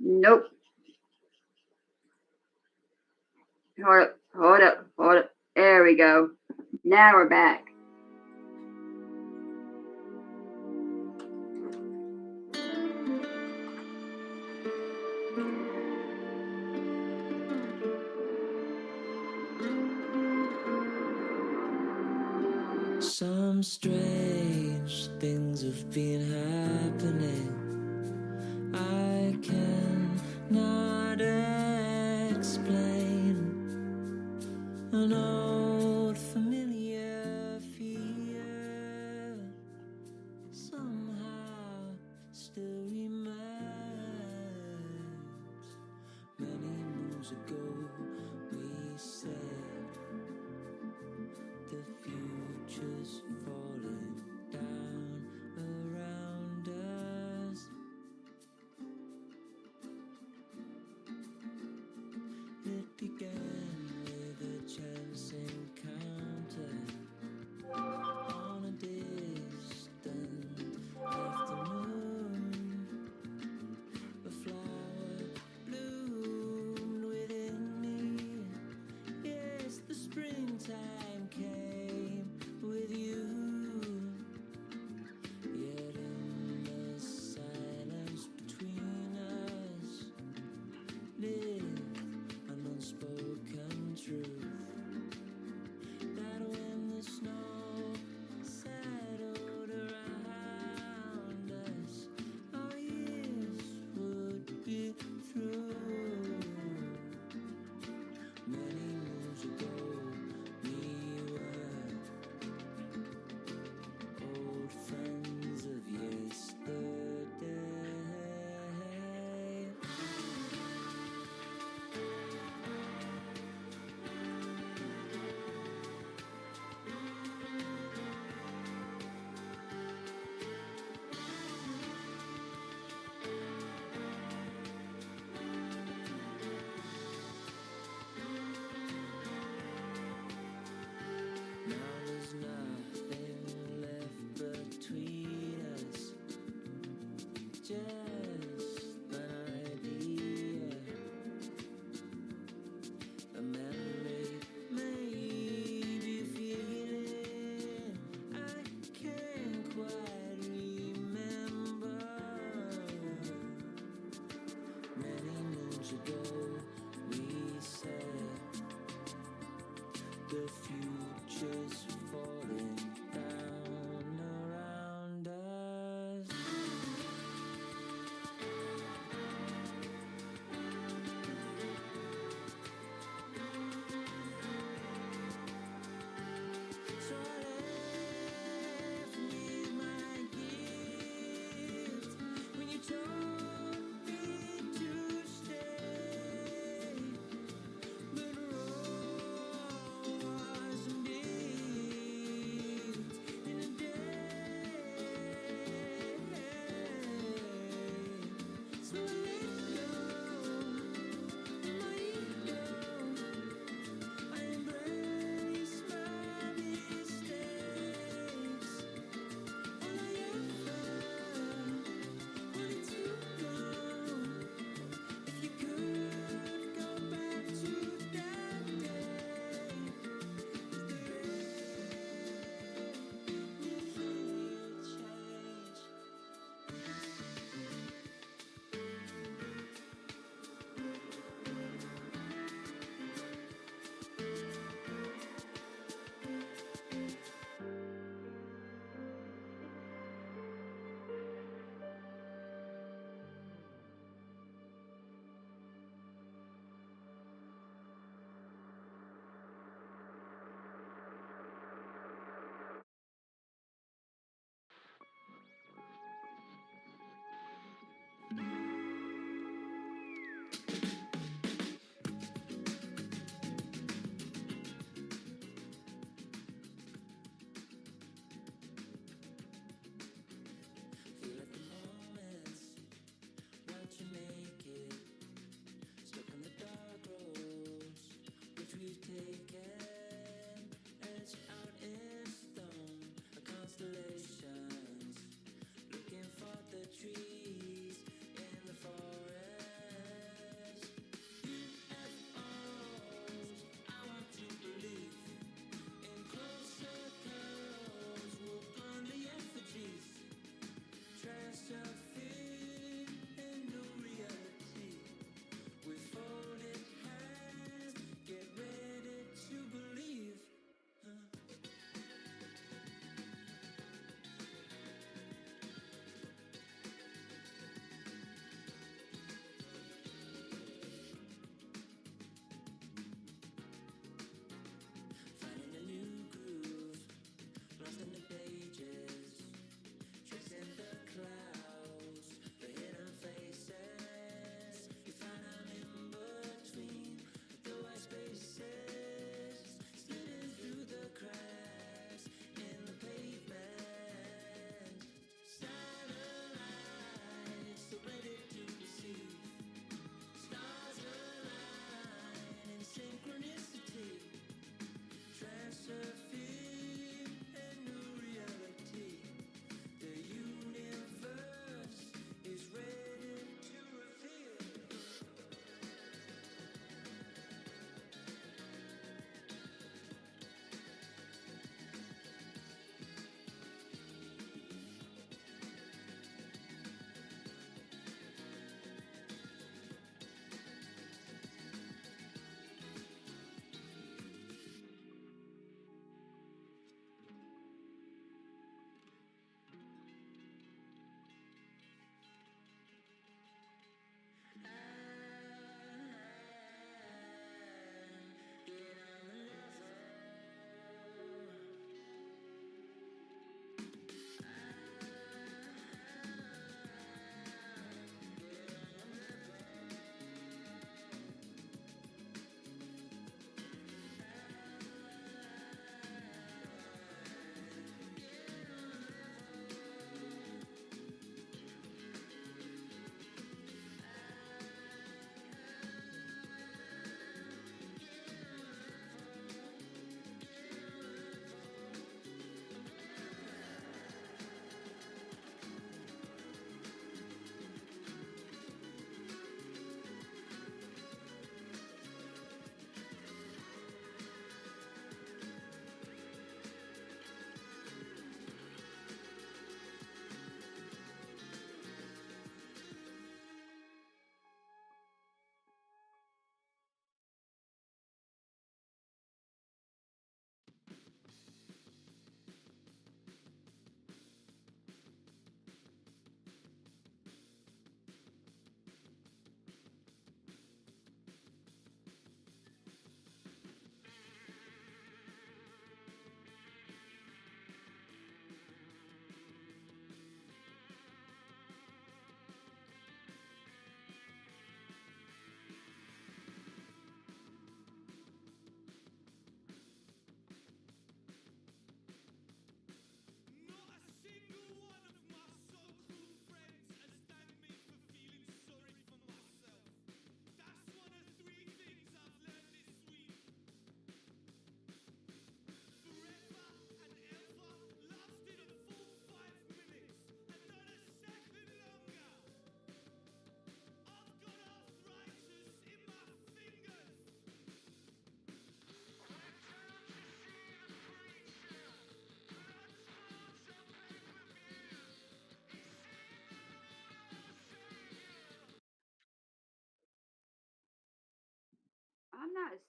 Nope. Hold up. There we go. Now we're back. Some strange things have been happening. I cannot explain. An old familiar fear somehow still remains. Many moons ago we said the future's falling down around us. It began with a chance encounter on a distant afternoon. A flower bloomed within me. Yes, the springtime came with you. Yet in the silence between us lived an unspoken truth, that when the snow settled around us, our years would be through. Many moons ago we were old friends of yesterday. Now there's nothing left between us, just an idea, a memory, maybe a feeling I can't quite remember. Many moons ago we said the future's falling down around us. So I left with my gift when you told me to stay, but Rome wasn't built in a day. So I let go of my ego. I embrace my mistakes. All I ever wanted to know, if you could go back to that day, is there anything you'd change?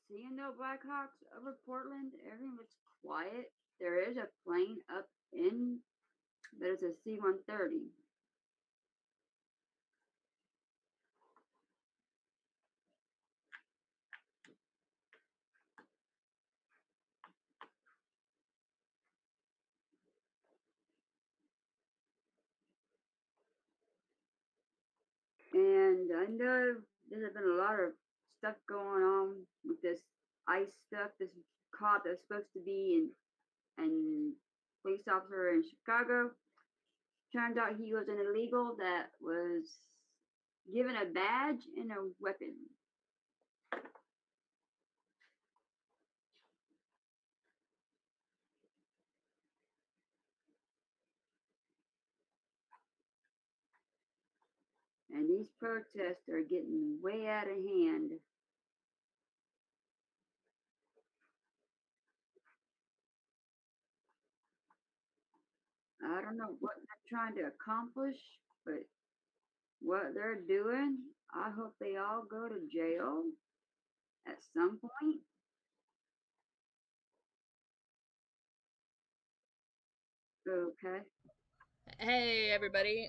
seeing no Blackhawks over Portland. Everything looks quiet. There is a plane up in, but it's a C-130. And I know there's been a lot of stuff going on with this ICE stuff. This cop that's supposed to be and police officer in Chicago. Turned out he was an illegal that was given a badge and a weapon. And these protests are getting way out of hand. I don't know what they're trying to accomplish, but what they're doing, I hope they all go to jail at some point. Okay. Hey everybody,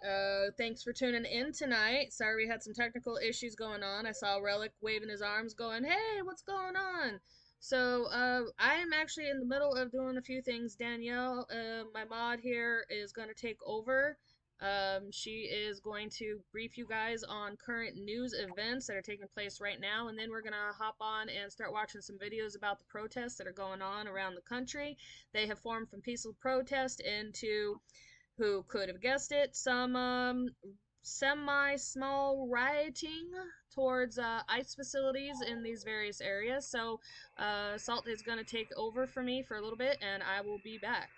thanks for tuning in tonight. Sorry we had some technical issues going on. I saw Relic waving his arms going, hey, what's going on? So, I am actually in the middle of doing a few things. Danielle, my mod here, is going to take over. She is going to brief you guys on current news events that are taking place right now, and then we're going to hop on and start watching some videos about the protests that are going on around the country. They have formed from peaceful protest into, who could have guessed it, some semi small rioting towards ICE facilities in these various areas. So, Salt is going to take over for me for a little bit, and I will be back.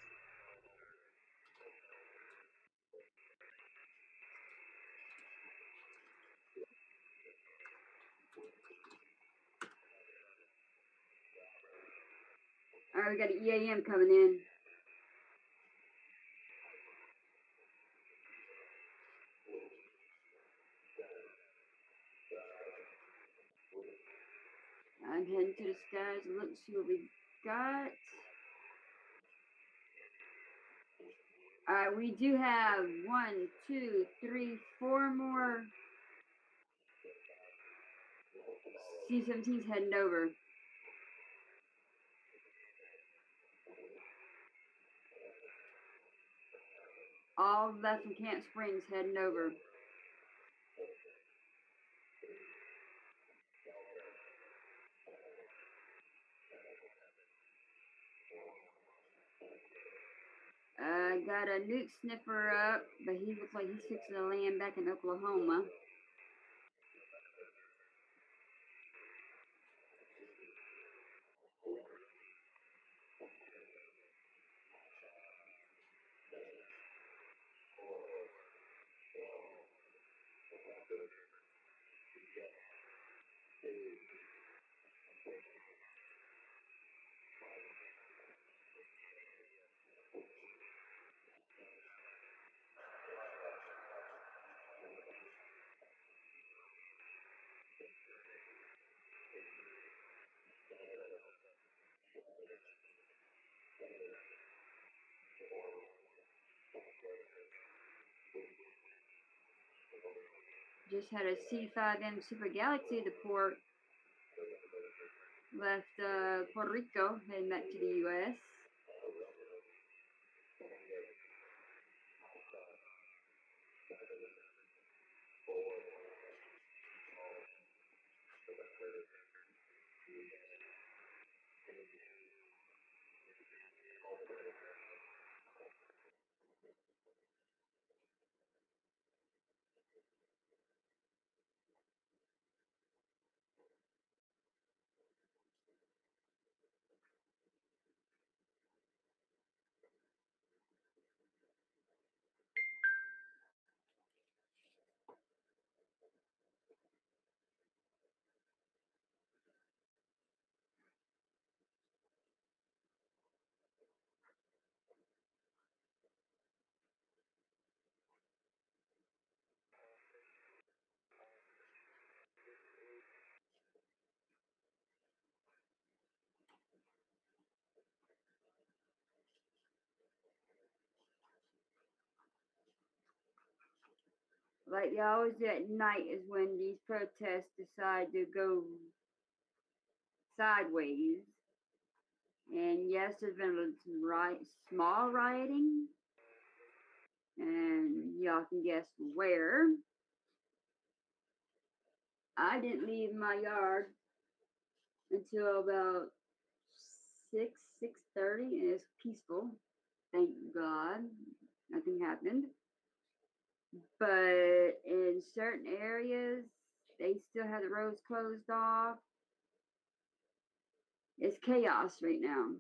All right, we got an EAM coming in. I'm heading to the skies and look and see what we got. All right, we do have 1, 2, 3, 4 more C-17s heading over. All left from Camp Springs heading over. Got a nuke sniffer up, but he looks like he's fixing to land back in Oklahoma. Just had a C5M Super Galaxy to port. Left Puerto Rico, heading back to the U.S. like they always do at night, is when these protests decide to go sideways. And yes, there's been some small rioting, and y'all can guess where. I didn't leave my yard until about 6:30, and it's peaceful. Thank God, nothing happened. But in certain areas, they still have the roads closed off. It's chaos right now.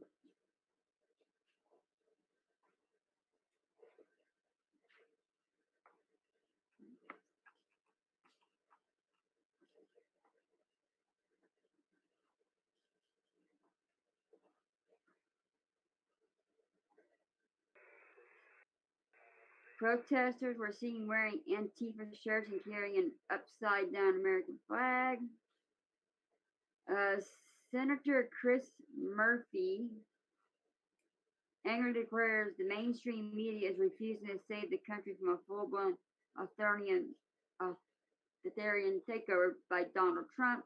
Protesters were seen wearing Antifa shirts and carrying an upside down American flag. Uh, Senator Chris Murphy angrily declares the mainstream media is refusing to save the country from a full blown authoritarian, takeover by Donald Trump.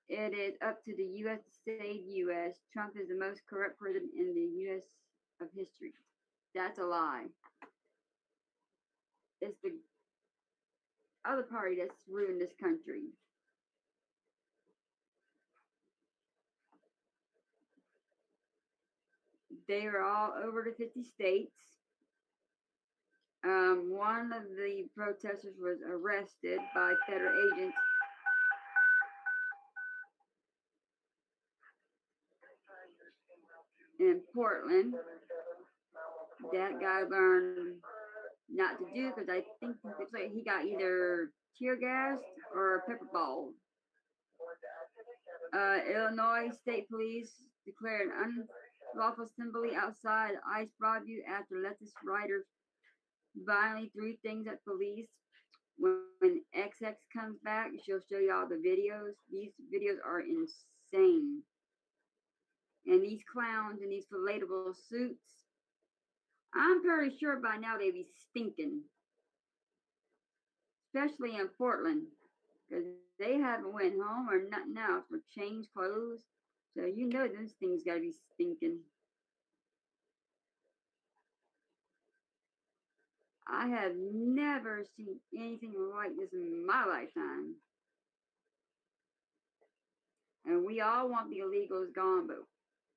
It is up to the U.S. to save U.S. Trump is the most corrupt president in the U.S. of history. That's a lie. It's the other party that's ruined this country. They are all over the 50 states. One of the protesters was arrested by federal agents in Portland. That guy learned not to do because I think it's like he got either tear gassed or pepper balled. Illinois State Police declared an unlawful assembly outside ICE Broadview after leftist rioters violently threw things at police. When XX comes back, she'll show you all the videos. These videos are insane. And these clowns in these relatable suits, I'm pretty sure by now they be stinking, especially in Portland, because they haven't went home or nothing else or changed clothes. So you know those things gotta be stinking. I have never seen anything like this in my lifetime. And we all want the illegals gone, but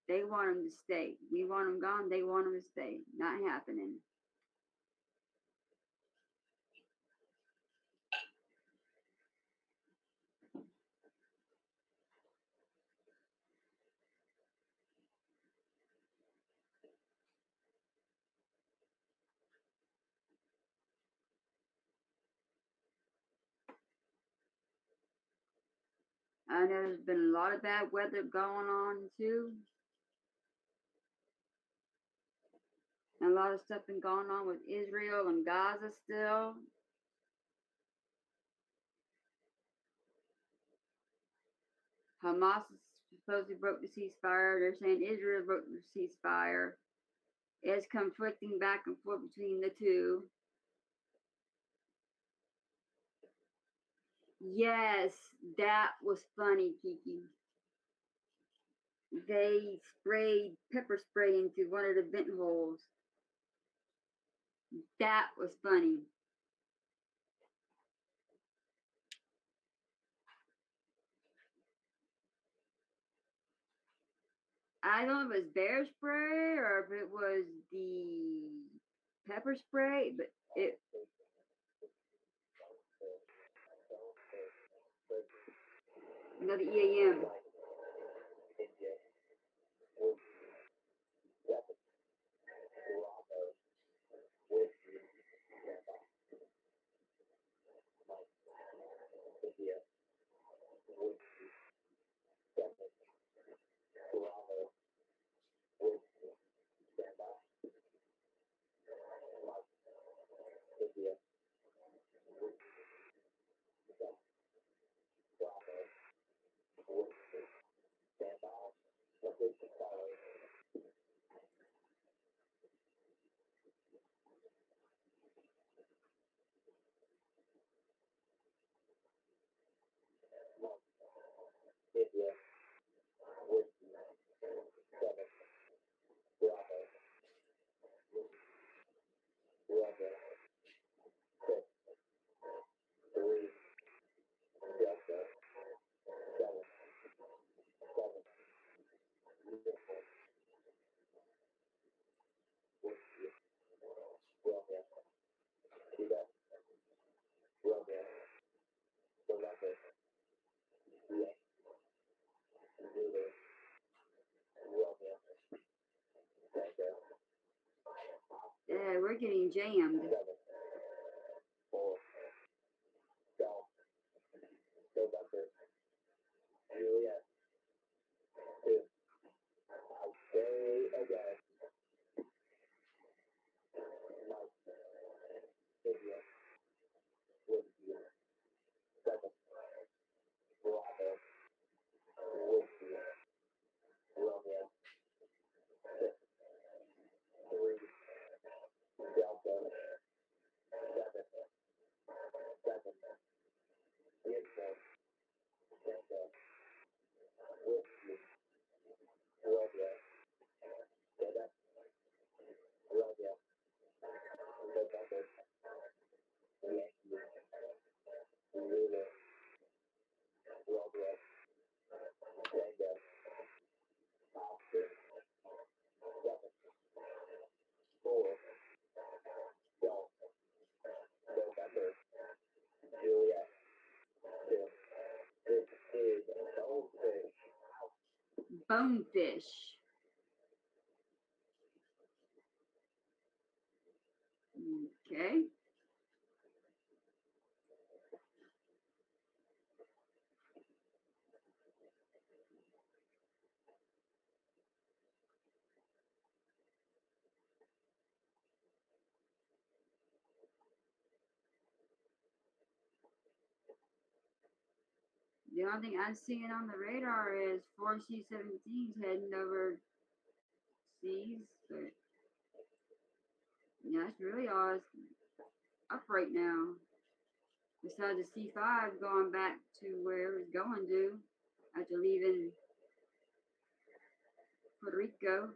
they want them to stay. We want them gone, they want them to stay. Not happening. I know there's been a lot of bad weather going on too. And a lot of stuff been going on with Israel and Gaza still. Hamas supposedly broke the ceasefire. They're saying Israel broke the ceasefire. It's conflicting back and forth between the two. Yes, that was funny, Kiki. They sprayed pepper spray into one of the vent holes. That was funny. I don't know if it was bear spray or if it was the pepper spray, but it. No, the EAM. getting jammed. Bonefish. Okay. The only thing I'm seeing on the radar is 4 C-17s heading over seas, but yeah, that's really all that's up right now. Besides the C-5 going back to where it's going to after leaving Puerto Rico.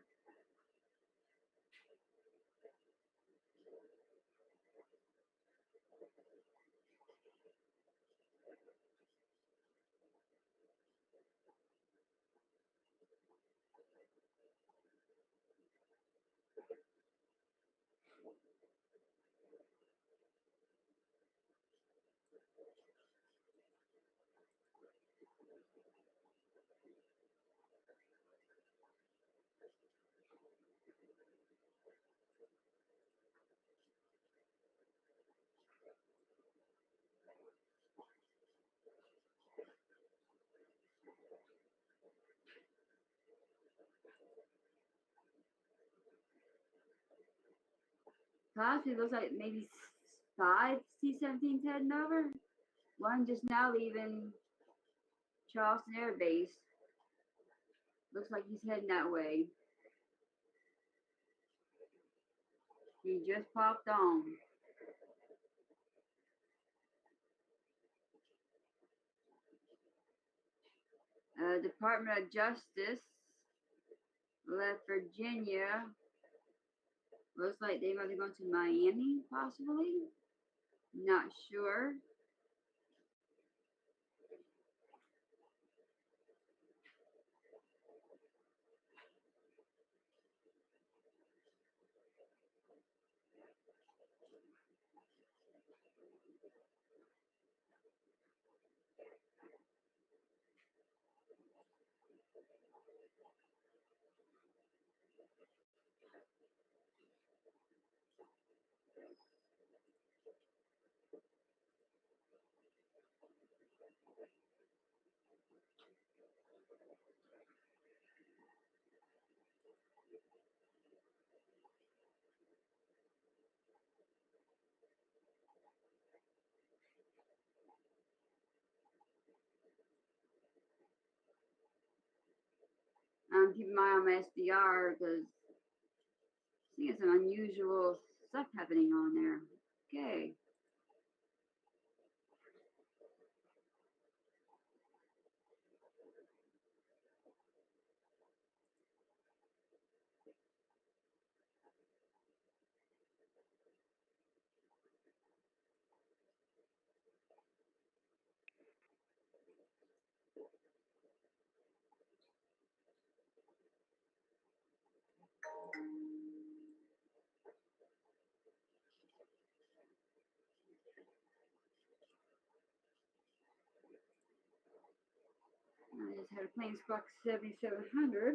Possibly looks like maybe 5 C-17s heading over. One just now leaving Charleston Air Base. Looks like he's heading that way. He just popped on. Department of Justice left Virginia. Looks like they might be going to Miami, possibly. Not sure. Keep an eye on my SDR because seeing some unusual stuff happening on there. Okay. I just had a plane Squawk 7700.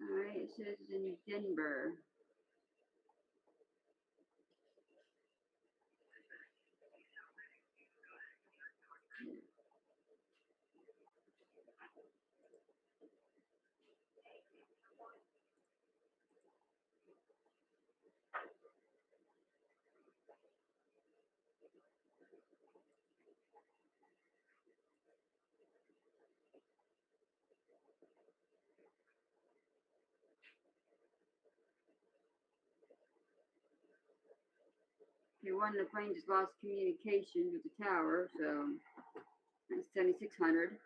Alright, it says in Denver. Okay, one of the planes just lost communication with the tower, so that's 7,600.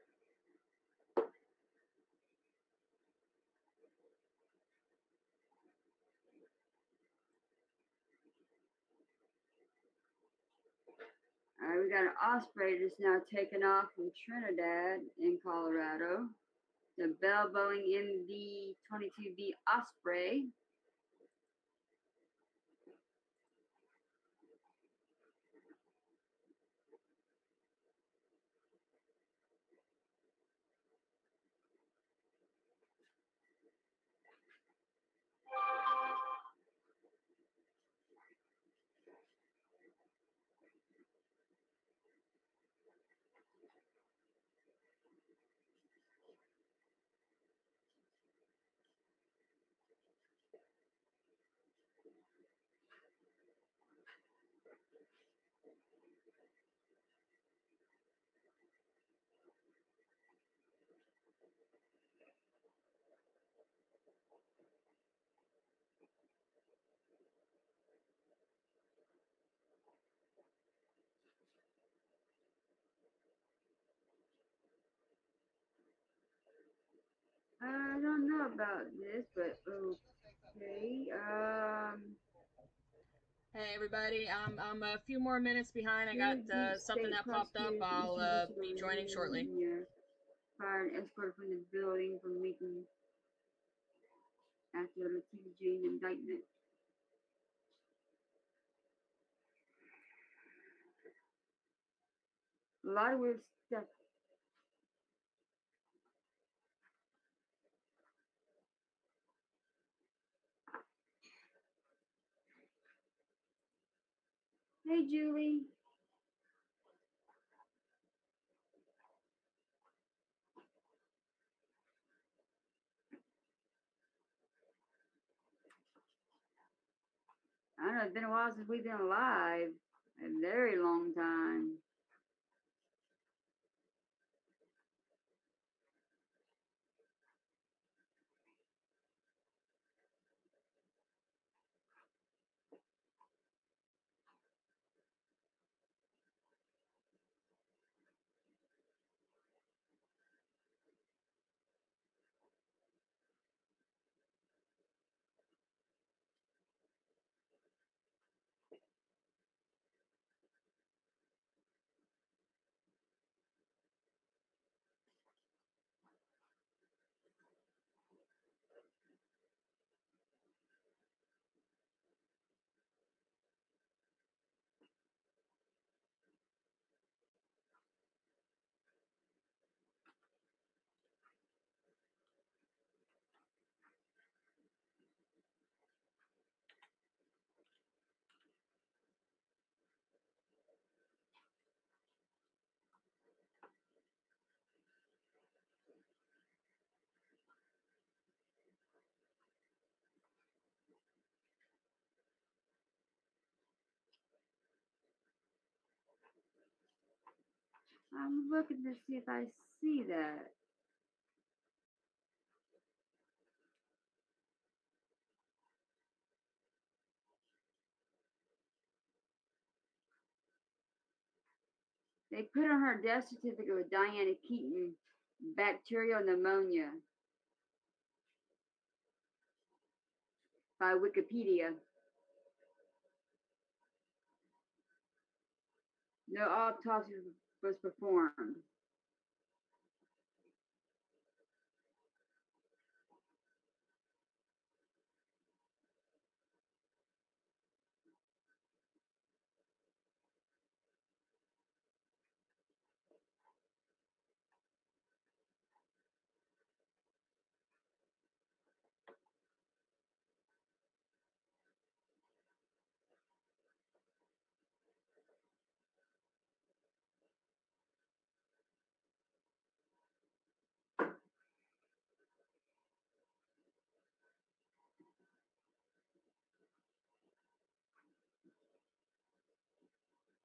Alright, we got an Osprey that's now taken off from Trinidad in Colorado. The Bell Boeing MD 22B Osprey. I don't know about this, but okay. Hey everybody, I'm a few more minutes behind. I got Two deep something state that popped up. prosecutors in I'll Eastern be joining shortly. Pennsylvania fired an escort from the building for making after the Latifah Jane indictment. A lot of weird stuff. Hey, Julie. I don't know, it's been a while since we've been alive. A very long time. I'm looking to see if I see that. They put on her death certificate with Diana Keaton, bacterial pneumonia, by Wikipedia. No autopsy was performed.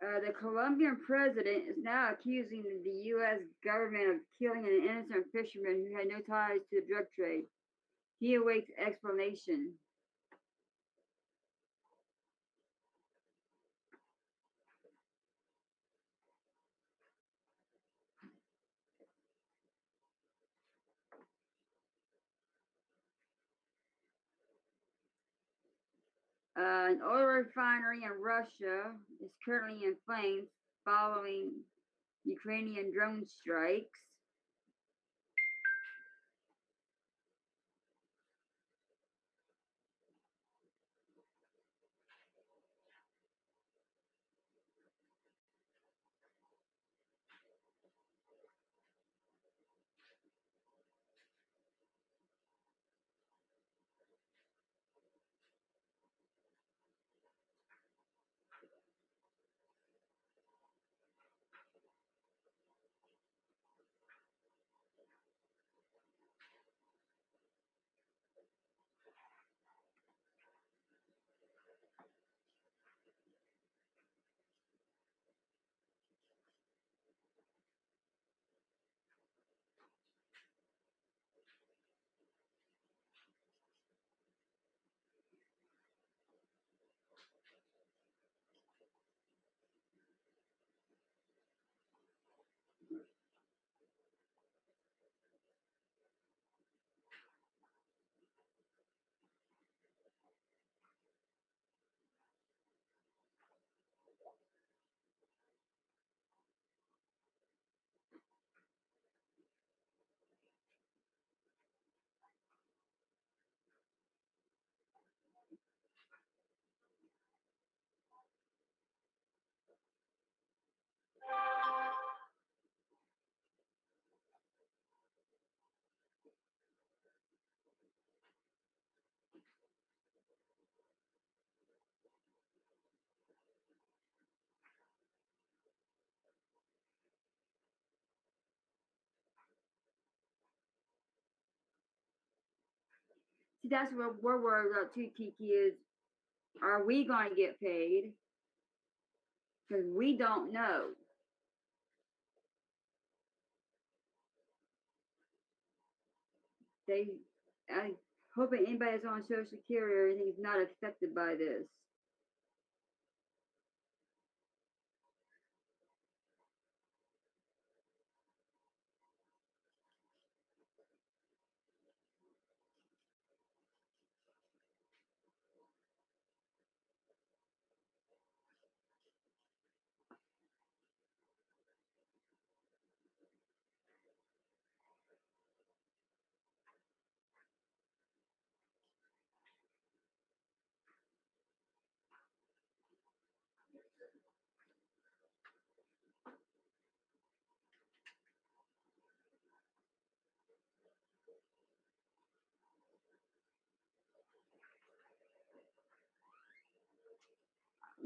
The Colombian president is now accusing the U.S. government of killing an innocent fisherman who had no ties to the drug trade. He awaits explanation. An oil refinery in Russia is currently in flames following Ukrainian drone strikes. See, that's what we're worried about too, Kiki, is are we going to get paid? Because we don't know. They, I hope that anybody that's on Social Security or anything is not affected by this.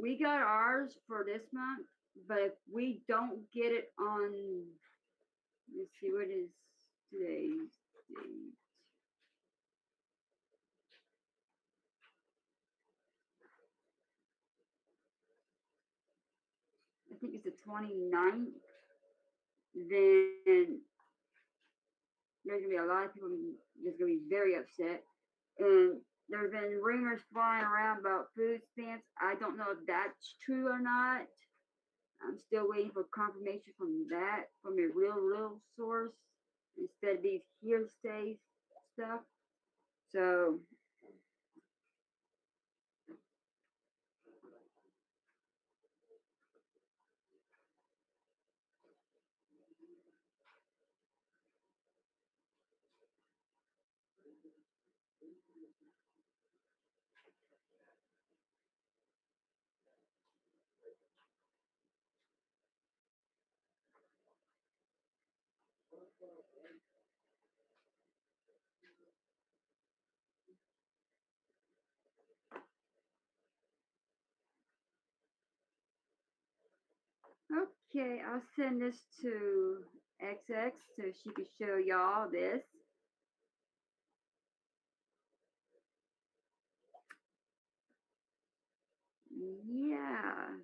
We got ours for this month, but if we don't get it on, let's see, what is today's date? I think it's the 29th. Then there's gonna be a lot of people that's gonna be very upset. And there's been rumors flying around about food stamps. I don't know if that's true or not. I'm still waiting for confirmation from that, from a real source, instead of these hearsay stuff. So okay, I'll send this to XX so she can show y'all this. Yeah.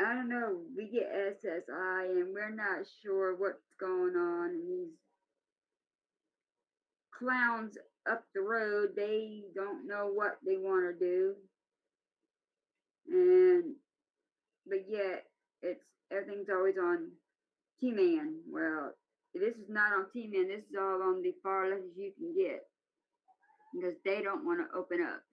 I don't know. We get SSI and we're not sure what's going on. And these clowns up the road, they don't know what they want to do. And but yet it's everything's always on T-Man. Well, this is not on T-Man. This is all on the far left as you can get because they don't want to open up.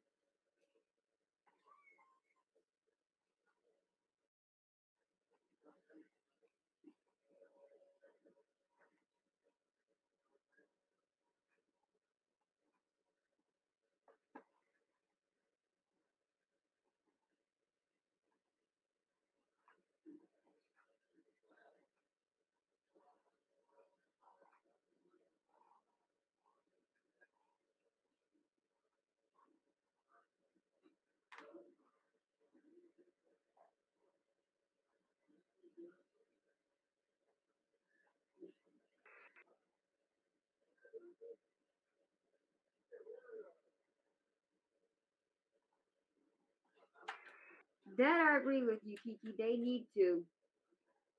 That I agree with you, Kiki. They need to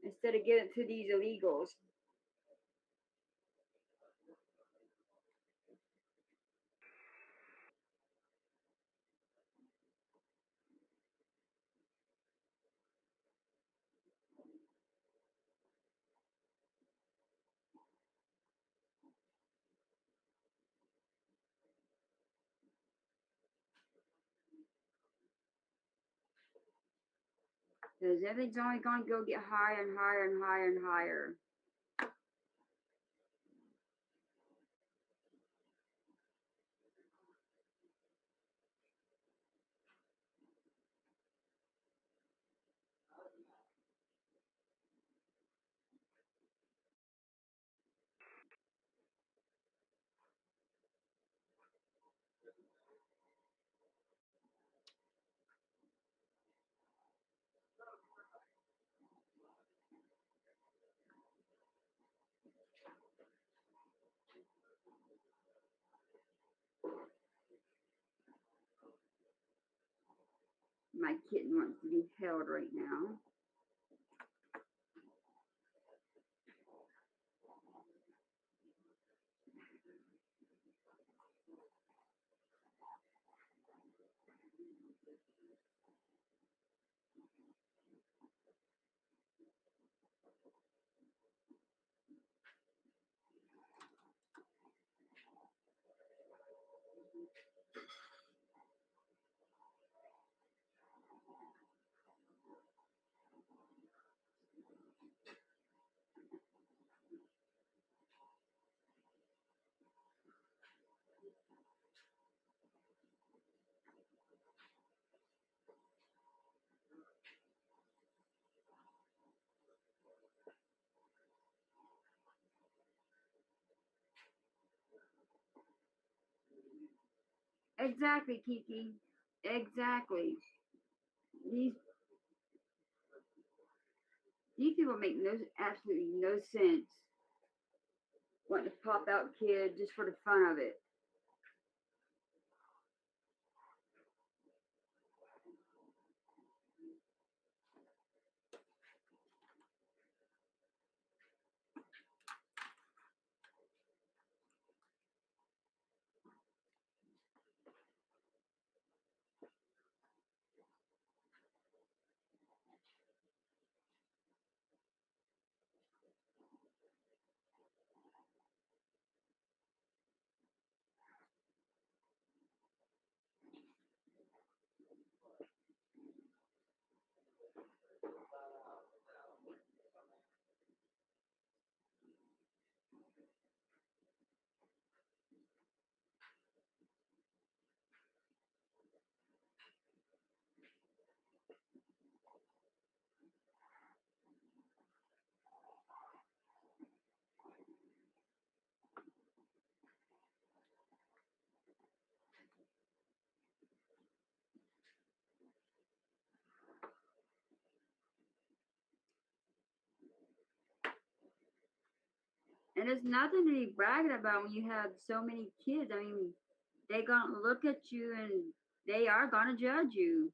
instead of giving it to these illegals. Because everything's only going to go get higher and higher and higher and higher. My kitten wants to be held right now. Exactly, Kiki. Exactly. These these people make no absolutely no sense. Wanting to pop out kids just for the fun of it. And it's nothing to be bragging about when you have so many kids. I mean, they gonna look at you and they are gonna judge you.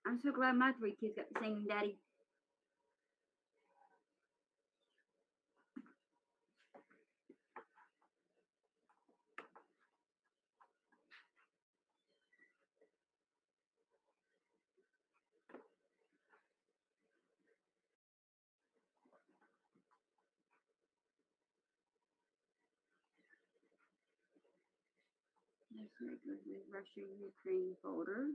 I'm so glad my three kids got the same daddy. Let's make the Russia Ukraine folder.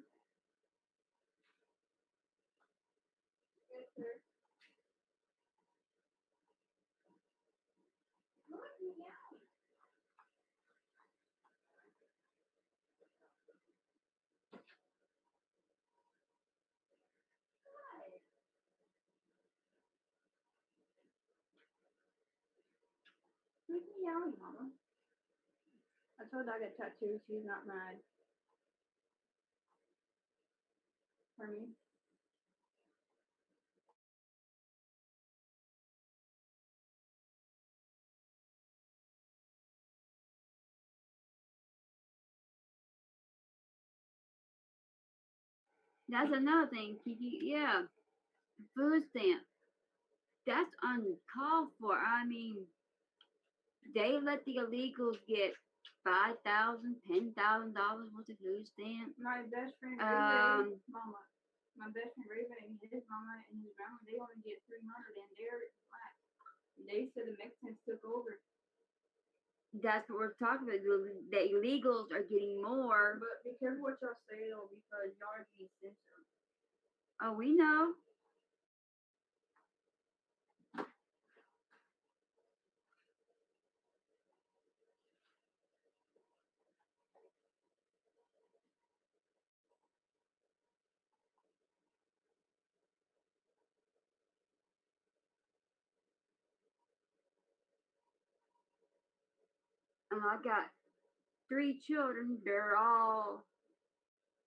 Who's yelling, Mama? I told her I got tattoos. She's not mad. For me. That's another thing, Kiki. Yeah, food stamp. That's uncalled for. I mean, they let the illegals get $5,000, $10,000 worth of food stamps. My best friend Um, Mama. My best friend Raven and his mama and his grandma, they only get 300 and they're black. They said the Mexicans took over. That's what we're talking about. The illegals are getting more. But be careful what y'all say though, because y'all are being censored. Oh, we know. And I got three children. They're all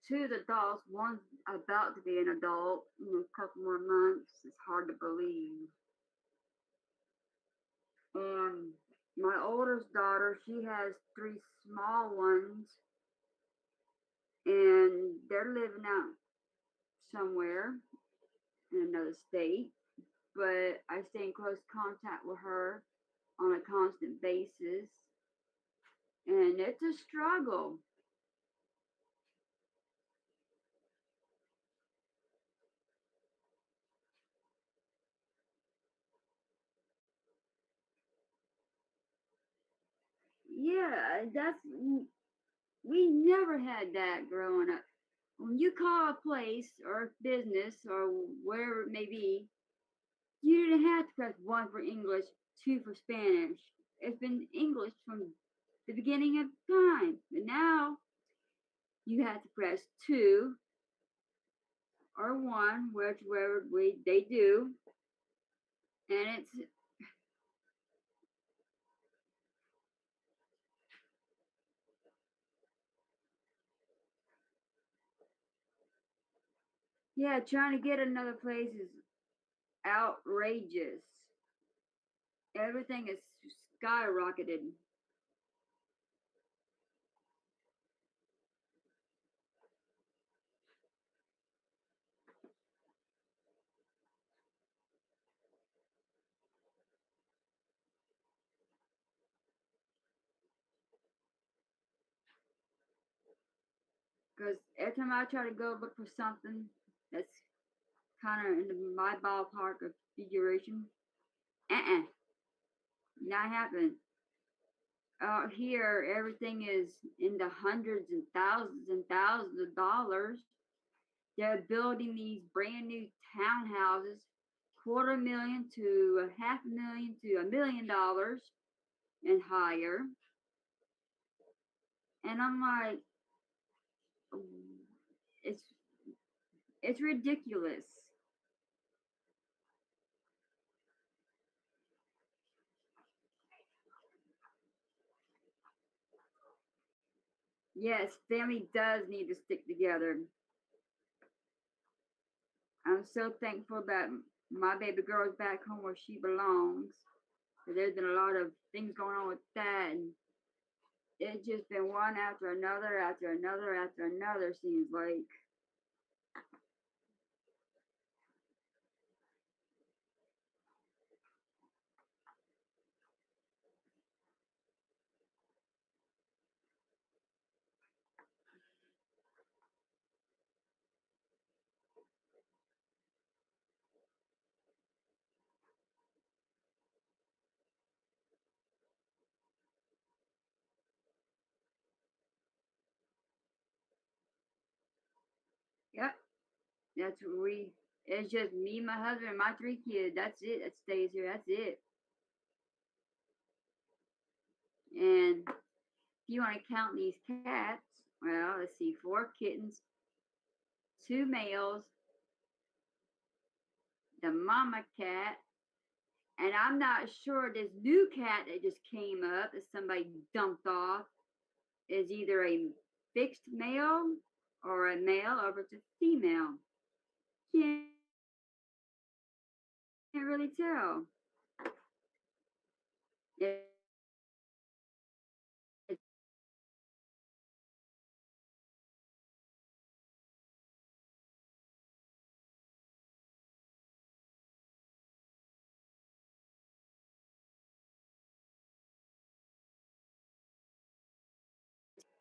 two's adults. One's about to be an adult in a couple more months. It's hard to believe. And my oldest daughter, she has three small ones, and they're living out somewhere in another state. But I stay in close contact with her on a constant basis, and it's a struggle. Yeah, that's we never had that growing up. When you call a place or a business or wherever it may be, you didn't have to press one for English, two for Spanish. It's been English from the beginning of time. But now you have to press two or one, whichever way they do. And it's yeah, trying to get another place is outrageous. Everything is skyrocketed. Because every time I try to go look for something that's kind of in my ballpark of figuration, uh-uh, not happening. Out here, everything is in the hundreds and thousands of dollars. They're building these brand new townhouses, $250,000 to $500,000 to $1 million and higher. And I'm like, it's it's ridiculous. Yes, family does need to stick together. I'm so thankful that my baby girl is back home where she belongs. There's been a lot of things going on with that, and it's just been one after another, after another, after another. Seems like That's where we. It's just me, my husband, and my three kids. That's it. That stays here. That's it. And if you want to count these cats, well, let's see, four kittens, two males, the mama cat, and I'm not sure this new cat that just came up that somebody dumped off is either a fixed male or a male or it's a female. Can't really tell. It's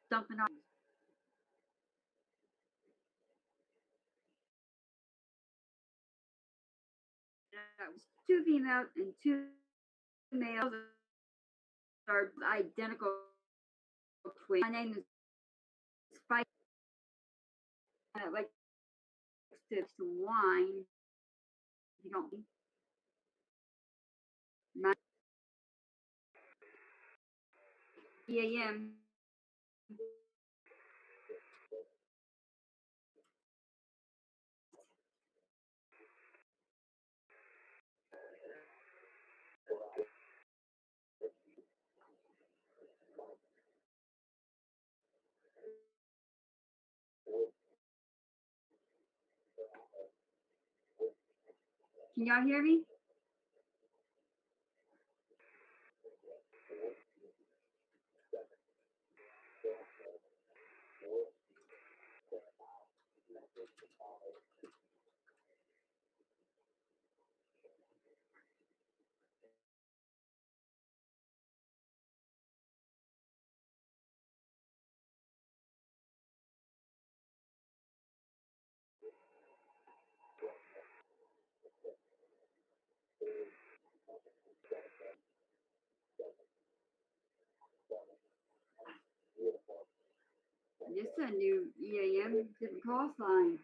dumping off. Two females and two males are identical twins. My name is Spike. Like to wine. You don't. My EAM. Can y'all hear me? This is a new EAM different call sign.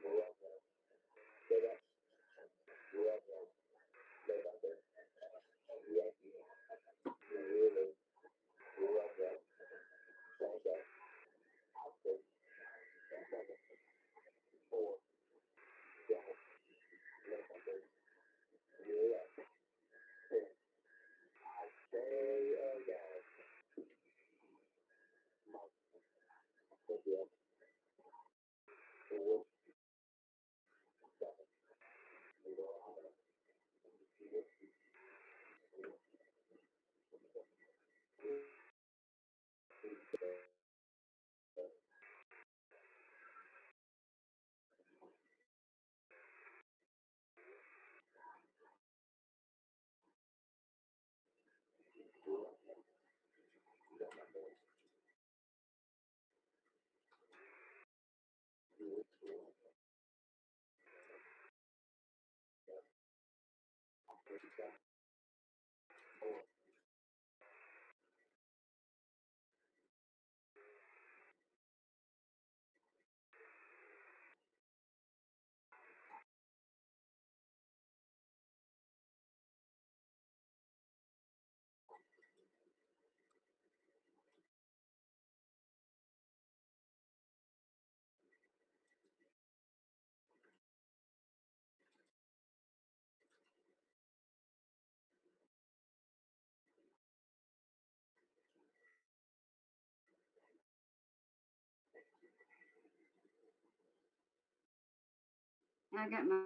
I got my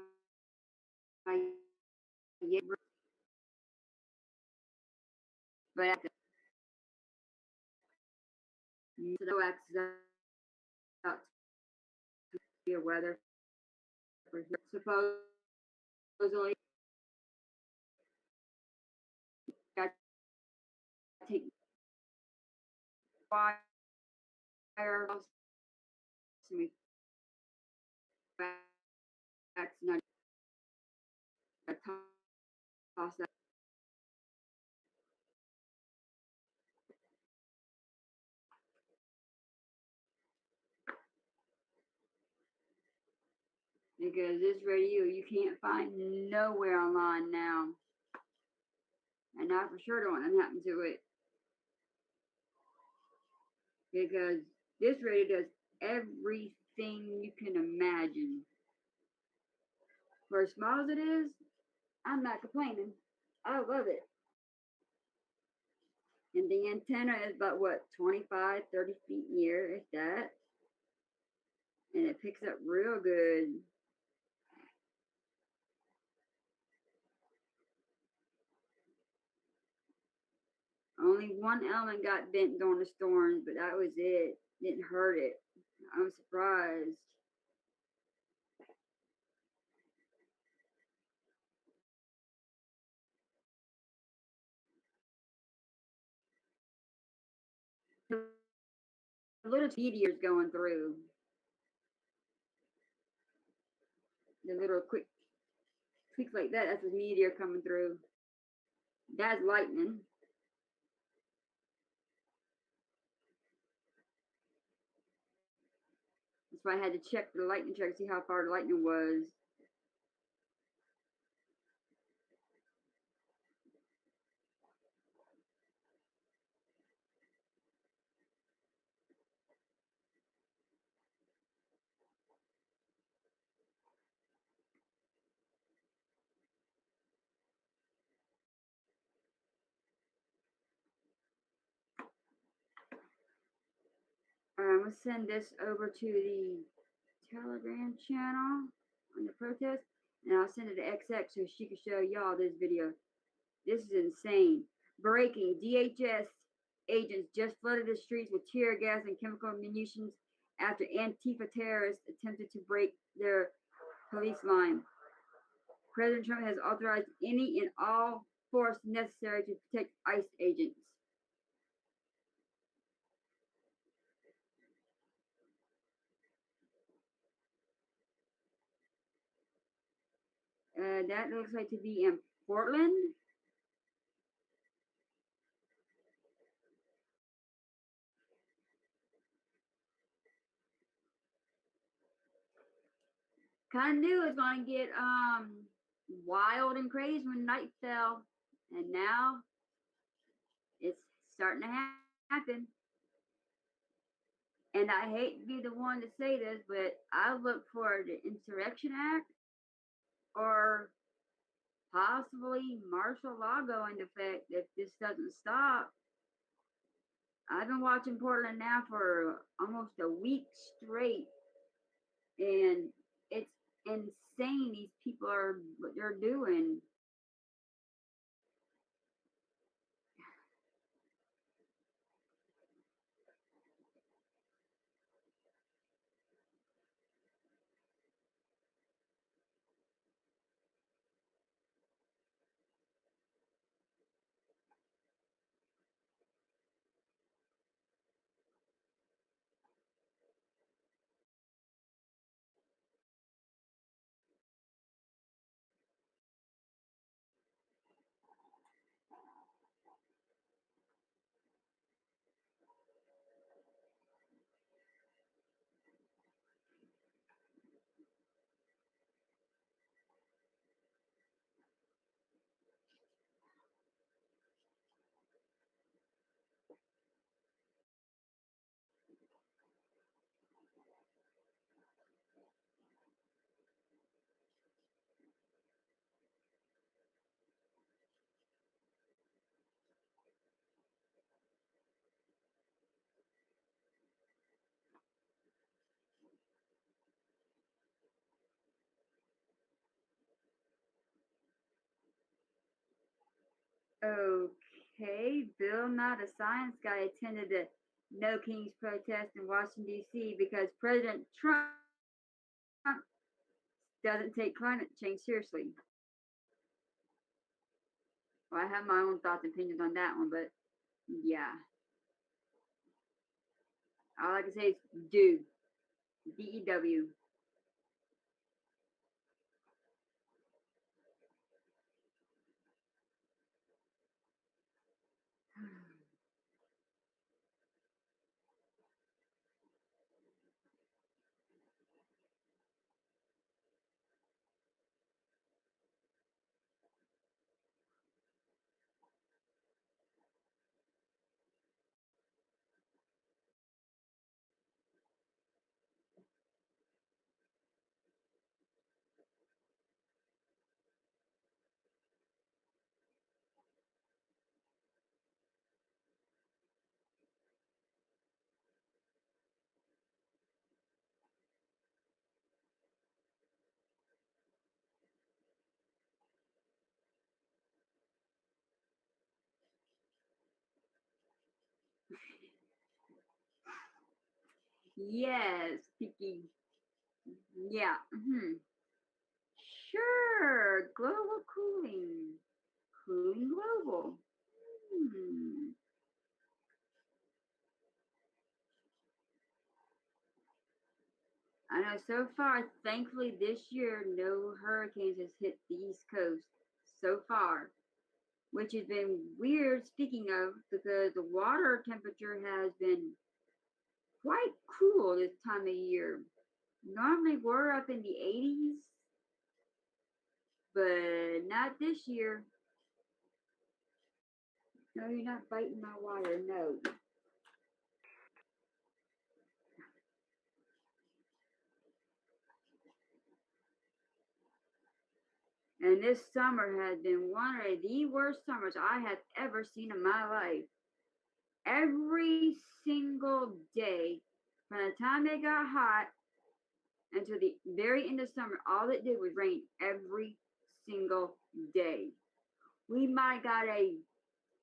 but I no access out to your weather for here. Supposedly, got to take fire some effects, not toss that. because this radio you can't find nowhere online now. And I for sure don't want nothing happen to it. Because this radio does everything you can imagine. For as small as it is, I'm not complaining. I love it. And the antenna is about what, 25, 30 feet in the air, if that. And it picks up real good. Only one element got bent during the storms, but that was it. Didn't hurt it. I'm surprised. A little meteors going through. The little quick tweaks like that, that's a meteor coming through. That's lightning. That's why I had to check the lightning check to see how far the lightning was. I'm gonna send this over to the Telegram channel on the protest, and I'll send it to XX so she can show y'all this video. This is insane. Breaking: DHS agents just flooded the streets with tear gas and chemical munitions after Antifa terrorists attempted to break their police line. President Trump has authorized any and all force necessary to protect ICE agents. That looks like to be in Portland. Kind of knew it was going to get wild and crazy when night fell, and now it's starting to happen. And I hate to be the one to say this, but I look for the Insurrection Act or possibly martial law go into effect if this doesn't stop. I've been watching Portland now for almost a week straight, and it's insane. These people are what they're doing. Okay, Bill, not a science guy, attended the No Kings protest in Washington, D.C. because President Trump doesn't take climate change seriously. Well, I have my own thoughts and opinions on that one, but yeah. All I can say is do. DEW. Yes, picky. Yeah. Sure. Global cooling. Cooling global. Hmm. I know so far, thankfully this year, no hurricanes has hit the East Coast so far, which has been weird speaking of because the water temperature has been quite cool this time of year. Normally we're up in the 80s, but not this year. No, you're not biting my wire. No. And this summer has been one of the worst summers I have ever seen in my life. Every single day, from the time it got hot until the very end of summer, all it did was rain every single day. We might got a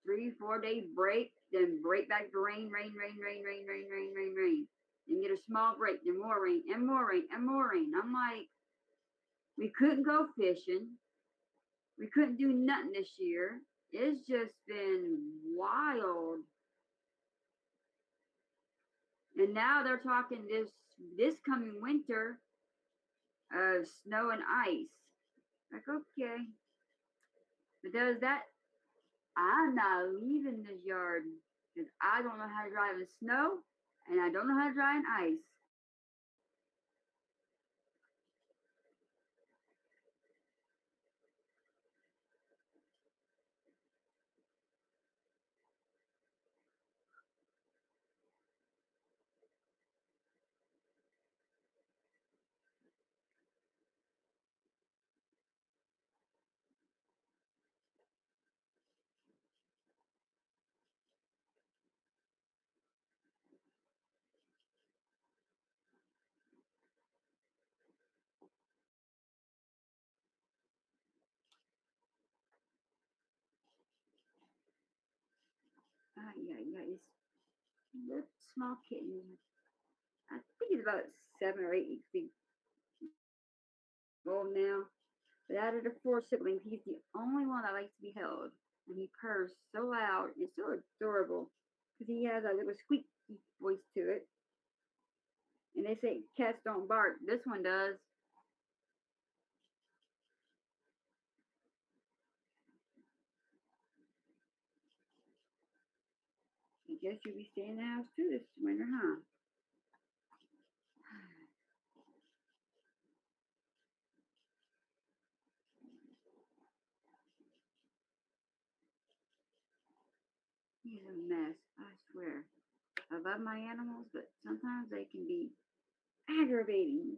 3, 4 day break, then break back to rain, rain, rain, rain, rain, rain, rain, rain, rain. Then get a small break, then more rain, and more rain, and more rain. I'm like, we couldn't go fishing. We couldn't do nothing this year. It's just been wild. And now they're talking this coming winter of snow and ice. Like, okay. But does that I'm not leaving this yard because I don't know how to drive in snow and I don't know how to drive in ice. Yeah, yeah, it's little small kitten. I think it's about 7 or 8 weeks old now. But out of the 4 siblings, he's the only one that likes to be held. And he purrs so loud. It's so adorable because he has a little squeaky voice to it. And they say cats don't bark. This one does. I guess you'll be staying in the house too this winter, huh? He's a mess, I swear. I love my animals, but sometimes they can be aggravating.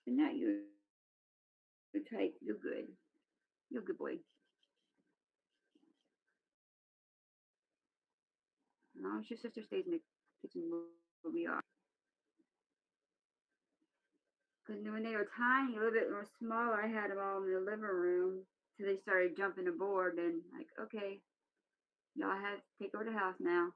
But not you, type. You're good. You're a good boy. As long as your sister stays in the kitchen where we are. Because when they were tiny, a little bit more smaller, I had them all in the living room till they started jumping aboard. And like, okay, y'all have to take over the house now.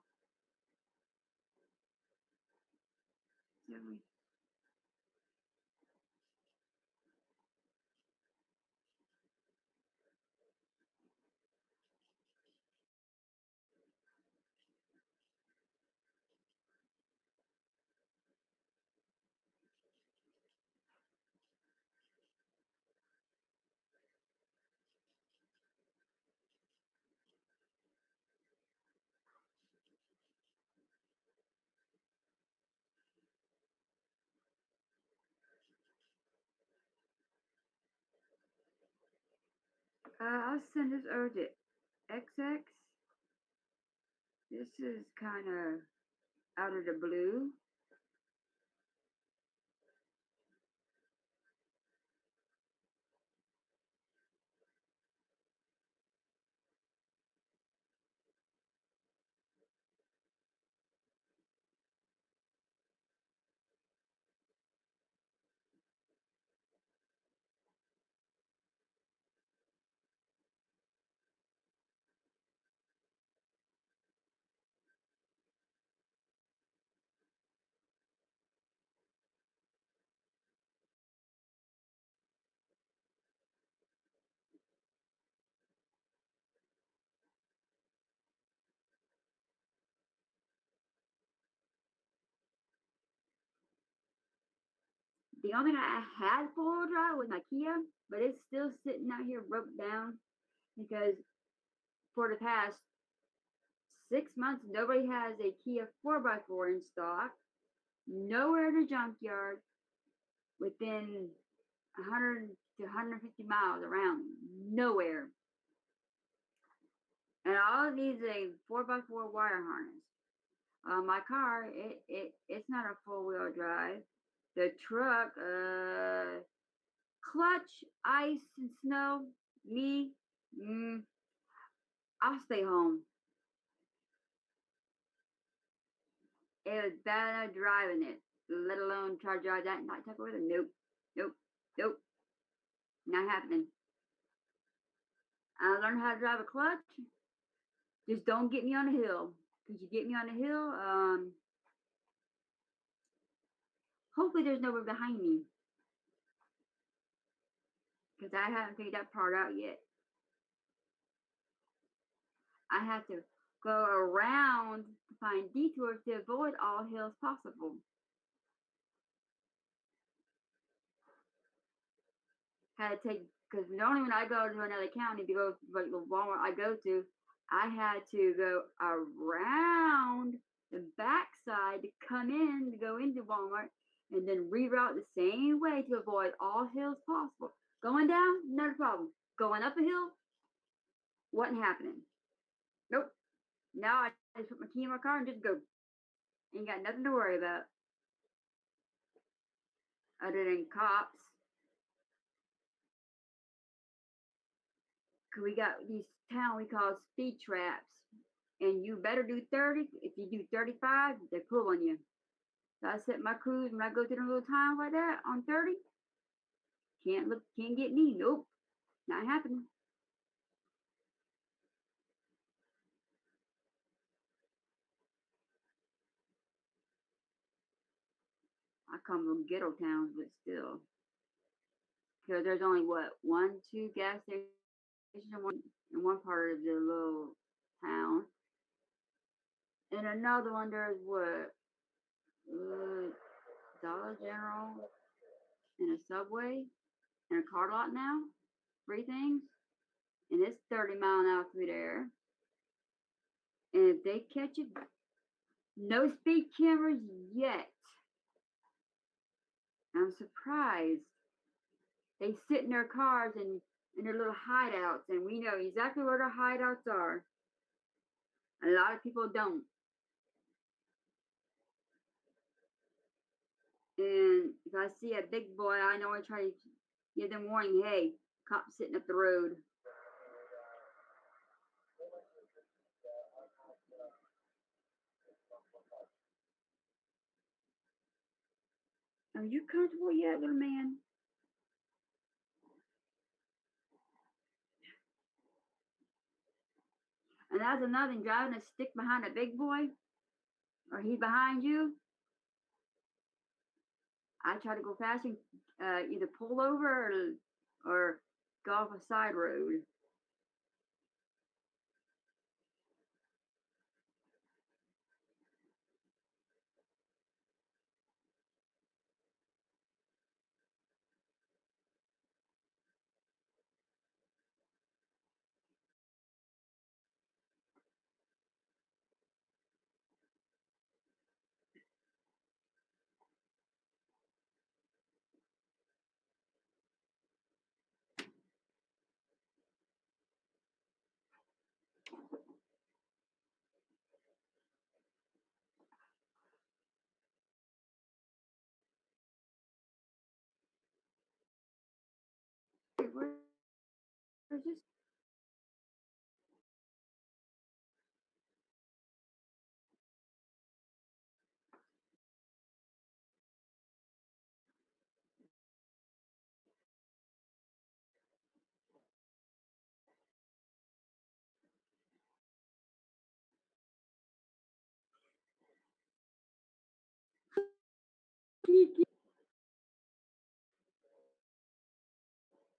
So I'll send this over to XX. This is kind of out of the blue. The only thing I had four-wheel drive was my Kia, but it's still sitting out here broke down because for the past 6 months nobody has a Kia 4x4 in stock. Nowhere in the junkyard within 100 to 150 miles around. Nowhere. And all it needs is a 4x4 wire harness. My car, it's not a four wheel drive. The truck, clutch, ice, and snow. Me, I'll stay home. It was bad enough driving it, let alone try to drive that night tuck with it. Nope, nope, nope, not happening. I learned how to drive a clutch. Just don't get me on a hill. Because you get me on a hill, hopefully there's nobody behind me. Because I haven't figured that part out yet. I have to go around to find detours to avoid all hills possible. Had to take, because normally when I go to another county to go to like the Walmart I go to, I had to go around the backside to come in to go into Walmart and then reroute the same way to avoid all hills possible. Going down, not a problem. Going up a hill, wasn't happening. Nope. Now I just put my key in my car and just go. Ain't got nothing to worry about other than cops. Cause we got these town we call speed traps, and you better do 30. If you do 35, they pull on you. So I set my cruise when I go to the little towns like that on 30. Can't get me. Nope, not happening. I come from ghetto towns, but still, because there's only what one, two gas stations in one part of the little town, and another one there's what Dollar General and a Subway and a car lot now. Three things, and it's 30 mile an hour through there. And if they catch it, no speed cameras yet. I'm surprised. They sit in their cars and in their little hideouts, and we know exactly where their hideouts are. A lot of people don't. And if I see a big boy, I know I try to give them warning. Hey, cops sitting up the road. Are you comfortable yet, little man? And that's another thing, driving a stick behind a big boy, or he's behind you. I try to go fast and either pull over or go off a side road. Wait, where's this?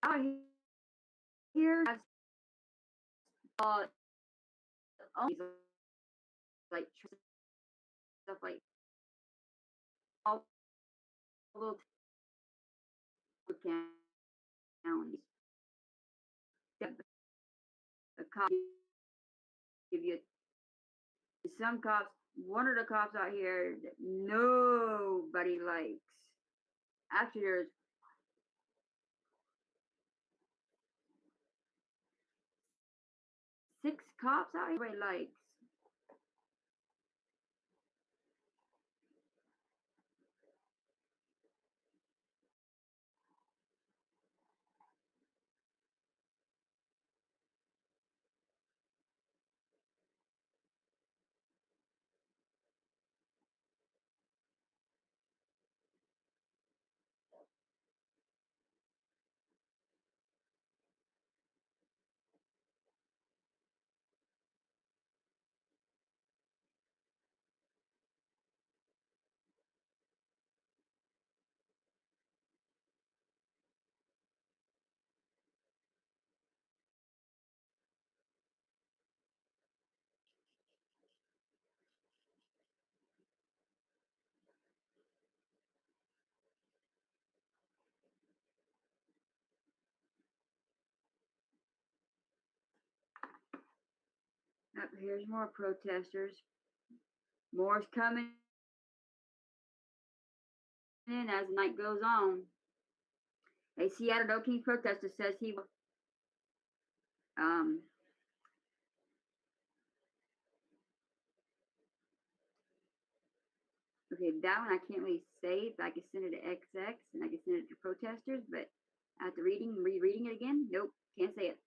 Out here, uh, like stuff like all little counties. A cop give you some cops. One of the cops out here that nobody likes. Actually, there's 6 cops out here nobody likes. Up here's more protesters. More's coming in as the night goes on. A Seattle No Kings protester says he will um okay, that one I can't really say, but I can send it to XX and I can send it to protesters, but after rereading it again, nope, can't say it.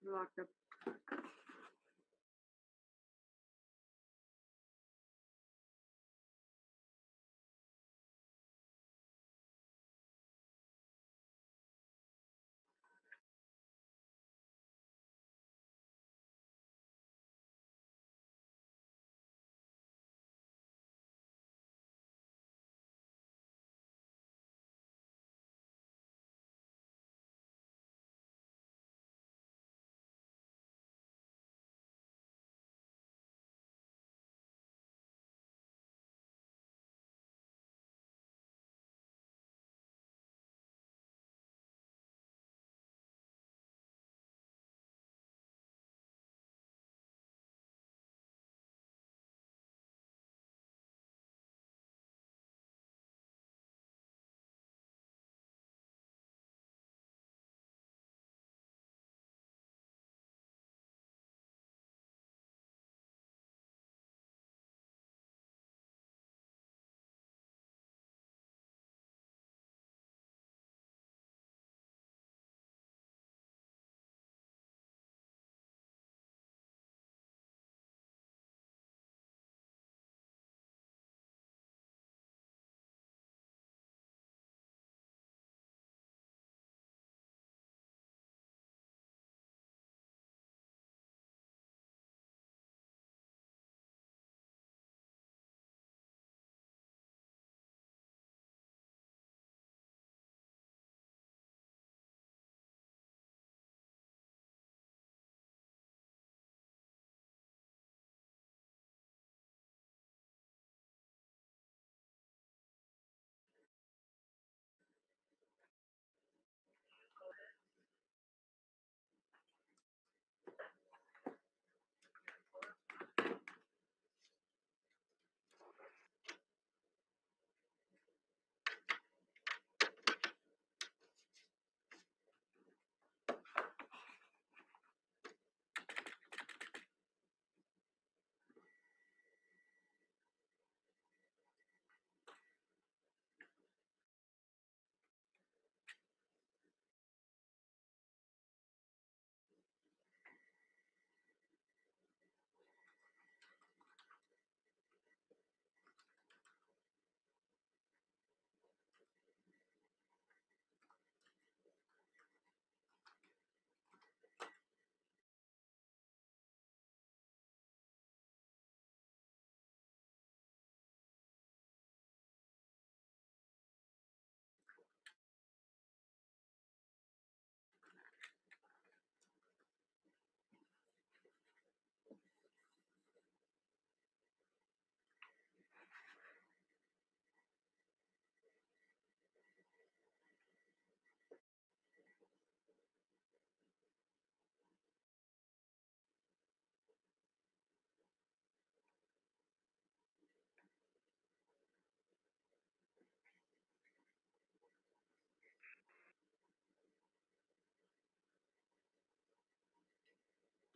Locked up.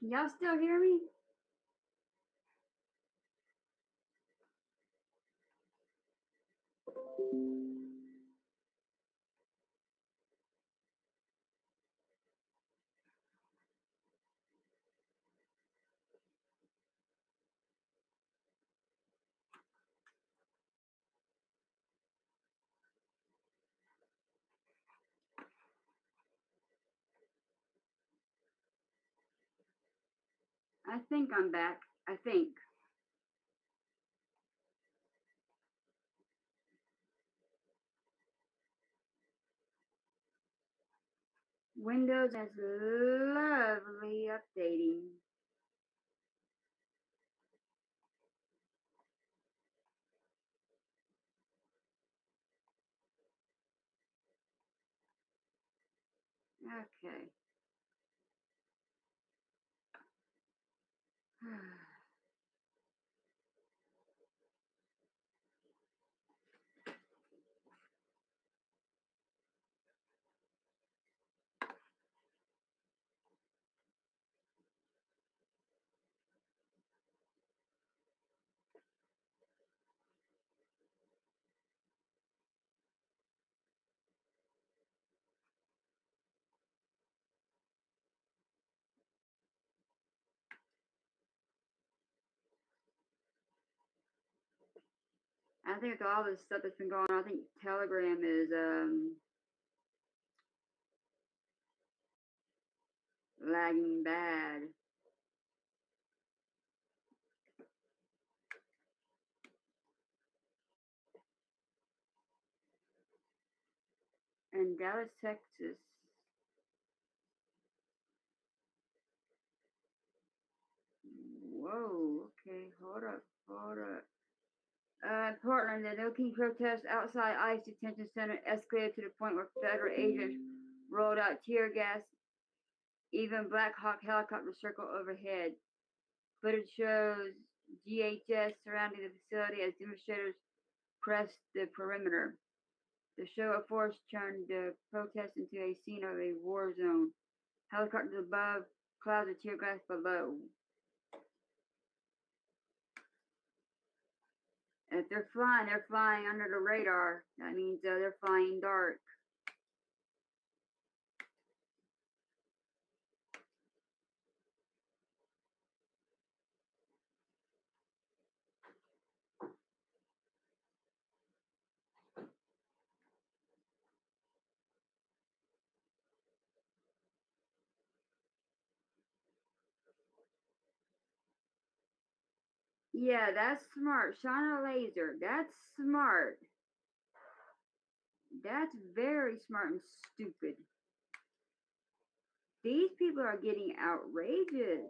Can y'all still hear me? I think I'm back. I think. Windows has lovely updating. Okay. I think with all this stuff that's been going on, I think Telegram is lagging bad. And Dallas, Texas. Whoa, okay, hold up. Portland, the No King protest outside ICE detention center escalated to the point where federal agents rolled out tear gas. Even Black Hawk helicopters circle overhead. Footage shows GHS surrounding the facility as demonstrators pressed the perimeter. The show of force turned the protest into a scene of a war zone. Helicopters above, clouds of tear gas below. If they're flying under the radar. That means they're flying dark. Yeah, that's smart. Shine a laser. That's smart. That's very smart and stupid. These people are getting outrageous.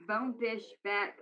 Bonefish back.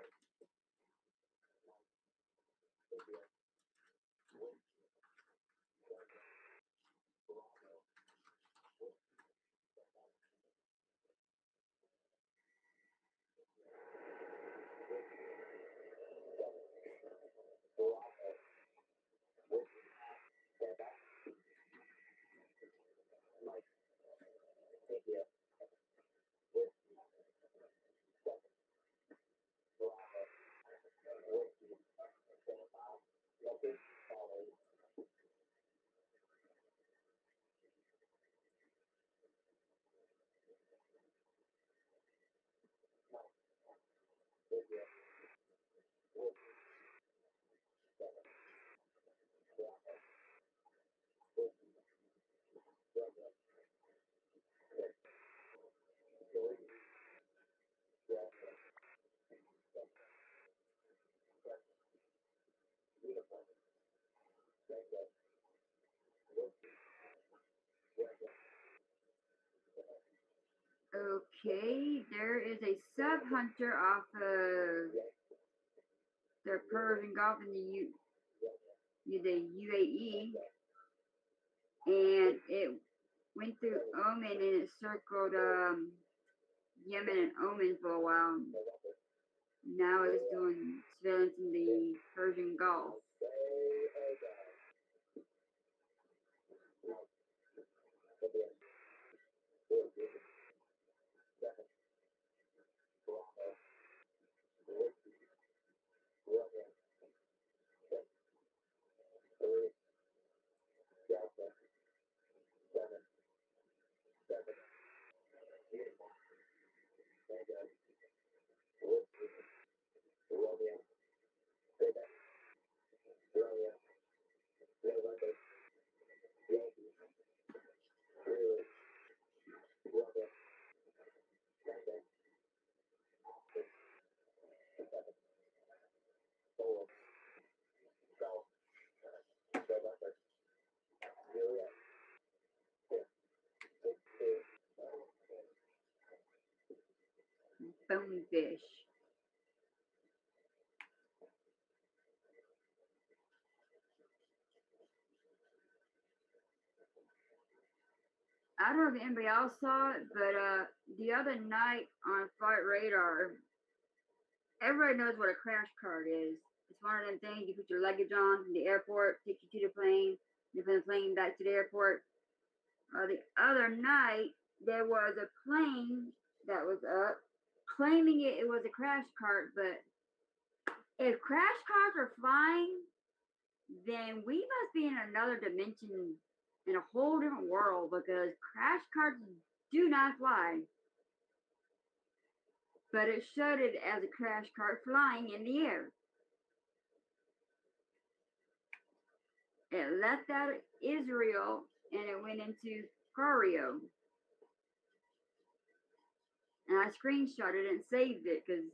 Okay, there is a sub hunter off of the Persian Gulf in the UAE, and it went through Oman and it circled Yemen and Oman for a while. Now it's doing surveillance in the Persian Gulf. I don't know if anybody else saw it, but the other night on Flight Radar, everybody knows what a crash cart is. It's one of them things you put your luggage on from the airport, take you to the plane, you from the plane back to the airport. The other night, there was a plane that was up claiming it was a crash cart, but if crash carts are flying, then we must be in another dimension, in a whole different world, because crash carts do not fly. But it showed it as a crash cart flying in the air. It left out of Israel and it went into Cairo. And I screenshotted it and saved it because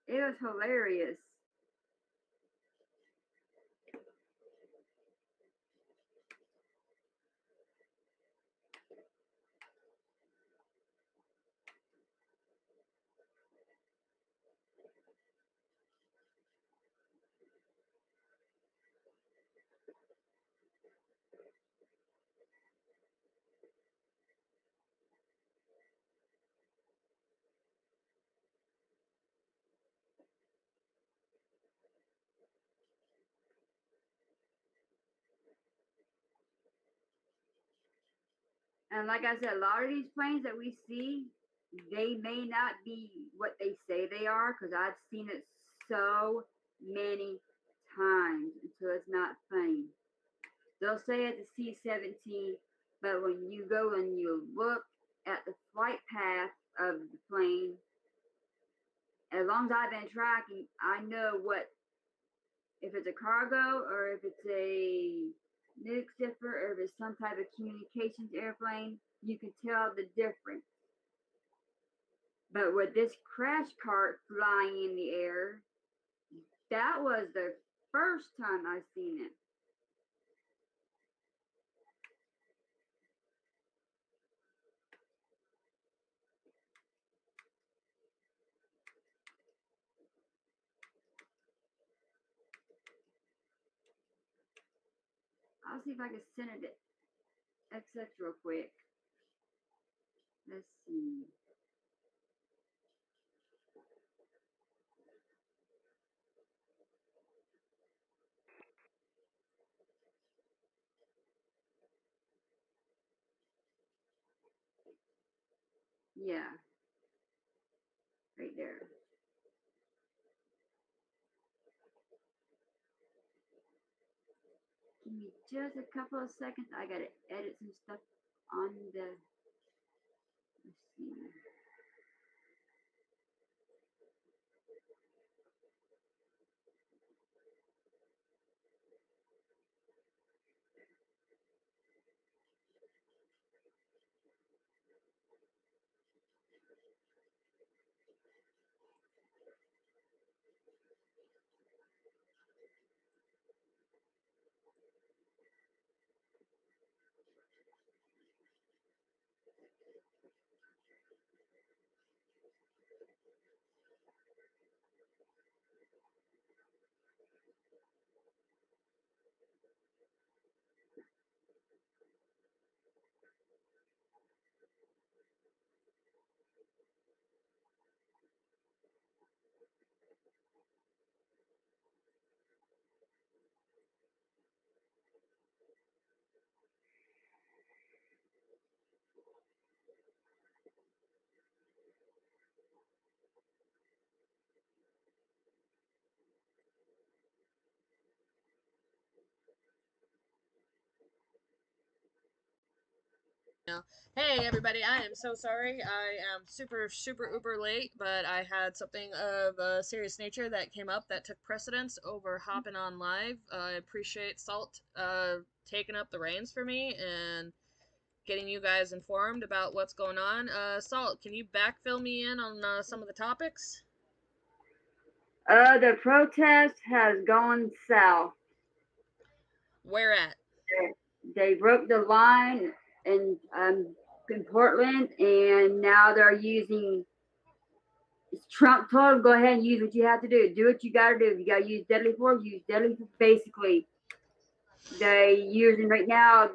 it was hilarious. And like I said, a lot of these planes that we see, they may not be what they say they are because I've seen it so many times until it's not funny. They'll say it's a C-17, but when you go and you look at the flight path of the plane, as long as I've been tracking, I know what, if it's a cargo or if it's a nuke shipper or if it's some type of communications airplane, you can tell the difference. But with this crash cart flying in the air, that was the first time I've seen it. I'll see if I can send it to XX real quick. Let's see. Yeah, right there. Give me just a couple of seconds. I gotta edit some stuff on the. Let's see. Hey everybody, I am so sorry. I am super uber late, but I had something of a serious nature that came up that took precedence over hopping on live. I appreciate Salt taking up the reins for me and getting you guys informed about what's going on. Salt, can you backfill me in on some of the topics? The protest has gone south. Where at? They broke the line in Portland, and now they're using. Trump told them, "Go ahead and use what you have to do. Do what you got to do. If you got to use deadly force, use deadly force." Basically, they using right now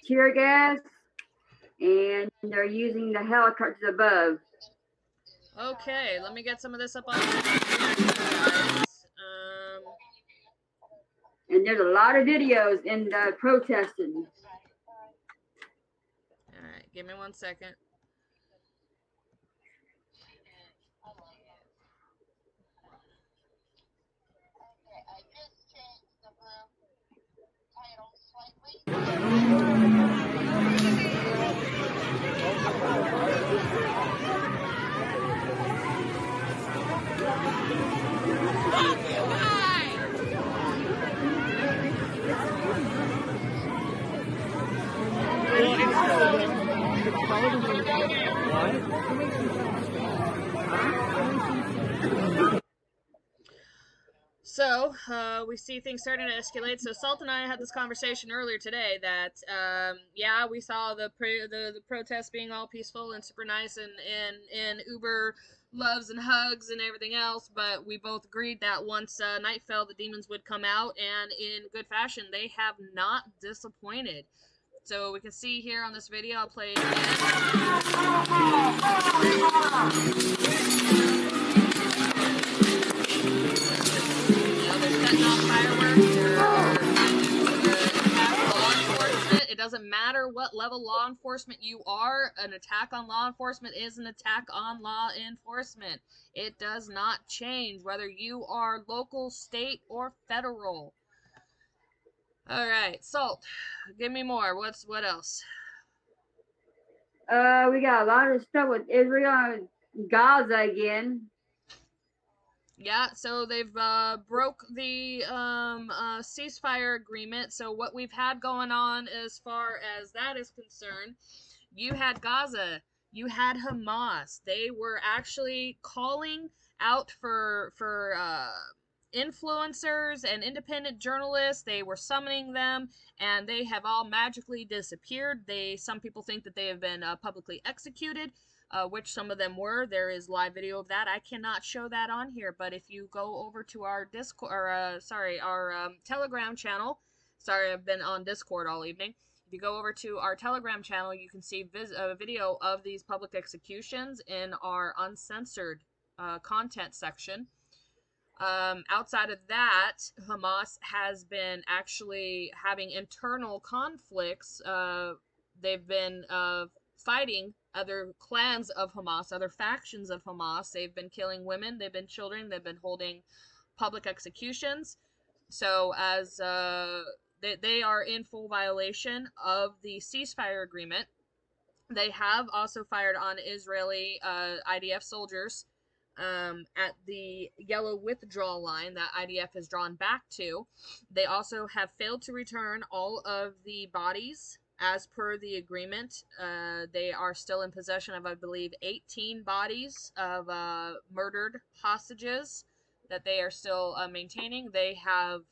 tear gas, and they're using the helicopters above. Okay, let me get some of this up on the guys. And there's a lot of videos in the protesting. Alright, give me 1 second. So, we see things starting to escalate. So, Salt and I had this conversation earlier today that, yeah, we saw the protests being all peaceful and super nice and uber loves and hugs and everything else, but we both agreed that once night fell, the demons would come out, and in good fashion, they have not disappointed. So we can see here on this video, I'll play it they're setting off fireworks, they're attacking law enforcement. It doesn't matter what level law enforcement you are, an attack on law enforcement is an attack on law enforcement. It does not change whether you are local, state, or federal. Alright, Salt, give me more. What else? We got a lot of stuff with Israel and Gaza again. Yeah, so they've broke the ceasefire agreement. So what we've had going on as far as that is concerned, you had Gaza, you had Hamas. They were actually calling out for influencers and independent journalists. They were summoning them, and they have all magically disappeared. Some people think that they have been publicly executed. Which some of them were. There is live video of that. I cannot show that on here, but if you go over to our Discord, or our Telegram channel. Sorry, I've been on Discord all evening. If you go over to our Telegram channel, you can see a video of these public executions in our uncensored content section. Outside of that, Hamas has been actually having internal conflicts. They've been fighting other clans of Hamas, other factions of Hamas. They've been killing women, they've been children, they've been holding public executions. So as they are in full violation of the ceasefire agreement. They have also fired on Israeli IDF soldiers at the yellow withdrawal line that IDF has drawn back to. They also have failed to return all of the bodies as per the agreement. They are still in possession of, I believe, 18 bodies of murdered hostages that they are still maintaining. They have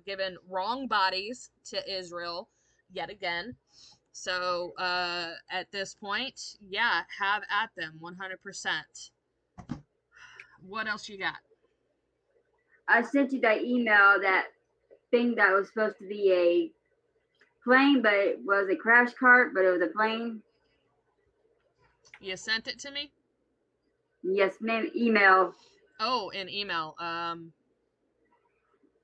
given wrong bodies to Israel yet again. So at this point, yeah, have at them 100%. What else you got? I sent you that email, that thing that was supposed to be a plane, but it was a crash cart, but it was a plane. You sent it to me? Yes, ma'am. Email. Oh, an email.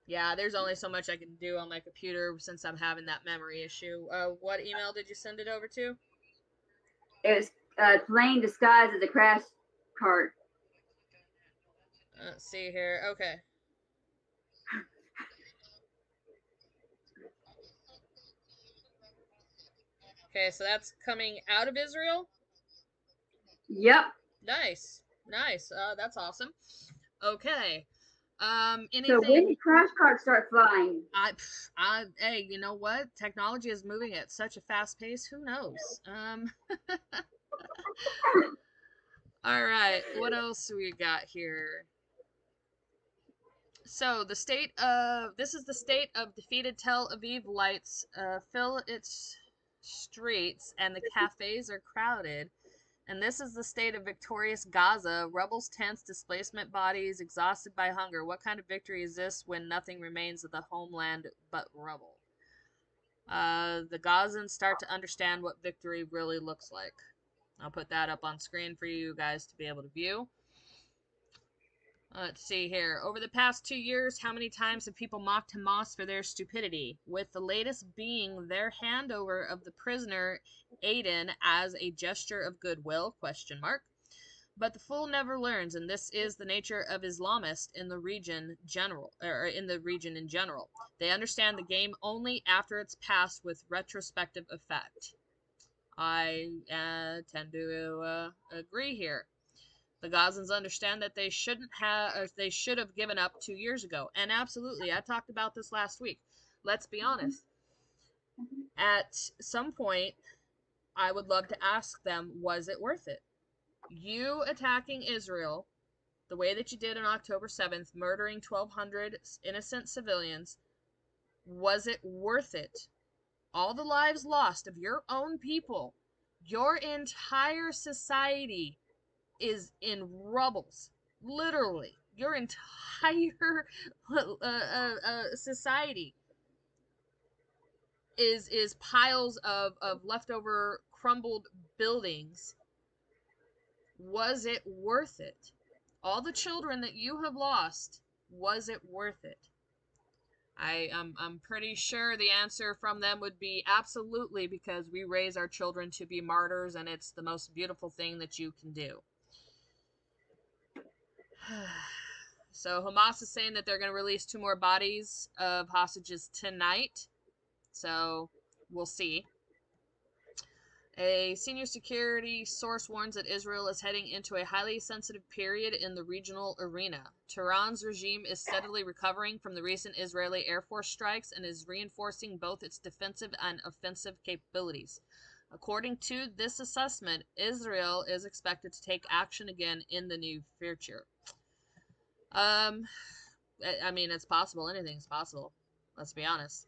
Yeah, there's only so much I can do on my computer since I'm having that memory issue. What email did you send it over to? It was a plane disguised as a crash cart. Let's see here. Okay. Okay, so that's coming out of Israel? Yep. Nice. Nice. That's awesome. Okay. Anything? So when did crash carts start flying? Hey, you know what? Technology is moving at such a fast pace. Who knows? All right. What else we got here? So this is the state of defeated Tel Aviv lights fill its streets, and the cafes are crowded. And this is the state of victorious Gaza. Rebels, tents, displacement bodies, exhausted by hunger. What kind of victory is this when nothing remains of the homeland but rubble? the Gazans start to understand what victory really looks like. I'll put that up on screen for you guys to be able to view. Let's see here. Over the past 2 years, how many times have people mocked Hamas for their stupidity? With the latest being their handover of the prisoner Aiden as a gesture of goodwill? Question mark. But the fool never learns, and this is the nature of Islamists in the region in general. They understand the game only after it's passed with retrospective effect. I tend to agree here. The Gazans understand that they should have given up 2 years ago. And absolutely, I talked about this last week. Let's be honest. At some point, I would love to ask them, was it worth it? You attacking Israel the way that you did on October 7th, murdering 1,200 innocent civilians, was it worth it? All the lives lost of your own people, your entire society is in rubbles. Literally, your entire society is piles of leftover crumbled buildings. Was it worth it? All the children that you have lost, was it worth it? I'm pretty sure the answer from them would be absolutely, because we raise our children to be martyrs, and it's the most beautiful thing that you can do. So Hamas is saying that they're going to release 2 more bodies of hostages tonight. So we'll see. A senior security source warns that Israel is heading into a highly sensitive period in the regional arena. Tehran's regime is steadily recovering from the recent Israeli Air Force strikes and is reinforcing both its defensive and offensive capabilities. According to this assessment, Israel is expected to take action again in the near future. I mean, it's possible. Anything's possible. Let's be honest.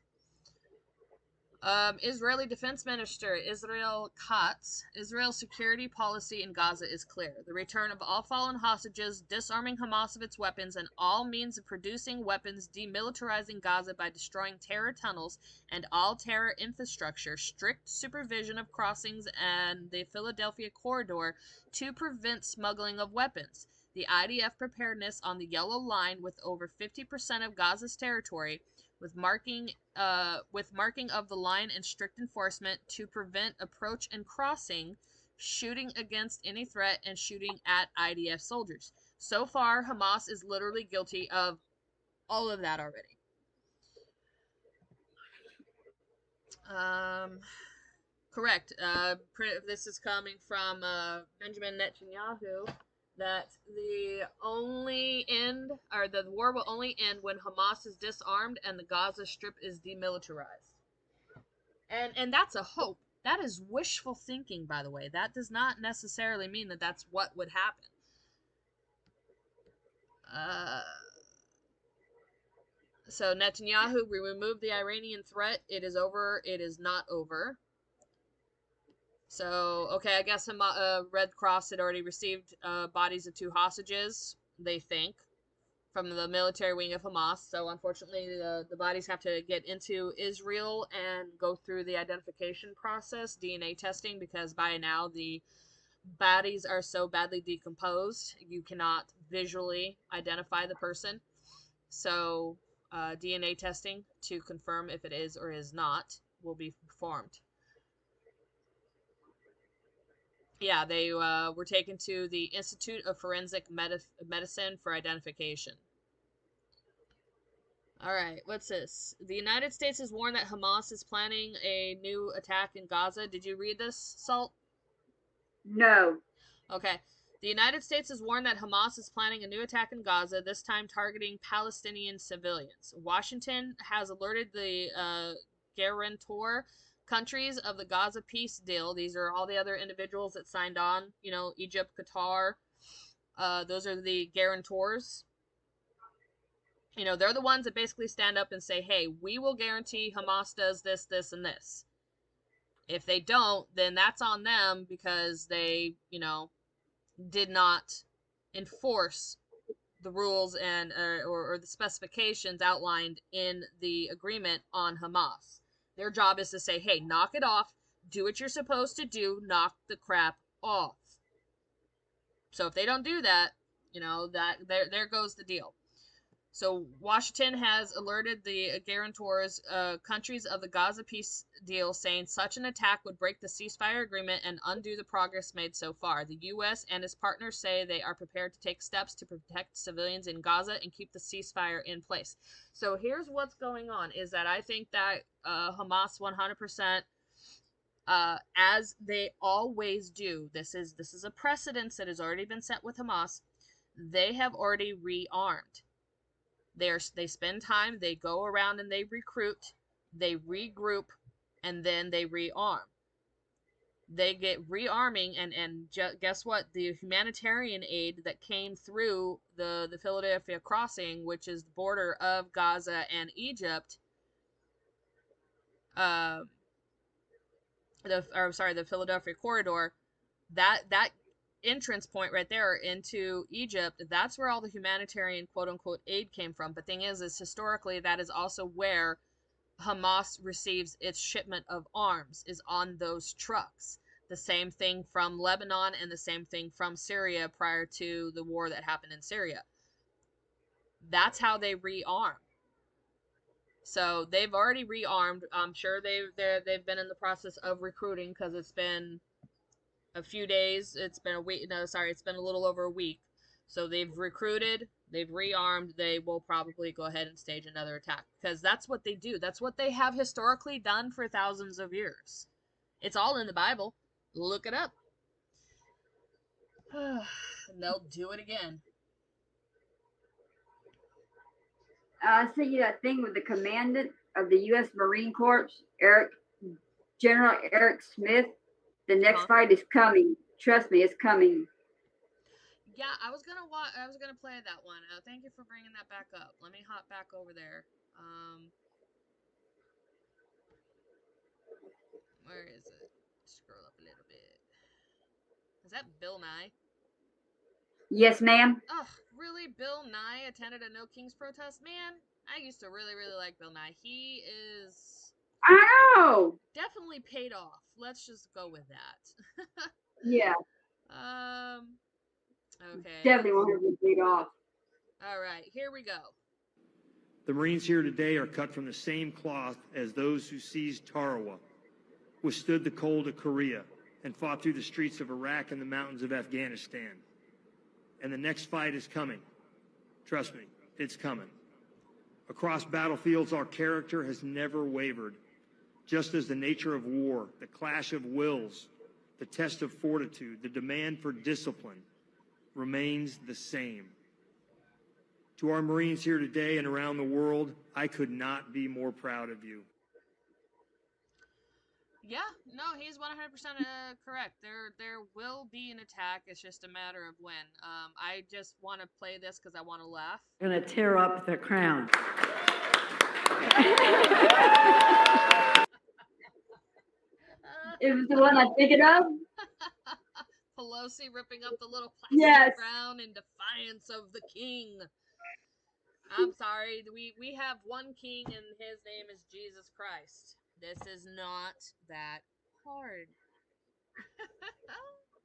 Israeli Defense Minister Israel Katz. Israel's security policy in Gaza is clear. The return of all fallen hostages, disarming Hamas of its weapons, and all means of producing weapons, demilitarizing Gaza by destroying terror tunnels and all terror infrastructure, strict supervision of crossings and the Philadelphia corridor to prevent smuggling of weapons. The IDF preparedness on the yellow line with over 50% of Gaza's territory, with marking of the line and strict enforcement to prevent approach and crossing, shooting against any threat, and shooting at IDF soldiers. So far, Hamas is literally guilty of all of that already. Correct. This is coming from Benjamin Netanyahu, that the war will only end when Hamas is disarmed and the Gaza Strip is demilitarized. And that's a hope. That is wishful thinking, by the way. That does not necessarily mean that that's what would happen. So Netanyahu, we removed the Iranian threat. It is over. It is not over. So, okay, I guess Red Cross had already received bodies of 2 hostages, they think, from the military wing of Hamas. So, unfortunately, the bodies have to get into Israel and go through the identification process, DNA testing, because by now the bodies are so badly decomposed, you cannot visually identify the person. So, DNA testing to confirm if it is or is not will be performed. Yeah, they were taken to the Institute of Forensic Medicine for identification. All right, what's this? The United States has warned that Hamas is planning a new attack in Gaza. Did you read this, Salt? No. Okay. The United States has warned that Hamas is planning a new attack in Gaza, this time targeting Palestinian civilians. Washington has alerted the guarantor countries of the Gaza peace deal. These are all the other individuals that signed on, Egypt, Qatar. Those are the guarantors. They're the ones that basically stand up and say, hey, we will guarantee Hamas does this, this, and this. If they don't, then that's on them because they, did not enforce the rules and or the specifications outlined in the agreement on Hamas. Their job is to say, hey, knock it off, do what you're supposed to do, knock the crap off. So if they don't do that, that there goes the deal. So Washington has alerted the guarantors, countries of the Gaza peace deal, saying such an attack would break the ceasefire agreement and undo the progress made so far. The U.S. and its partners say they are prepared to take steps to protect civilians in Gaza and keep the ceasefire in place. So here's what's going on, is that I think that Hamas 100%, as they always do, this is a precedence that has already been set with Hamas, they have already rearmed. They spend time, they go around and they recruit, they regroup, and then they rearm. They get rearming, and guess what? The humanitarian aid that came through the Philadelphia crossing, which is the border of Gaza and Egypt, the Philadelphia corridor, that entrance point right there into Egypt, that's where all the humanitarian quote-unquote aid came from. But thing is historically that is also where Hamas receives its shipment of arms, is on those trucks. The same thing from Lebanon and the same thing from Syria prior to the war that happened in Syria. That's how they rearm. So they've already rearmed. I'm sure they've been in the process of recruiting, because it's been a few days. It's been a week. No, sorry, it's been a little over a week. So they've recruited, they've rearmed. They will probably go ahead and stage another attack, because that's what they do. That's what they have historically done for thousands of years. It's all in the Bible. Look it up. And they'll do it again. I see that thing with the commandant of the U.S. Marine Corps, General Eric Smith. The next fight is coming. Trust me, it's coming. Yeah, I was gonna play that one. Thank you for bringing that back up. Let me hop back over there. Where is it? Scroll up a little bit. Is that Bill Nye? Yes, ma'am. Ugh, really? Bill Nye attended a No Kings protest? Man, I used to really, really like Bill Nye. He is... I know! Definitely paid off. Let's just go with that. Yeah. Okay. Definitely won't have been paid off. All right, here we go. The Marines here today are cut from the same cloth as those who seized Tarawa, withstood the cold of Korea, and fought through the streets of Iraq and the mountains of Afghanistan. And the next fight is coming. Trust me, it's coming. Across battlefields, our character has never wavered. Just as the nature of war, the clash of wills, the test of fortitude, the demand for discipline remains the same. To our Marines here today and around the world, I could not be more proud of you. Yeah, no, he's 100% correct. There will be an attack. It's just a matter of when. I just want to play this because I want to laugh. I'm going to tear up the crown. It was the one I figured of? Pelosi ripping up the little plastic crown in defiance of the king. I'm sorry, we have one king and his name is Jesus Christ. This is not that hard.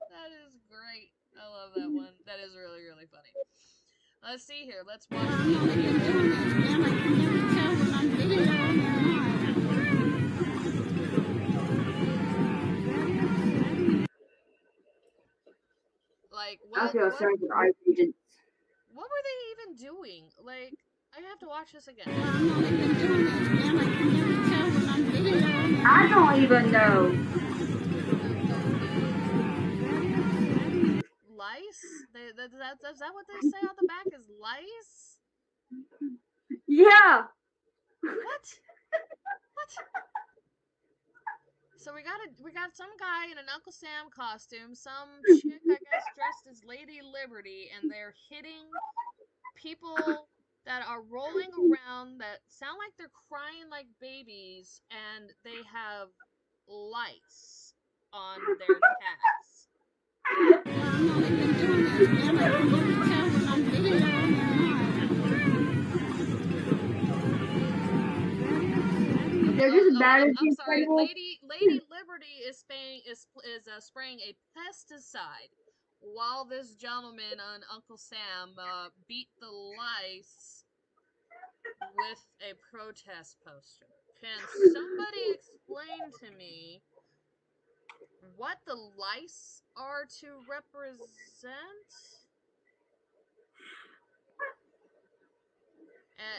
That is great. I love that one. That is really, really funny. Let's see here. Let's watch like, I feel sorry for our agents. What were they even doing? Like, I have to watch this again. I don't even know. Lice? Is that what they say on the back? Is lice? Yeah. What? So we got some guy in an Uncle Sam costume, some chick I guess dressed as Lady Liberty, and they're hitting people that are rolling around that sound like they're crying like babies, and they have lice on their calves. They're just I'm sorry. Lady Liberty is spraying a pesticide while this gentleman on Uncle Sam beat the lice with a protest poster. Can somebody explain to me what the lice are to represent?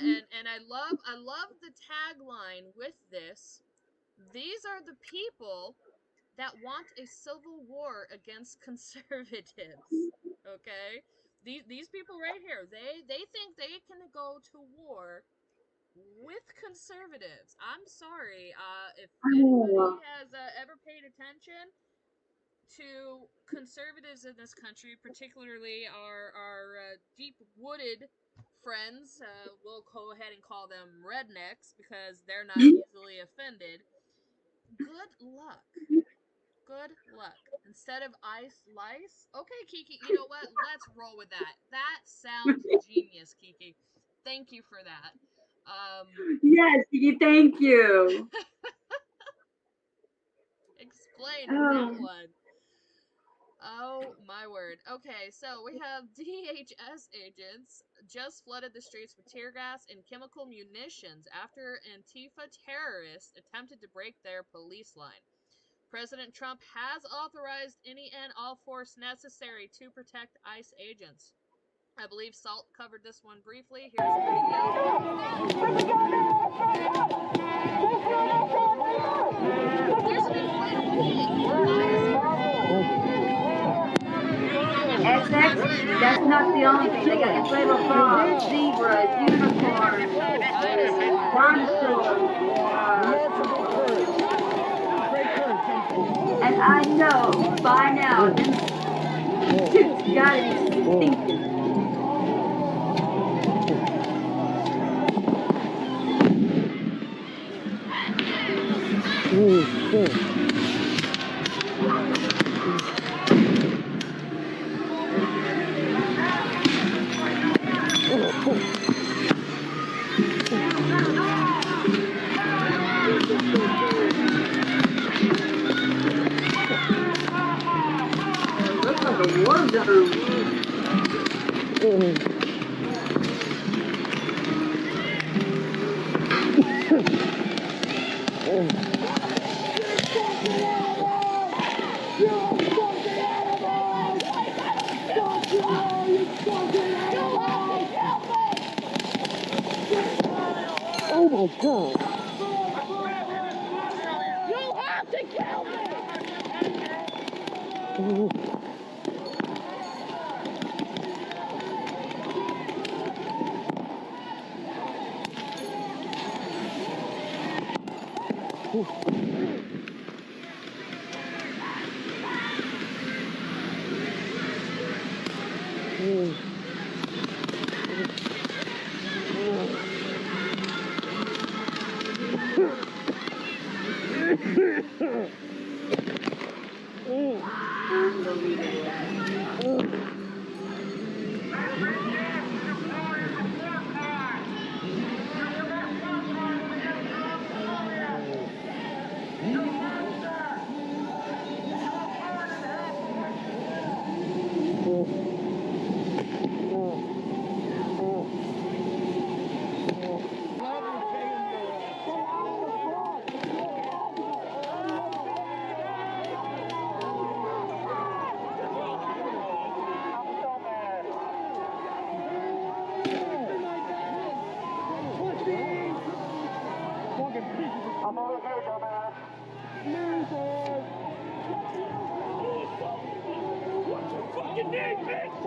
And I love the tagline with this. These are the people that want a civil war against conservatives. Okay? These people right here, they think they can go to war with conservatives. I'm sorry. If anybody has ever paid attention to conservatives in this country, particularly our deep-wooded friends, we'll go ahead and call them rednecks because they're not easily offended. Good luck. Good luck. Instead of lice. Okay, Kiki, you know what? Let's roll with that. That sounds genius, Kiki. Thank you for that. Yes, thank you. Explain that one. Oh my word. Okay, so we have DHS agents just flooded the streets with tear gas and chemical munitions after Antifa terrorists attempted to break their police line. President Trump has authorized any and all force necessary to protect ICE agents. I believe Salt covered this one briefly. Here's the video. There's an inflatable XX, that's not the only thing. They got inflatable frogs, zebras, unicorns, dinosaurs. And I know by now, them suits gotta be stinking. It looks like a war zone. Oh my God. You have to kill me! I'm over here, dumbass. What you fucking need, bitch?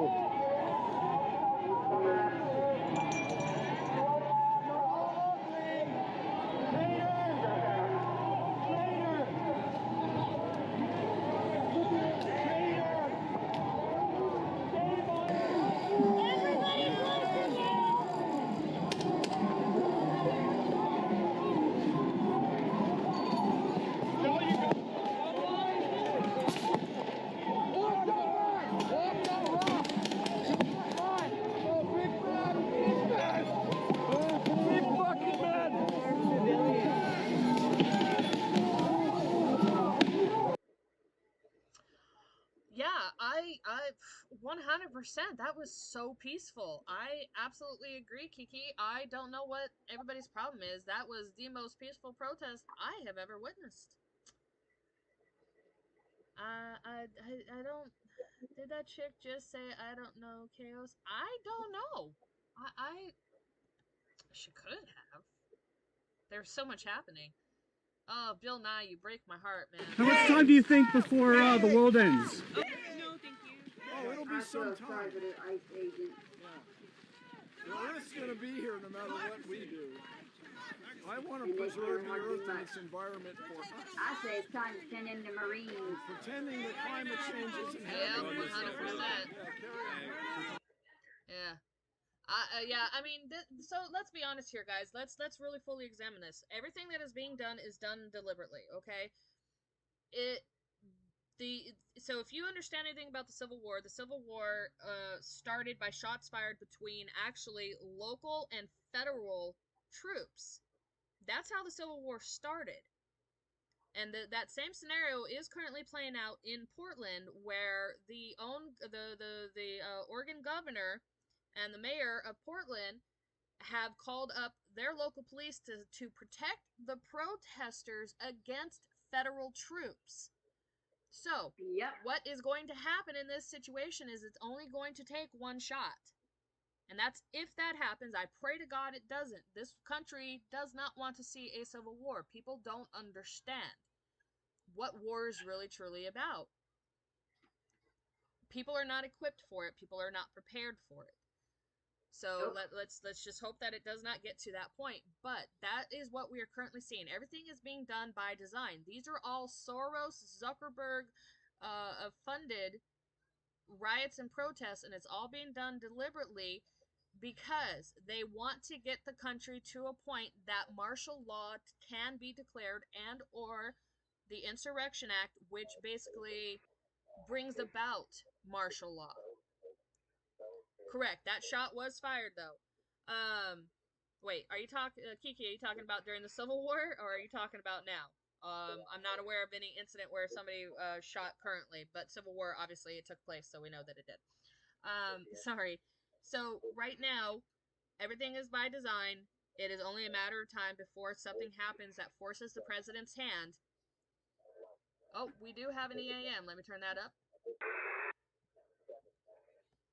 100%. That was so peaceful. I absolutely agree, Kiki. I don't know what everybody's problem is. That was the most peaceful protest I have ever witnessed. I don't. Did that chick just say I don't know chaos? I don't know. I she could have. There's so much happening. Oh, Bill Nye, you break my heart, man. How much time do you think before the world ends? Oh, no, thank you. Oh, it'll be I some feel sorry time. for the ICE agent. The Earth's going to be here no matter what we do. I want to And they preserve the can't hardly Earth and much. its environment for us. I say it's time to send in the Marines. Pretending that climate change isn't Yeah, happening. 100%. Yeah, carry on. Yeah. Yeah, I mean, so let's be honest here, guys. Let's really fully examine this. Everything that is being done is done deliberately, okay? So if you understand anything about the Civil War started by shots fired between actually local and federal troops. That's how the Civil War started. And that same scenario is currently playing out in Portland, where the Oregon governor and the mayor of Portland have called up their local police to protect the protesters against federal troops. So, Yep. what is going to happen in this situation is it's only going to take one shot. And that's if that happens. I pray to God it doesn't. This country does not want to see a civil war. People don't understand what war is really truly about. People are not equipped for it. People are not prepared for it. So Nope. let's just hope that it does not get to that point. But that is what we are currently seeing. Everything is being done by design. These are all Soros, Zuckerberg funded riots and protests, and it's all being done deliberately because they want to get the country to a point that martial law can be declared, and or the Insurrection Act, which basically brings about martial law. Correct. That shot was fired, though. Wait, are you talking, Kiki? Are you talking about during the Civil War, or are you talking about now? I'm not aware of any incident where somebody shot currently, but Civil War, obviously, it took place, so we know that it did. Sorry. So right now, everything is by design. It is only a matter of time before something happens that forces the president's hand. Oh, we do have an EAM. Let me turn that up.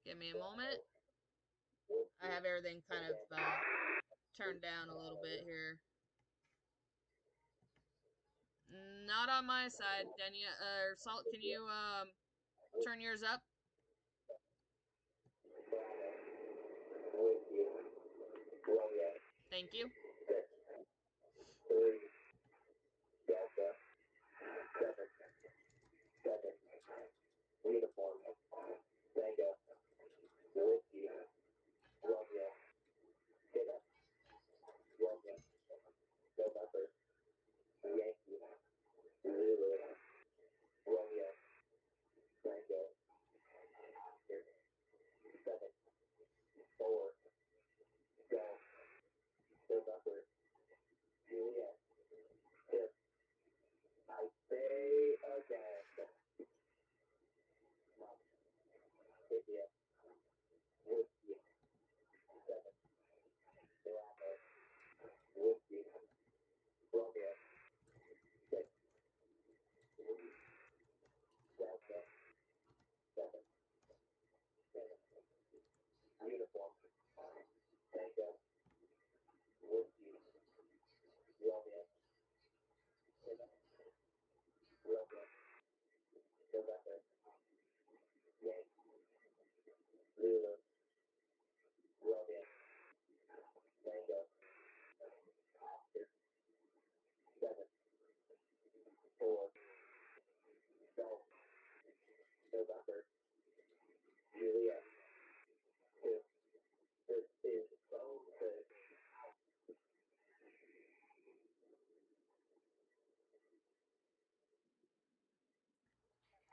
Give me a moment. I have everything kind of turned down a little bit here. Not on my side, Denia. Salt, can you turn yours up? Thank you.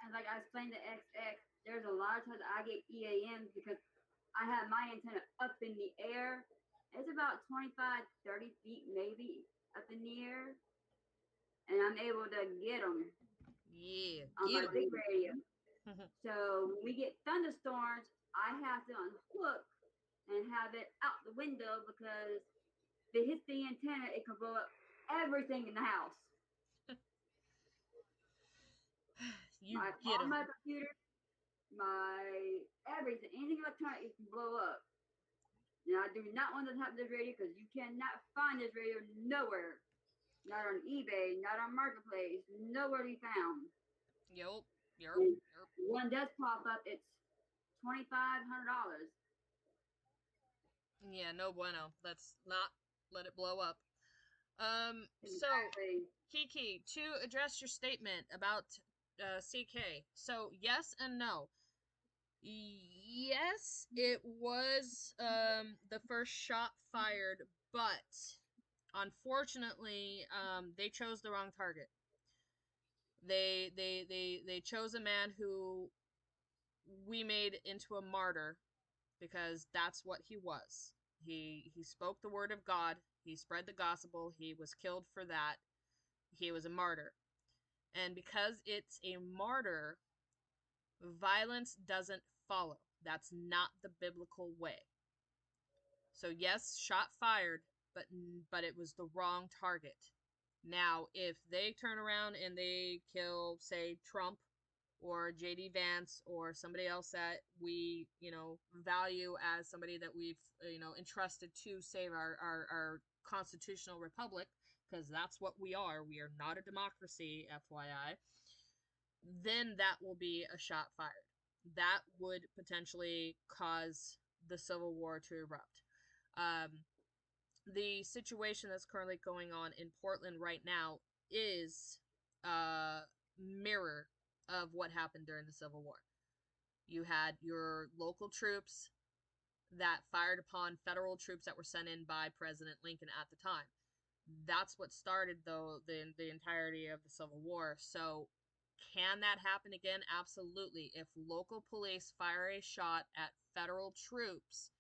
And like I explained to XX, there's a lot of times I get EAMs because I have my antenna up in the air. It's about 25, 30 feet maybe up in the air. And I'm able to get them Yeah. on my big radio. Mhm. So when we get thunderstorms, I have to unhook and have it out the window because if it hits the antenna, it can blow up everything in the house. You get All it. my computer, my everything, anything electronic, it can blow up. And I do not want to have this radio because you cannot find this radio nowhere. Not on eBay, not on Marketplace, nowhere to be found. Yep. And one does pop up, it's $2,500. Yeah, no bueno. Let's not let it blow up. So Exactly. Kiki, to address your statement about CK. So yes and no. Yes, it was the first shot fired, but unfortunately, they chose the wrong target. They chose a man who we made into a martyr because that's what he was. He spoke the word of God. He spread the gospel. He was killed for that. He was a martyr. And because it's a martyr, violence doesn't follow. That's not the biblical way. So yes, shot fired, but it was the wrong target. Now, if they turn around and they kill, say, Trump or JD Vance or somebody else that we, value as somebody that we've, entrusted to save our constitutional republic, because that's what we are. We are not a democracy, FYI. Then that will be a shot fired. That would potentially cause the Civil War to erupt. Um, the situation that's currently going on in Portland right now is a mirror of what happened during the Civil War. You had your local troops that fired upon federal troops that were sent in by President Lincoln at the time. That's what started, though, the entirety of the Civil War. So can that happen again? Absolutely. If local police fire a shot at federal troops,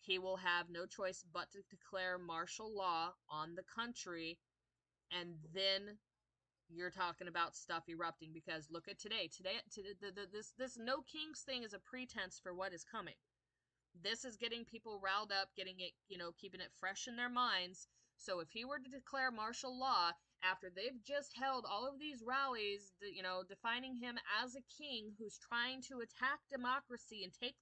he will have no choice but to declare martial law on the country, and then you're talking about stuff erupting. Because look at today. This no kings thing is a pretense for what is coming. This is getting people riled up, getting it, keeping it fresh in their minds. So if he were to declare martial law after they've just held all of these rallies, defining him as a king who's trying to attack democracy and take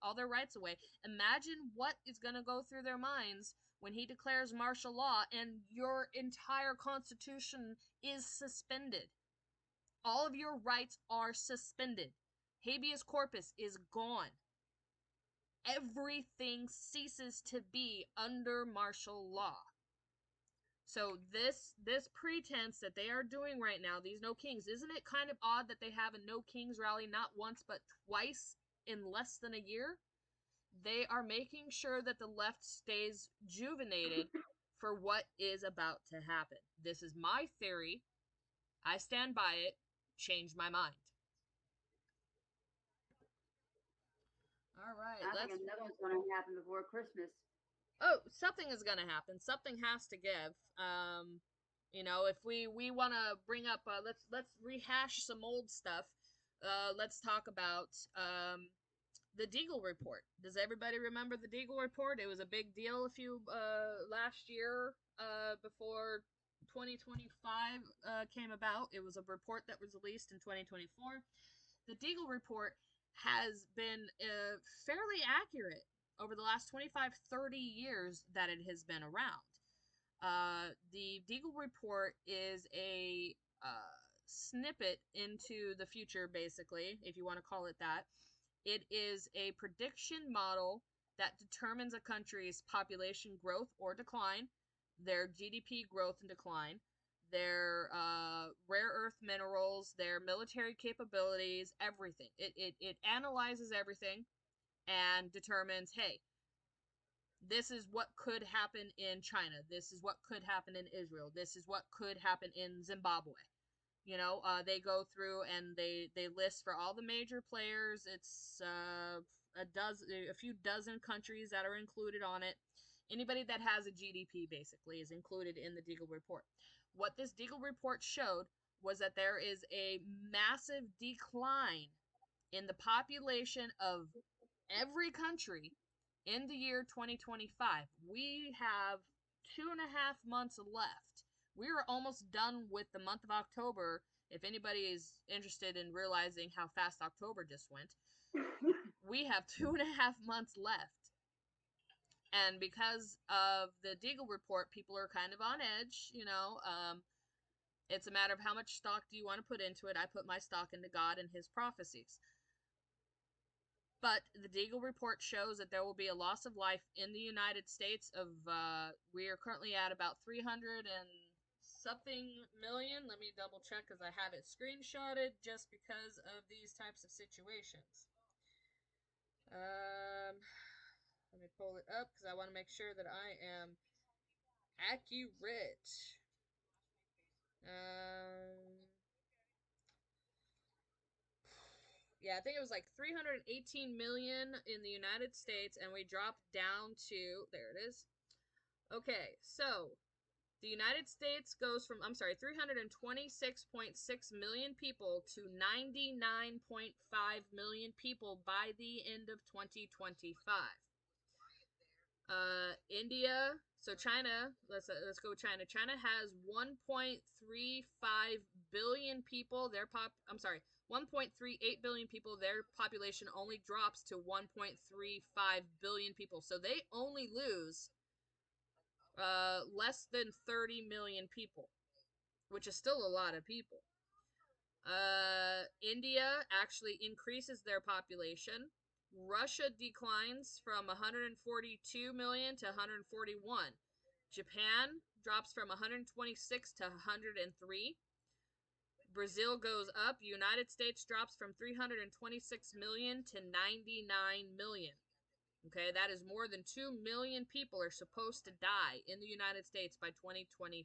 all their rights away, imagine what is going to go through their minds when he declares martial law and your entire constitution is suspended. All of your rights are suspended. Habeas corpus is gone. Everything ceases to be under martial law. So this pretense that they are doing right now, these no kings, isn't it kind of odd that they have a no kings rally not once but twice in less than a year? They are making sure that the left stays juvenated for what is about to happen. This is my theory. I stand by it. Change my mind. All right, I think another one's going to happen before Christmas. Oh, something is gonna happen. Something has to give. If we want to bring up, let's rehash some old stuff. Let's talk about the Deagle report. Does everybody remember the Deagle report? It was a big deal last year before 2025 came about. It was a report that was released in 2024. The Deagle report has been fairly accurate over the last 25, 30 years that it has been around. The Deagle report is a snippet into the future, basically, if you want to call it that. It is a prediction model that determines a country's population growth or decline, their GDP growth and decline, their rare earth minerals, their military capabilities, everything. It analyzes everything and determines, hey, this is what could happen in China. This is what could happen in Israel. This is what could happen in Zimbabwe. They go through and they list for all the major players. It's a few dozen countries that are included on it. Anybody that has a GDP basically is included in the Deagle report. What this Deagle report showed was that there is a massive decline in the population of every country in the year 2025. We have 2.5 months left. We are almost done with the month of October. If anybody is interested in realizing how fast October just went, we have 2.5 months left. And because of the Deagle report, people are kind of on edge, you know. It's a matter of how much stock do you want to put into it. I put my stock into God and his prophecies. But the Deagle report shows that there will be a loss of life in the United States of, we are currently at about 300 and something million. Let me double check because I have it screenshotted just because of these types of situations. Let me pull it up because I want to make sure that I am accurate. Yeah, I think it was like 318 million in the United States, and we dropped down to, there it is. Okay, so the United States goes from, 326.6 million people to 99.5 million people by the end of 2025. India, so China, let's go with China. China has 1.35 billion people. 1.38 billion people. Their population only drops to 1.35 billion people. So they only lose less than 30 million people, which is still a lot of people. India actually increases their population. Russia declines from 142 million to 141. Japan drops from 126 to 103. Brazil goes up. United States drops from 326 million to 99 million. Okay, that is more than 2 million people are supposed to die in the United States by 2025.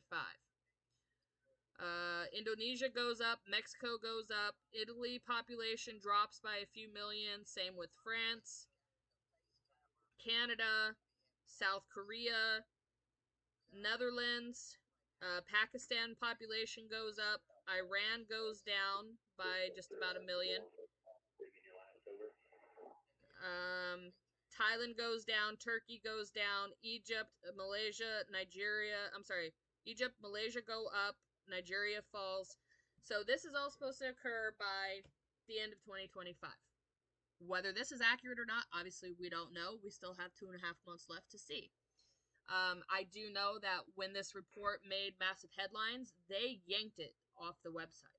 Indonesia goes up, Mexico goes up, Italy population drops by a few million, same with France, Canada, South Korea, Netherlands, Pakistan population goes up, Iran goes down by just about a million. Thailand goes down, Turkey goes down, Egypt, Malaysia, Egypt, Malaysia go up, Nigeria falls. So this is all supposed to occur by the end of 2025. Whether this is accurate or not, obviously we don't know. We still have 2.5 months left to see. I do know that when this report made massive headlines, they yanked it off the website.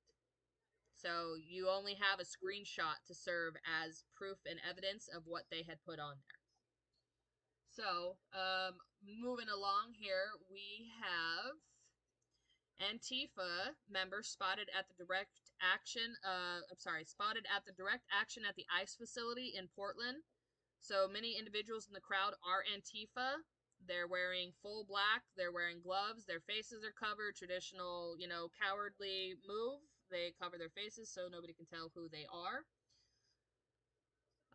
So you only have a screenshot to serve as proof and evidence of what they had put on there. So, moving along here, we have Antifa members spotted at the direct action at the ICE facility in Portland. So many individuals in the crowd are Antifa. They're wearing full black, they're wearing gloves, their faces are covered, traditional, cowardly move. They cover their faces so nobody can tell who they are.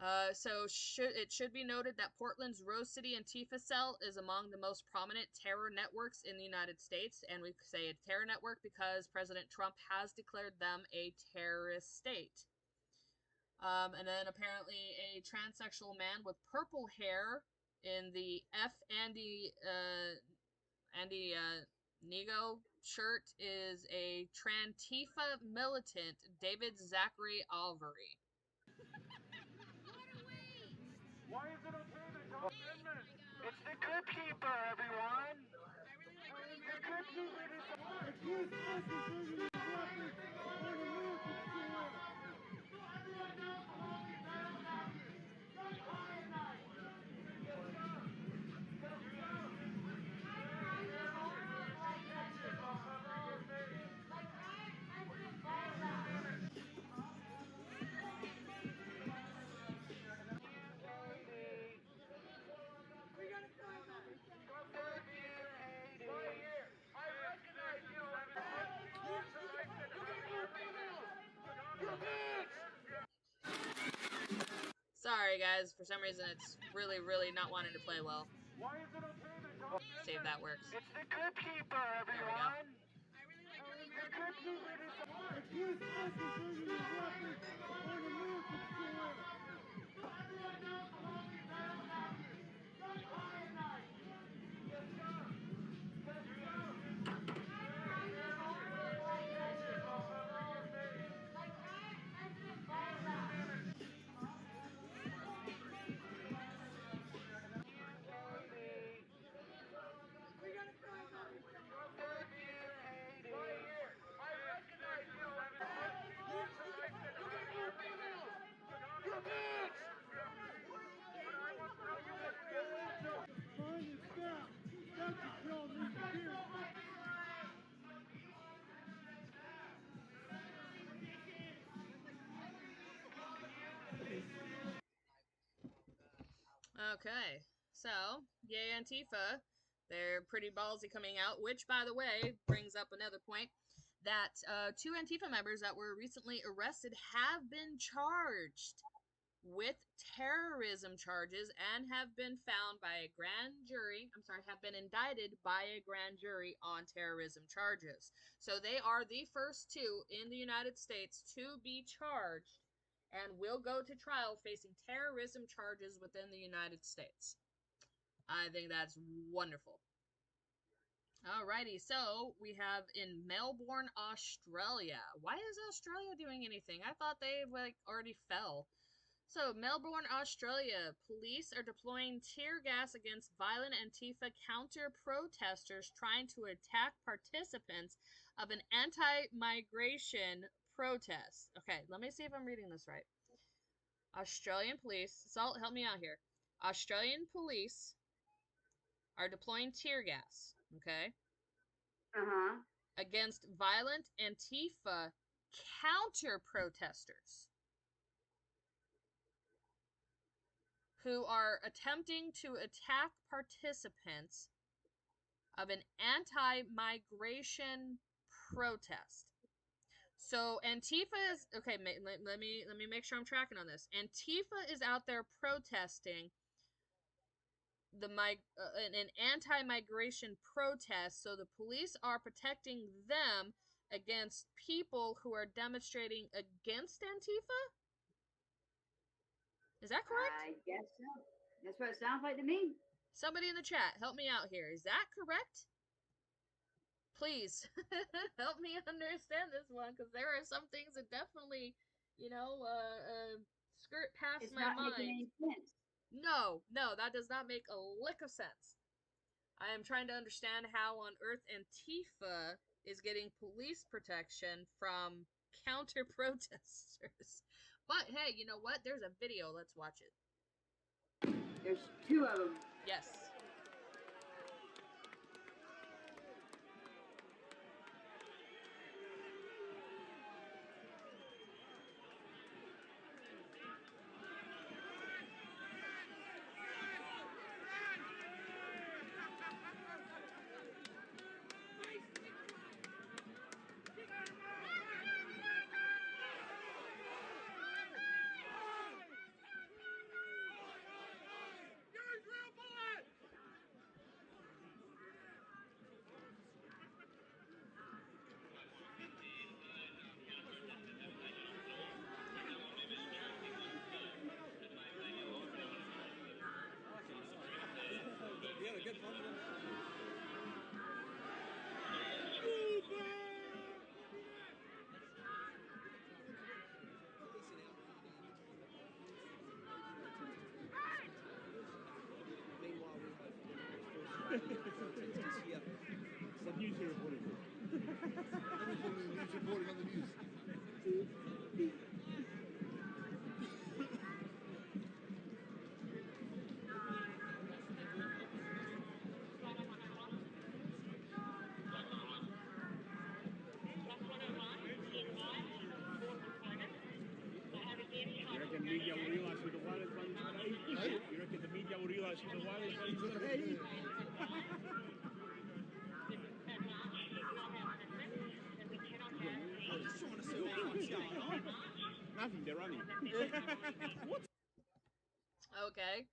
It should be noted that Portland's Rose City Antifa cell is among the most prominent terror networks in the United States, and we say a terror network because President Trump has declared them a terrorist state. And then apparently a transsexual man with purple hair in the F. Andy Nego shirt is a Trantifa militant, David Zachary Alvery. Why is it okay to drop amendment? It's the good keeper, everyone. The good keeper Sorry guys, for some reason it's really, really not wanting to play well. Why is it okay to drop amendment? See if that works. It's the good keeper, everyone. The good keeper Okay, so yay Antifa. They're pretty ballsy coming out, which, by the way, brings up another point that 2 Antifa members that were recently arrested have been charged with terrorism charges and have been found by a grand jury. Have been indicted by a grand jury on terrorism charges. So they are the first 2 in the United States to be charged and will go to trial facing terrorism charges within the United States. I think that's wonderful. Alrighty, so we have in Melbourne, Australia. Why is Australia doing anything? I thought they already fell. So, Melbourne, Australia. Police are deploying tear gas against violent Antifa counter-protesters trying to attack participants of an anti-migration protest. Okay, let me see if I'm reading this right. Australian police, Salt, help me out here. Australian police are deploying tear gas, okay, against violent Antifa counter-protesters who are attempting to attack participants of an anti-migration protest. So Antifa is okay. Let me make sure I'm tracking on this. Antifa is out there protesting an anti-migration protest. So the police are protecting them against people who are demonstrating against Antifa. Is that correct? I guess so. That's what it sounds like to me. Somebody in the chat, help me out here. Is that correct? Please help me understand this one, because there are some things that definitely, skirt past It's my not mind. making any sense. No, that does not make a lick of sense. I am trying to understand how on earth Antifa is getting police protection from counter protesters. But hey, you know what? There's a video. Let's watch it. There's 2 of them. Yes. What news are you reporting? Everything news reporting on the news. You reckon media will realise who the wireless bunnies today? You reckon the media will realise who the wireless bunnies today? Nothing, they're running. What? Okay.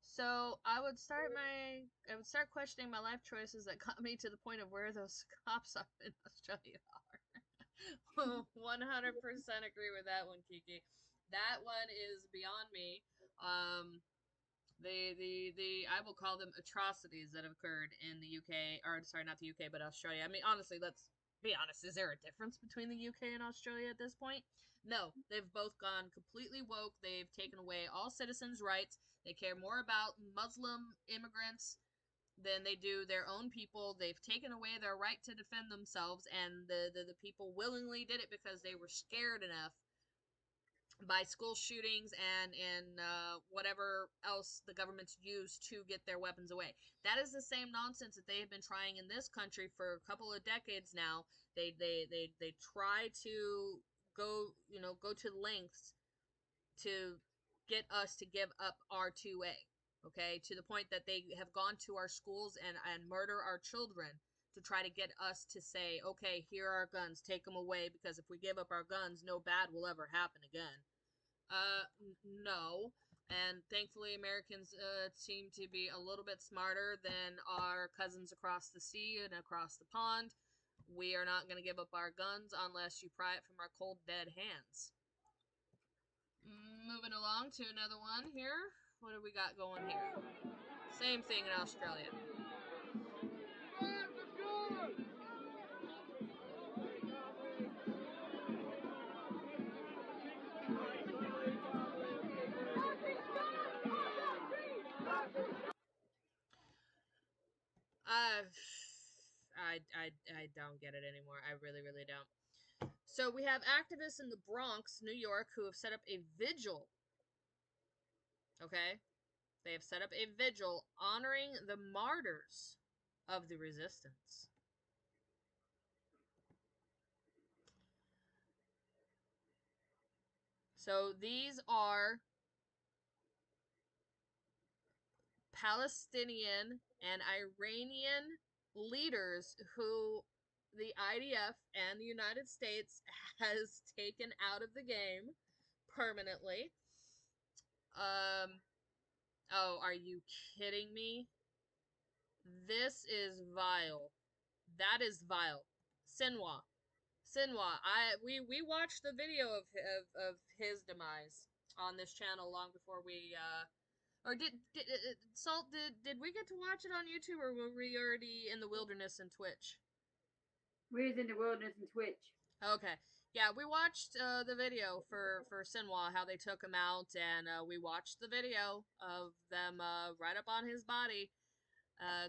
So I would start questioning my life choices that got me to the point of where those cops up in Australia are. 100% agree with that one, Kiki. That one is beyond me. I will call them atrocities that have occurred in the UK, or sorry, not the UK, but Australia. I mean, honestly, let's be honest. Is there a difference between the UK and Australia at this point? No, they've both gone completely woke. They've taken away all citizens' rights. They care more about Muslim immigrants than they do their own people. They've taken away their right to defend themselves, and the people willingly did it because they were scared enough by school shootings and whatever else the government's used to get their weapons away. That is the same nonsense that they have been trying in this country for a couple of decades now. They try to go to lengths to get us to give up our 2A. okay, to the point that they have gone to our schools and murder our children to try to get us to say, okay, here are our guns, take them away, because if we give up our guns, no bad will ever happen again. No. And thankfully, Americans seem to be a little bit smarter than our cousins across the sea and across the pond. We are not going to give up our guns unless you pry it from our cold, dead hands. Moving along to another one here. What do we got going here? Same thing in Australia. I don't get it anymore. I really, really don't. So we have activists in the Bronx, New York, who have set up a vigil. Okay? They have set up a vigil honoring the martyrs of the resistance. So these are Palestinian and Iranian leaders who the IDF and the United States has taken out of the game permanently. Oh, are you kidding me? This is vile. That is vile. Sinwar. We watched the video of his demise on this channel long before we or did Salt did we get to watch it on YouTube, or were we already in the wilderness and Twitch? We was in the wilderness and Twitch. Okay. Yeah, we watched the video for Sinwar, how they took him out, and we watched the video of them right up on his body.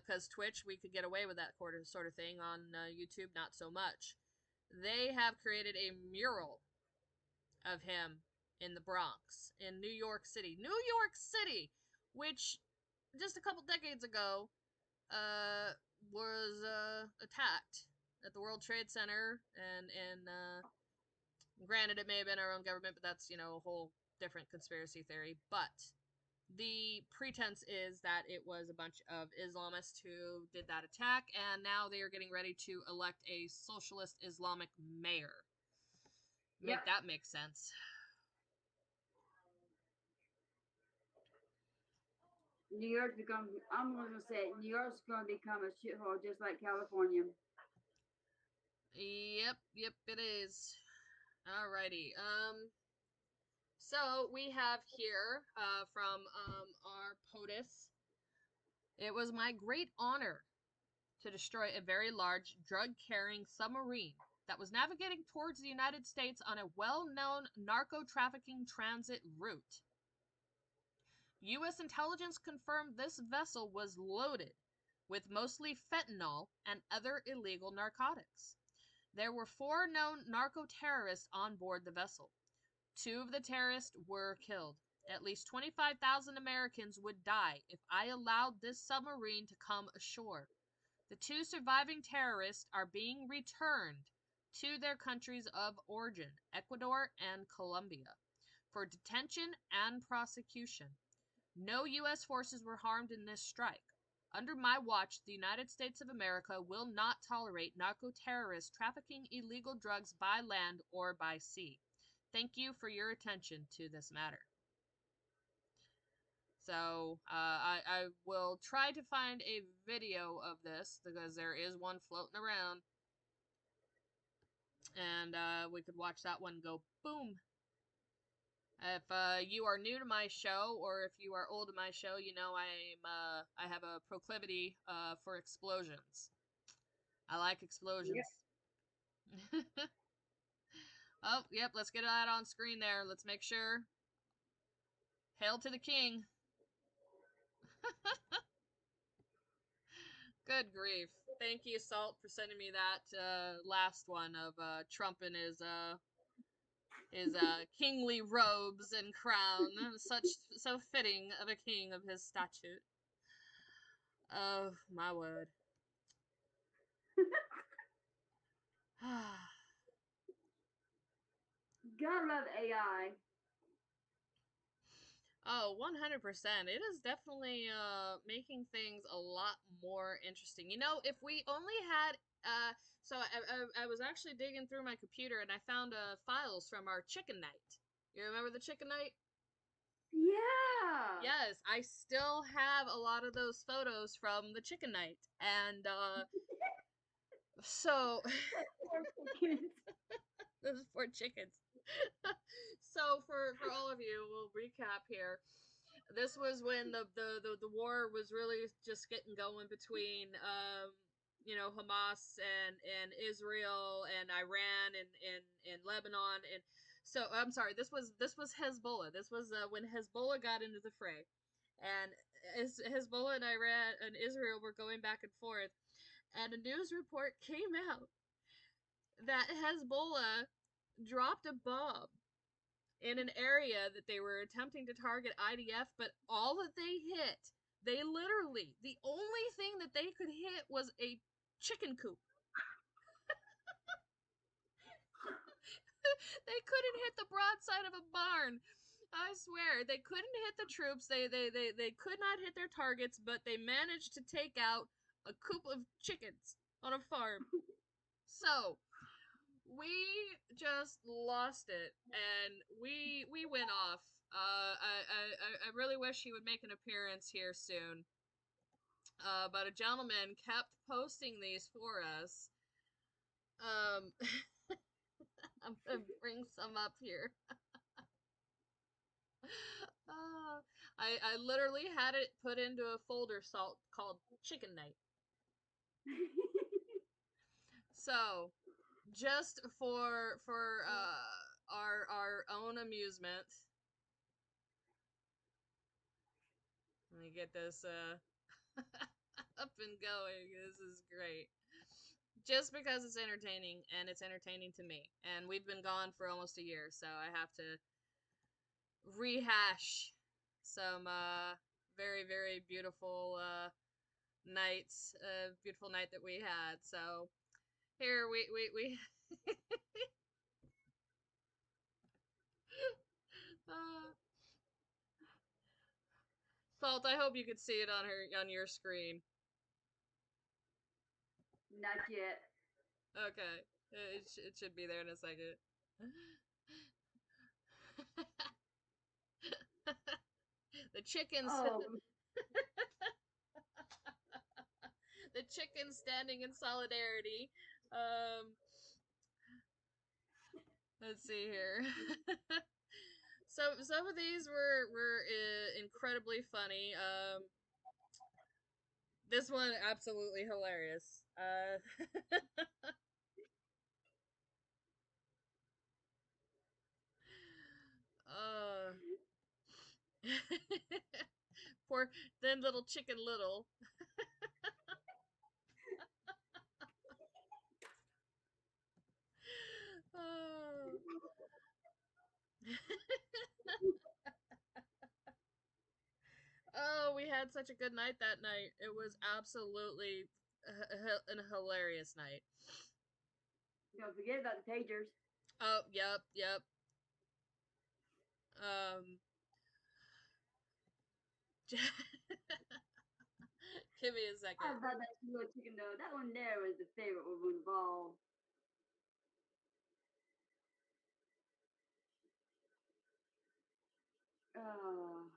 Because Twitch, we could get away with that sort of thing. On YouTube, not so much. They have created a mural of him in the Bronx, in New York City. New York City! Which, just a couple decades ago, was attacked at the World Trade Center, and granted, it may have been our own government, but that's, a whole different conspiracy theory. But the pretense is that it was a bunch of Islamists who did that attack, and now they are getting ready to elect a socialist Islamic mayor. Make that make sense. New York's become, I'm going to say, New York's going to become a shithole just like California. Yep, it is. Alrighty. So we have here from our POTUS. It was my great honor to destroy a very large drug-carrying submarine that was navigating towards the United States on a well-known narco-trafficking transit route. U.S. intelligence confirmed this vessel was loaded with mostly fentanyl and other illegal narcotics. There were 4 known narco-terrorists on board the vessel. 2 of the terrorists were killed. At least 25,000 Americans would die if I allowed this submarine to come ashore. The 2 surviving terrorists are being returned to their countries of origin, Ecuador and Colombia, for detention and prosecution. No U.S. forces were harmed in this strike. Under my watch, the United States of America will not tolerate narco-terrorists trafficking illegal drugs by land or by sea. Thank you for your attention to this matter. So, I will try to find a video of this, because there is one floating around. And we could watch that one go boom. If you are new to my show, or if you are old to my show, you know I have a proclivity for explosions. I like explosions. Yep. Oh, yep, let's get that on screen there. Let's make sure. Hail to the king. Good grief. Thank you, Salt, for sending me that last one of Trump in his kingly robes and crown. So fitting of a king of his statute. Oh, my word. Gotta love AI. Oh, 100%. It is definitely making things a lot more interesting. You know, if we only had so I was actually digging through my computer and I found files from our chicken night. You remember the chicken night? Yeah. Yes, I still have a lot of those photos from the chicken night. And so Poor kids. those poor chickens. So for all of you, we'll recap here. This was when the war was really just getting going between Hamas and Israel and Iran and Lebanon, and so I'm sorry, this was Hezbollah. This was when Hezbollah got into the fray, and Hezbollah and Iran and Israel were going back and forth, and a news report came out that Hezbollah dropped a bomb in an area that they were attempting to target IDF, but all that they literally, the only thing that they could hit was a chicken coop. They couldn't hit the broadside of a barn. I swear, they couldn't hit the troops. They could not hit their targets, but they managed to take out a coop of chickens on a farm. So, we just lost it, and we went off. I really wish he would make an appearance here soon. But a gentleman kept posting these for us. I'm gonna bring some up here. I literally had it put into a folder called Chicken Night. So, just for our own amusement, let me get this up and going. This is great. Just because it's entertaining, and it's entertaining to me. And we've been gone for almost a year, so I have to rehash some very, very beautiful nights, beautiful night that we had. So here we uh, Salt, I hope you could see it on your screen. Not yet. Okay. It should be there in a second. The chickens Oh, the chickens standing in solidarity. Um let's see here. Some of these were incredibly funny. This one absolutely hilarious. Uh, poor then little chicken little. Oh. Oh, we had such a good night that night. It was absolutely a hilarious night. don't forget about the pagers. Oh, yep. Um, give me a I second. thought that little chicken though. That one there was the favorite one of all. Oh.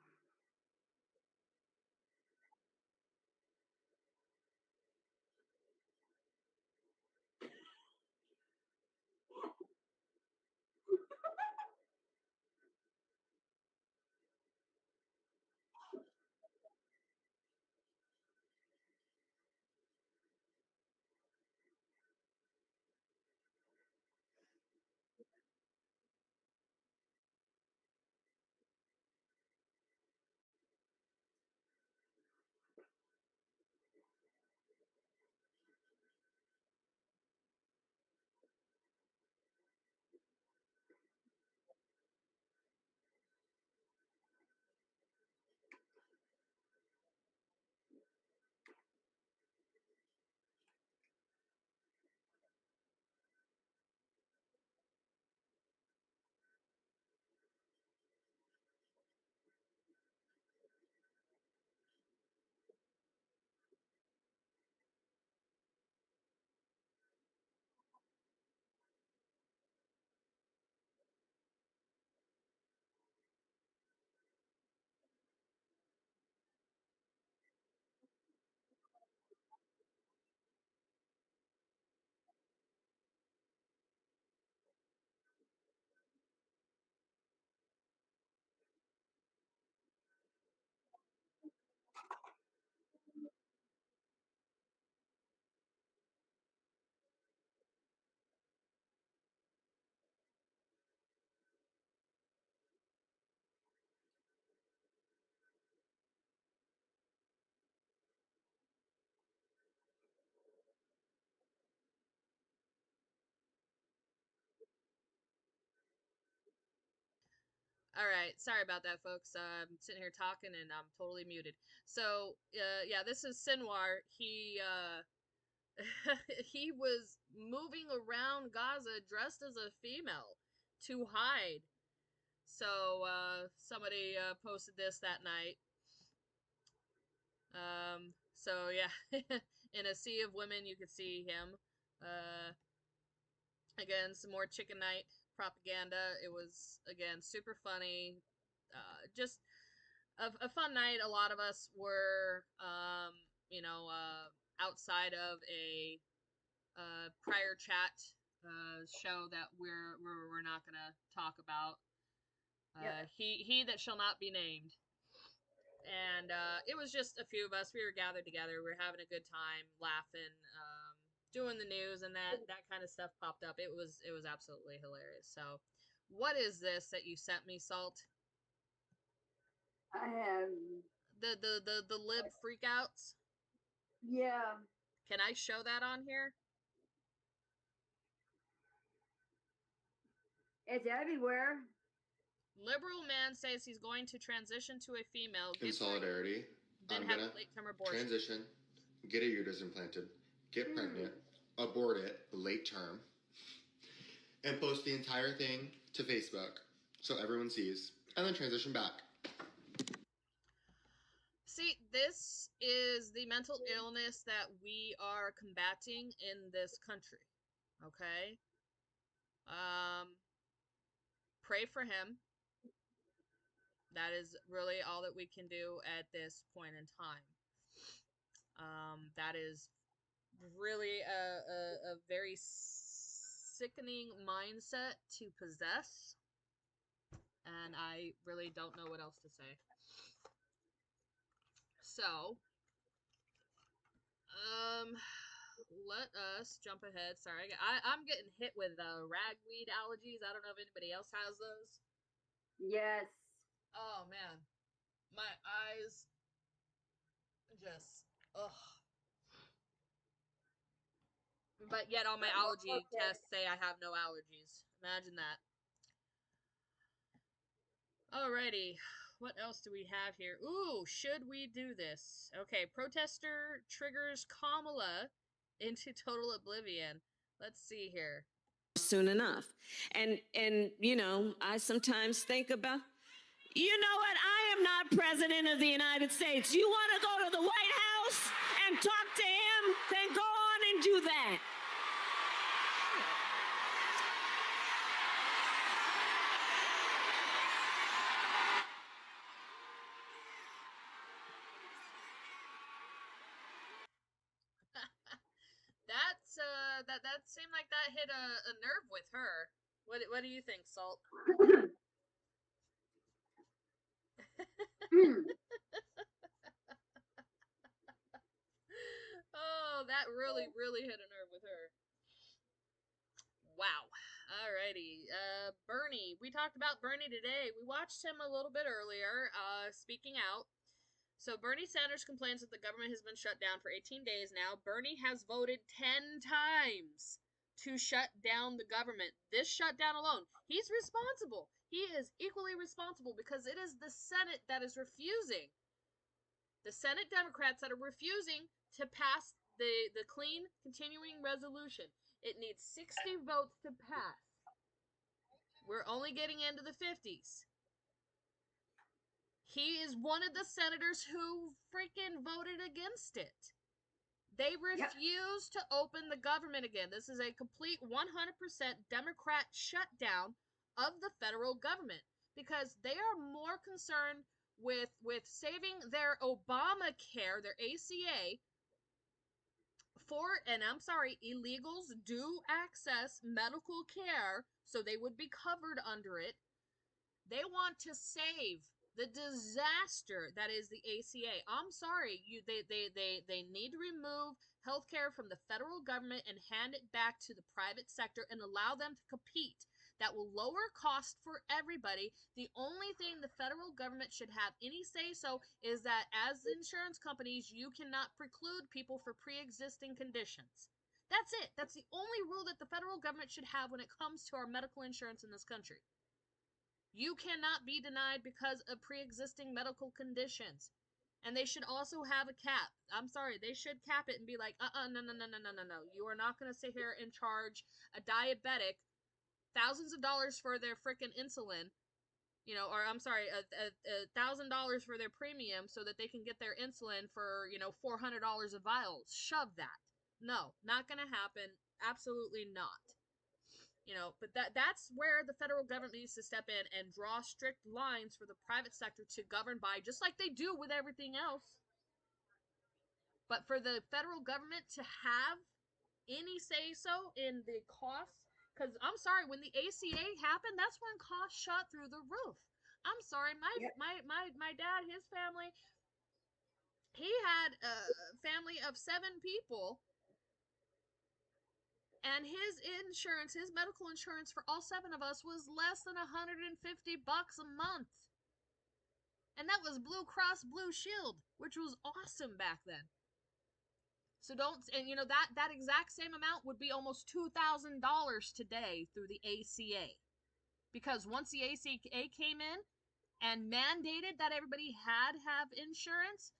All right, sorry about that, folks. I'm sitting here talking and I'm totally muted. So, yeah, this is Sinwar. He he was moving around Gaza dressed as a female to hide. So, somebody posted this that night. So yeah, in a sea of women, you could see him. Again, some more chicken night propaganda. It was, again, super funny. Just a fun night. A lot of us were, outside of a prior chat show that we're not gonna talk about. He that shall not be named. And it was just a few of us. We were gathered together. We were having a good time, laughing, doing the news, and that kind of stuff popped up. It was absolutely hilarious. So, what is this that you sent me, Salt? I have. The lib freakouts. Yeah. Can I show that on here? It's everywhere. Liberal man says he's going to transition to a female. In solidarity, then I'm have gonna a late-term abortion. transition, get a uterus implanted, get pregnant, abort it, late term, and post the entire thing to Facebook so everyone sees, and then transition back. See, this is the mental illness that we are combating in this country. Okay? Pray for him. That is really all that we can do at this point in time. That is really a very sickening mindset to possess. And I really don't know what else to say. So, let us jump ahead. Sorry, I'm getting hit with ragweed allergies. I don't know if anybody else has those. Yes. Oh man, my eyes just ugh. But yet all my allergy tests say I have no allergies. Imagine that. Alrighty, what else do we have here? Ooh, should we do this? Okay, protester triggers Kamala into total oblivion. Let's see here. Soon enough. And you know, I sometimes think about, you know what, I am not president of the United States. You want to go to the White House and talk to him? Then go on and do that. That seemed like that hit a nerve with her. What do you think, Salt? Oh, that really hit a nerve with her. Wow. Alrighty. Bernie. We talked about Bernie today. We watched him a little bit earlier, speaking out. So Bernie Sanders complains that the government has been shut down for 18 days now. Bernie has voted 10 times to shut down the government. This shutdown alone, he's responsible. He is equally responsible because it is the Senate that is refusing. The Senate Democrats that are refusing to pass the clean continuing resolution. It needs 60 votes to pass. We're only getting into the 50s. He is one of the senators who freaking voted against it. They refuse to open the government again. This is a complete 100% Democrat shutdown of the federal government because they are more concerned with saving their Obamacare, their ACA, and I'm sorry, illegals do access medical care, so they would be covered under it. They want to save the disaster that is the ACA. I'm sorry, they need to remove healthcare from the federal government and hand it back to the private sector and allow them to compete. That will lower cost for everybody. The only thing the federal government should have any say so is that as insurance companies, you cannot preclude people for pre-existing conditions. That's it. That's the only rule that the federal government should have when it comes to our medical insurance in this country. You cannot be denied because of pre-existing medical conditions. And they should also have a cap. I'm sorry, they should cap it and be like, no. You are not going to sit here and charge a diabetic thousands of dollars for their freaking insulin, you know, or I'm sorry, $1,000 for their premium so that they can get their insulin for, you know, $400 a vial. Shove that. No, not going to happen. Absolutely not. You know, but that's where the federal government needs to step in and draw strict lines for the private sector to govern by, just like they do with everything else. But for the federal government to have any say-so in the costs, because I'm sorry, when the ACA happened, that's when costs shot through the roof. I'm sorry, my dad, his family, he had a family of 7 people, and his insurance, his medical insurance for all 7 of us was less than $150 a month. And that was Blue Cross Blue Shield, which was awesome back then. So don't, and you know, that exact same amount would be almost $2,000 today through the ACA. Because once the ACA came in and mandated that everybody had to have insurance,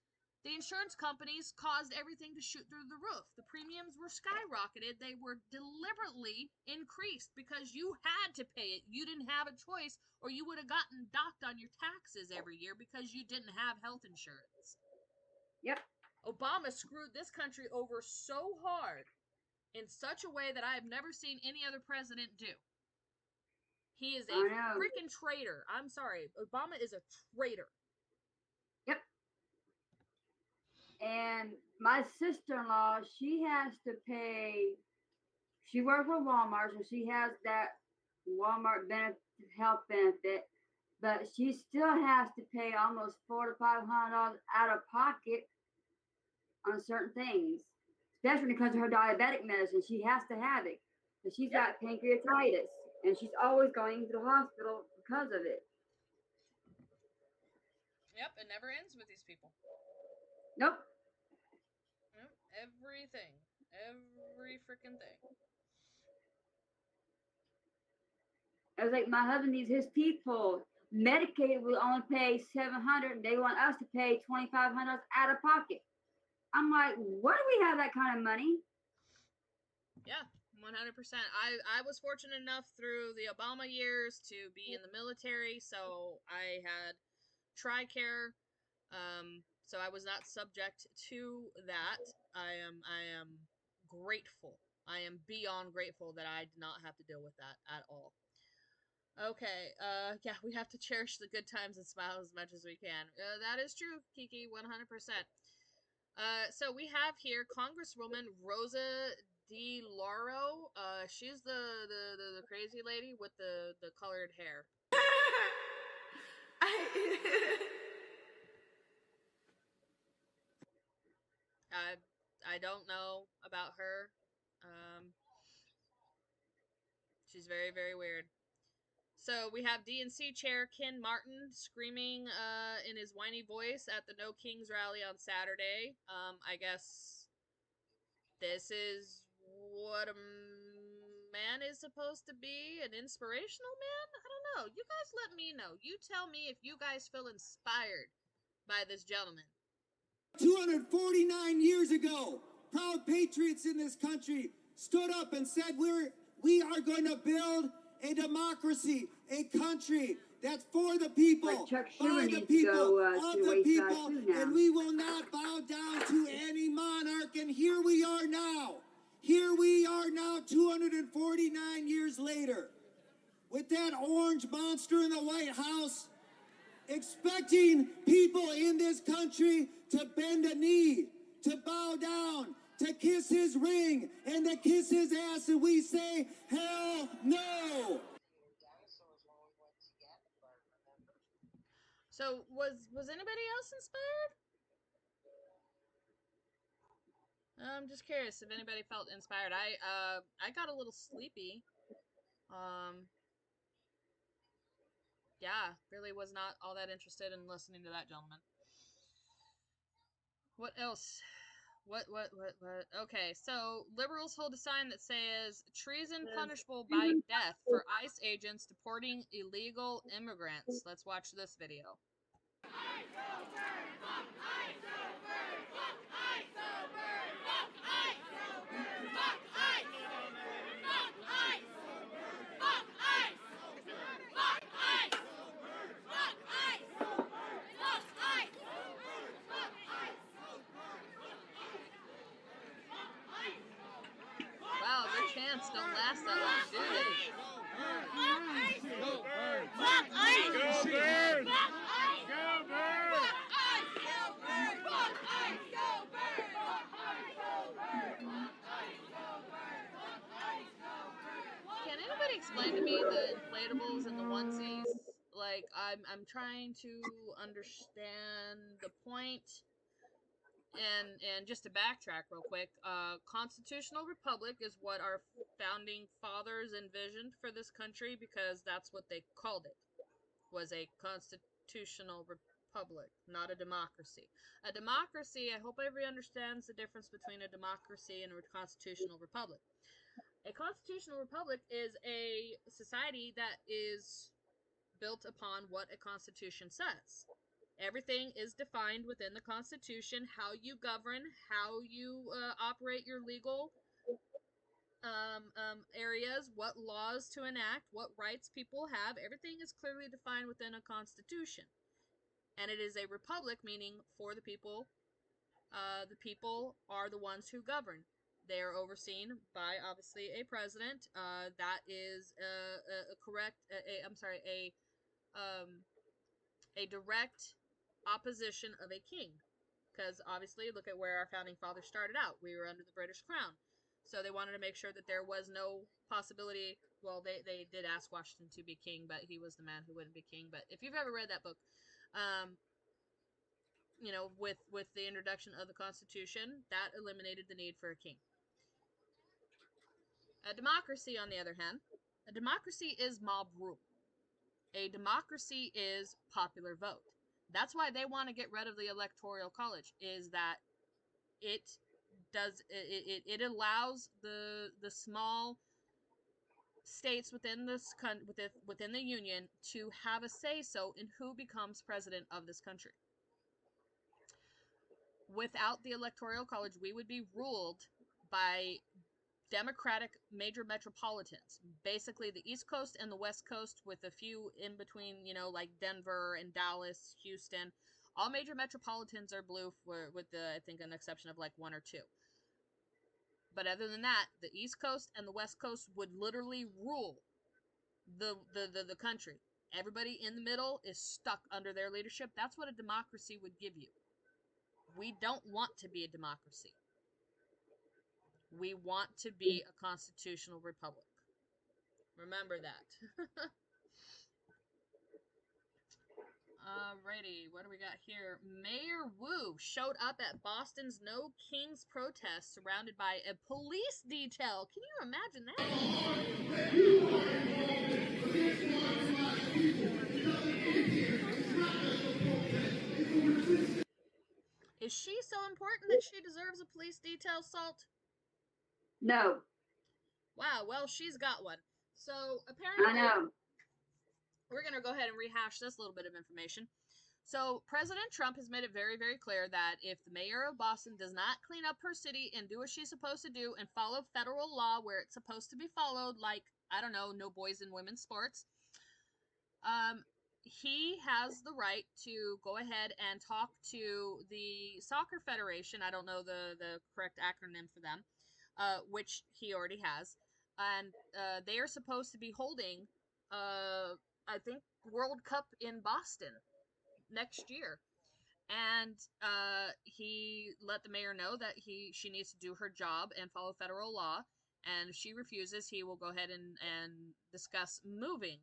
the insurance companies caused everything to shoot through the roof. The premiums were skyrocketed. They were deliberately increased because you had to pay it. You didn't have a choice, or you would have gotten docked on your taxes every year because you didn't have health insurance. Yep. Obama screwed this country over so hard in such a way that I have never seen any other president do. He is a freaking traitor. I'm sorry. Obama is a traitor. Yep. And my sister-in-law, she has to pay, she works for Walmart, so she has that Walmart health benefit, but she still has to pay almost $400 to $500 out of pocket on certain things, especially because of her diabetic medicine. She has to have it, because she's got pancreatitis, and she's always going to the hospital because of it. Yep, it never ends with these people. Nope. Nope. Everything. Every freaking thing. I was like, my husband needs his people. Medicaid will only pay $700, and they want us to pay $2,500 out of pocket. I'm like, where do we have that kind of money? Yeah, 100%. I was fortunate enough through the Obama years to be in the military, so I had TRICARE, so I was not subject to that. I am grateful. I am beyond grateful that I did not have to deal with that at all. Okay, yeah, we have to cherish the good times and smile as much as we can. That is true, Kiki, 100%. So we have here Congresswoman Rosa DeLauro. She's the crazy lady with the colored hair. I don't know about her. She's very, very weird. So we have DNC Chair Ken Martin screaming in his whiny voice at the No Kings rally on Saturday. I guess this is what a man is supposed to be, an inspirational man? I don't know. You guys let me know. You tell me if you guys feel inspired by this gentleman. 249 years ago, proud patriots in this country stood up and said we are going to build a democracy, a country that's for the people, by the people, of the people, and we will not bow down to any monarch. And here we are now. Here we are now, 249 years later, with that orange monster in the White House, expecting people in this country to bend a knee, to bow down, to kiss his ring, and to kiss his ass, and we say, hell no! So, was anybody else inspired? I'm just curious if anybody felt inspired. I got a little sleepy. Yeah, really was not all that interested in listening to that gentleman. What else? What? Okay, so liberals hold a sign that says treason punishable by death for ICE agents deporting illegal immigrants. Let's watch this video. Wow, their chants don't last that long, do they? Go Birds! Fuck ICE! Go Birds! Fuck ICE! Go Birds! Fuck ICE! Go Birds! Fuck ICE! Go Birds! Fuck ICE! Go Birds! Fuck ICE! Go Birds! Can anybody explain to me the inflatables and the onesies? Like, I'm trying to understand the point. And just to backtrack real quick, constitutional republic is what our founding fathers envisioned for this country, because that's what they called it, was a constitutional republic, not a democracy. A democracy, I hope everybody understands the difference between a democracy and a constitutional republic. A constitutional republic is a society that is built upon what a constitution says. Everything is defined within the Constitution, how you govern, how you operate your legal areas, what laws to enact, what rights people have. Everything is clearly defined within a Constitution. And it is a republic, meaning for the people. The people are the ones who govern. They are overseen by, obviously, a president. That is a direct opposition of a king, because obviously look at where our founding fathers started out. We were under the British crown, so they wanted to make sure that there was no possibility. Well, they did ask Washington to be king, but he was the man who wouldn't be king. But if you've ever read that book, with the introduction of the Constitution, that eliminated the need for a king. A democracy, on the other hand, a democracy is mob rule. A democracy is popular vote. That's why they want to get rid of the Electoral College, is that it allows the small states within within the union to have a say so in who becomes president of this country. Without the Electoral College, we would be ruled by Democratic major metropolitans, basically the East Coast and the West Coast, with a few in between, like Denver and Dallas, Houston. All major metropolitans are blue, with I think an exception of like one or two. But other than that, the East Coast and the West Coast would literally rule the country. Everybody in the middle is stuck under their leadership. That's what a democracy would give you. We don't want to be a democracy. We want to be a constitutional republic. Remember that. Alrighty, what do we got here? Mayor Wu showed up at Boston's No Kings protest surrounded by a police detail. Can you imagine that? Is she so important that she deserves a police detail, Salt? No. Wow, well, she's got one. So, apparently, I know. We're going to go ahead and rehash this little bit of information. So, President Trump has made it very, very clear that if the mayor of Boston does not clean up her city and do what she's supposed to do and follow federal law where it's supposed to be followed, like, I don't know, no boys in women's sports, he has the right to go ahead and talk to the Soccer Federation. I don't know the correct acronym for them, which he already has. And they are supposed to be holding, I think, World Cup in Boston next year. And he let the mayor know that she needs to do her job and follow federal law. And if she refuses, he will go ahead and discuss moving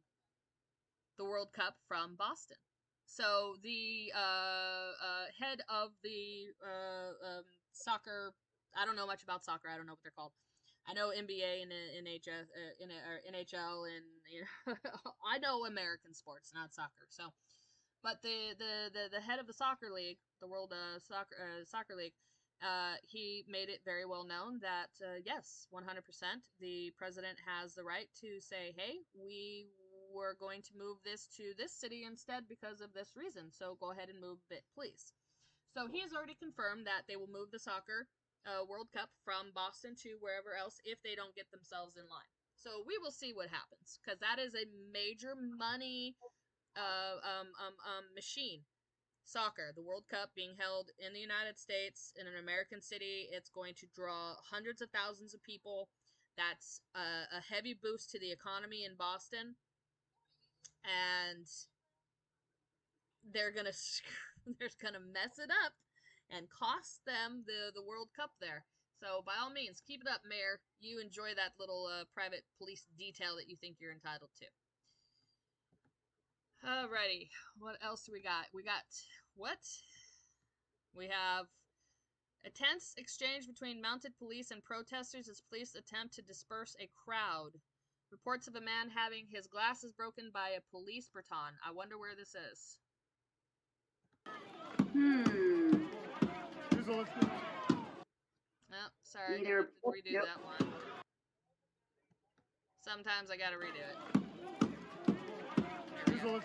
the World Cup from Boston. So the head of the soccer, I don't know much about soccer. I don't know what they're called. I know NBA and NHL, and I know American sports, not soccer. So, but the head of the soccer league, the World Soccer League, he made it very well known that, yes, 100%, the president has the right to say, hey, we were going to move this to this city instead because of this reason, so go ahead and move it, please. So he has already confirmed that they will move the soccer World Cup from Boston to wherever else if they don't get themselves in line. So we will see what happens, because that is a major money machine. Soccer, the World Cup being held in the United States in an American city, it's going to draw hundreds of thousands of people. That's a heavy boost to the economy in Boston, and they're gonna mess it up and cost them the World Cup there. So by all means, keep it up, Mayor. You enjoy that little private police detail that you think you're entitled to. Alrighty, what else do we got? We got what? We have a tense exchange between mounted police and protesters as police attempt to disperse a crowd. Reports of a man having his glasses broken by a police baton. I wonder where this is. Oh, sorry, I have to redo that one. Sometimes I gotta redo it. There we go.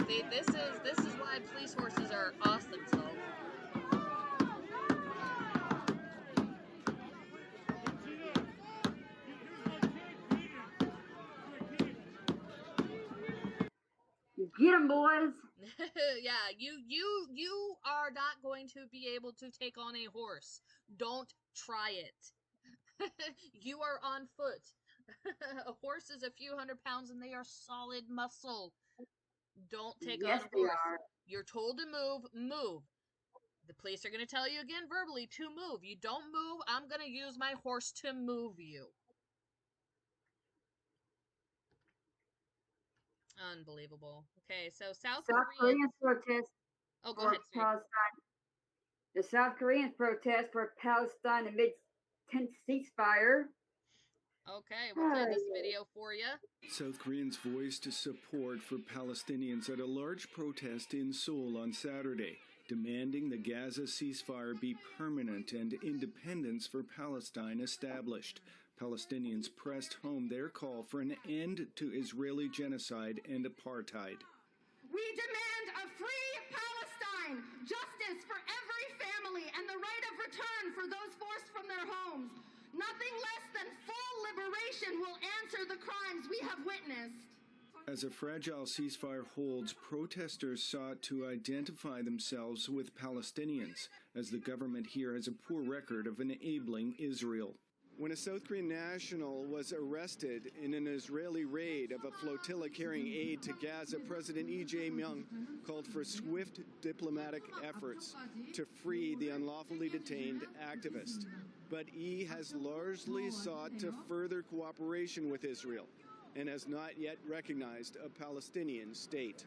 See, this is why police horses are awesome, so. Get 'em, boys. Yeah, you are not going to be able to take on a horse. Don't try it. You are on foot. A horse is a few hundred pounds and they are solid muscle. Don't take on a horse. You're told to move. The police are going to tell you again verbally to move. You don't move, I'm going to use my horse to move you. Unbelievable. Okay, so South Koreans protest. Oh, go ahead, Palestine. The South Koreans protest for Palestine amid tense ceasefire. Okay, we'll play this video for you. South Koreans voiced support for Palestinians at a large protest in Seoul on Saturday, demanding the Gaza ceasefire be permanent and independence for Palestine established. Palestinians pressed home their call for an end to Israeli genocide and apartheid. We demand a free Palestine, justice for every family, and the right of return for those forced from their homes. Nothing less than full liberation will answer the crimes we have witnessed. As a fragile ceasefire holds, protesters sought to identify themselves with Palestinians, as the government here has a poor record of enabling Israel. When a South Korean national was arrested in an Israeli raid of a flotilla carrying aid to Gaza, President Lee Jae-myung called for swift diplomatic efforts to free the unlawfully detained activist. But Lee has largely sought to further cooperation with Israel and has not yet recognized a Palestinian state.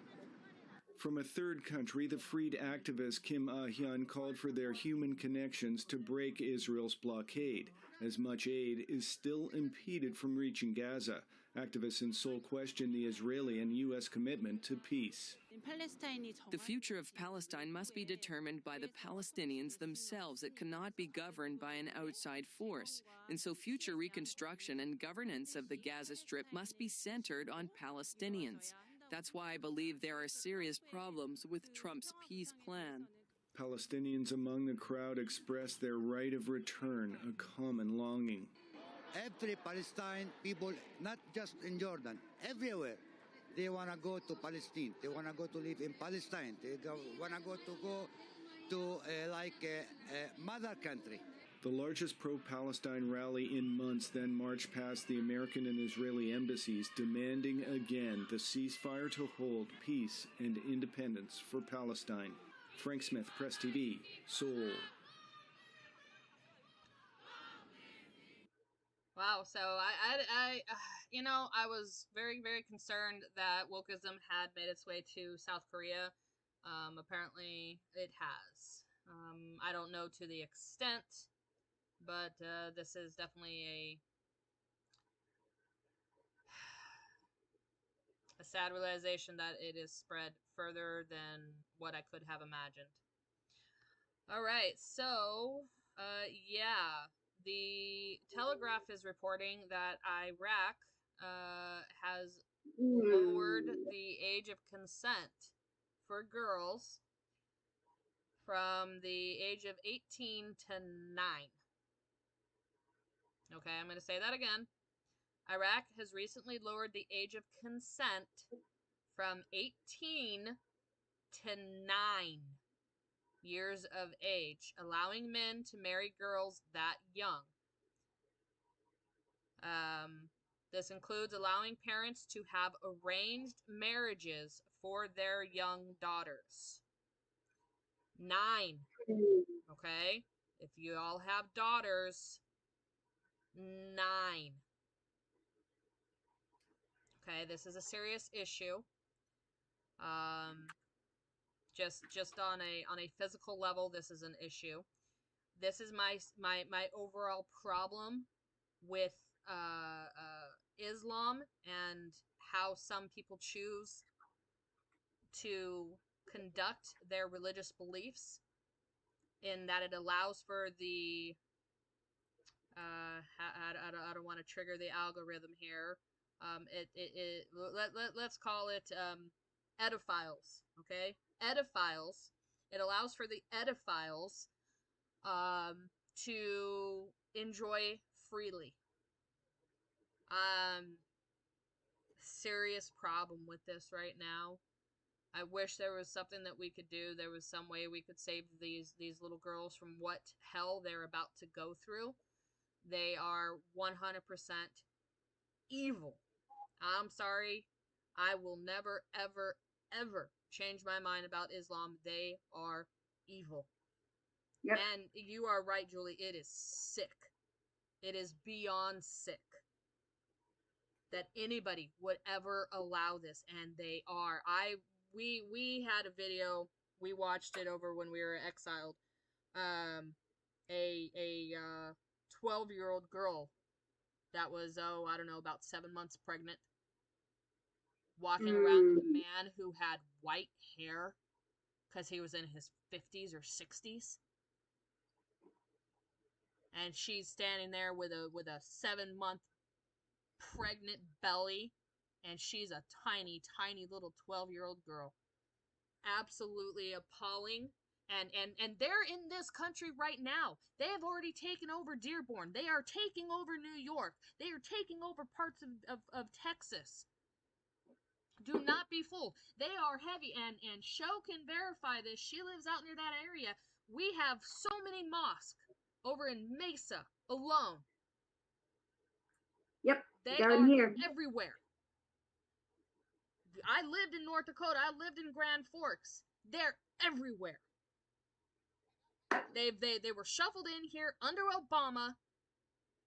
From a third country, the freed activist Kim Ah-hyun called for their human connections to break Israel's blockade, as much aid is still impeded from reaching Gaza. Activists in Seoul question the Israeli and U.S. commitment to peace. The future of Palestine must be determined by the Palestinians themselves. It cannot be governed by an outside force. And so future reconstruction and governance of the Gaza Strip must be centered on Palestinians. That's why I believe there are serious problems with Trump's peace plan. Palestinians among the crowd expressed their right of return, a common longing. Every Palestine people, not just in Jordan, everywhere, they want to go to Palestine. They want to go to live in Palestine. They want to go to mother country. The largest pro-Palestine rally in months then marched past the American and Israeli embassies, demanding again the ceasefire to hold peace and independence for Palestine. Frank Smith, Press TV, Seoul. Wow. So I was very, very concerned that wokeism had made its way to South Korea. Apparently it has. I don't know to the extent, but this is definitely a sad realization that it is spread further than what I could have imagined. All right, so yeah, the Telegraph is reporting that Iraq has lowered the age of consent for girls from the age of 18 to 9. Okay, I'm going to say that again. Iraq has recently lowered the age of consent from 18 to 9 years of age, allowing men to marry girls that young. This includes allowing parents to have arranged marriages for their young daughters. 9. Okay? If you all have daughters, 9. Okay, this is a serious issue. Just on a physical level, this is an issue. This is my overall problem with Islam and how some people choose to conduct their religious beliefs, in that it allows for the I don't want to trigger the algorithm here. Let's call it edophiles. Okay, edophiles. It allows for the edophiles to enjoy freely. Serious problem with this right now. I wish there was something that we could do. There was some way we could save these little girls from what hell they're about to go through. They are 100% evil. I'm sorry. I will never, ever, ever change my mind about Islam. They are evil. Yep. And you are right, Julie. It is sick. It is beyond sick that anybody would ever allow this, and they are. We had a video. We watched it over when we were exiled. A 12-year-old girl that was, I don't know, about 7 months pregnant, walking around with a man who had white hair because he was in his 50s or 60s. And she's standing there with a 7-month pregnant belly, and she's a tiny, tiny little 12-year-old girl. Absolutely appalling. And they're in this country right now. They have already taken over Dearborn. They are taking over New York. They are taking over parts of Texas. Do not be fooled. They are heavy, and Sho can verify this. She lives out near that area. We have so many mosques over in Mesa alone. Yep, they are here everywhere. I lived in North Dakota. I lived in Grand Forks. They're everywhere. They were shuffled in here under Obama,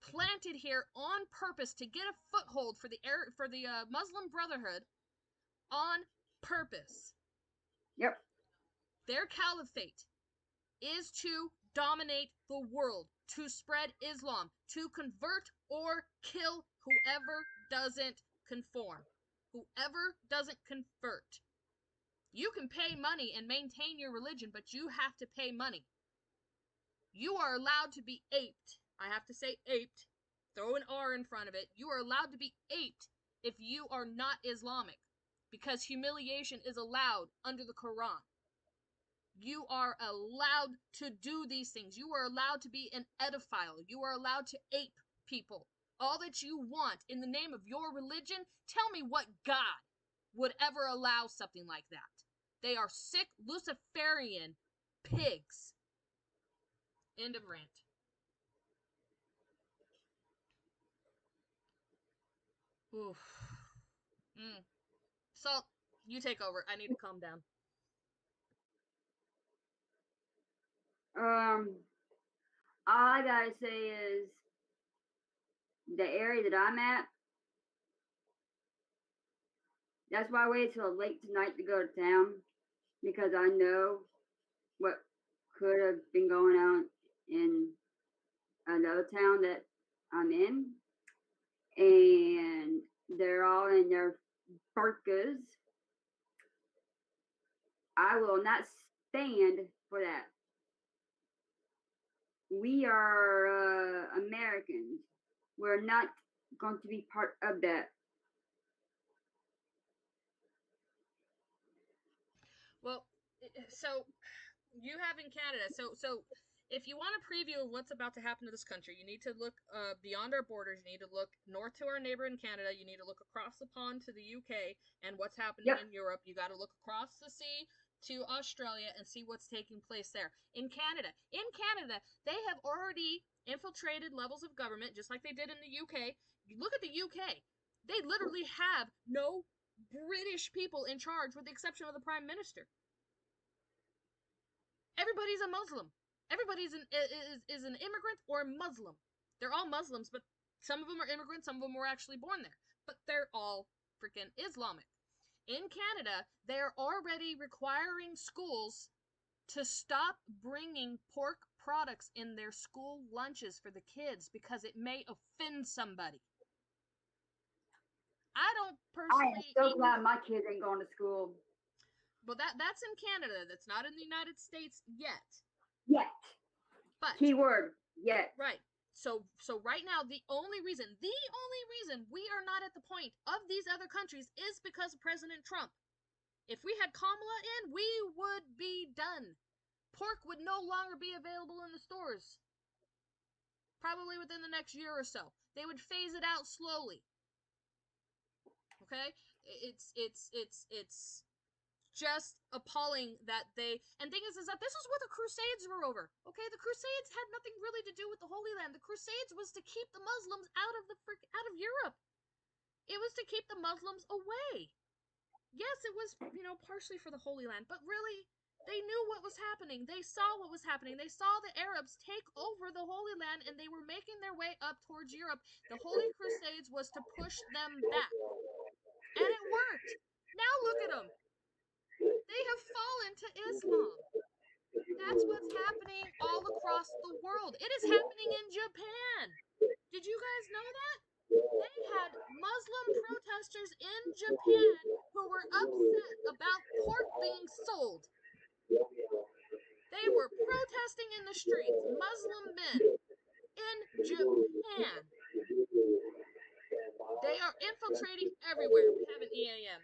planted here on purpose to get a foothold for the Muslim Brotherhood, on purpose. Yep. Their caliphate is to dominate the world, to spread Islam, to convert or kill whoever doesn't conform, whoever doesn't convert. You can pay money and maintain your religion, but you have to pay money. You are allowed to be aped. I have to say aped. Throw an R in front of it. You are allowed to be aped if you are not Islamic, because humiliation is allowed under the Quran. You are allowed to do these things. You are allowed to be an edophile. You are allowed to ape people. All that you want in the name of your religion. Tell me what God would ever allow something like that. They are sick Luciferian pigs. End of rant. Oof. Salt, you take over. I need to calm down. All I gotta say is the area that I'm at. That's why I waited till late tonight to go to town, because I know what could have been going on in another town that I'm in, and they're all in their burkas. I will not stand for that. We are Americans. We're not going to be part of that. Well, so you have in Canada. So if you want a preview of what's about to happen to this country, you need to look beyond our borders. You need to look north to our neighbor in Canada. You need to look across the pond to the UK and what's happening in Europe. You got to look across the sea to Australia and see what's taking place there. In Canada, they have already infiltrated levels of government just like they did in the UK. You look at the UK. They literally have no British people in charge with the exception of the Prime Minister. Everybody's a Muslim. Everybody's is an immigrant or a Muslim. They're all Muslims, but some of them are immigrants, some of them were actually born there. But they're all freaking Islamic. In Canada, they're already requiring schools to stop bringing pork products in their school lunches for the kids because it may offend somebody. I don't personally. I am so glad my kids ain't going to school. Well, that's in Canada. That's not in the United States yet. Yet. But keyword yet. Right. So right now the only reason we are not at the point of these other countries is because of President Trump. If we had Kamala in, we would be done. Pork would no longer be available in the stores. Probably within the next year or so. They would phase it out slowly. Okay? It's just appalling that they, and thing is that this is what the Crusades were over. Okay, the Crusades had nothing really to do with the Holy Land. The Crusades was to keep the Muslims out of Europe. It was to keep the Muslims away. Yes, it was, partially for the Holy Land, but really, they knew what was happening. They saw what was happening. They saw the Arabs take over the Holy Land, and they were making their way up towards Europe. The Holy Crusades was to push them back. And it worked. Now look at them. They have fallen to Islam. That's what's happening all across the world. It is happening in Japan. Did you guys know that? They had Muslim protesters in Japan who were upset about pork being sold. They were protesting in the streets, Muslim men in Japan. They are infiltrating everywhere. We have an EAM.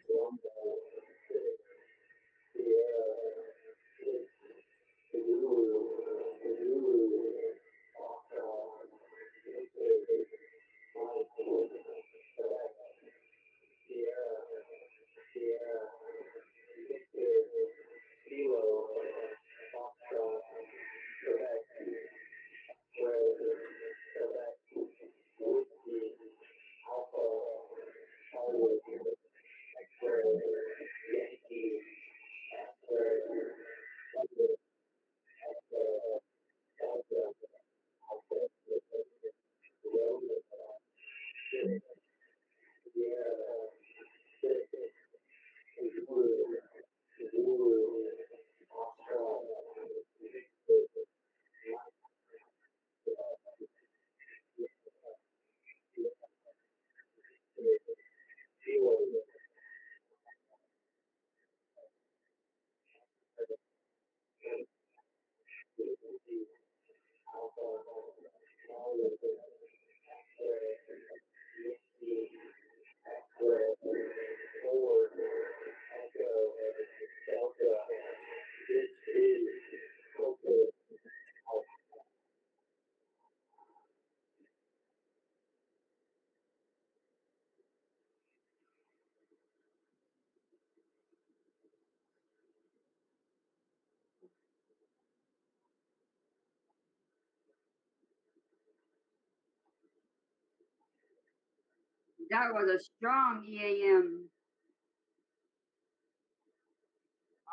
That was a strong EAM.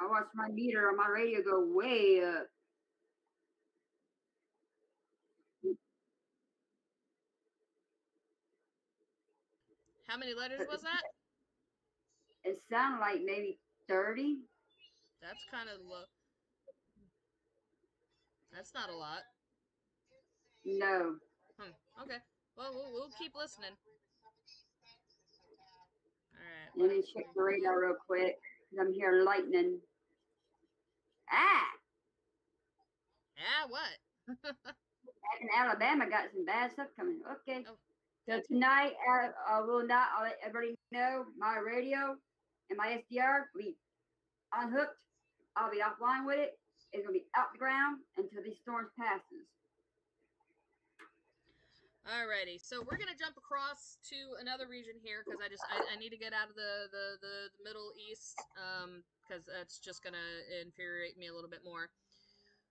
I watched my meter on my radio go way up. How many letters was that? It sounded like maybe 30. That's kind of low. That's not a lot. No. Okay. Well, we'll keep listening. All right. Let me check the radar real quick, because I'm hearing lightning. Ah! What? Back in Alabama, got some bad stuff coming. Okay. Oh. So tonight, I'll let everybody know my radio and my SDR will be unhooked. I'll be offline with it. It's going to be out the ground until these storms passes. Alrighty, so we're gonna jump across to another region here because I need to get out of the Middle East because that's just gonna infuriate me a little bit more.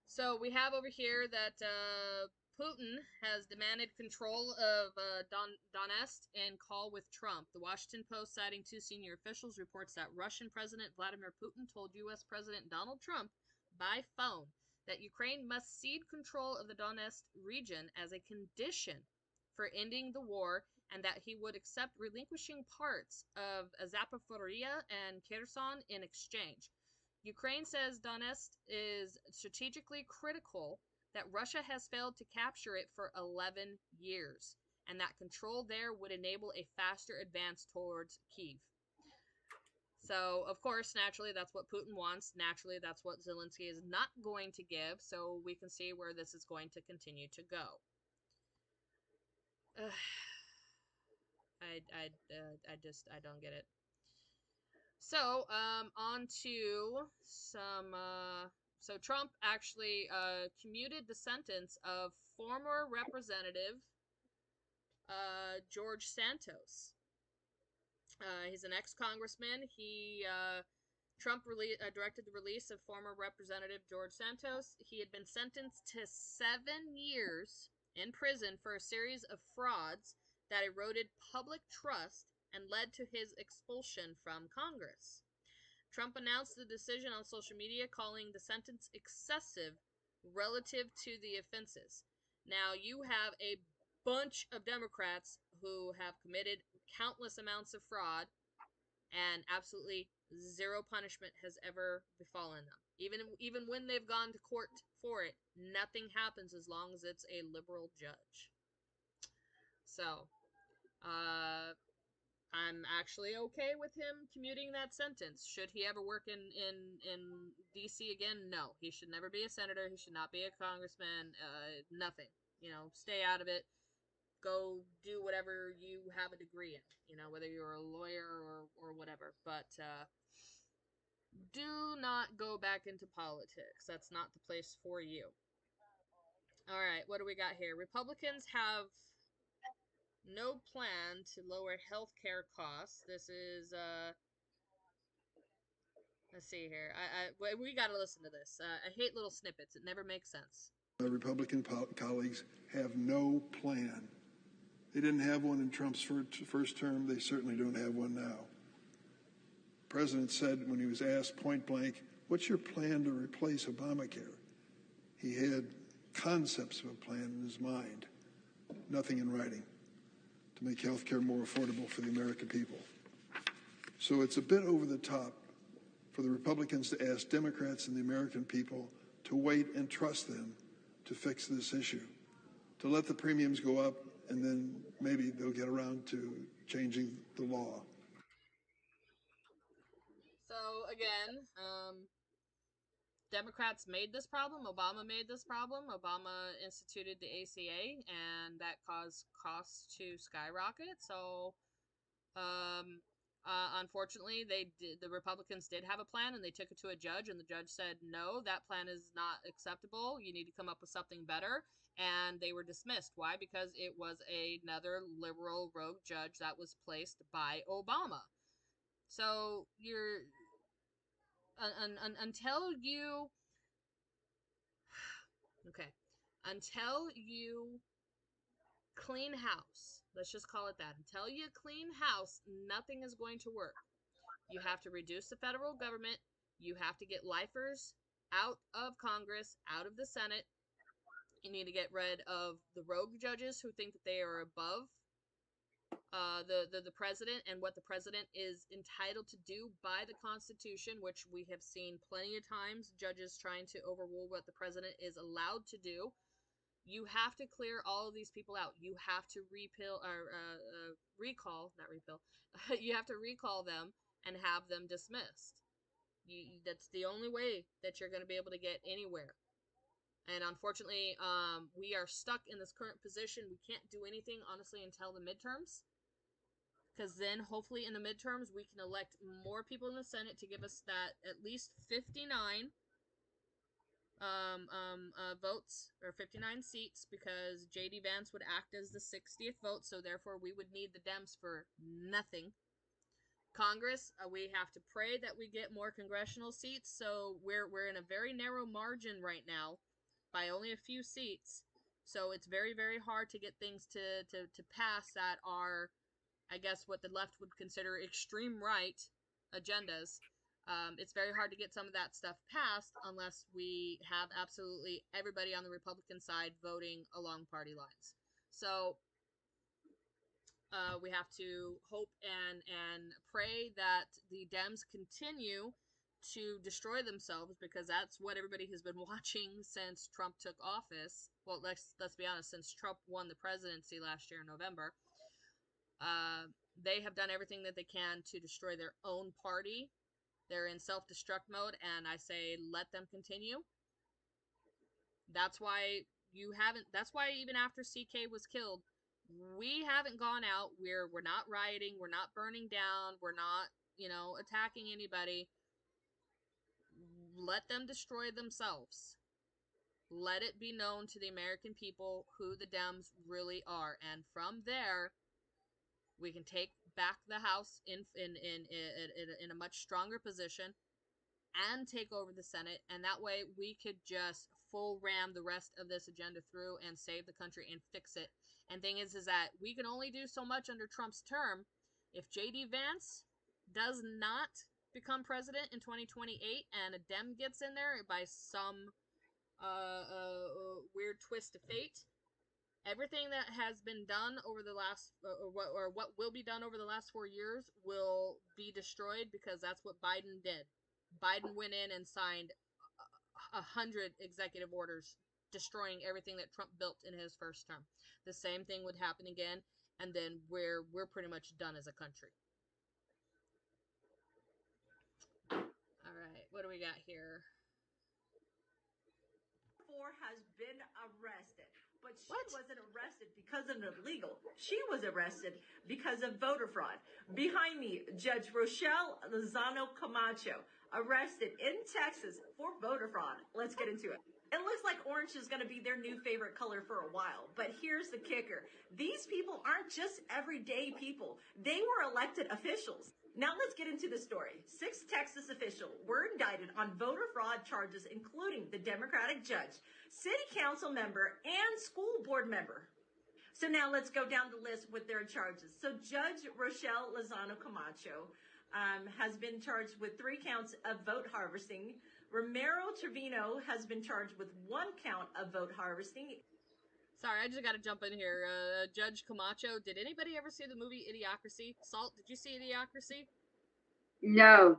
So we have over here that Putin has demanded control of Donetsk and call with Trump. The Washington Post, citing two senior officials, reports that Russian President Vladimir Putin told U.S. President Donald Trump by phone that Ukraine must cede control of the Donetsk region as a condition for ending the war, and that he would accept relinquishing parts of Zaporizhia and Kherson in exchange. Ukraine says Donetsk is strategically critical, that Russia has failed to capture it for 11 years, and that control there would enable a faster advance towards Kyiv. So, of course, naturally, that's what Putin wants. Naturally, that's what Zelensky is not going to give, so we can see where this is going to continue to go. I don't get it. So, on to some, so Trump actually, commuted the sentence of former Representative, George Santos. He's an ex-congressman. Trump directed the release of former Representative George Santos. He had been sentenced to 7 years in prison for a series of frauds that eroded public trust and led to his expulsion from Congress. Trump announced the decision on social media, calling the sentence excessive relative to the offenses. Now, you have a bunch of Democrats who have committed countless amounts of fraud, and absolutely zero punishment has ever befallen them. Even when they've gone to court for it, nothing happens as long as it's a liberal judge. So, I'm actually okay with him commuting that sentence. Should he ever work in D.C. again? No. He should never be a senator. He should not be a congressman. Nothing. Stay out of it. Go do whatever you have a degree in, whether you're a lawyer or whatever. But do not go back into politics. That's not the place for you. All right, what do we got here? Republicans have no plan to lower healthcare costs. This is, let's see here. We gotta listen to this. I hate little snippets. It never makes sense. My Republican colleagues have no plan. They didn't have one in Trump's first term. They certainly don't have one now. The president said when he was asked point blank, what's your plan to replace Obamacare? He had concepts of a plan in his mind, nothing in writing, to make health care more affordable for the American people. So it's a bit over the top for the Republicans to ask Democrats and the American people to wait and trust them to fix this issue, to let the premiums go up, and then maybe they'll get around to changing the law. So, again, Democrats made this problem. Obama made this problem. Obama instituted the ACA, and that caused costs to skyrocket. So, unfortunately, the Republicans did have a plan, and they took it to a judge, and the judge said, no, that plan is not acceptable. You need to come up with something better. And they were dismissed. Why? Because it was another liberal rogue judge that was placed by Obama. So until you clean house. Let's just call it that. Until you clean house, nothing is going to work. You have to reduce the federal government. You have to get lifers out of Congress, out of the Senate. You need to get rid of the rogue judges who think that they are above the president and what the president is entitled to do by the Constitution, which we have seen plenty of times, judges trying to overrule what the president is allowed to do. You have to clear all of these people out. You have to recall, not repeal. You have to recall them and have them dismissed. That's the only way that you're going to be able to get anywhere. And unfortunately, we are stuck in this current position. We can't do anything, honestly, until the midterms. Because then, hopefully, in the midterms, we can elect more people in the Senate to give us that at least 59 votes, or 59 seats, because J.D. Vance would act as the 60th vote, so therefore we would need the Dems for nothing. Congress, we have to pray that we get more congressional seats, so we're in a very narrow margin right now, by only a few seats, so it's very, very hard to get things to pass that are, I guess, what the left would consider extreme right agendas. It's very hard to get some of that stuff passed unless we have absolutely everybody on the Republican side voting along party lines. So we have to hope and pray that the Dems continue to destroy themselves, because that's what everybody has been watching since Trump took office. Well, let's be honest, since Trump won the presidency last year in November. They have done everything that they can to destroy their own party. They're in self-destruct mode, and I say let them continue. That's why that's why even after CK was killed, we haven't gone out. We're not rioting, we're not burning down, we're not, attacking anybody. Let them destroy themselves. Let it be known to the American people who the Dems really are, and from there we can take back the House in a much stronger position and take over the Senate, and that way we could just full ram the rest of this agenda through and save the country and fix it. And thing is that we can only do so much under Trump's term. If J.D. Vance does not become president in 2028 and a Dem gets in there by some weird twist of fate, everything that has been done over the last, or what will be done over the last 4 years will be destroyed, because that's what Biden did. Biden went in and signed 100 executive orders destroying everything that Trump built in his first term. The same thing would happen again, and then we're pretty much done as a country. All right, what do we got here? Has been arrested, but she wasn't arrested because of illegal. She was arrested because of voter fraud. Behind me, Judge Rochelle Lozano Camacho, arrested in Texas for voter fraud. Let's get into it. It looks like orange is going to be their new favorite color for a while, but here's the kicker. These people aren't just everyday people. They were elected officials. Now let's get into the story. 6 Texas officials were indicted on voter fraud charges, including the Democratic judge, city council member, and school board member. So now let's go down the list with their charges. So Judge Rochelle Lozano Camacho has been charged with 3 counts of vote harvesting. Romero Trevino has been charged with 1 count of vote harvesting. Sorry, I just got to jump in here. Judge Camacho, did anybody ever see the movie Idiocracy? Salt, did you see Idiocracy? No.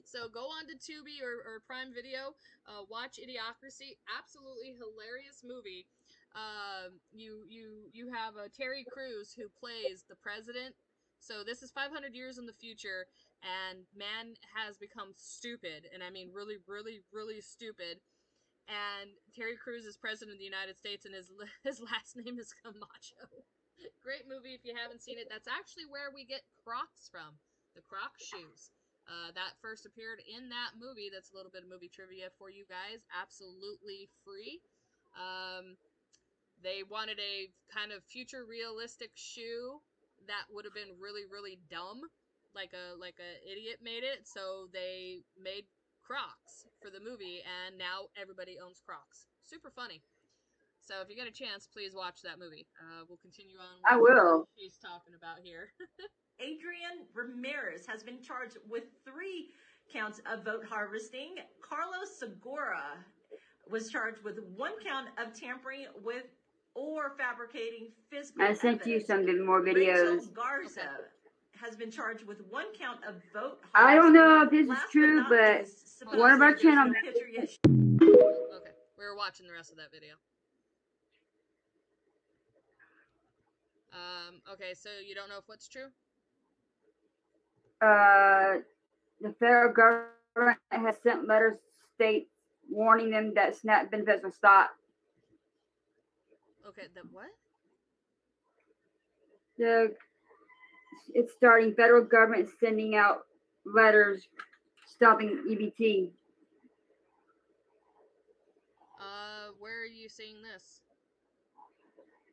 So go on to Tubi or Prime Video, watch Idiocracy. Absolutely hilarious movie. You have Terry Crews, who plays the president. So this is 500 years in the future, and man has become stupid, and I mean really, really, really stupid. And Terry Crews is president of the United States, and his last name is Camacho. Great movie if you haven't seen it. That's actually where we get Crocs from, the Croc shoes. That first appeared in that movie. That's a little bit of movie trivia for you guys. Absolutely free. They wanted a kind of future realistic shoe that would have been really, really dumb, like a idiot made it. So they made Crocs for the movie, and now everybody owns Crocs. Super funny. So if you get a chance, please watch that movie. We'll continue on. I will. She's talking about here. Adrian Ramirez has been charged with 3 counts of vote harvesting. Carlos Segura was charged with 1 count of tampering with or fabricating physical I sent you evidence. some more videos. Rachel Garza has been charged with 1 count of vote harvesting. I don't know if this is Last true, not but least, one of our supposedly there's channel. no picture yet. Okay, we were watching the rest of that video. Okay, so you don't know if what's true? The federal government has sent letters to states warning them that SNAP benefits will stop. Okay, the what? It's starting. Federal government is sending out letters stopping EBT. Where are you seeing this?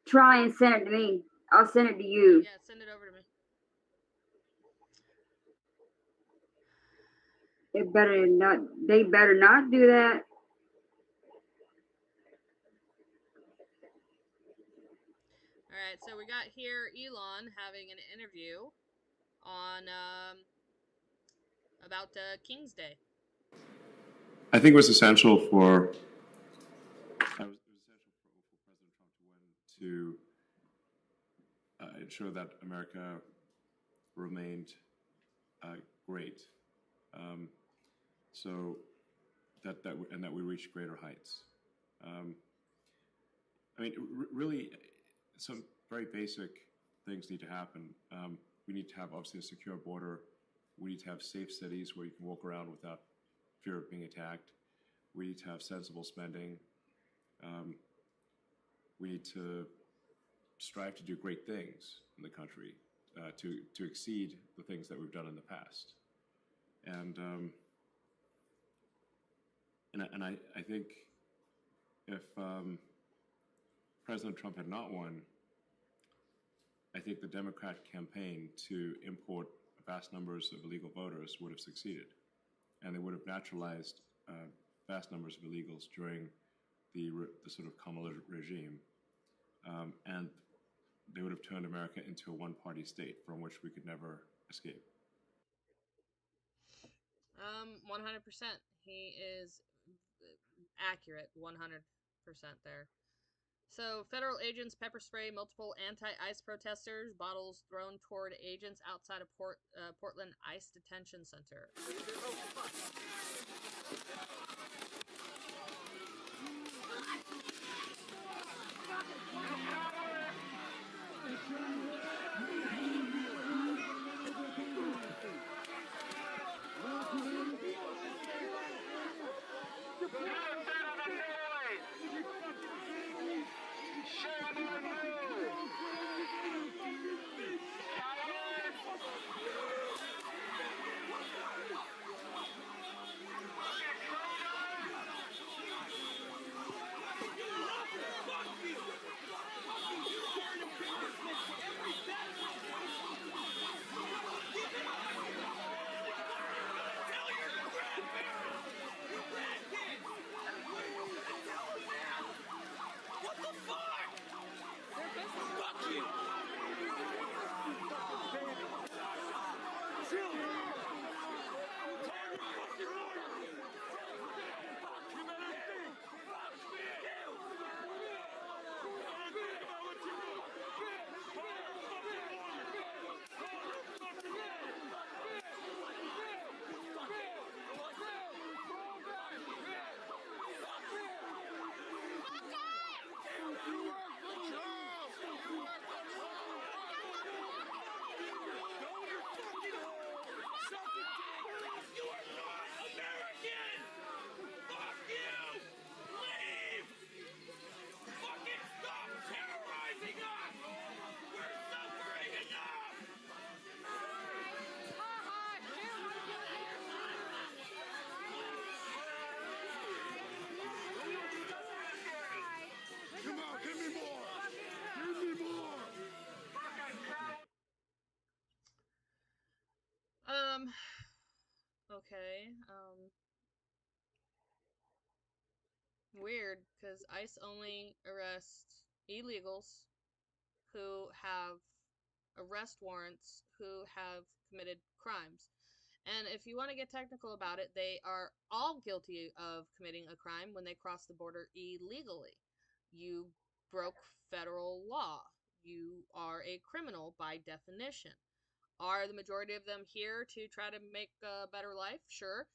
Try and send it to me. I'll send it to you. Yeah, send it over to me. They better not do that. All right, so we got here Elon having an interview on about King's Day. I think it was essential for President Trump to ensure that America remained great, so that we reach greater heights. I mean, really, some very basic things need to happen. We need to have, obviously, a secure border. We need to have safe cities where you can walk around without fear of being attacked. We need to have sensible spending. We need to strive to do great things in the country, to exceed the things that we've done in the past. And I think if President Trump had not won, I think the Democrat campaign to import vast numbers of illegal voters would have succeeded, and they would have naturalized vast numbers of illegals during the sort of Kamala regime, and they would have turned America into a one-party state from which we could never escape. 100%. He is accurate, 100% there. So, federal agents pepper spray multiple anti-ICE protesters, bottles thrown toward agents outside of Portland ICE detention center. Okay, Weird, because ICE only arrests illegals who have arrest warrants who have committed crimes. And if you want to get technical about it, they are all guilty of committing a crime when they cross the border illegally. You broke federal law. You are a criminal by definition. Are the majority of them here to try to make a better life? Sure.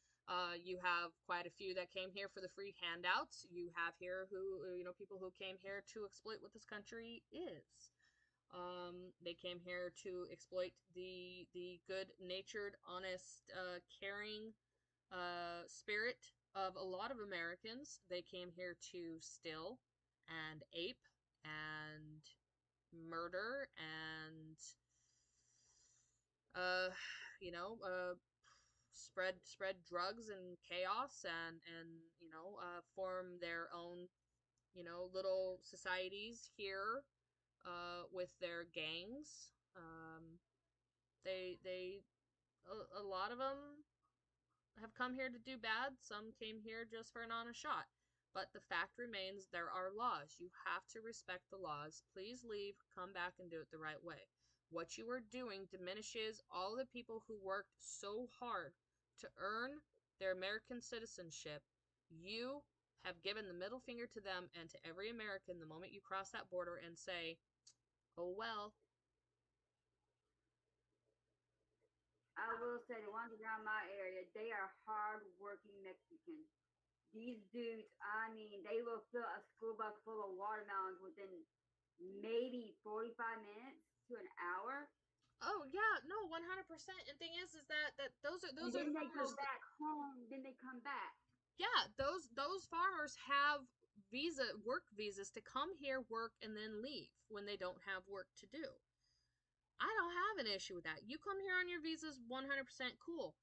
You have quite a few that came here for the free handouts. You have here who, people who came here to exploit what this country is. They came here to exploit the good-natured, honest, caring spirit of a lot of Americans. They came here to steal and ape and murder and spread drugs and chaos and form their own little societies here with their gangs. They a lot of them have come here to do bad. Some came here just for an honest shot. But the fact remains, there are laws. You have to respect the laws. Please leave, come back, and do it the right way. What you are doing diminishes all the people who worked so hard to earn their American citizenship. You have given the middle finger to them and to every American the moment you cross that border and say, oh well. I will say the ones around my area, they are hard-working Mexicans. These dudes, I mean, they will fill a school bus full of watermelons within maybe 45 minutes to an hour. Oh yeah, no, 100%. And thing is that those are and then they go back home. Then they come back. Yeah, those farmers have work visas to come here, work, and then leave when they don't have work to do. I don't have an issue with that. You come here on your visas, 100% cool.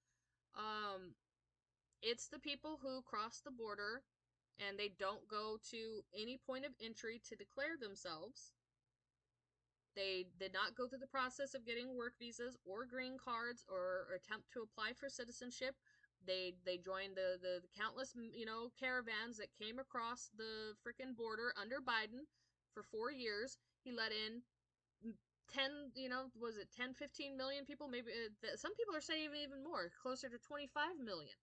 It's the people who cross the border and they don't go to any point of entry to declare themselves. They did not go through the process of getting work visas or green cards or attempt to apply for citizenship. They joined the countless, caravans that came across the freaking border under Biden for 4 years. He let in 10, was it 10, 15 million people? Maybe some people are saying even more, closer to 25 million.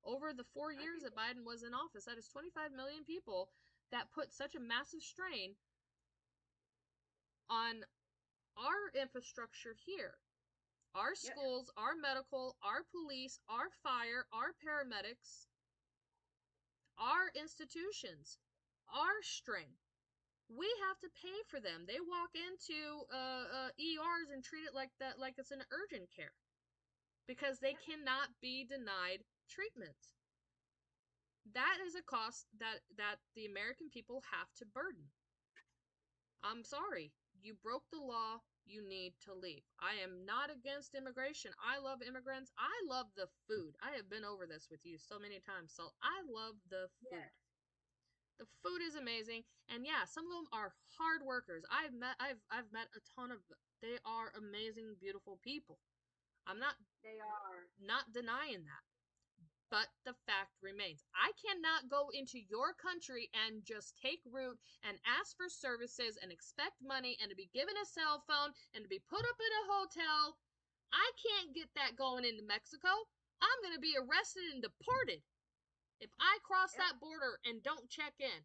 Over the 4 years that Biden was in office, that is 25 million people that put such a massive strain on our infrastructure here. Our schools, our medical, our police, our fire, our paramedics, our institutions, our strength. We have to pay for them. They walk into ERs and treat it like that, like it's an urgent care, because they cannot be denied treatment. That is a cost that the American people have to burden. I'm sorry. You broke the law. You need to leave. I am not against immigration. I love immigrants. I love the food. I have been over this with you so many times, so I love the food. Yes. The food is amazing, and yeah, some of them are hard workers. I've met a ton of them. They are amazing, beautiful people. They are not denying that. But the fact remains, I cannot go into your country and just take root and ask for services and expect money and to be given a cell phone and to be put up in a hotel. I can't get that going into Mexico. I'm going to be arrested and deported if I cross that border and don't check in.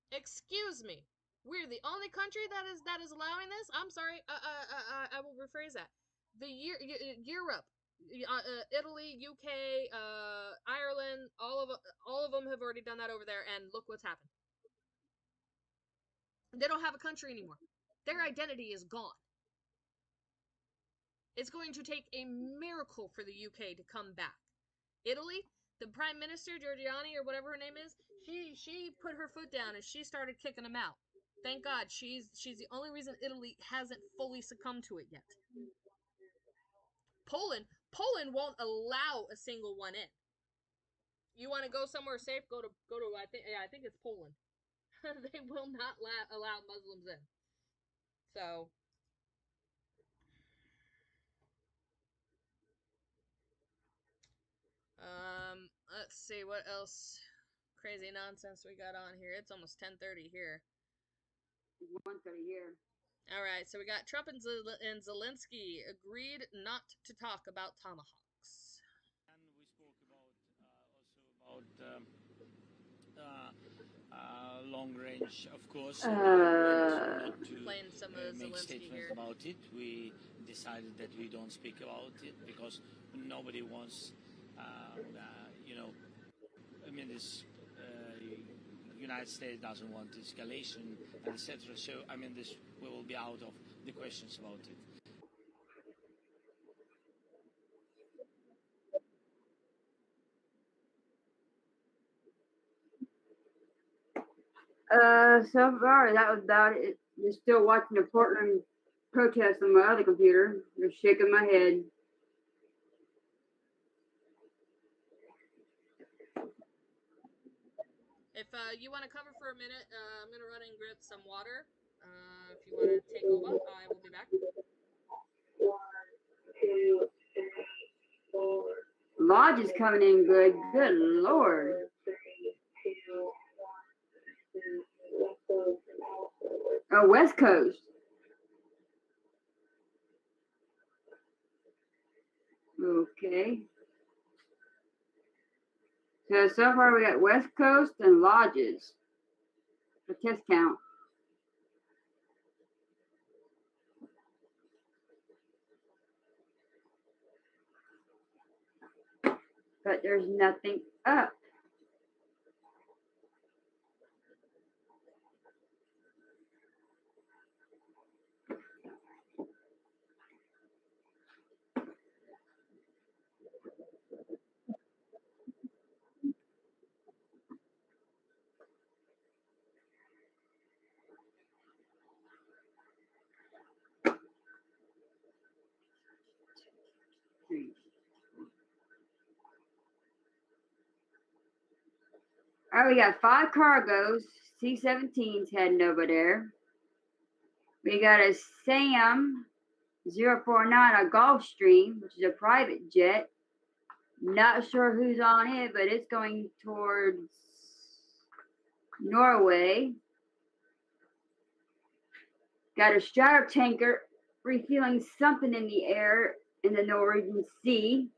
Excuse me. We're the only country that is allowing this. I'm sorry. I will rephrase that. Europe, Italy, UK, Ireland, all of them have already done that over there, and look what's happened. They don't have a country anymore. Their identity is gone. It's going to take a miracle for the UK to come back. Italy, the Prime Minister, Giorgiani, or whatever her name is, she put her foot down and she started kicking them out. Thank God, she's the only reason Italy hasn't fully succumbed to it yet. Poland won't allow a single one in. You want to go somewhere safe? Go to I think it's Poland. They will not allow Muslims in. So let's see what else crazy nonsense we got on here. It's almost 10:30 here. 1:30 here. All right, so we got Trump and Zelensky agreed not to talk about tomahawks. And we spoke about also about long range, of course. Not to Playing some make Zelensky statements here. about it. We decided that we don't speak about it because nobody wants, I mean, this United States doesn't want escalation and etc. So, I mean, this we will be out of the questions about it. So far that was about it. You're still watching the Portland protest on my other computer. You're shaking my head. If you want to cover for a minute, I'm going to run and grab some water. If you want to take over, I will be back. 1, 2, 3, 4. Lodge is coming in good. Good Lord. 3, 2, 1. Oh, West Coast. Okay. So far we got West Coast and lodges for test count. But there's nothing up. All right, we got 5 cargoes, C-17s heading over there. We got a SAM 049, a Gulfstream, which is a private jet. Not sure who's on it, but it's going towards Norway. Got a stratotanker refueling something in the air in the Norwegian Sea.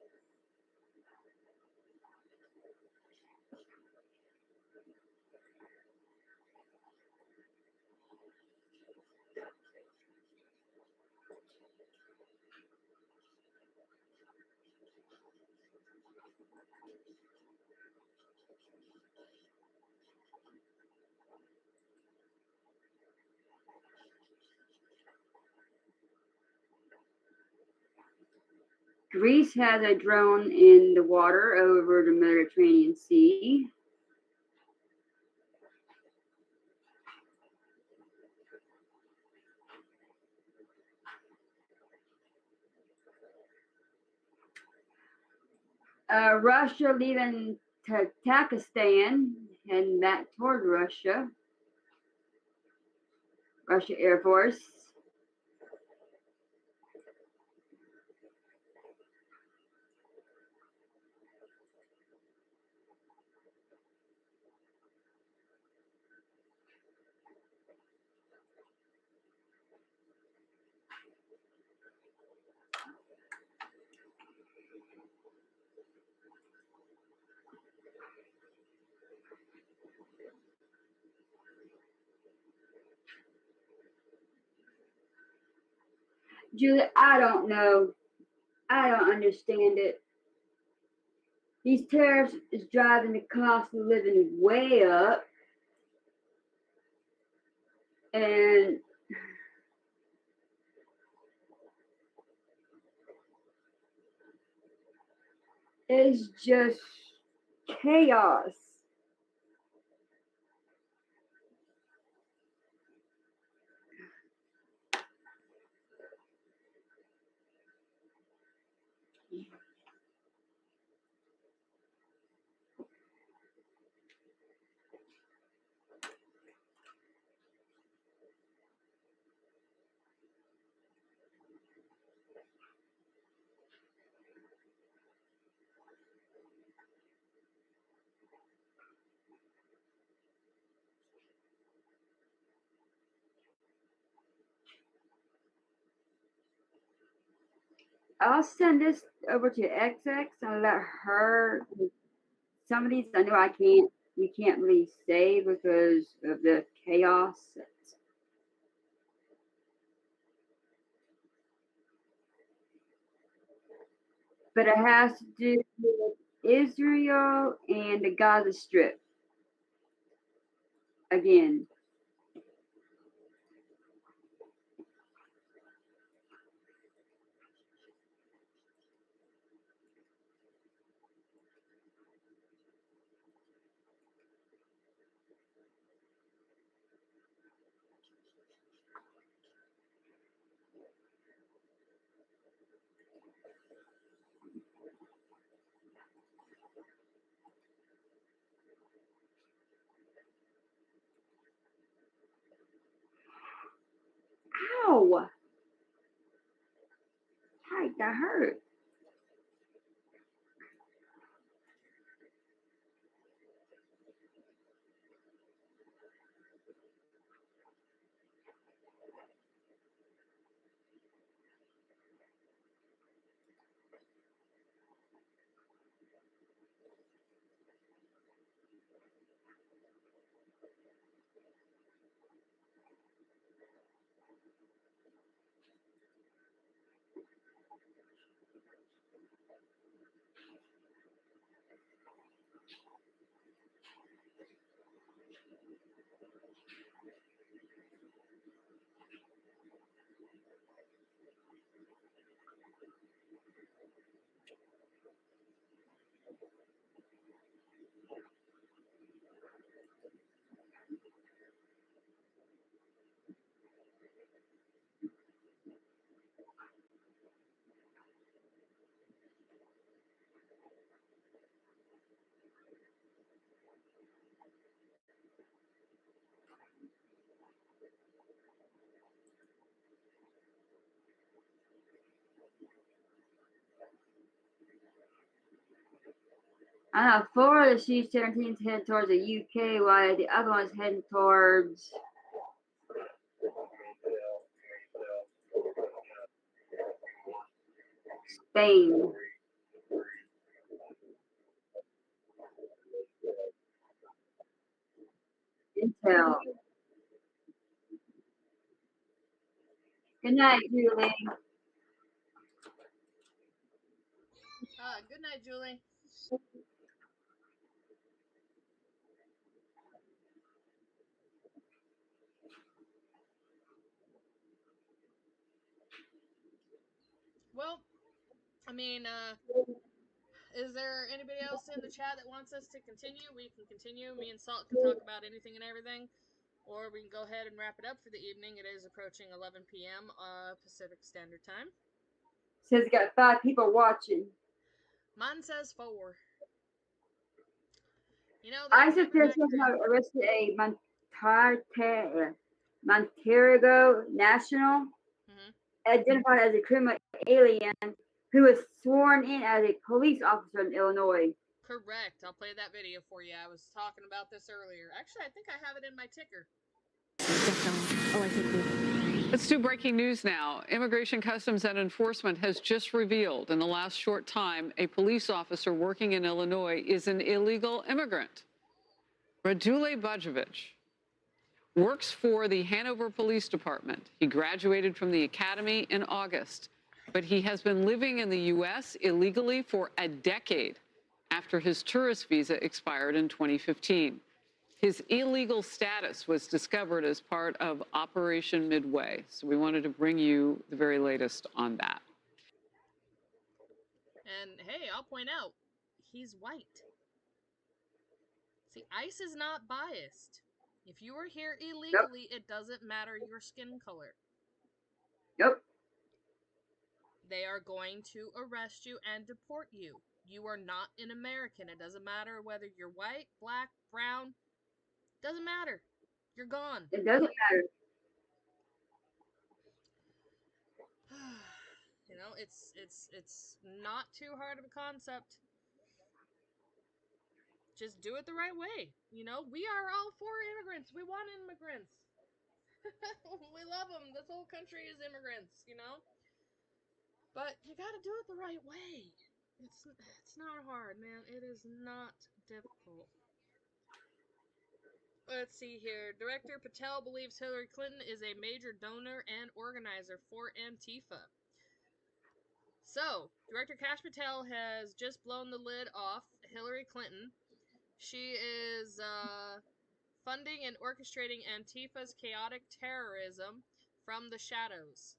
Greece has a drone in the water over the Mediterranean Sea. Russia leaving Tajikistan, heading back toward Russia. Russia Air Force. Julie, I don't know. I don't understand it. These tariffs is driving the cost of living way up. And it's just chaos. I'll send this over to XX and let her. Some of these I know we can't really say because of the chaos. But it has to do with Israel and the Gaza Strip. Again. Ow! Hi, that hurt. I know 4 of the C-17s head towards the UK, while the other one's heading towards Spain. Intel. Good night, Julie. Good night, Julie. Well, I mean, is there anybody else in the chat that wants us to continue? We can continue. Me and Salt can talk about anything and everything. Or we can go ahead and wrap it up for the evening. It is approaching 11 p.m. Pacific Standard Time. Says got 5 people watching. Mine says 4. You know, ISIS officials have arrested a Montenegro national identified as a criminal alien who was sworn in as a police officer in Illinois. Correct. I'll play that video for you. I was talking about this earlier. Actually, I think I have it in my ticker. Let's do breaking news now. Immigration, Customs, and Enforcement has just revealed in the last short time a police officer working in Illinois is an illegal immigrant. Radule Bajovic works for the Hanover Police Department. He graduated from the academy in August, but he has been living in the U.S. illegally for a decade after his tourist visa expired in 2015. His illegal status was discovered as part of Operation Midway. So we wanted to bring you the very latest on that. And hey, I'll point out, he's white. See, ICE is not biased. If you are here illegally, it doesn't matter your skin color. Yep. They are going to arrest you and deport you. You are not an American. It doesn't matter whether you're white, black, brown. Doesn't matter. You're gone. It doesn't matter. You know, it's not too hard of a concept. Just do it the right way. You know, we are all for immigrants. We want immigrants. We love them. This whole country is immigrants, you know? But you gotta do it the right way. It's not hard, man. It is not difficult. Let's see here. Director Patel believes Hillary Clinton is a major donor and organizer for Antifa. So, Director Kash Patel has just blown the lid off Hillary Clinton. She is funding and orchestrating Antifa's chaotic terrorism from the shadows.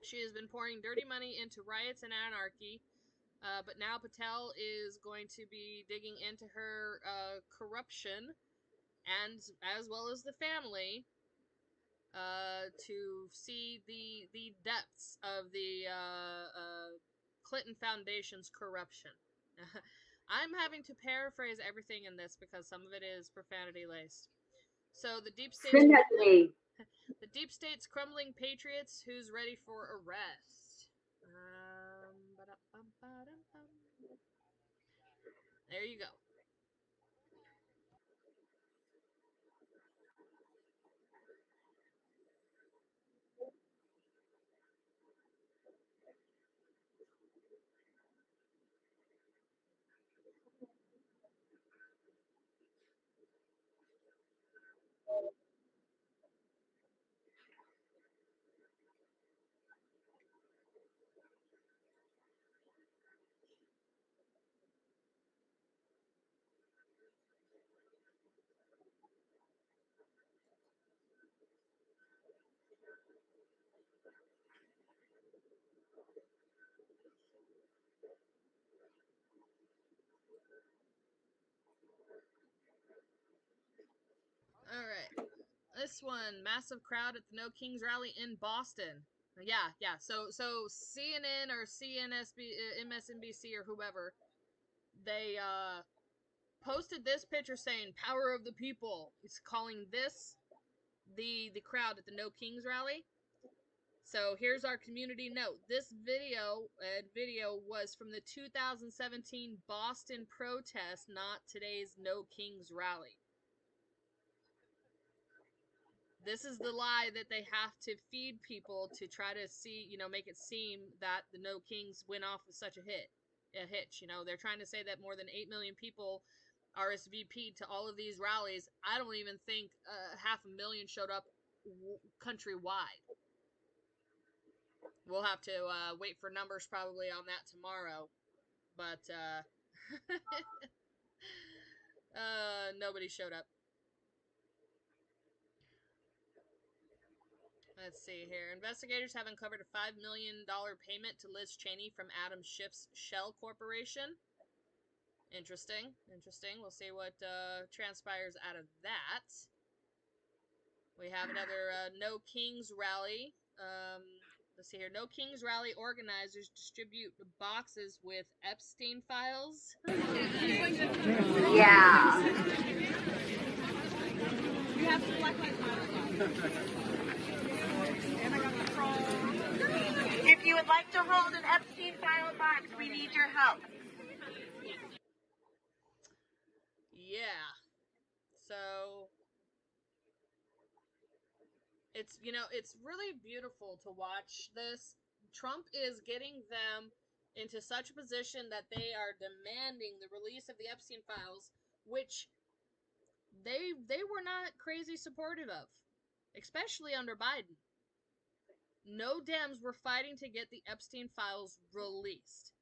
She has been pouring dirty money into riots and anarchy, but now Patel is going to be digging into her corruption, and as well as the family, to see the depths of the Clinton Foundation's corruption. I'm having to paraphrase everything in this because some of it is profanity laced. So the deep state's the deep state's crumbling patriots. Who's ready for arrest? There you go. Alright. This one, massive crowd at the No Kings rally in Boston. Yeah. So CNN or MSNBC or whoever, they posted this picture saying "Power of the People." It's calling this the crowd at the No Kings rally. So here's our community note. This video was from the 2017 Boston protest, not today's No Kings rally. This is the lie that they have to feed people to try to see, make it seem that the No Kings went off with such a hitch. They're trying to say that more than 8 million people RSVP'd to all of these rallies. I don't even think 500,000 showed up countrywide. We'll have to wait for numbers probably on that tomorrow. But nobody showed up. Let's see here. Investigators have uncovered a $5 million payment to Liz Cheney from Adam Schiff's Shell Corporation. Interesting. We'll see what transpires out of that. We have another No Kings rally. Let's see here. No Kings rally organizers distribute boxes with Epstein files. Yeah. You have to Black Lives Matter. If you would like to hold an Epstein file box, we need your help. Yeah. So it's really beautiful to watch this. Trump is getting them into such a position that they are demanding the release of the Epstein files, which they were not crazy supportive of, especially under Biden. No Dems were fighting to get the Epstein files released.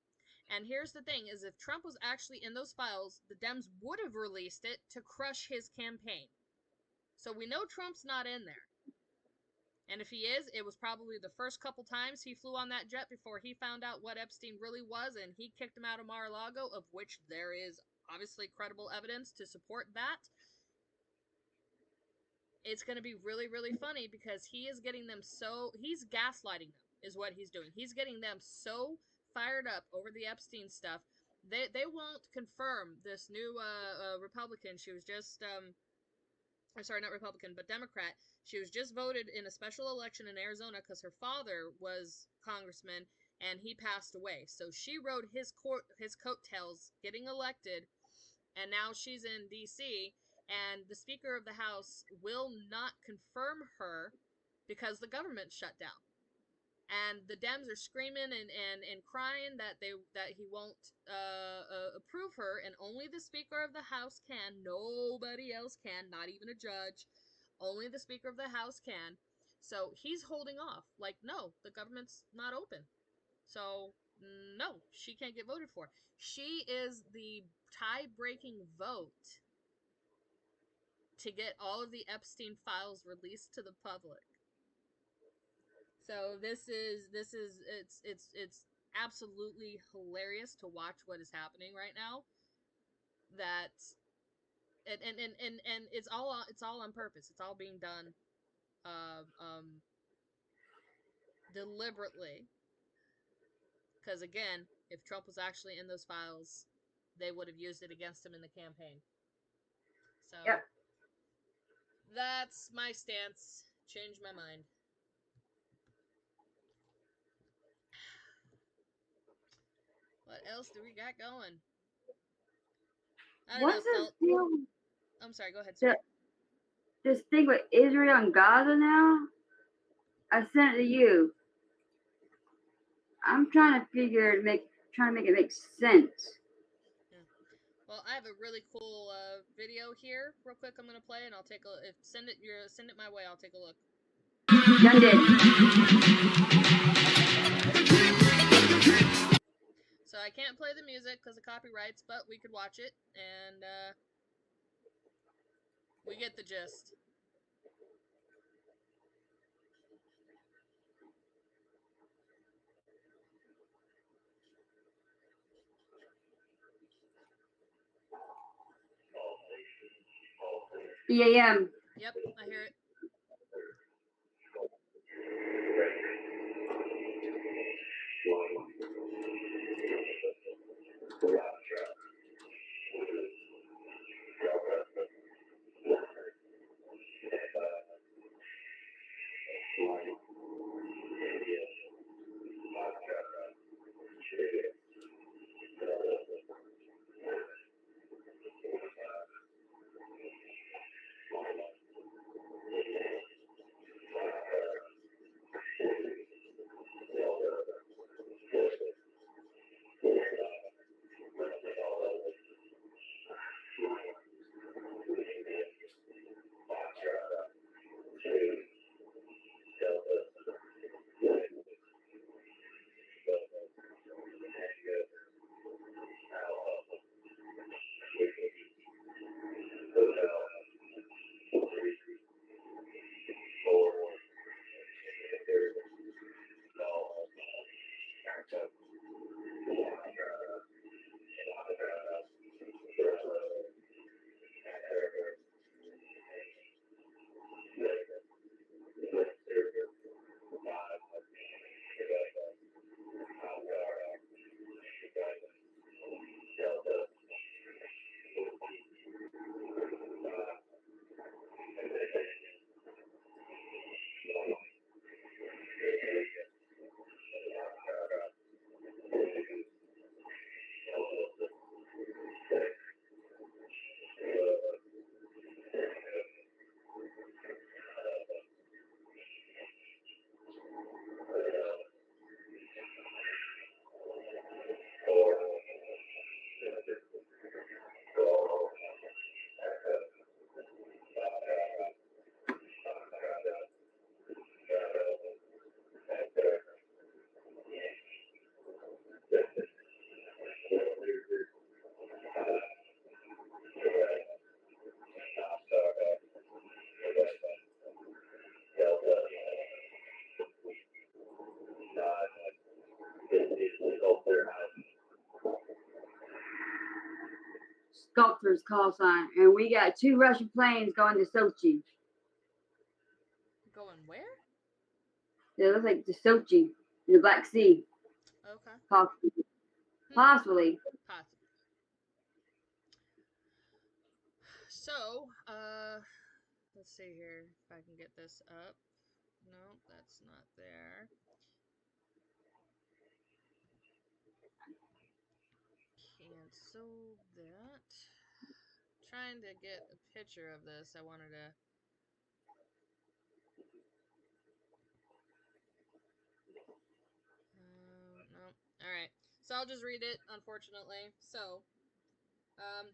And here's the thing, is if Trump was actually in those files, the Dems would have released it to crush his campaign. So we know Trump's not in there. And if he is, it was probably the first couple times he flew on that jet before he found out what Epstein really was, and he kicked him out of Mar-a-Lago, of which there is obviously credible evidence to support that. It's going to be really, really funny because he is getting them he's gaslighting them, is what he's doing. He's getting them so fired up over the Epstein stuff. They won't confirm this new Republican. She was just, sorry, not Republican, but Democrat. She was just voted in a special election in Arizona because her father was congressman and he passed away. So she rode his coattails getting elected, and now she's in D.C., and the Speaker of the House will not confirm her because the government shut down. and the Dems are screaming and crying that he won't approve her, and only the Speaker of the House can. Nobody else can, not even a judge. Only the Speaker of the House can. So he's holding off. Like, no, the government's not open. So, no, she can't get voted for. She is the tie-breaking vote to get all of the Epstein files released to the public. So it's absolutely hilarious to watch what is happening right now. That and it's all on purpose. It's all being done deliberately. Because again, if Trump was actually in those files, they would have used it against him in the campaign. So yep. That's my stance. Changed my mind. What else do we got going? I don't What's know, this deal? I'm sorry, go ahead, sir. This thing with Israel and Gaza now? I sent it to you. I'm trying to make it make sense. Yeah. Well, I have a really cool video here, real quick. I'm gonna play, and I'll take send it my way. I'll take a look. Send it. So I can't play the music because of copyrights, but we could watch it, and we get the gist. EAM. Yep, I hear it. Sculptor's call sign, and we got 2 Russian planes going to Sochi. Going where? It looks like to Sochi in the Black Sea. Okay. Possibly. Possibly. So, let's see here if I can get this up. No, that's not there. Cancel that. Trying to get a picture of this. I wanted to. So I'll just read it, unfortunately. So,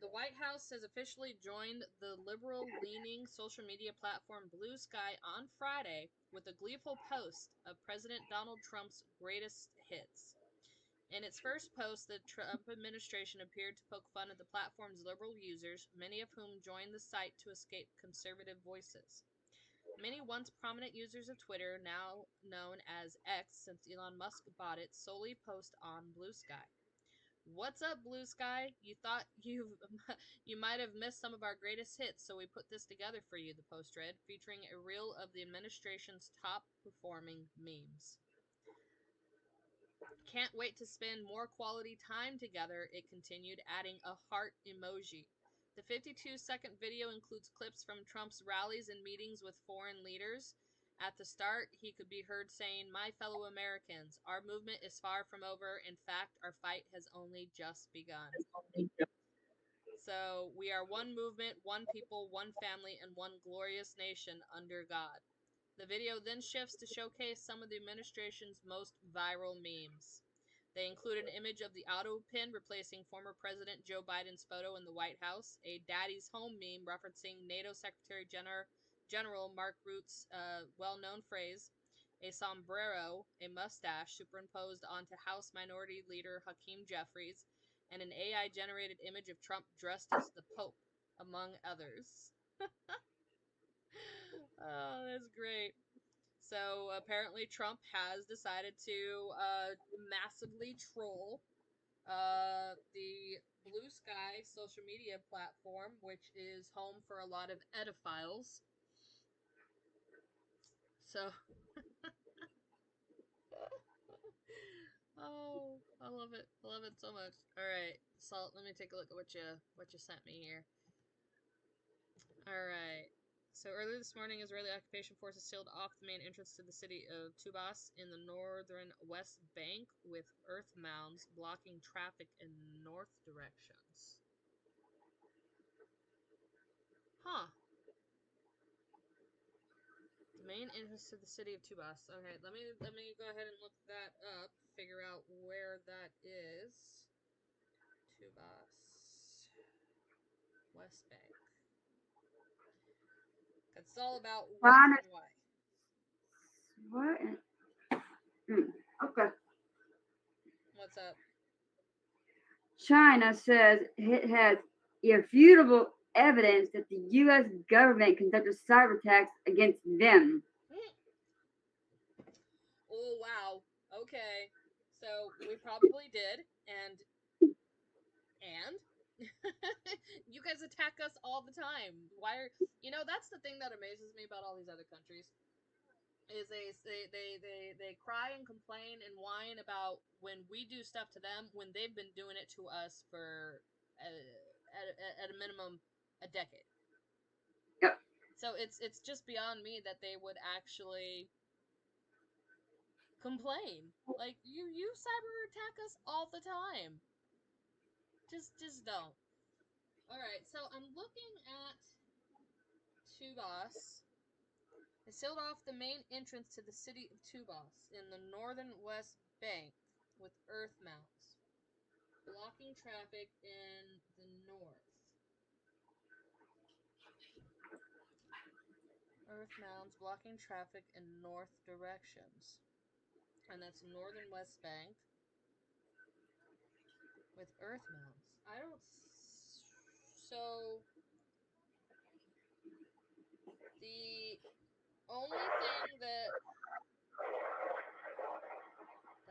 the White House has officially joined the liberal-leaning social media platform Blue Sky on Friday with a gleeful post of President Donald Trump's greatest hits. In its first post, the Trump administration appeared to poke fun at the platform's liberal users, many of whom joined the site to escape conservative voices. Many once prominent users of Twitter, now known as X since Elon Musk bought it, solely post on Blue Sky. What's up, Blue Sky? You thought you might have missed some of our greatest hits, so we put this together for you, the post read, featuring a reel of the administration's top-performing memes. Can't wait to spend more quality time together, it continued, adding a heart emoji. The 52-second video includes clips from Trump's rallies and meetings with foreign leaders. At the start, he could be heard saying, "My fellow Americans, our movement is far from over. In fact, our fight has only just begun." So, we are one movement, one people, one family, and one glorious nation under God. The video then shifts to showcase some of the administration's most viral memes. They include an image of the auto pin replacing former President Joe Biden's photo in the White House, a daddy's home meme referencing NATO Secretary General Mark Rutte's well-known phrase, a sombrero, a mustache superimposed onto House Minority Leader Hakeem Jeffries, and an AI-generated image of Trump dressed as the Pope, among others. Oh, that's great. So apparently Trump has decided to massively troll the Blue Sky social media platform, which is home for a lot of edophiles. So, oh, I love it. I love it so much. All right, so let me take a look at what you sent me here. All right. So earlier this morning, Israeli occupation forces sealed off the main entrance to the city of Tubas in the northern West Bank with earth mounds blocking traffic in north directions. Huh. The main entrance to the city of Tubas. Okay, let me go ahead and look that up. Figure out where that is. Tubas, West Bank. It's all about what and why. What? Okay. What's up? China says it has irrefutable evidence that the U.S. government conducted cyber attacks against them. Oh, wow. Okay. So, we probably did, and you guys attack us all the time. Why are, that's the thing that amazes me about all these other countries. Is they cry and complain and whine about when we do stuff to them when they've been doing it to us for at a minimum a decade. Yep. So it's just beyond me that they would actually complain. Like you cyber attack us all the time. Just don't. All right, so I'm looking at Tubas. They sealed off the main entrance to the city of Tubas in the northern West Bank with earth mounds, blocking traffic in the north. Earth mounds blocking traffic in north directions. And that's northern West Bank with earth mounds. I don't... So... The only thing that...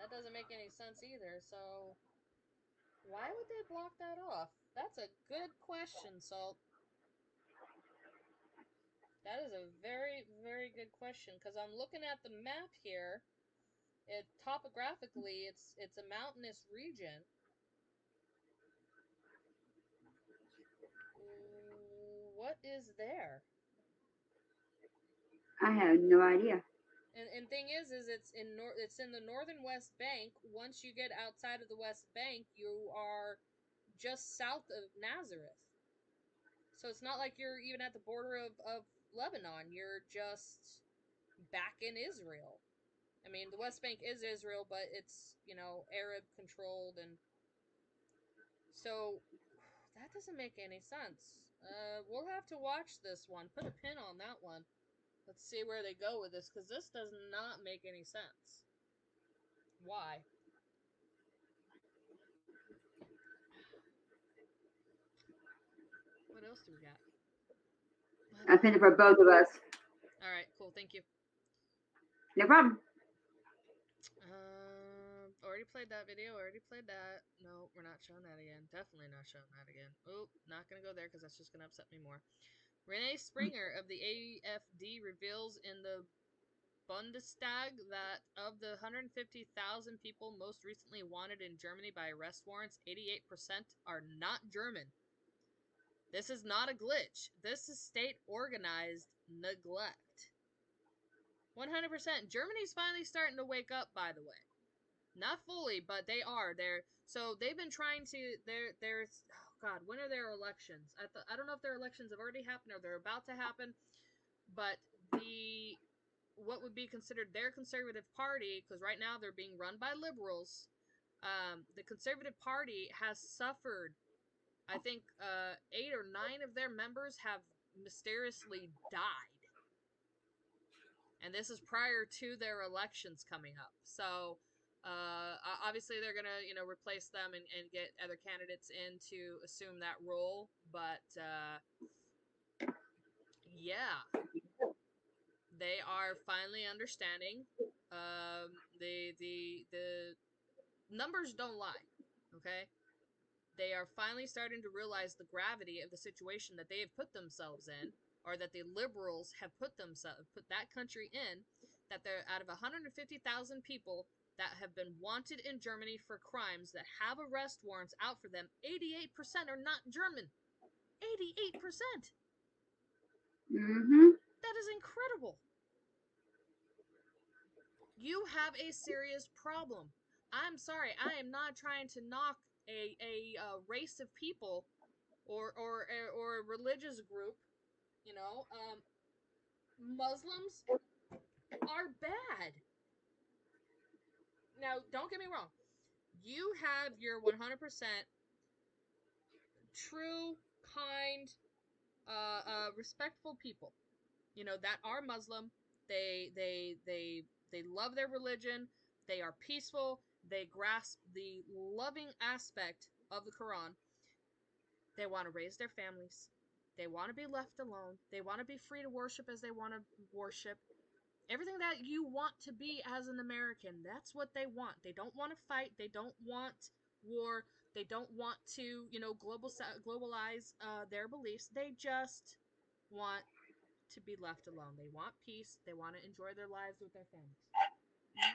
That doesn't make any sense either, so... Why would they block that off? That's a good question, Salt. That is a very, very good question, because I'm looking at the map here. Topographically, it's a mountainous region. What is there? I have no idea. And thing is it's in the northern West Bank. Once you get outside of the West Bank, you are just south of Nazareth. So it's not like you're even at the border of Lebanon. You're just back in Israel. I mean, the West Bank is Israel, but it's, you know, Arab controlled, and so that doesn't make any sense. We'll have to watch this one. Put a pin on that one. Let's see where they go with this, because this does not make any sense. Why? What else do we got? I pinned it for both of us. All right, cool. Thank you. No problem. Already played that video. Already played that. No, we're not showing that again. Definitely not showing that again. Oh, not gonna go there because that's just gonna upset me more. Renee Springer of the AFD reveals in the Bundestag that of the 150,000 people most recently wanted in Germany by arrest warrants, 88% are not German. This is not a glitch. This is state-organized neglect. 100%. Germany's finally starting to wake up, by the way. Not fully, but they are. So they've been trying to. There's oh God, when are their elections? I don't know if their elections have already happened or they're about to happen. But what would be considered their conservative party, because right now they're being run by liberals. The Conservative Party has suffered. I think 8 or 9 of their members have mysteriously died. And this is prior to their elections coming up. So, obviously they're going to, you know, replace them and get other candidates in to assume that role. But, yeah. They are finally understanding. The numbers don't lie, okay? They are finally starting to realize the gravity of the situation that they have put themselves in, or that the liberals have put that country in, that they're out of 150,000 people that have been wanted in Germany for crimes that have arrest warrants out for them, 88% are not German. 88%! Mm-hmm. That is incredible. You have a serious problem. I'm sorry, I am not trying to knock a race of people or a religious group. You know, Muslims are bad. Now, don't get me wrong. You have your 100% true, kind, respectful people. You know, that are Muslim. They love their religion. They are peaceful. They grasp the loving aspect of the Quran. They want to raise their families. They want to be left alone. They want to be free to worship as they want to worship. Everything that you want to be as an American, that's what they want. They don't want to fight. They don't want war. They don't want to, you know, globalize their beliefs. They just want to be left alone. They want peace. They want to enjoy their lives with their families.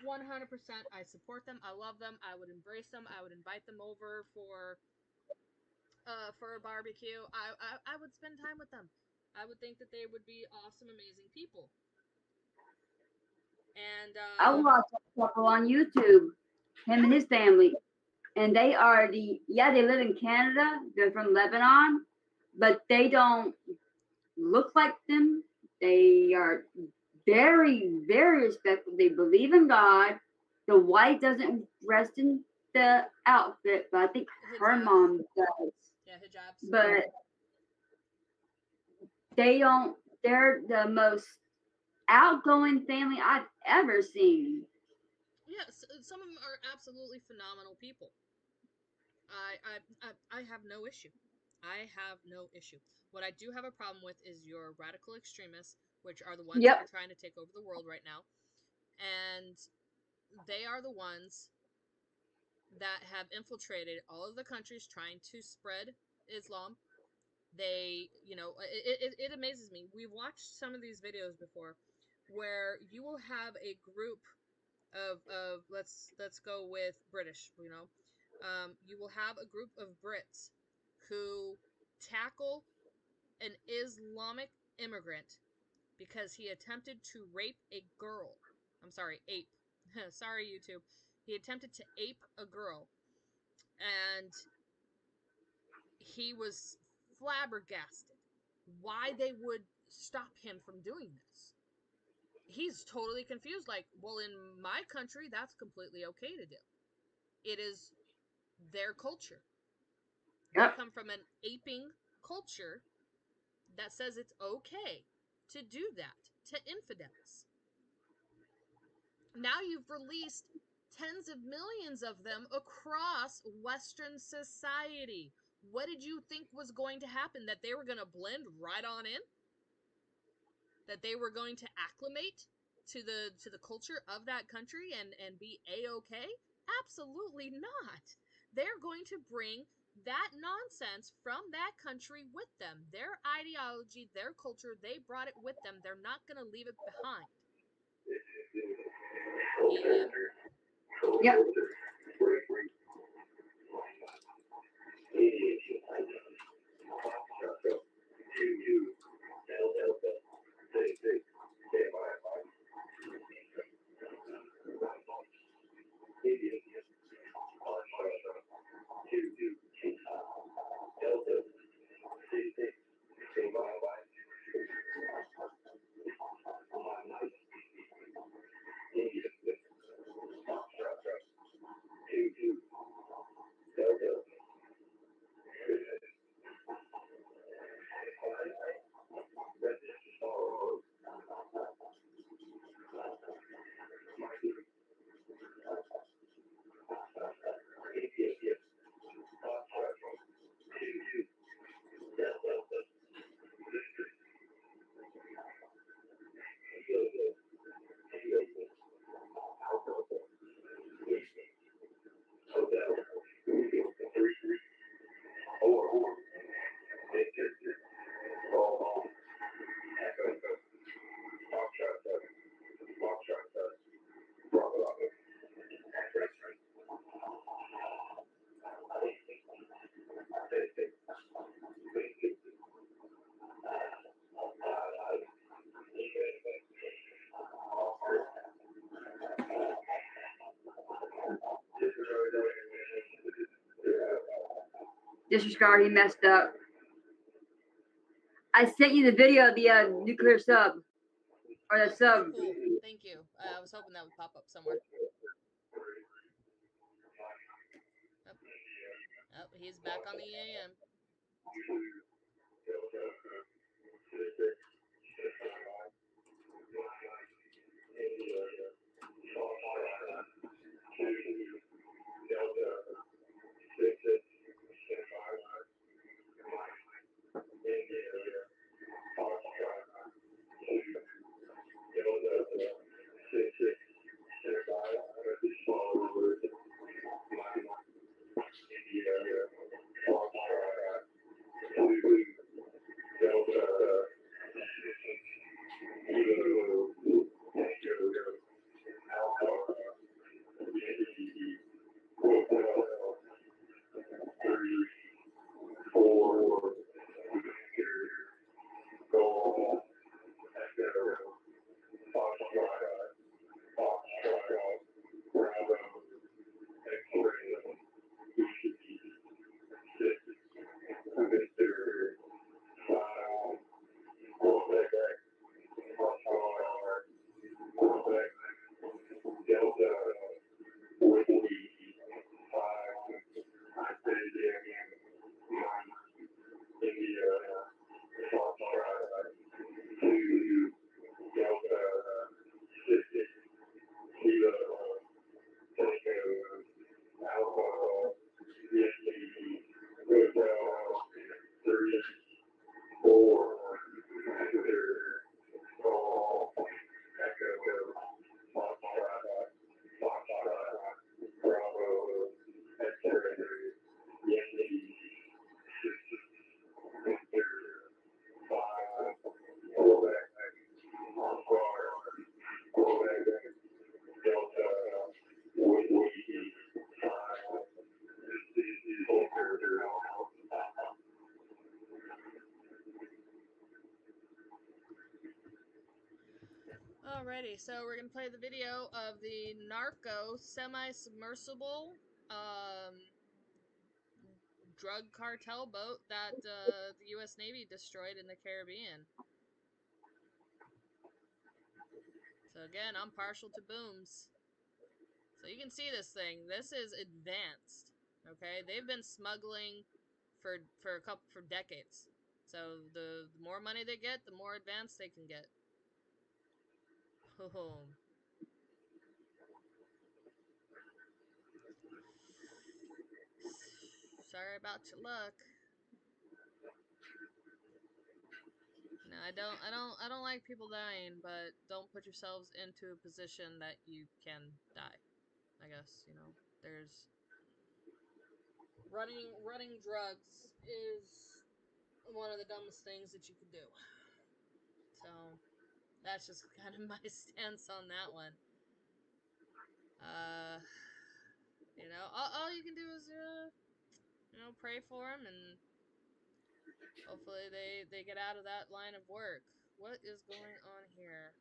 100%. I support them. I love them. I would embrace them. I would invite them over for a barbecue. I would spend time with them. I would think that they would be awesome, amazing people. And I watched a couple on YouTube, him and his family, and they live in Canada. They're from Lebanon, but they don't look like them. They are very, very respectful. They believe in God. The wife doesn't dress in the outfit, but I think her mom does. Yeah, hijabs. But they're the most outgoing family I've ever seen. Yes, some of them are absolutely phenomenal people. I have no issue. I have no issue. What I do have a problem with is your radical extremists, which are the ones that are trying to take over the world right now. And they are the ones that have infiltrated all of the countries trying to spread Islam. They, you know, it amazes me. We've watched some of these videos before where you will have a group of let's go with British, you know. You will have a group of Brits who tackle an Islamic immigrant because he attempted to rape a girl. I'm sorry, ape. Sorry, YouTube. He attempted to ape a girl, and he was flabbergasted why they would stop him from doing this. he's totally confused. Like, well, in my country, that's completely okay to do. It is their culture. They come from an aping culture that says it's okay to do that to infidels. Now you've released tens of millions of them across Western society. What did you think was going to happen? That they were going to blend right on in? That they were going to acclimate to the culture of that country and be A-okay? Absolutely not. They're going to bring that nonsense from that country with them. Their ideology, their culture, they brought it with them. They're not going to leave it behind. Yep. Disregard, he messed up. I sent you the video of the nuclear sub. Or the sub. Cool. Thank you. I was hoping that would pop up somewhere. Oh, he's back on the EAM. Alrighty, so we're gonna play the video of the narco semi-submersible drug cartel boat that the U.S. Navy destroyed in the Caribbean. So again, I'm partial to booms. So you can see this thing. This is advanced. Okay, they've been smuggling for decades. So the more money they get, the more advanced they can get. Oh. Sorry about your luck. No, I don't like people dying, but don't put yourselves into a position that you can die. I guess, you know, there's running drugs is one of the dumbest things that you could do. So that's just kind of my stance on that one. You know, all you can do is you know, pray for them, and hopefully they get out of that line of work. What is going on here?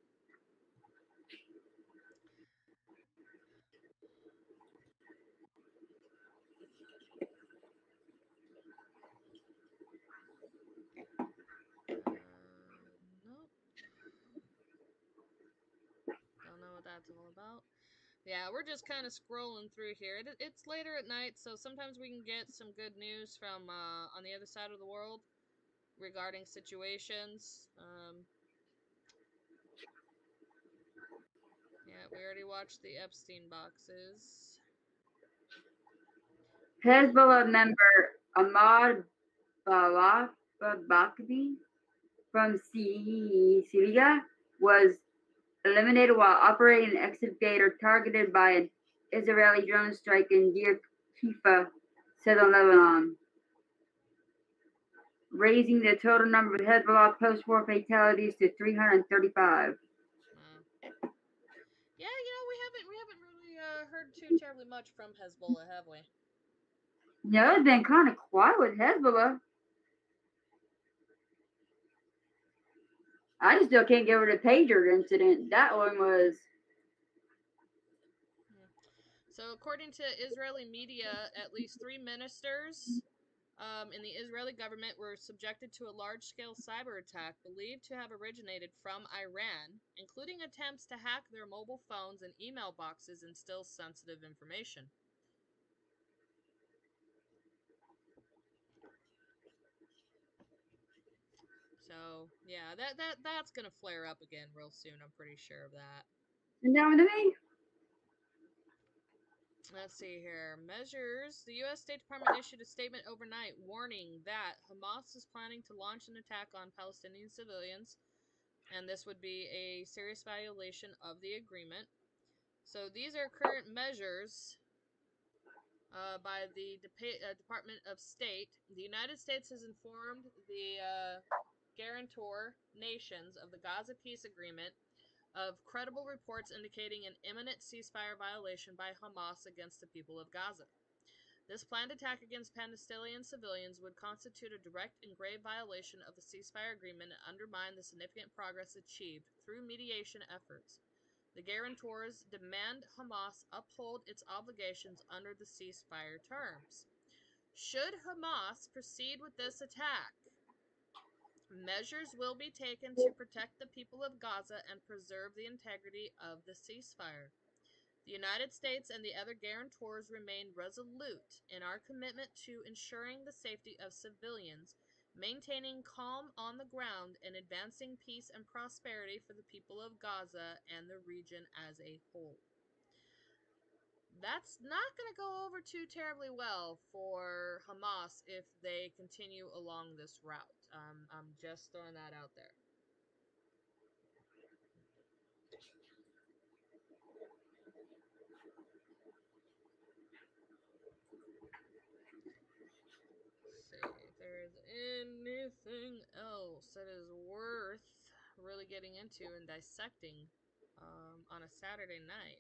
Nope. Don't know what that's all about. Yeah, we're just kind of scrolling through here. It's later at night, so sometimes we can get some good news from on the other side of the world regarding situations. Yeah, we already watched the Epstein boxes. Hezbollah member Ahmad Bakdi from Syria was eliminated while operating an excavator targeted by an Israeli drone strike in Deir Kifa, southern Lebanon, raising the total number of Hezbollah post-war fatalities to 335. Yeah, you know, we haven't really heard too terribly much from Hezbollah, have we? No, it's been kind of quiet with Hezbollah. I just still can't get over the pager incident. That one was. So, according to Israeli media, at least 3 ministers in the Israeli government were subjected to a large-scale cyber attack believed to have originated from Iran, including attempts to hack their mobile phones and email boxes and steal sensitive information. So, yeah, that's gonna flare up again real soon. I'm pretty sure of that. And down to me. Let's see here. Measures. The U.S. State Department issued a statement overnight warning that Hamas is planning to launch an attack on Palestinian civilians, and this would be a serious violation of the agreement. So these are current measures by the Department of State. The United States has informed the guarantor nations of the Gaza Peace Agreement of credible reports indicating an imminent ceasefire violation by Hamas against the people of Gaza. This planned attack against Palestinian civilians would constitute a direct and grave violation of the ceasefire agreement and undermine the significant progress achieved through mediation efforts. The guarantors demand Hamas uphold its obligations under the ceasefire terms. Should Hamas proceed with this attack, measures will be taken to protect the people of Gaza and preserve the integrity of the ceasefire. The United States and the other guarantors remain resolute in our commitment to ensuring the safety of civilians, maintaining calm on the ground, and advancing peace and prosperity for the people of Gaza and the region as a whole. That's not going to go over too terribly well for Hamas if they continue along this route. I'm just throwing that out there. Let's see if there's anything else that is worth really getting into and dissecting on a Saturday night.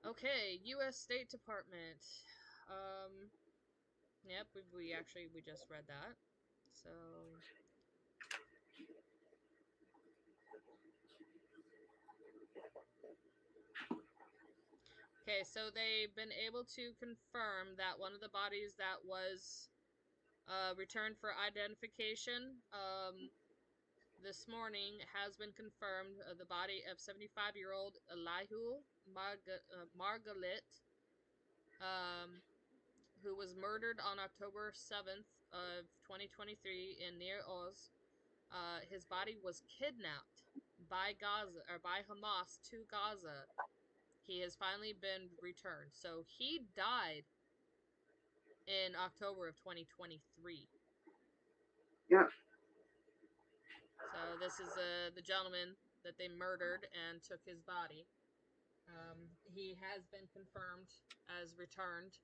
Okay, U.S. State Department. Yep, we just read that. So okay, so they've been able to confirm that one of the bodies that was returned for identification this morning has been confirmed the body of 75-year-old Elihu Margalit, who was murdered on October 7th of 2023 in Nir Oz. His body was kidnapped by Gaza or by Hamas to Gaza. He has finally been returned. So he died in October of 2023. Yep. So this is the gentleman that they murdered and took his body. He has been confirmed as returned.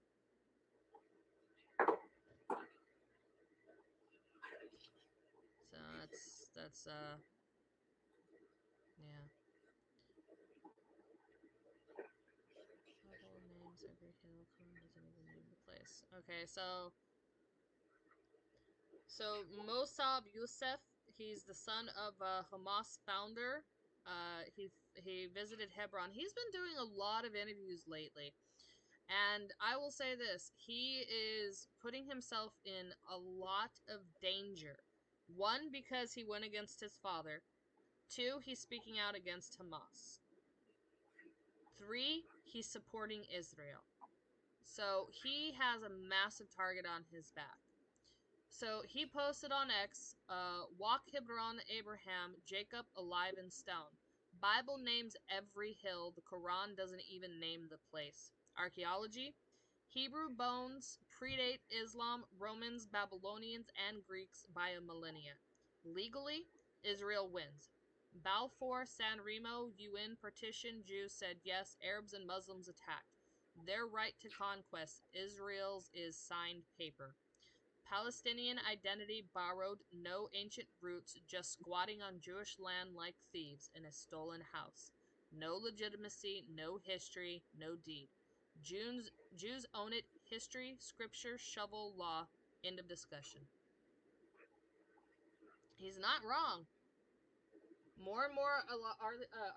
So that's yeah. Bible names every hill. Quran doesn't even name the place. Okay, so Mossab Youssef, he's the son of Hamas founder. He visited Hebron. He's been doing a lot of interviews lately. And I will say this, he is putting himself in a lot of danger. One, because he went against his father. Two, he's speaking out against Hamas. Three, he's supporting Israel. So he has a massive target on his back. So he posted on X, walk Hebron, Abraham, Jacob alive in stone. Bible names every hill, the Quran doesn't even name the place. Archaeology, Hebrew bones predate Islam, Romans, Babylonians, and Greeks by a millennia. Legally, Israel wins. Balfour, San Remo, UN partition, Jews said yes, Arabs and Muslims attacked. Their right to conquest, Israel's is signed paper. Palestinian identity borrowed, no ancient roots, just squatting on Jewish land like thieves in a stolen house. No legitimacy, no history, no deed. Jews own it, history, scripture, shovel, law, end of discussion. He's not wrong. More and more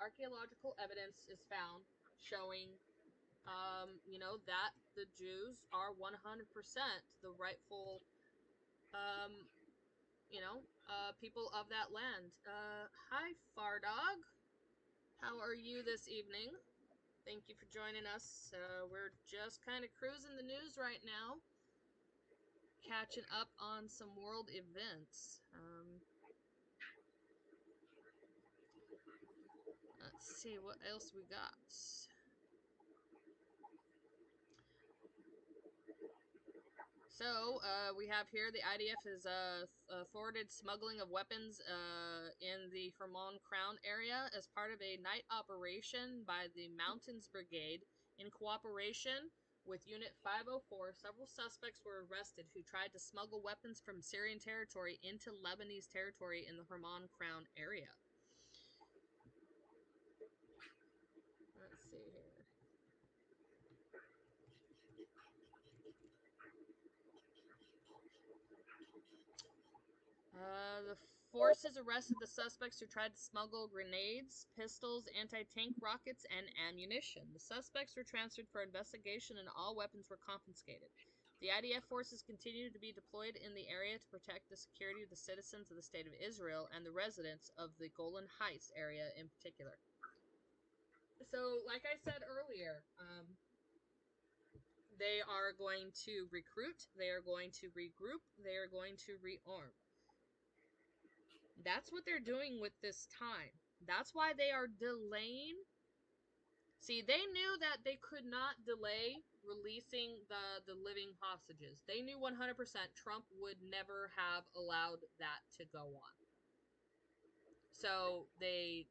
archaeological evidence is found showing, that the Jews are 100% the rightful people of that land. Hi, Fardog. How are you this evening? Thank you for joining us. We're just kind of cruising the news right now. Catching up on some world events. Let's see what else we got. So, we have here the IDF has thwarted smuggling of weapons in the Hermon Crown area as part of a night operation by the Mountains Brigade. In cooperation with Unit 504, several suspects were arrested who tried to smuggle weapons from Syrian territory into Lebanese territory in the Hermon Crown area. Let's see here. The forces arrested the suspects who tried to smuggle grenades, pistols, anti-tank rockets, and ammunition. The suspects were transferred for investigation and all weapons were confiscated. The IDF forces continue to be deployed in the area to protect the security of the citizens of the State of Israel and the residents of the Golan Heights area in particular. So, like I said earlier, they are going to recruit, they are going to regroup, they are going to rearm. That's what they're doing with this time. That's why they are delaying. See, they knew that they could not delay releasing the living hostages. They knew 100% Trump would never have allowed that to go on. So they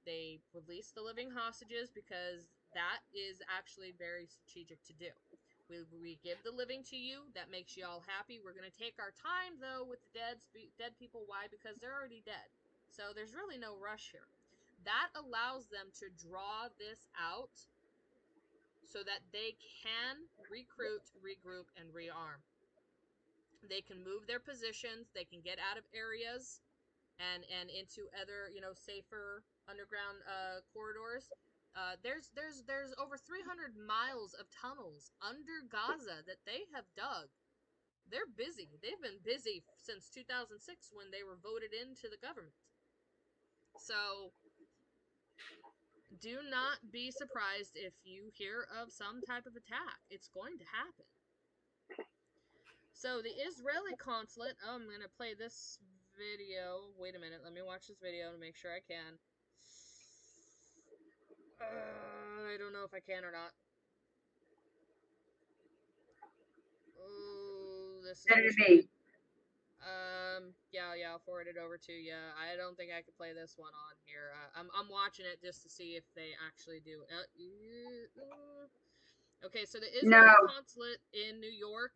released the living hostages because that is actually very strategic to do. We give the living to you. That makes you all happy. We're going to take our time, though, with the dead people. Why? Because they're already dead. So there's really no rush here. That allows them to draw this out so that they can recruit, regroup, and rearm. They can move their positions. They can get out of areas and into other, safer underground corridors. There's over 300 miles of tunnels under Gaza that they have dug. They're busy. They've been busy since 2006 when they were voted into the government. So do not be surprised if you hear of some type of attack. It's going to happen. So the Israeli consulate, I'm going to play this video. Wait a minute, let me watch this video to make sure I can. I don't know if I can or not. Oh, this is me. yeah, I'll forward it over to you. I don't think I could play this one on here. I'm watching it just to see if they actually do. Okay, so the Israeli consulate in New York,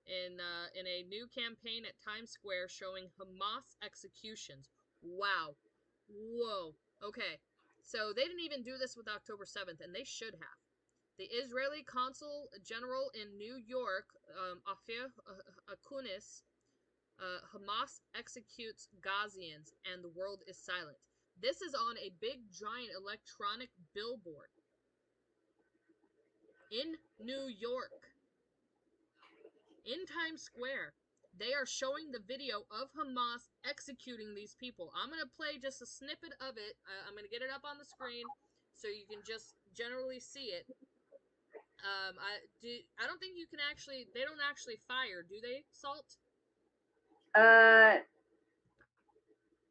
in a new campaign at Times Square showing Hamas executions. Wow. Whoa. Okay, so they didn't even do this with October 7th, and they should have. The Israeli consul general in New York, Afir Akunis, Hamas executes Gazians and the world is silent. This is on a big giant electronic billboard in New York, in Times Square. They are showing the video of Hamas executing these people. I'm going to play just a snippet of it. I'm going to get it up on the screen so you can just generally see it. I don't think you can actually, they don't actually fire, do they, Salt?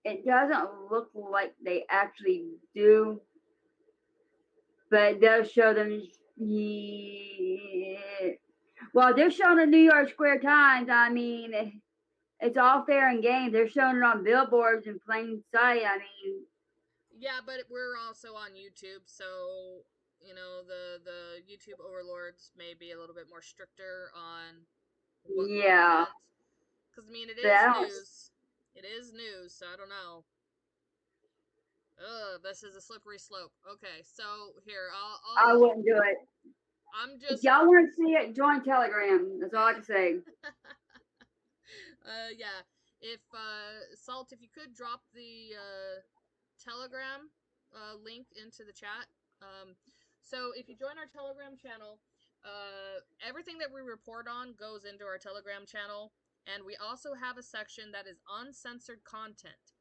It doesn't look like they actually do, but it does show them. Yeah. Well, they're showing the New York Square Times. I mean, it's all fair and game. They're showing it on billboards in plain sight. I mean, yeah, but we're also on YouTube, so you know the YouTube overlords may be a little bit more stricter on what content. Because I mean, it is news. It is news, so I don't know. Ugh, this is a slippery slope. Okay, so here I wouldn't do it. I'm just. If y'all want to see it, join Telegram. That's all I can say. Yeah. If Salt, if you could drop the Telegram link into the chat. So if you join our Telegram channel, everything that we report on goes into our Telegram channel, and we also have a section that is uncensored content.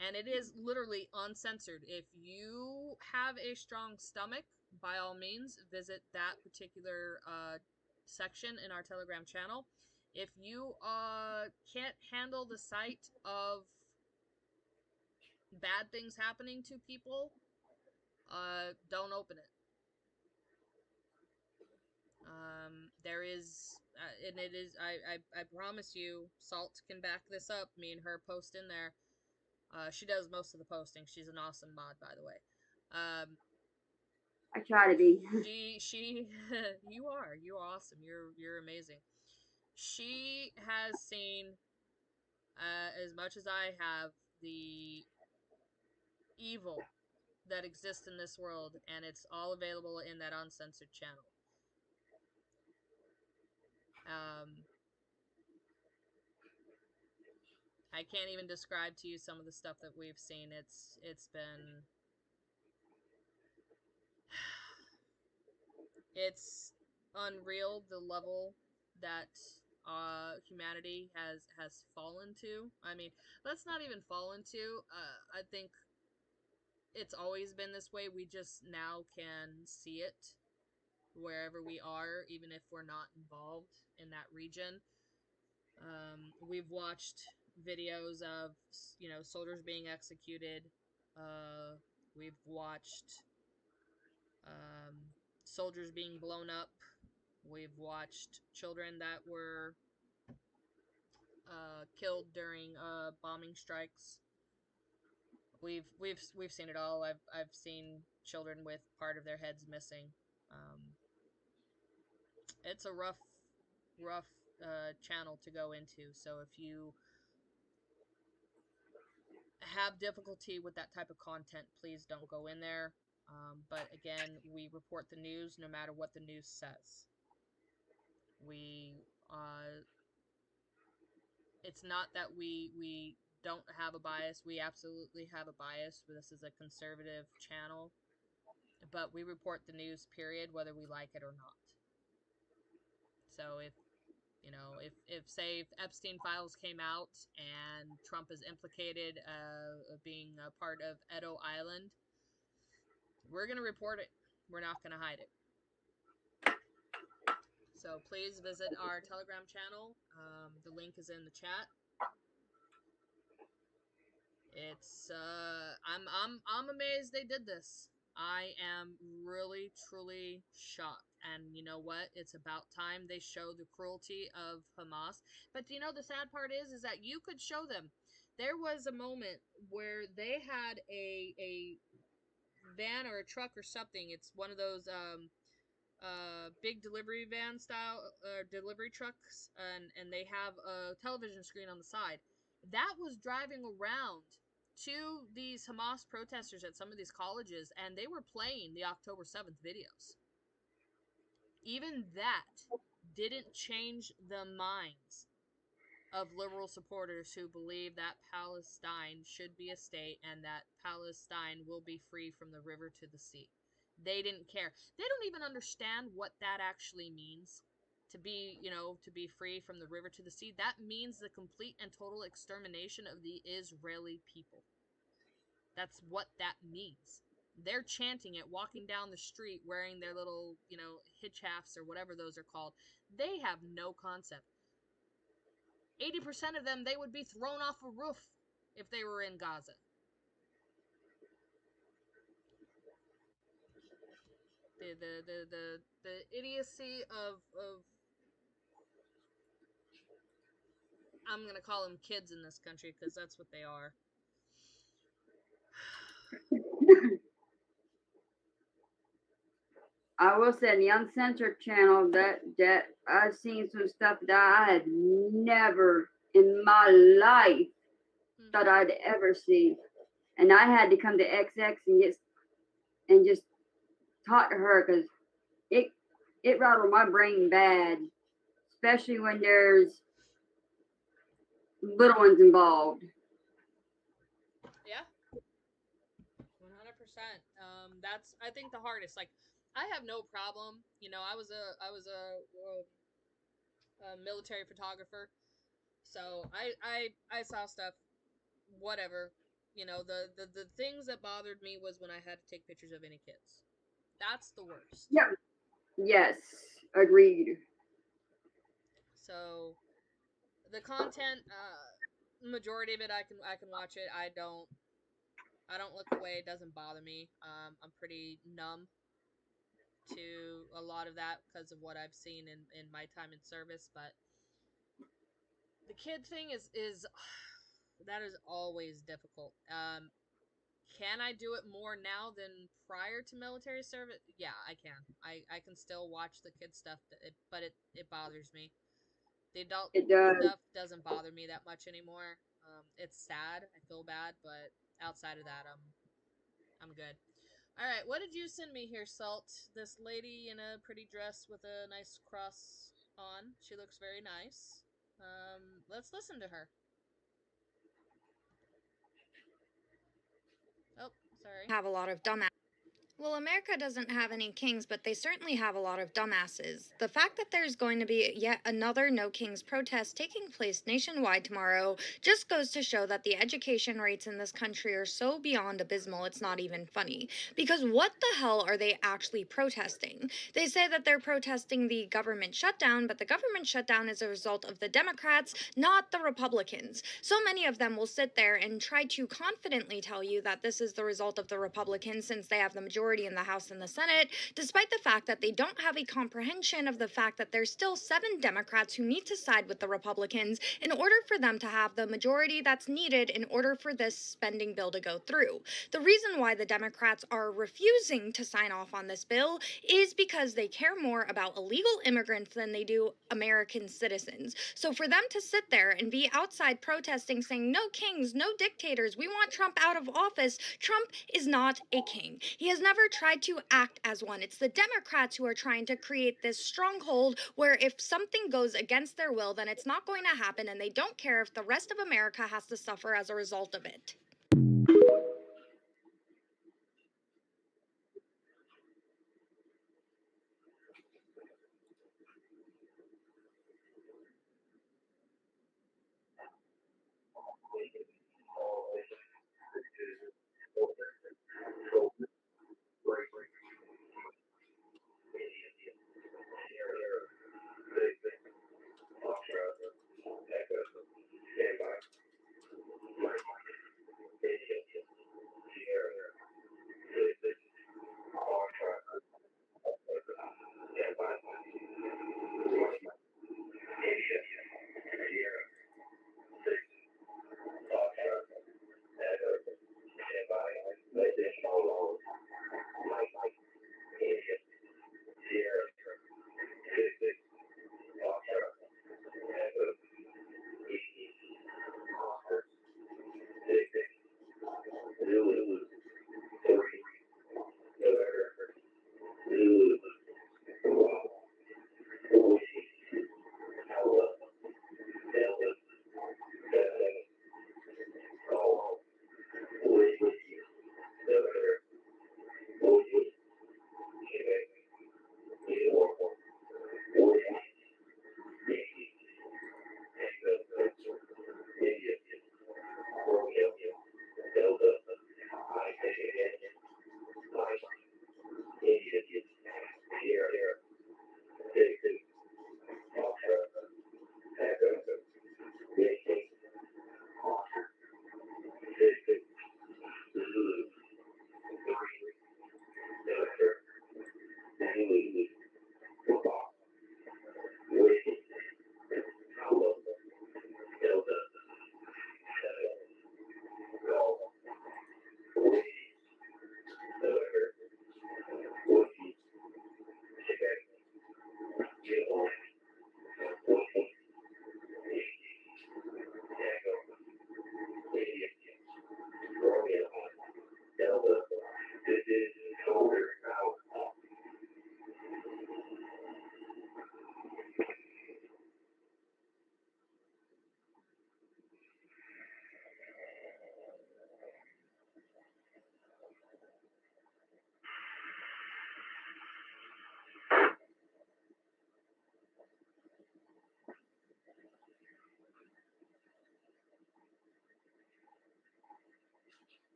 And it is literally uncensored. If you have a strong stomach, by all means, visit that particular section in our Telegram channel. If you can't handle the sight of bad things happening to people, don't open it. There is, and it is, I promise you, Salt can back this up. Me and her post in there. She does most of the posting. She's an awesome mod, by the way. I try to be. You're awesome. You're amazing. She has seen, as much as I have, the evil that exists in this world, and it's all available in that uncensored channel. I can't even describe to you some of the stuff that we've seen. It's been it's unreal the level that humanity has fallen to. I mean, let's not even fallen to. I think it's always been this way. We just now can see it wherever we are, even if we're not involved in that region. We've watched videos of, you know, soldiers being executed. We've watched soldiers being blown up. We've watched children that were killed during bombing strikes. We've seen it all. I've seen children with part of their heads missing. It's a rough channel to go into. So if you have difficulty with that type of content, please don't go in there. But again, we report the news no matter what the news says. It's not that we don't have a bias. We absolutely have a bias. This is a conservative channel. But we report the news, period, whether we like it or not. So if You know, if say if Epstein files came out and Trump is implicated being a part of Edo Island, we're going to report it. We're not going to hide it. So please visit our Telegram channel. The link is in the chat. It's I'm amazed they did this. I am really truly shocked. And you know what? It's about time they show the cruelty of Hamas. But you know the sad part is that you could show them. There was a moment where they had a van or a truck or something. It's one of those big delivery van style delivery trucks, and they have a television screen on the side. That was driving around to these Hamas protesters at some of these colleges, and they were playing the October 7th videos. Even that didn't change the minds of liberal supporters who believe that Palestine should be a state and that Palestine will be free from the river to the sea. They didn't care. They don't even understand what that actually means. To be, you know, to be free from the river to the sea. That means the complete and total extermination of the Israeli people. That's what that means. They're chanting it, walking down the street, wearing their little, you know, hitchhafs or whatever those are called. They have no concept. 80% of them, they would be thrown off a roof if they were in Gaza. The idiocy of I'm gonna call them kids in this country because that's what they are. I will say, on the Uncensored channel, that I've seen some stuff that I had never in my life thought I'd ever see, and I had to come to XX and just talk to her because it rattled my brain bad, especially when there's little ones involved. Yeah, 100%. That's, I think, the hardest. Like, I have no problem. You know, I was a military photographer, so I saw stuff. Whatever. You know, the things that bothered me was when I had to take pictures of any kids. That's the worst. Yeah. Yes. Agreed. So the content, majority of it, I can watch it. I don't look away. It doesn't bother me. I'm pretty numb to a lot of that because of what I've seen in my time in service. But the kid thing is that is always difficult. Can I do it more now than prior to military service? Yeah, I can. I can still watch the kid stuff, but it bothers me. The adult stuff doesn't bother me that much anymore. It's sad. I feel bad, but outside of that, I'm good. All right, what did you send me here, Salt? This lady in a pretty dress with a nice cross on. She looks very nice. Let's listen to her. Oh, sorry. Have a lot of dumbass. Well, America doesn't have any kings, but they certainly have a lot of dumbasses. The fact that there's going to be yet another No Kings protest taking place nationwide tomorrow just goes to show that the education rates in this country are so beyond abysmal it's not even funny. Because what the hell are they actually protesting? They say that they're protesting the government shutdown, but the government shutdown is a result of the Democrats, not the Republicans. So many of them will sit there and try to confidently tell you that this is the result of the Republicans since they have the majority in the House and the Senate, despite the fact that they don't have a comprehension of the fact that there's still 7 Democrats who need to side with the Republicans in order for them to have the majority that's needed in order for this spending bill to go through. The reason why the Democrats are refusing to sign off on this bill is because they care more about illegal immigrants than they do American citizens. So for them to sit there and be outside protesting saying, no kings, no dictators, we want Trump out of office, Trump is not a king. He has never tried to act as one. It's the Democrats who are trying to create this stronghold where if something goes against their will, then it's not going to happen, and they don't care if the rest of America has to suffer as a result of it.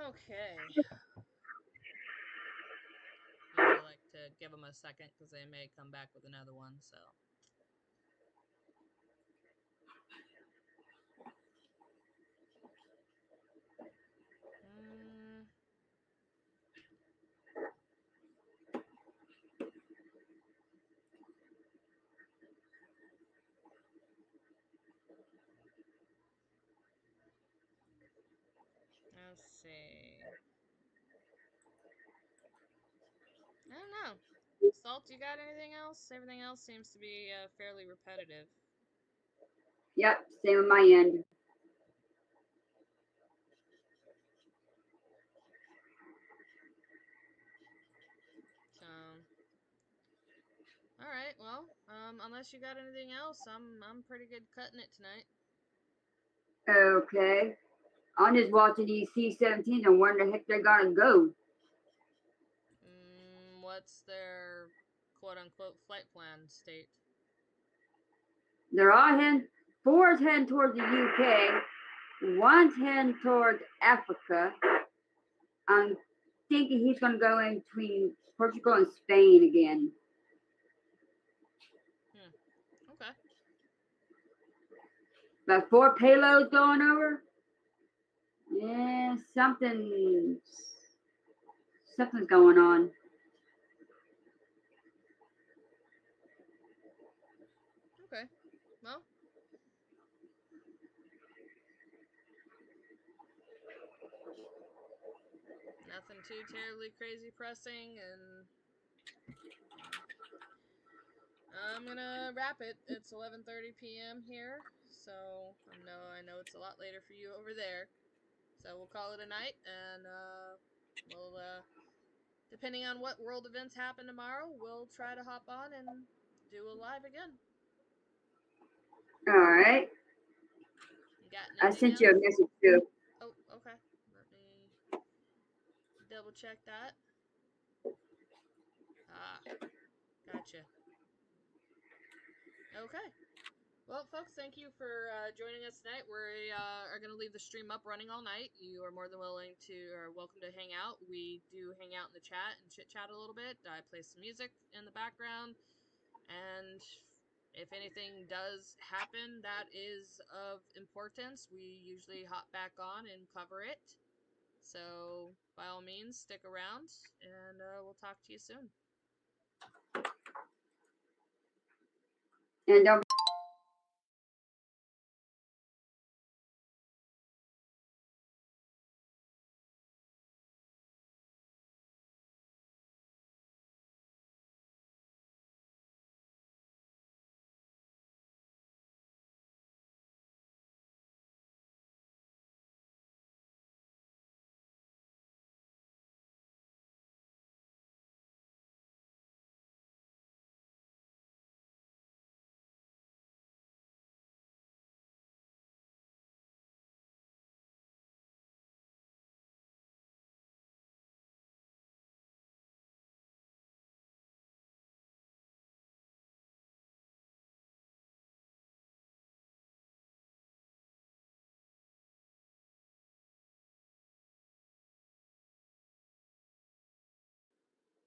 Okay. Usually like to give them a second because they may come back with another one, so. Let's see. I don't know. Salt, you got anything else? Everything else seems to be fairly repetitive. Yep, same on my end. So, all right. Well, unless you got anything else, I'm pretty good cutting it tonight. Okay. I'm just watching these C-17s and where the heck they're gonna go. What's their quote-unquote flight plan state? They're all heading. 4 is heading towards the UK. 1's heading towards Africa. I'm thinking he's gonna go in between Portugal and Spain again. Okay. But 4 payloads going over. Yeah, something's going on. Okay. Well. Nothing too terribly crazy pressing, and I'm gonna wrap it. It's 11:30 p.m. here, so I know it's a lot later for you over there. So we'll call it a night, and we'll depending on what world events happen tomorrow, we'll try to hop on and do a live again. All right. I sent you a message too. Oh, okay. Let me double check that. Ah, gotcha. Okay. Well, folks, thank you for joining us tonight. We are going to leave the stream up running all night. You are more than welcome to hang out. We do hang out in the chat and chit-chat a little bit. I play some music in the background. And if anything does happen that is of importance, we usually hop back on and cover it. So, by all means, stick around, and we'll talk to you soon. And don't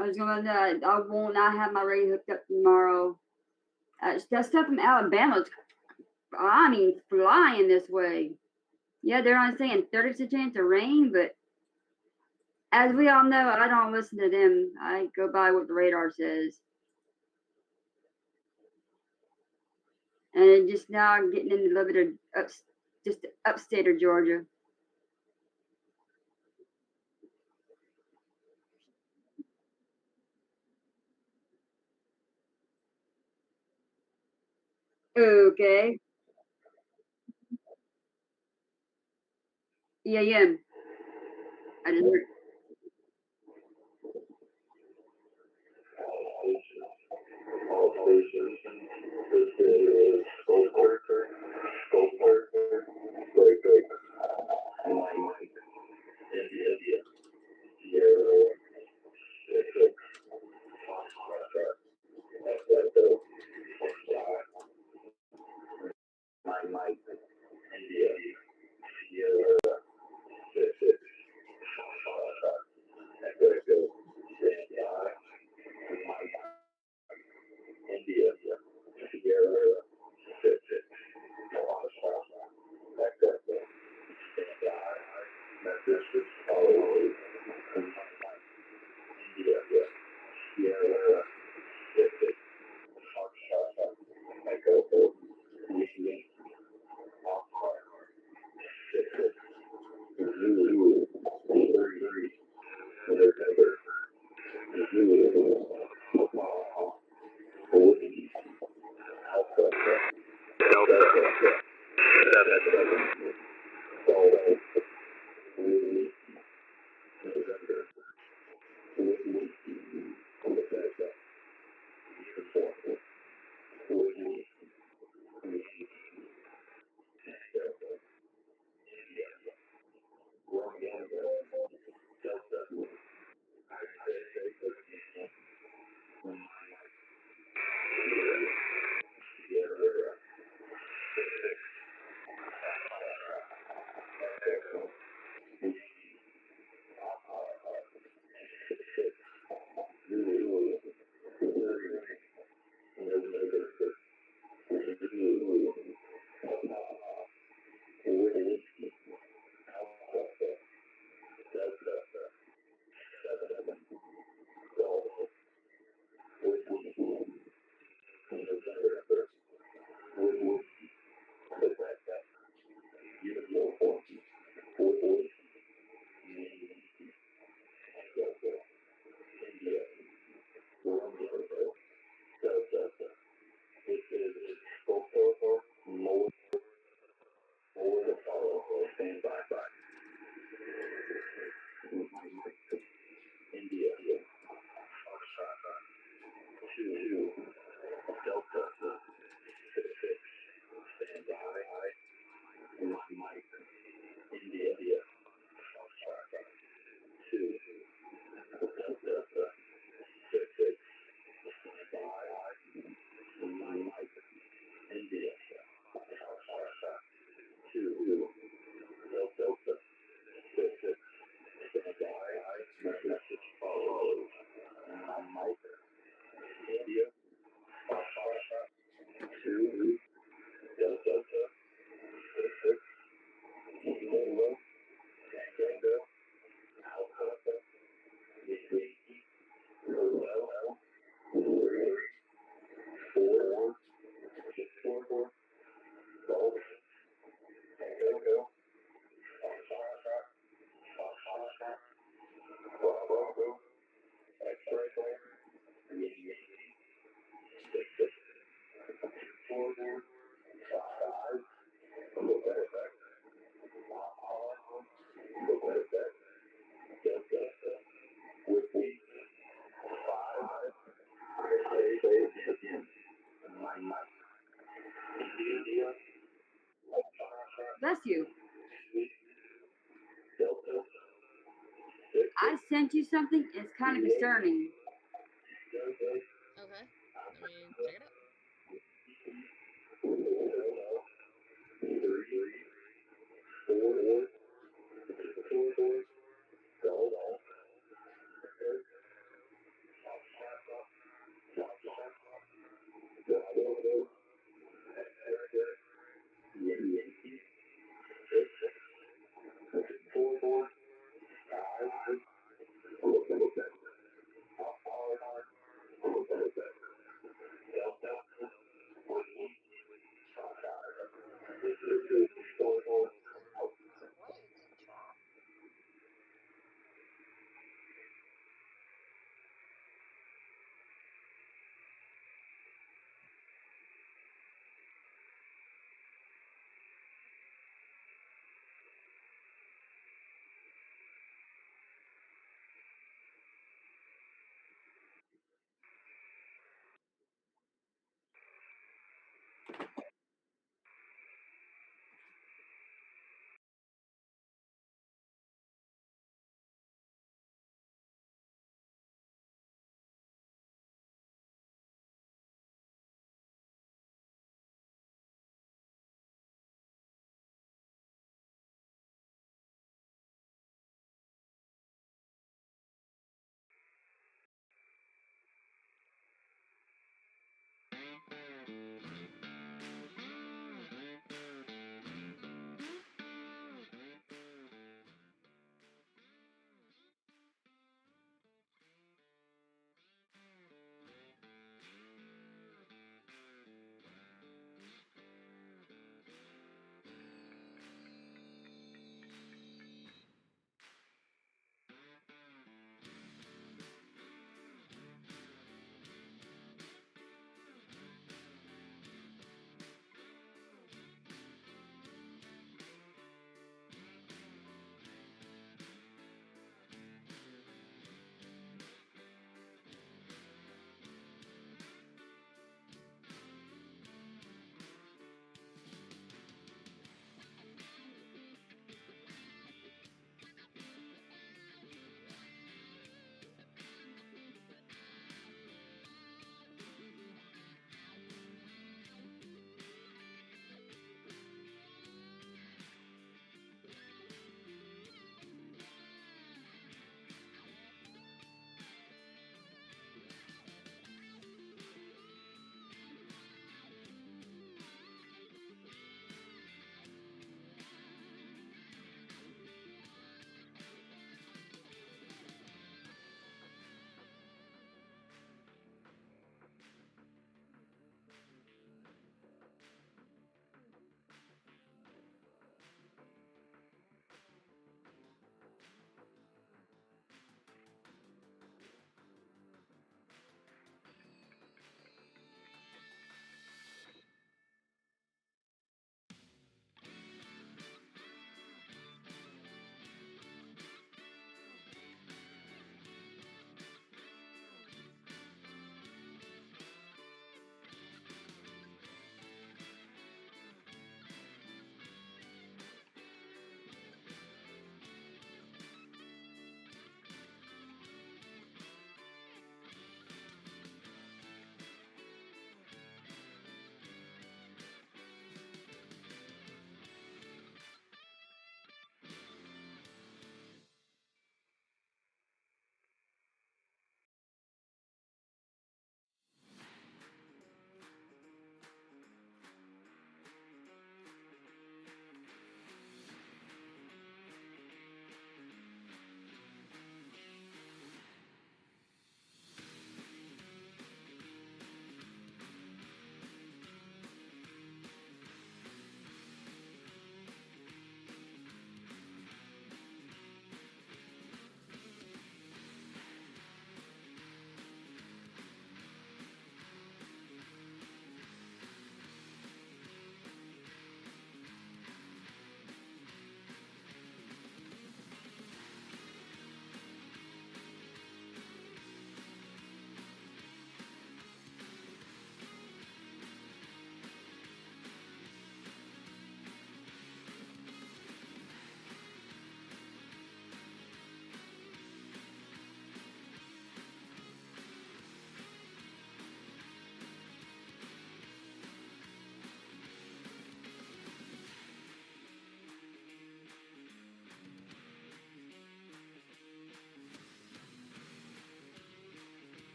I was gonna. I will not have my radio hooked up tomorrow. That stuff from Alabama's, I mean, flying this way. Yeah, they're only saying 30% chance of rain, but as we all know, I don't listen to them. I go by what the radar says. And just now I'm getting into a little bit of just upstate of Georgia. Okay. EAM. I just heard. Bless you. I sent you something. It's kind of concerning. Okay. I mean, check it out.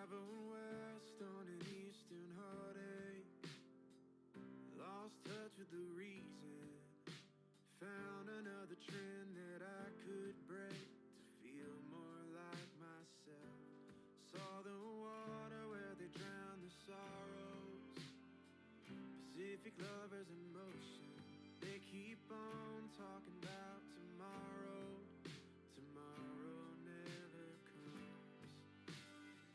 Traveled west on an eastern heartache, lost touch with the reason, found another trend that I could break to feel more like myself. Saw the water where they drown the sorrows, Pacific lovers in motion. They keep on talking about tomorrow. Tomorrow never comes.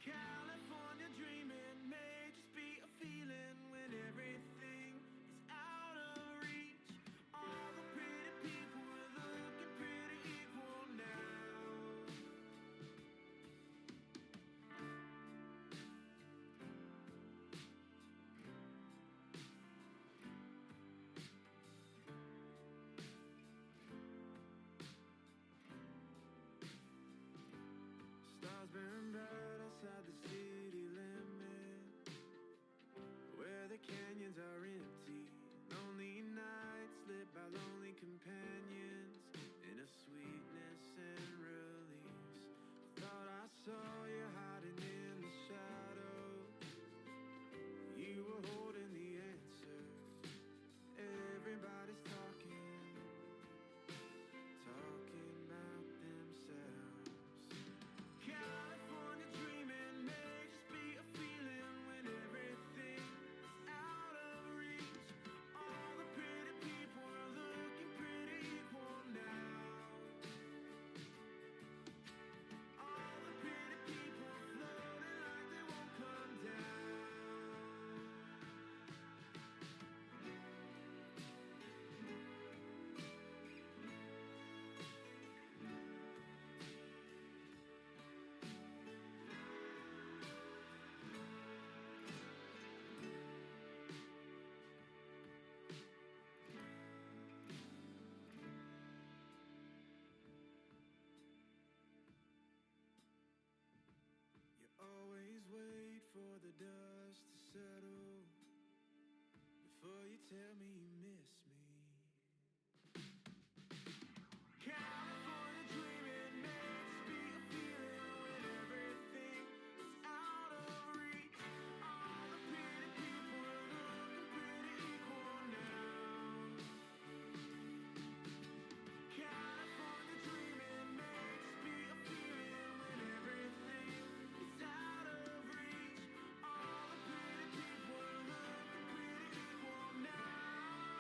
California dreaming may just be a feeling when everything is out of reach. All the pretty people are looking pretty equal now. Stars burn bright outside the city limit, where the canyons are empty. Lonely nights lit by lonely companions, in a sweetness and release. Thought I saw you hiding in the shadows. You were holding the answer. Everybody's talking about themselves. California dreaming may just be a feeling when everything is out of reach. All the pretty people are looking pretty equal now. All the pretty people are floating like they won't come down. You always wait for the dust to settle before you tell me you miss me. California dreaming may just be a feeling when everything is out of reach. All the pretty people are looking pretty equal now. California dreaming may just be a feeling when everything is out of reach. All the pretty people are looking pretty equal now.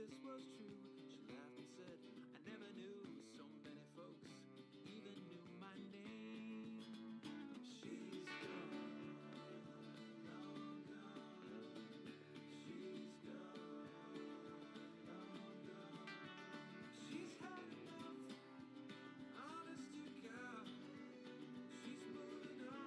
this was true. She laughed and said, I never knew so many folks even knew my name. She's gone, long gone. She's gone, long gone. She's had enough, honest to God. She's moving on.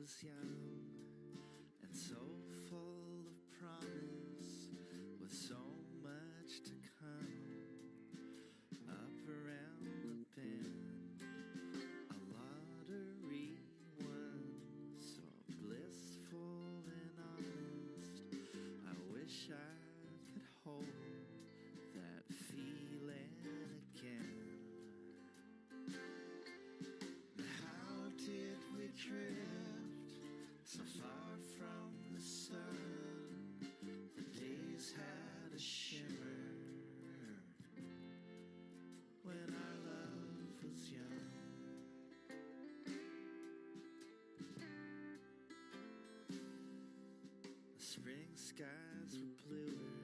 was young and so full of promise, with so much to come. Up around the bend, a lottery won, so blissful and honest. I wish I could hold that feeling again. How skies were bluer,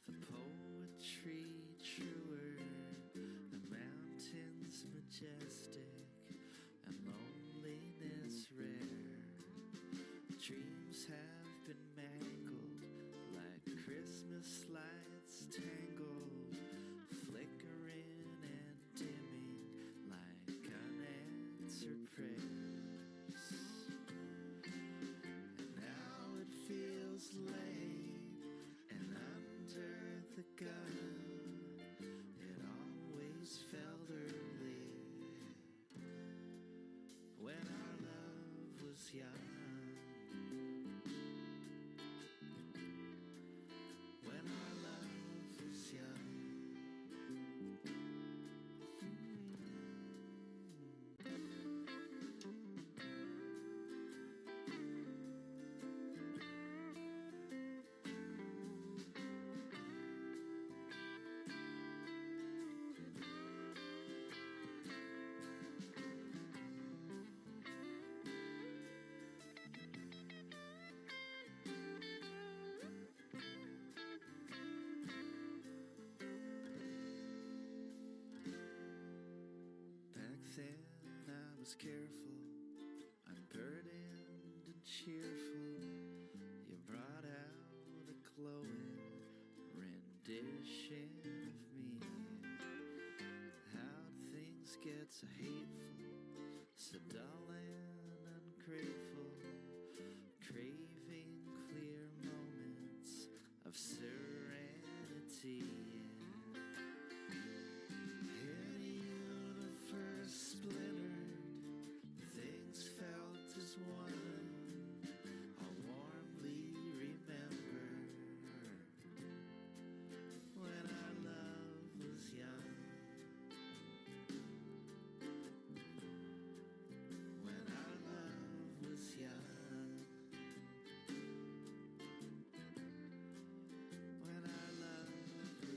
the poetry truer, the mountains majestic, and loneliness rare. Dreams have been mangled like Christmas lights tangled, flickering and dimming like unanswered prayers. And now it feels late, and under the gun, it always felt early when our love was young. When our love was young. Back then I was careful, unburdened and cheerful. You brought out a glowing rendition of me. How'd things get so hateful, so dull and ungrateful, craving clear moments of serenity. In a universe splintered, things felt as one. I'll warmly remember when our love was young. When our love was young. When our love was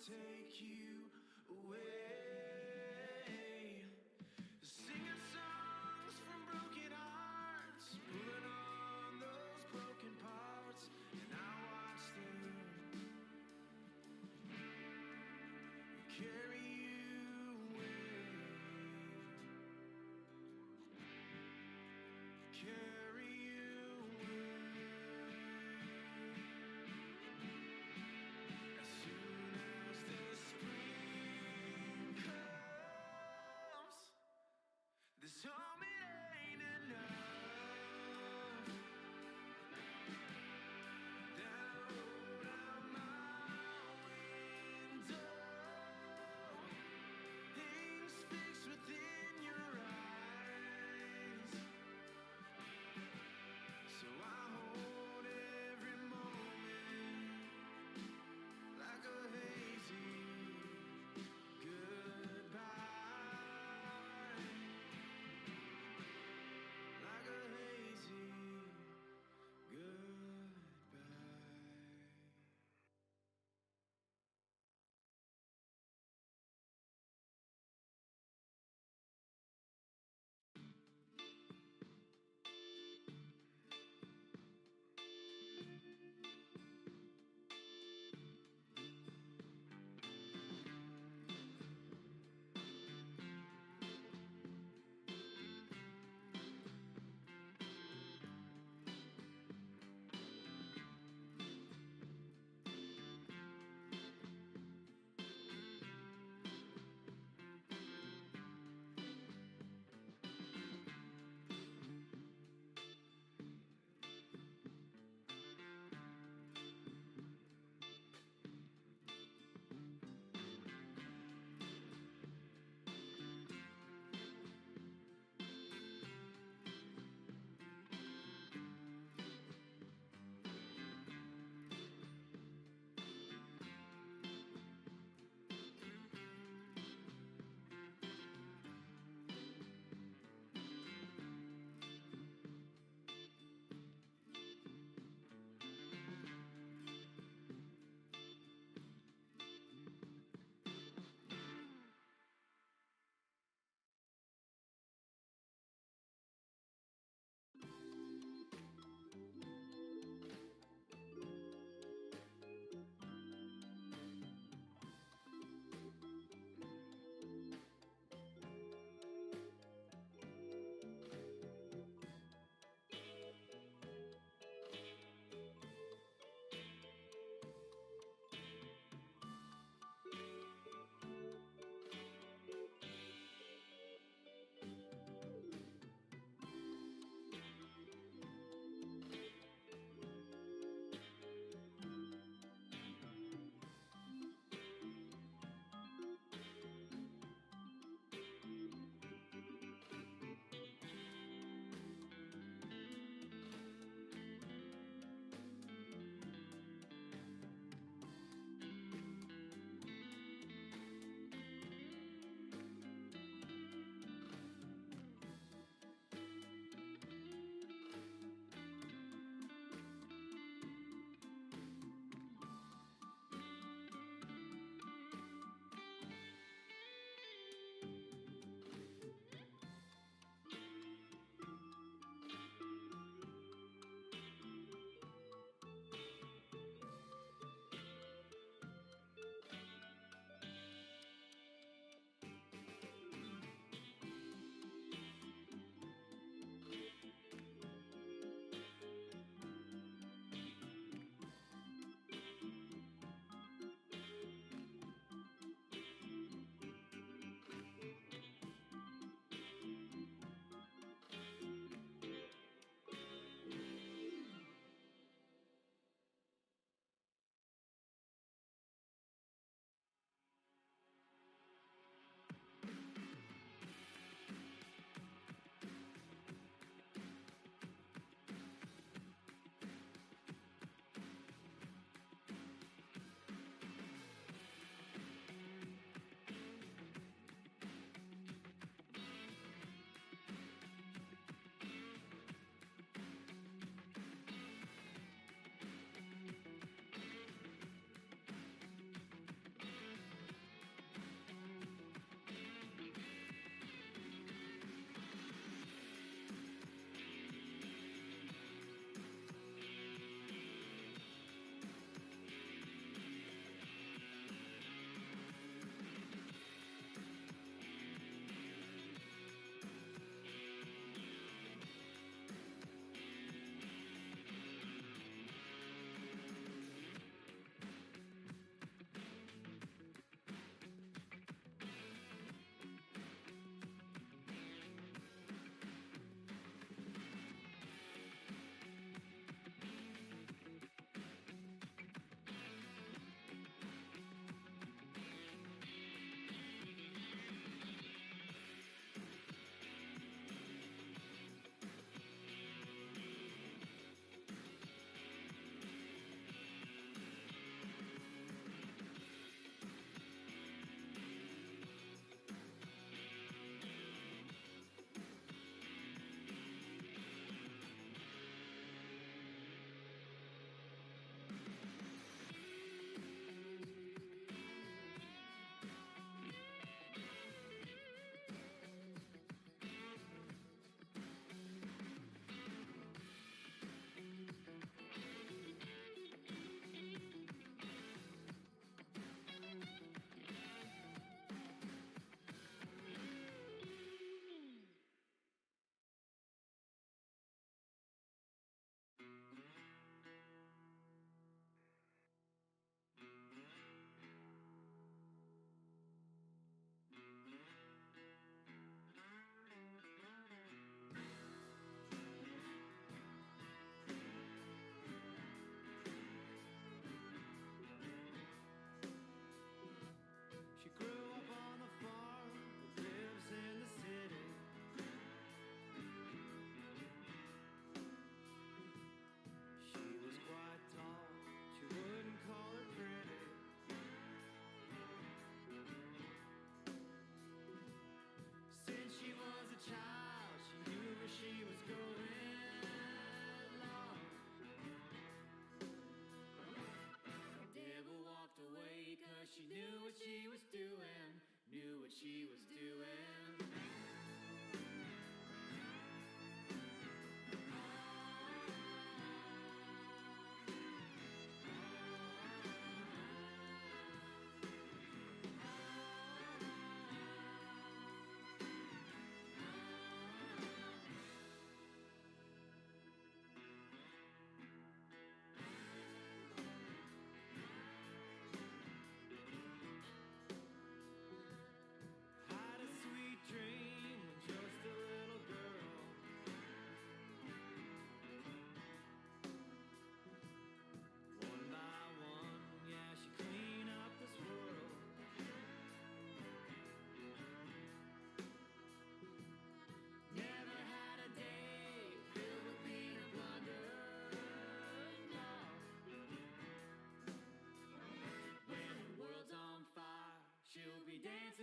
take you away. Singing songs from broken hearts, pulling on those broken parts, and I watch them carry you away. Carry you away. As soon as the spring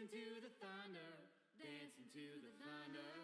dancing to the thunder, dancing to the thunder.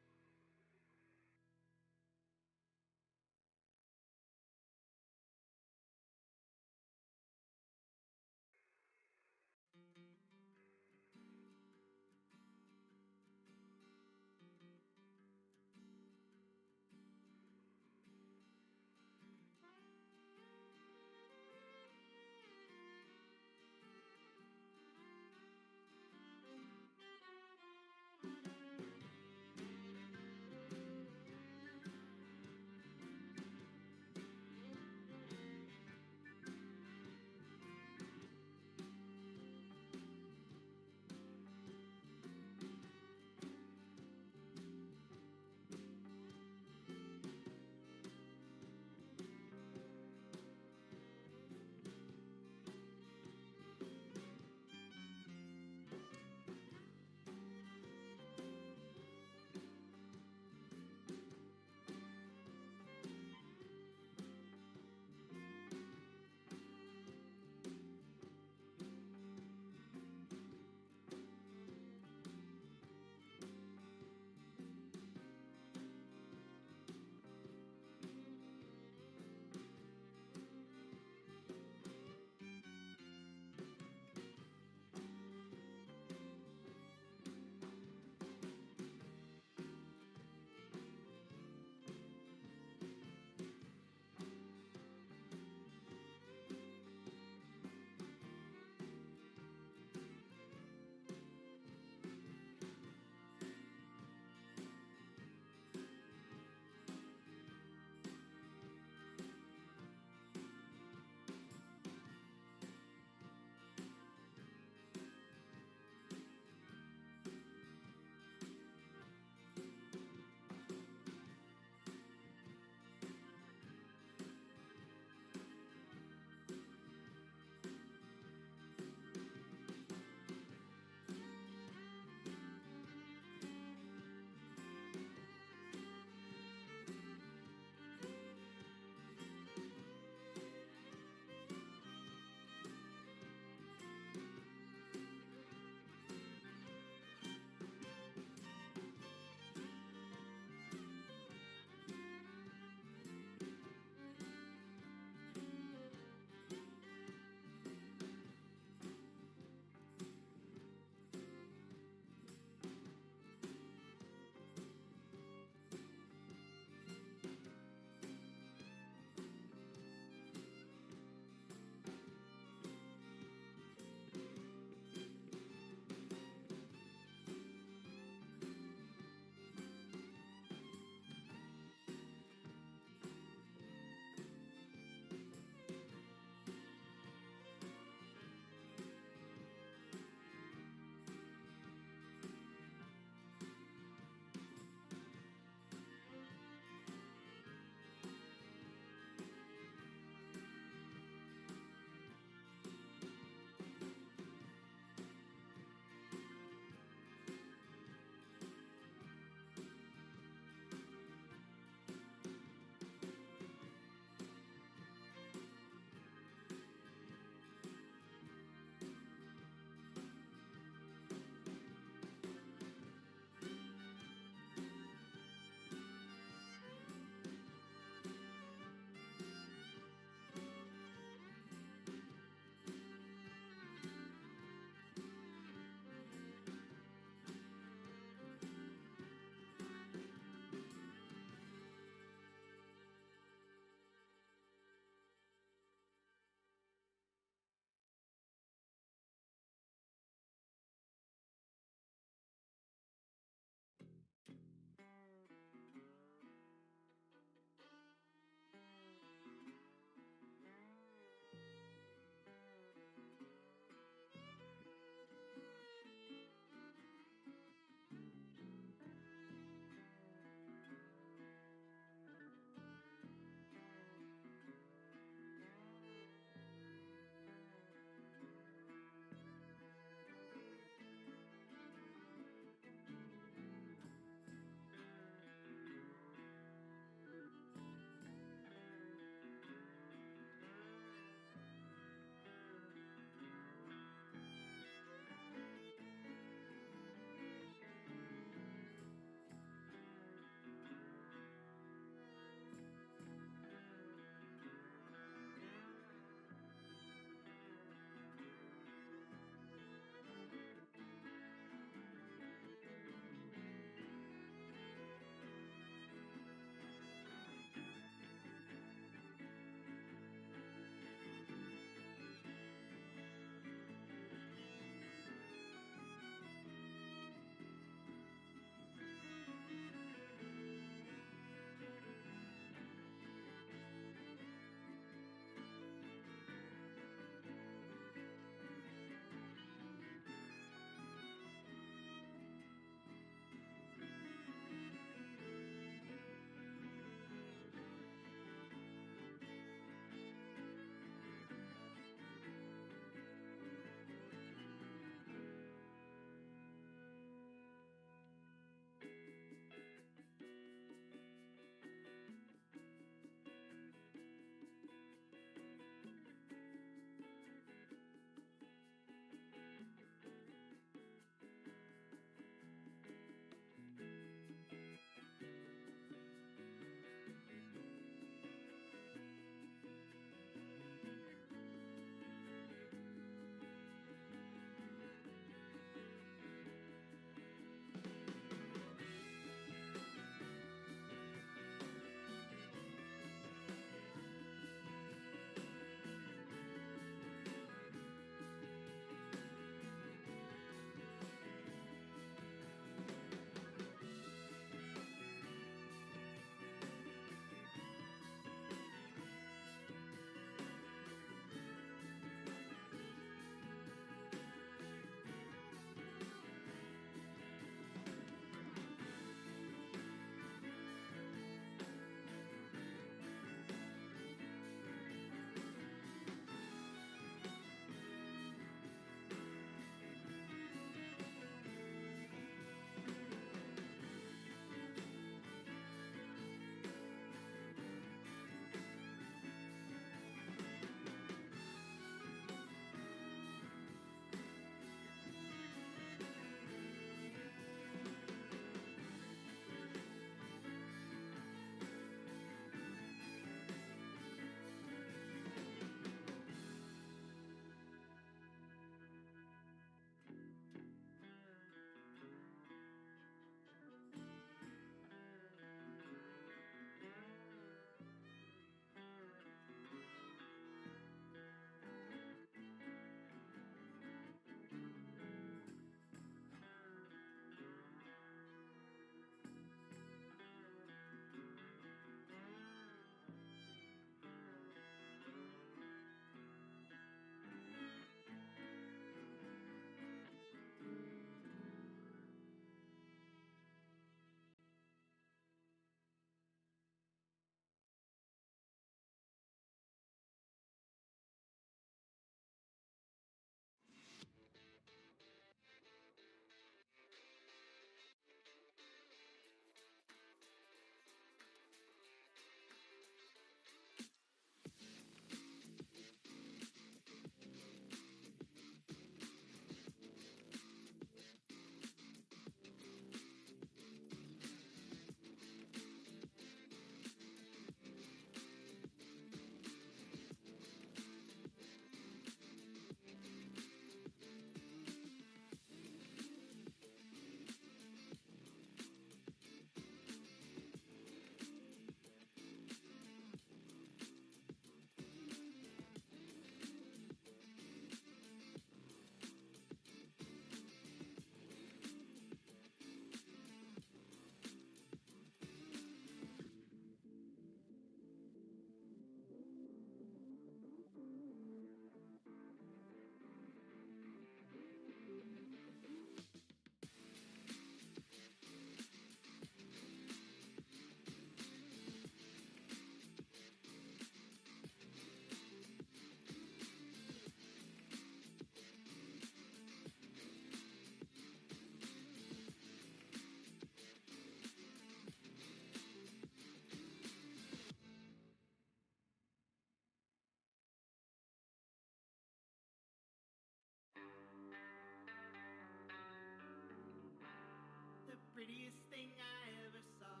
prettiest thing I ever saw.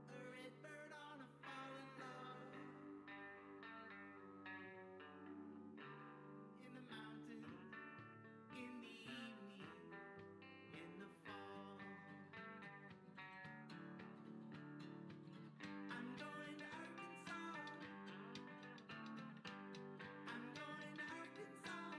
A red bird on a fallen log. In the mountains, in the evening, in the fall. I'm going to Arkansas. I'm going to Arkansas.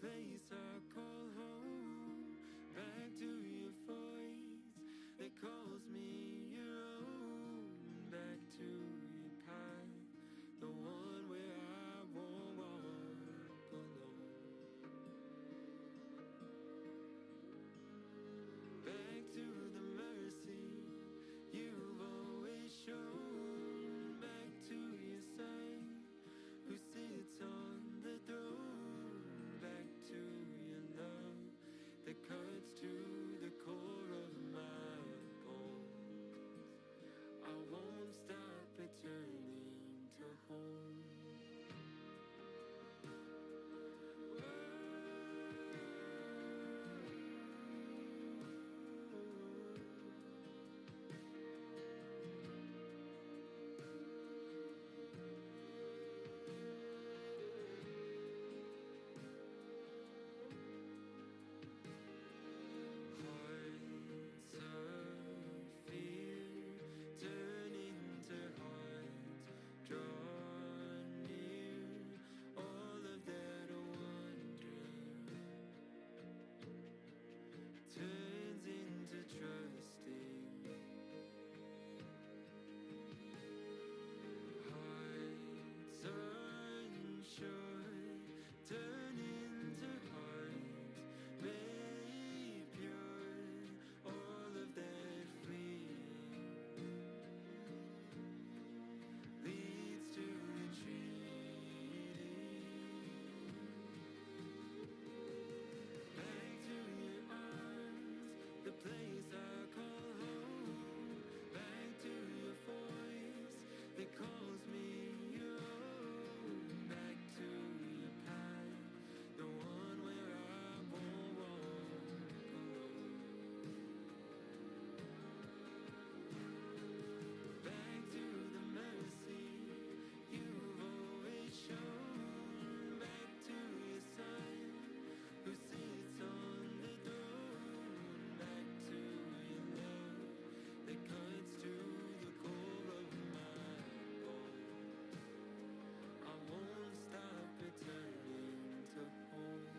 place I call home, back to your voice that calls me your own, back to your path, the one where I won't walk alone. Back to the mercy you've always shown, back to your son who sits on the throne, back to your love that cuts to the core of my bones. I won't stop returning to home. Hearts of fear turn into hearts drawn near. All of that wondering turns into trusting. Hearts unsure turn into hearts made pure. All of that freeing leads to retreating. Back to your arms, the place I call home. Back to your voice that calls me your own. Back to your path, the one where I won't walk alone. Back to the mercy you've always shown. Back to your son who sits on the throne. Back to your love that cuts to the core of my bones. I won't stop returning to home.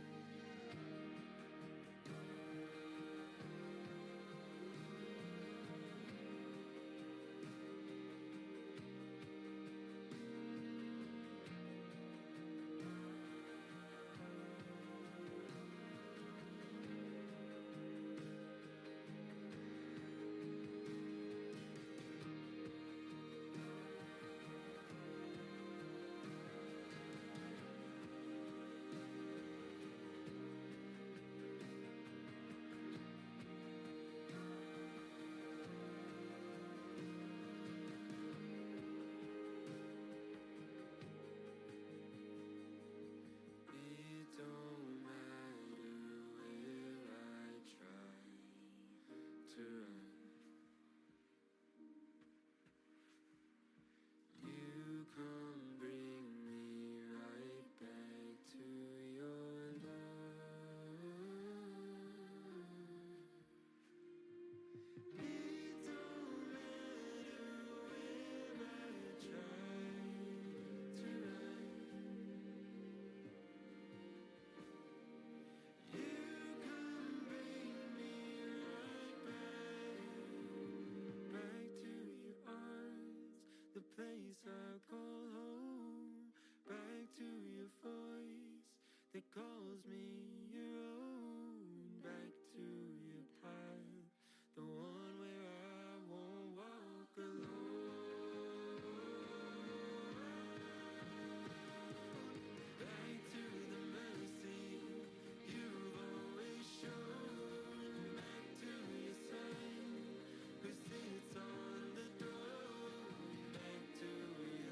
It don't matter where I try to run. You come bring me right back to your love. It don't matter where I try to run. You come bring me right back to your arms, the place I call home. Back to your voice that calls me your own. Back to your path, the one where I won't walk alone. Back to the mercy you've always shown. Back to your son who sits on the throne. Back to your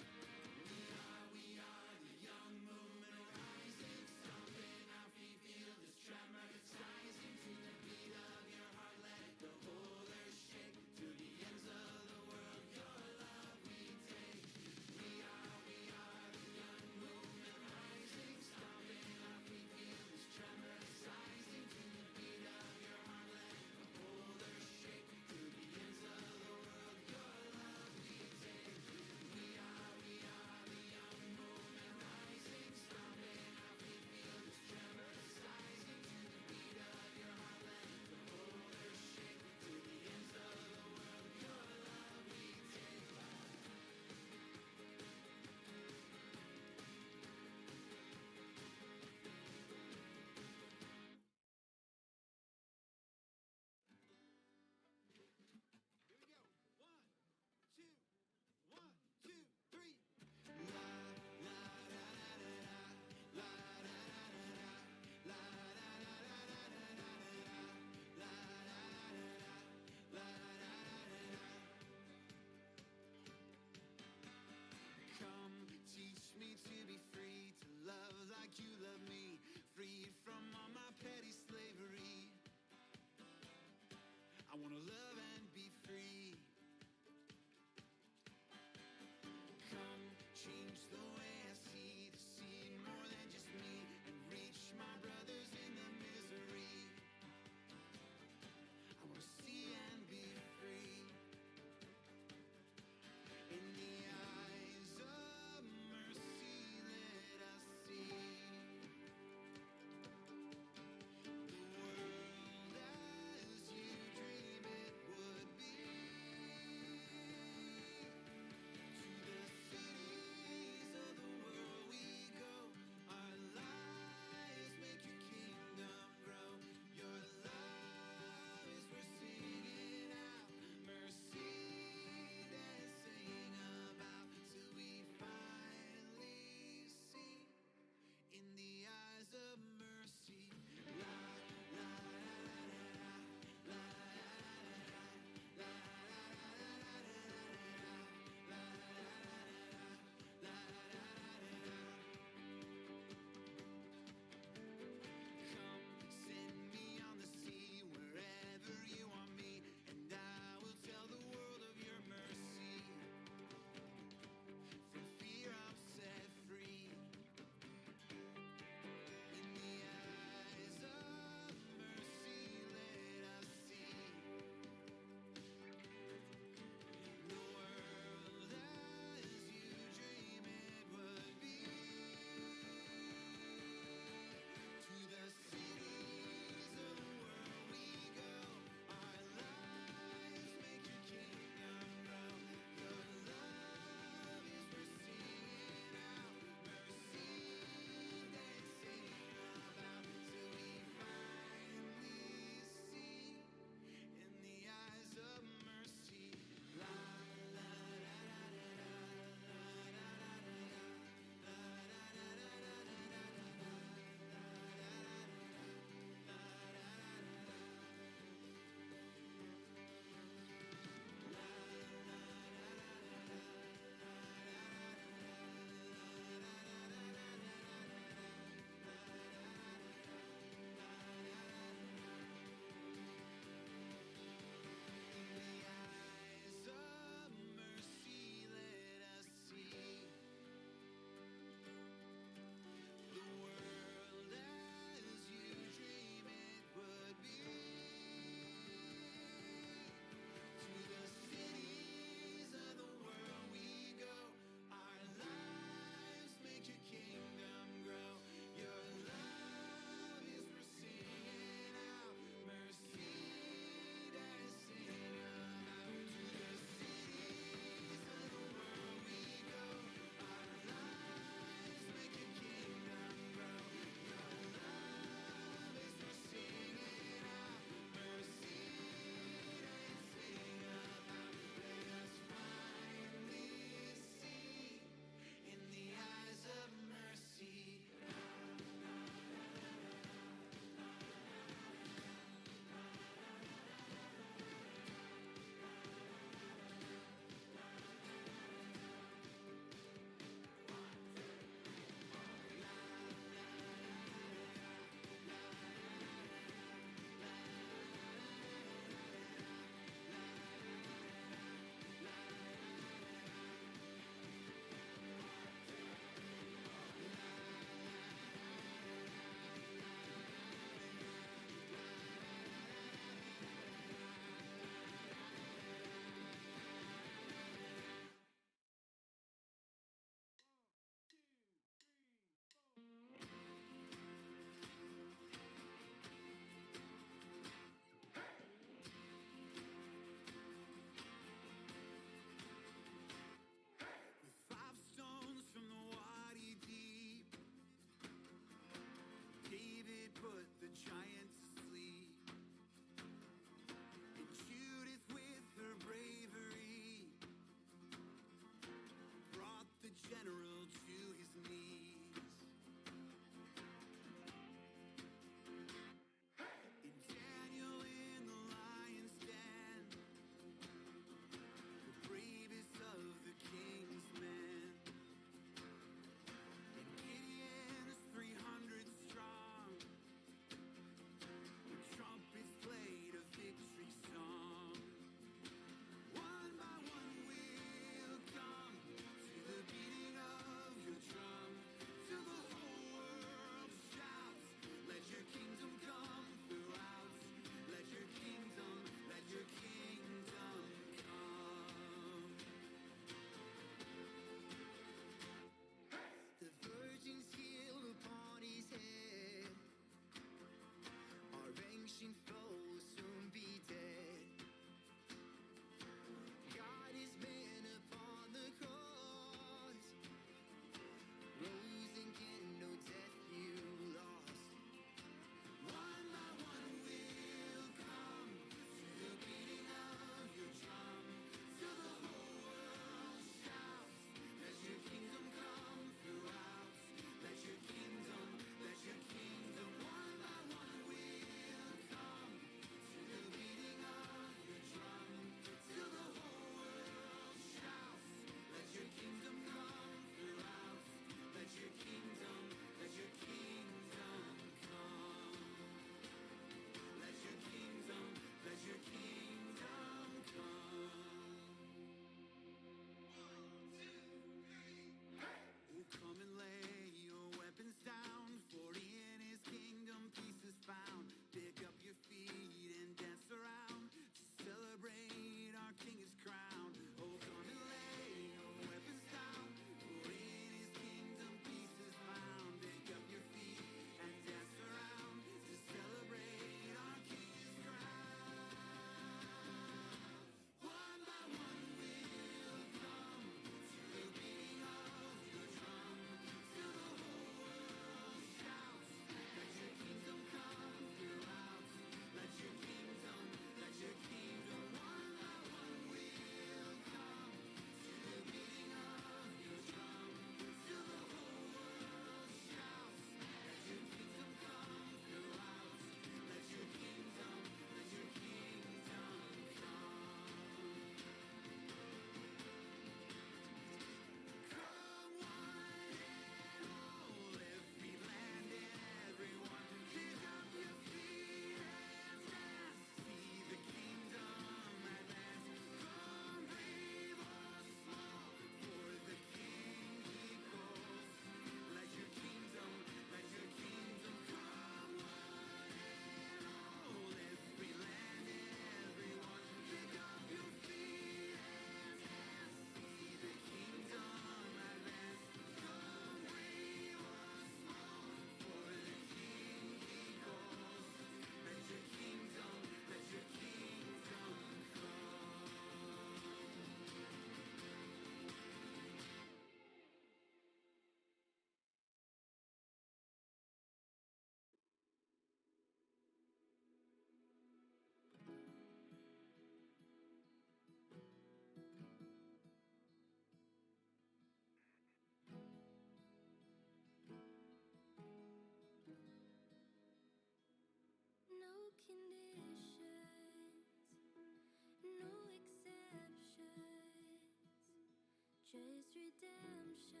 Chase redemption,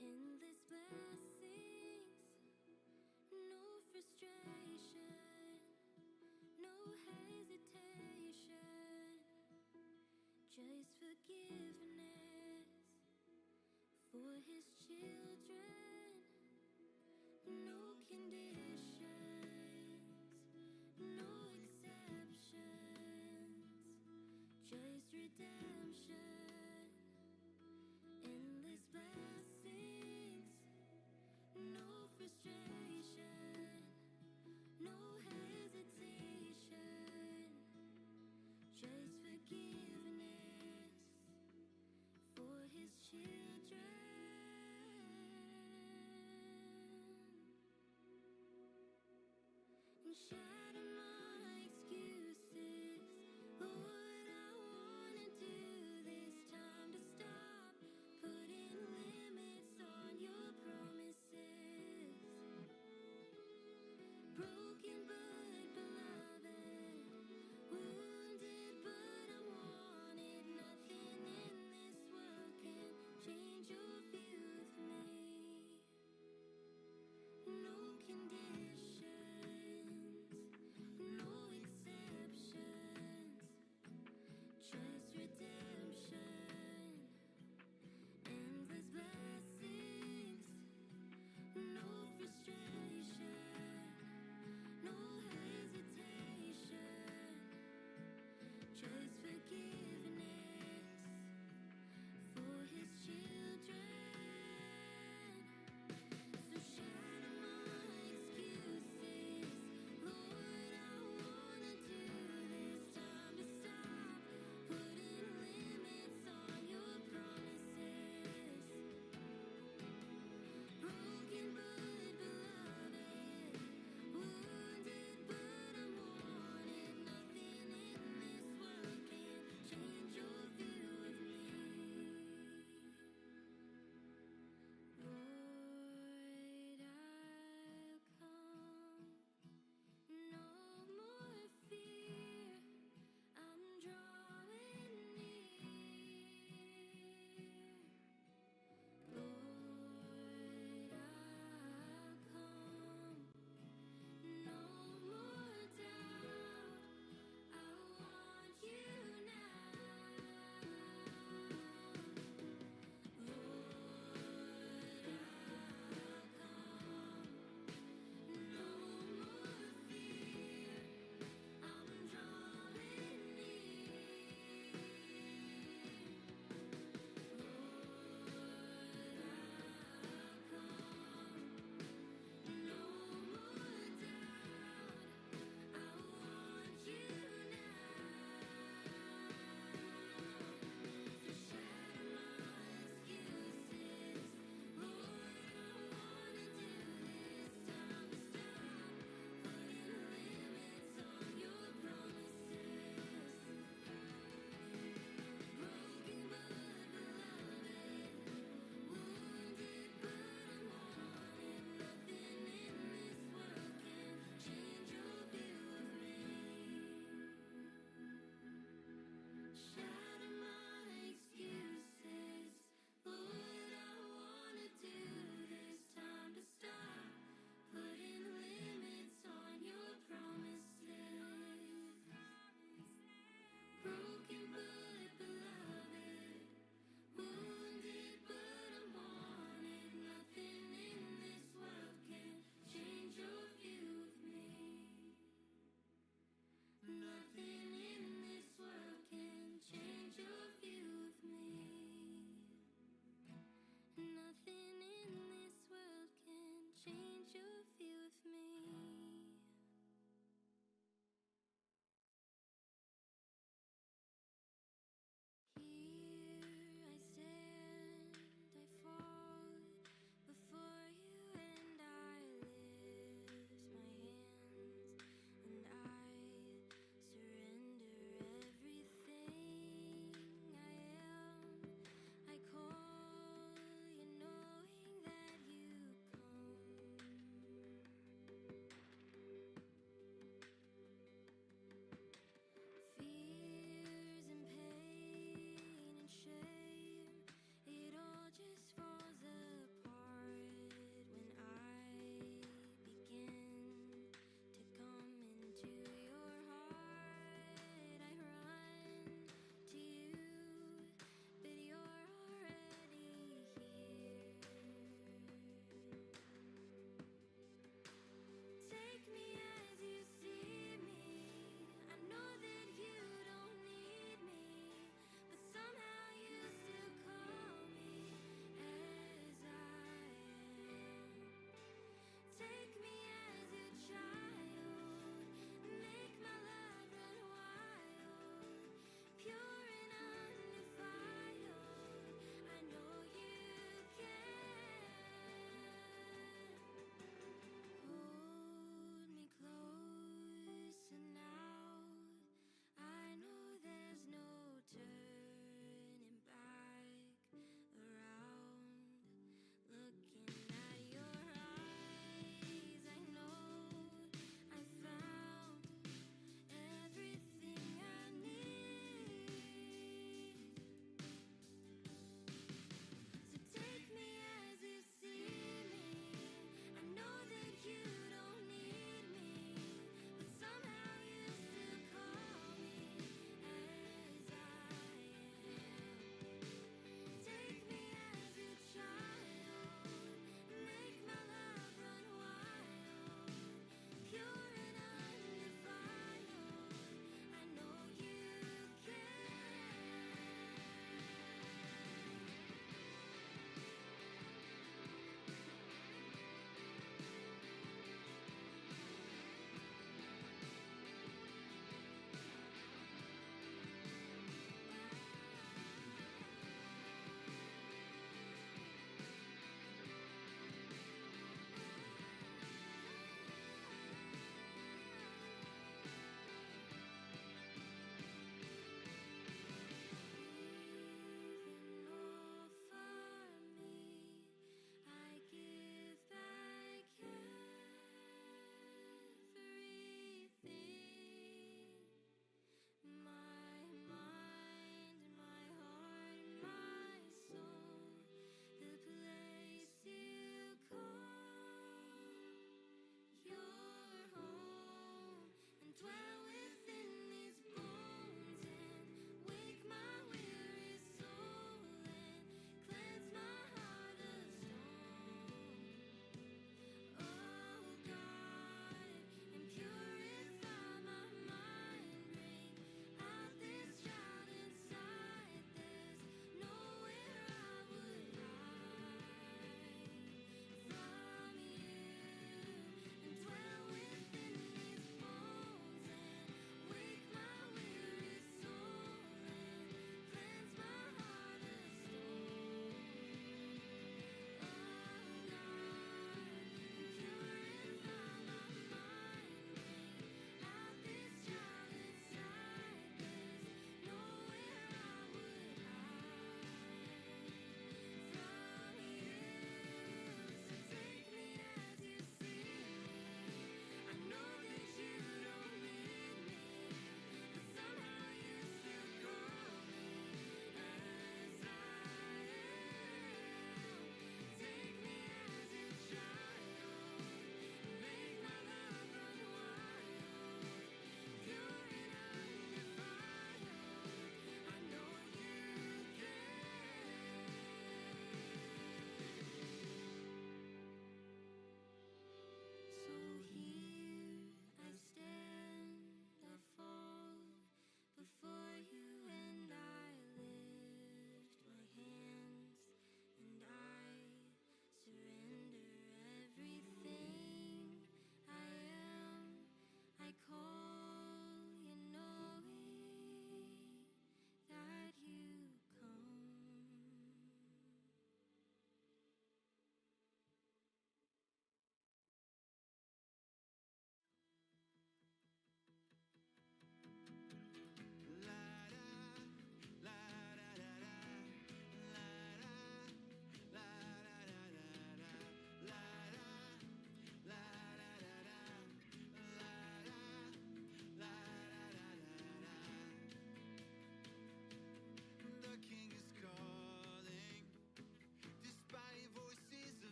endless blessings, no frustration, no hesitation, chase forgiveness for his children, no conditions, no exceptions, chase redemption, endless blessings, no frustration, no hesitation, chase forgiveness for his children. And shatter my excuses, Lord, I wanna do this. Time to stop putting limits on your promises. Broken but beloved, wounded but unwanted. Nothing in this world can change your view of me. No conditions,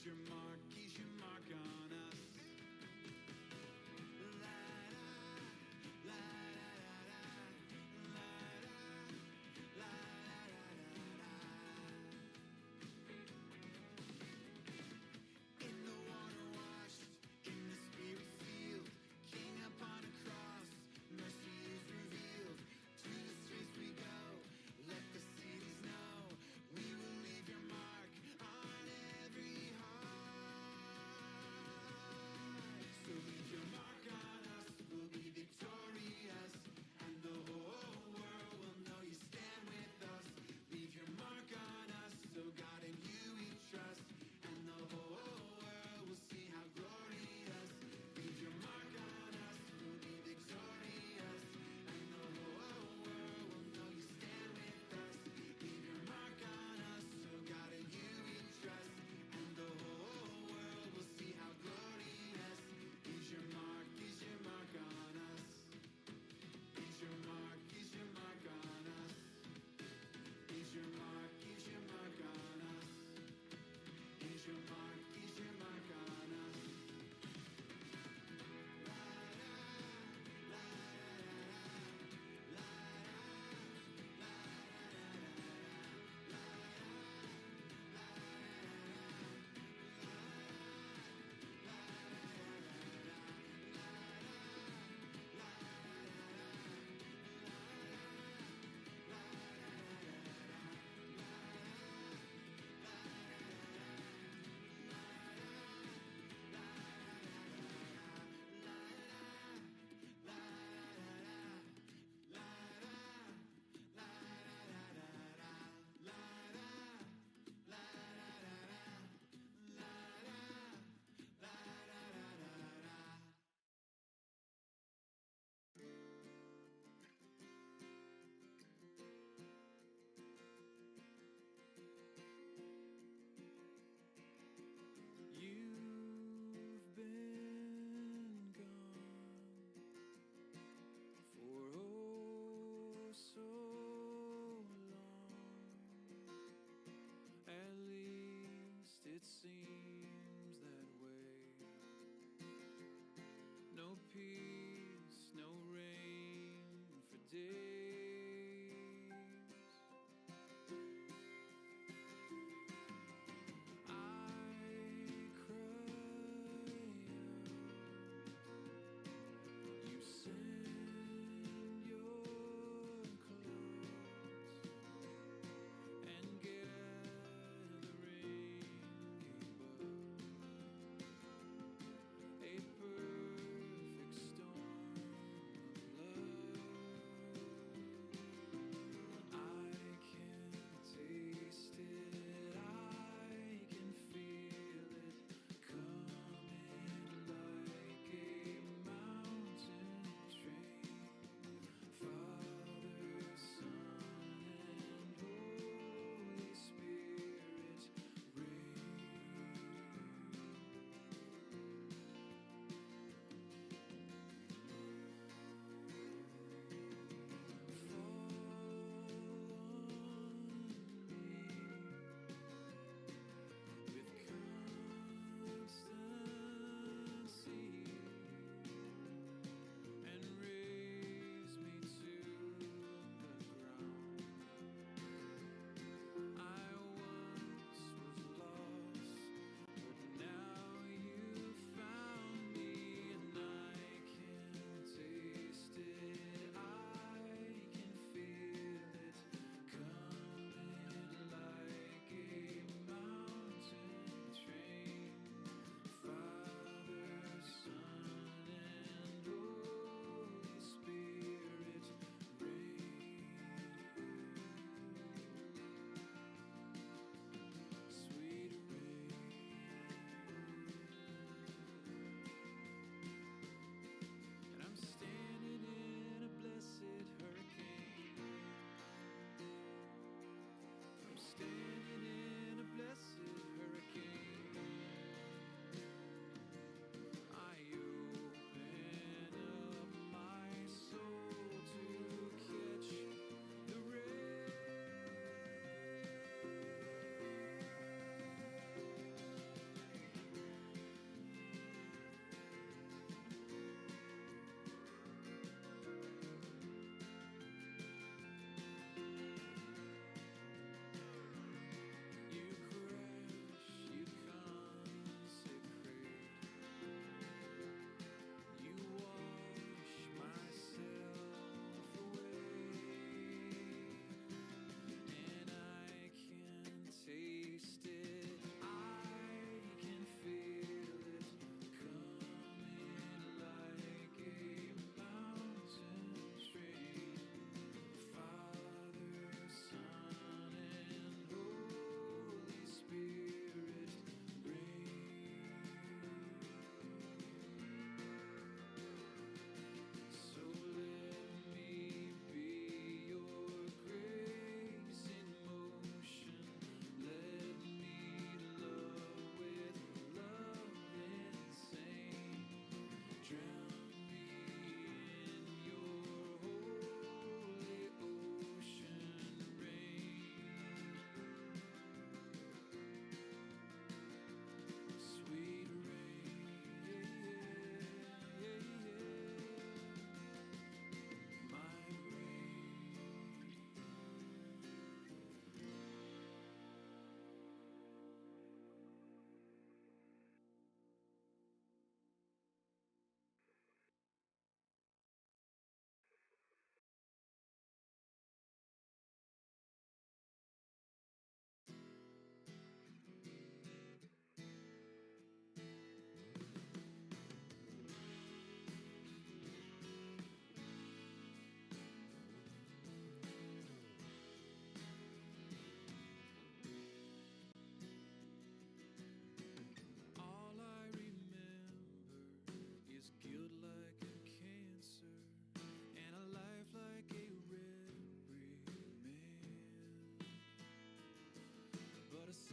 Ease your mark on us. In the water washed, in the spirit sealed, King upon a cross, mercy is revealed. To the streets we go, let the cities know, we will leave your mark on every heart. So leave your mark on us, we'll be victorious, and the whole world will know you stand with us. Leave your mark on us, so God in you we trust, and the whole world will see how glorious. Leave your mark on us, we'll be victorious, and the whole world will know you stand with us. Leave your mark on us, so God in you we trust, and the whole world will see how glorious. Is your mark on us. Is your mark on us. Is your mark on us. Is your mark on us. You've been gone for oh so long. At least it seems that way. No peace, no rain for days. I cry out. You send your clouds and gather rain above.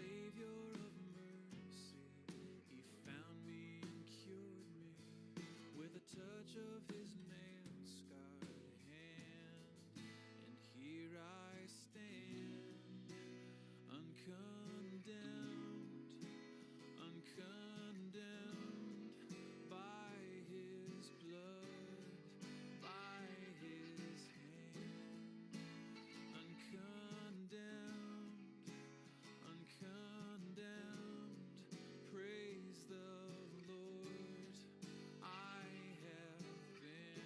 Savior of mercy, he found me and cured me with a touch of his nail-scarred hand. And here I stand, uncondemned, uncondemned by his blood, by his hand, uncondemned, uncondemned. Praise the Lord. I have been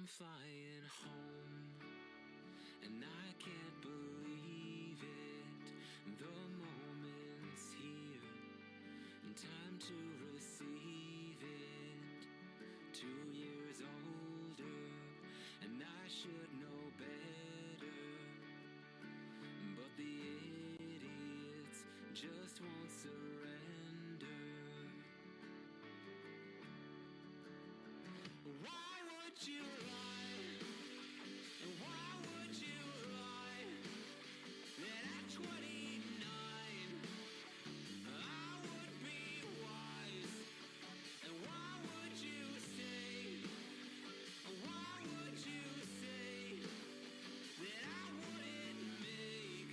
I'm flying home, and I can't believe it. The moment's here, and time to receive it. 2 years older, and I should know better, but the idiots just won't surrender. Why would you lie? Why would you lie? That at 29 I would be wise. And why would you say? Why would you say that I wouldn't make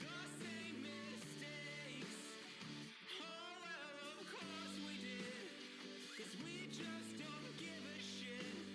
the same mistakes? Oh well, of course we did. 'Cause we just don't give a shit.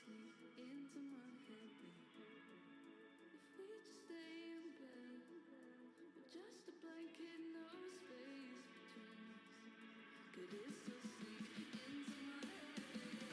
sneak into my head, babe. If we just stay in bed with just a blanket, no space between us, could it still sneak into my head?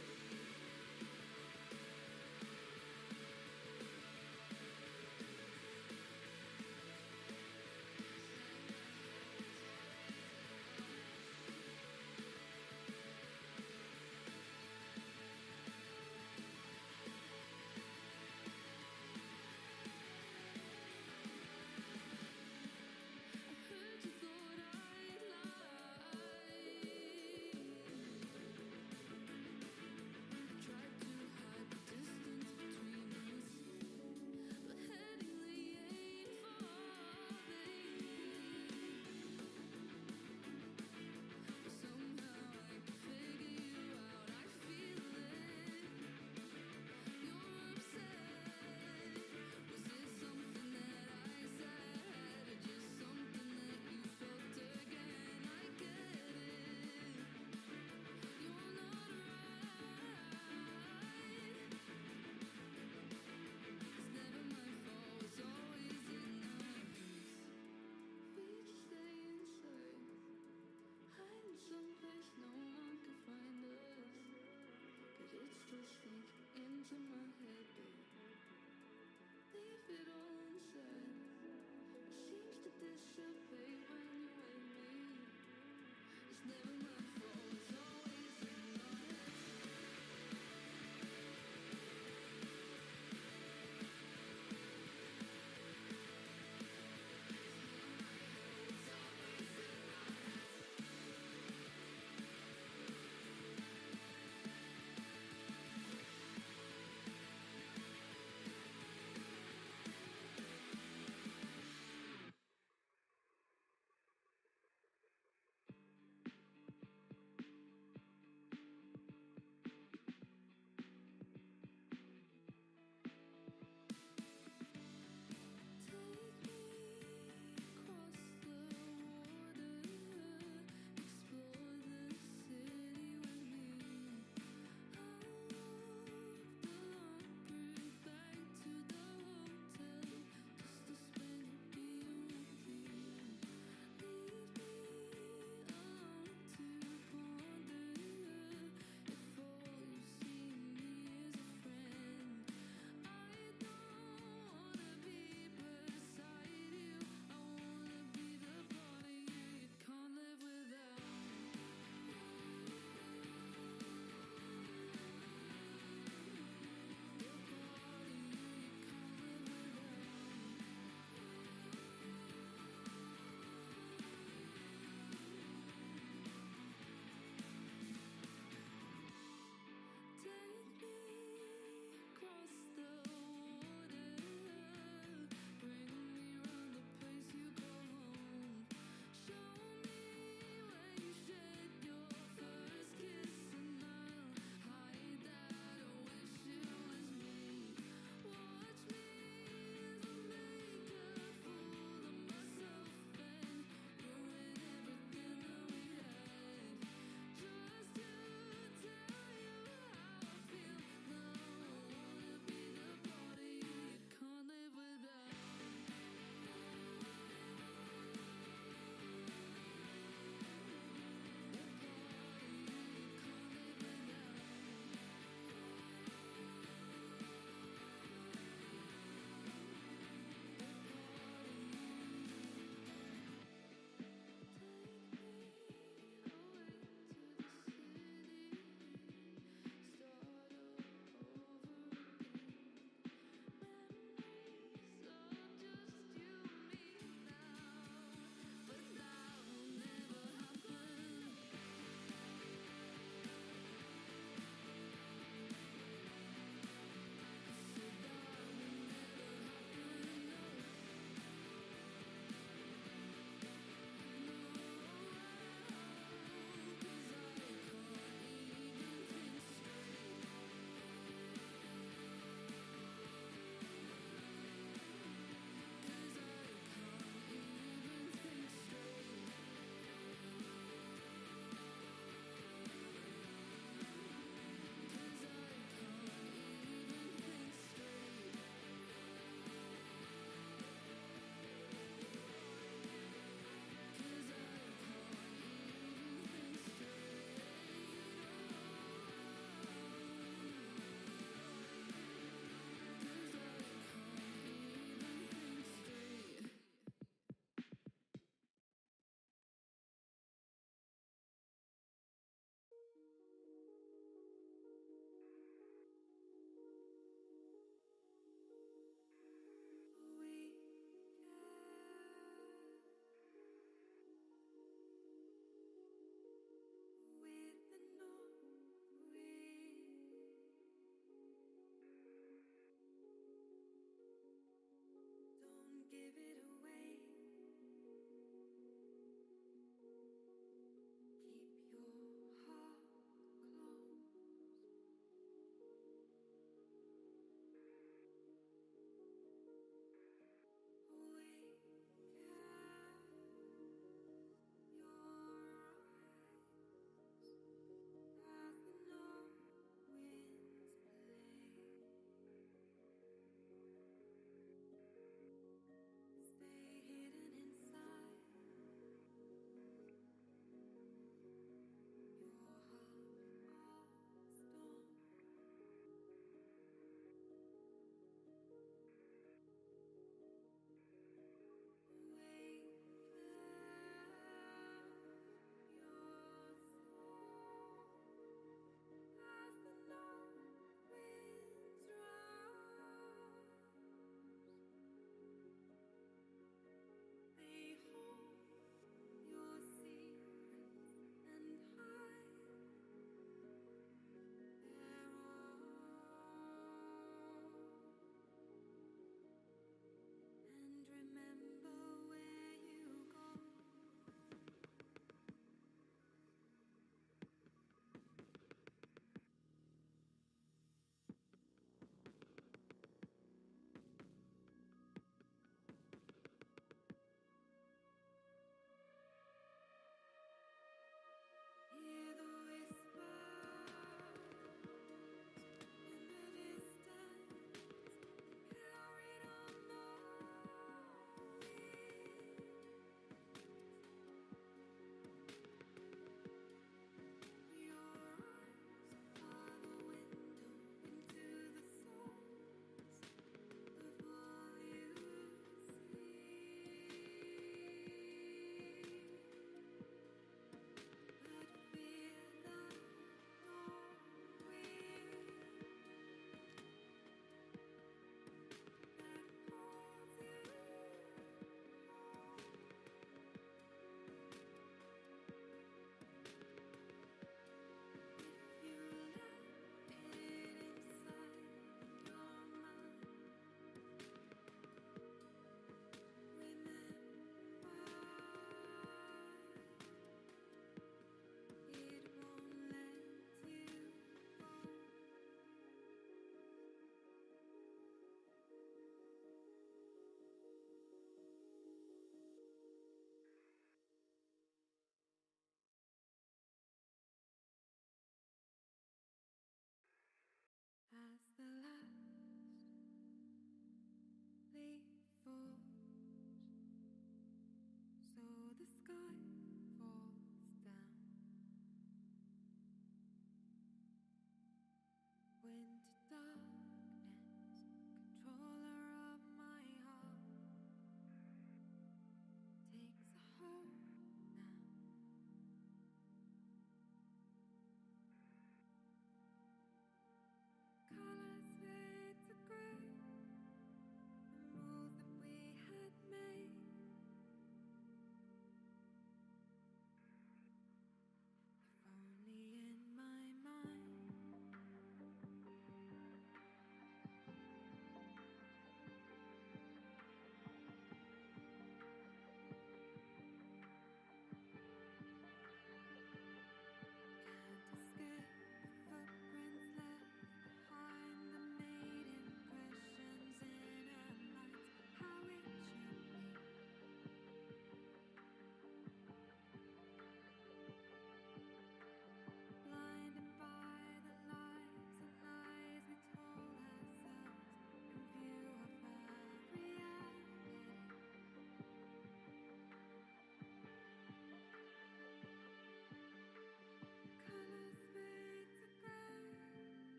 Someplace no one can find us. Could it still sneak into my head, babe? Leave it all inside. It seems to dissipate when you're with me. It's never my fault, it's always in my head.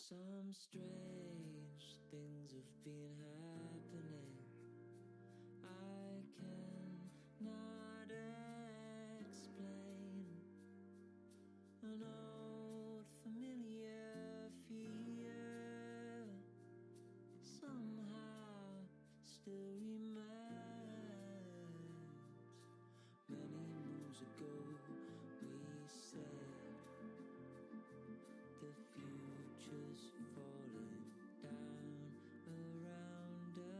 Some strange things have been happening. I cannot explain. An old familiar fear somehow still remains. Many moons ago we said the future's falling down around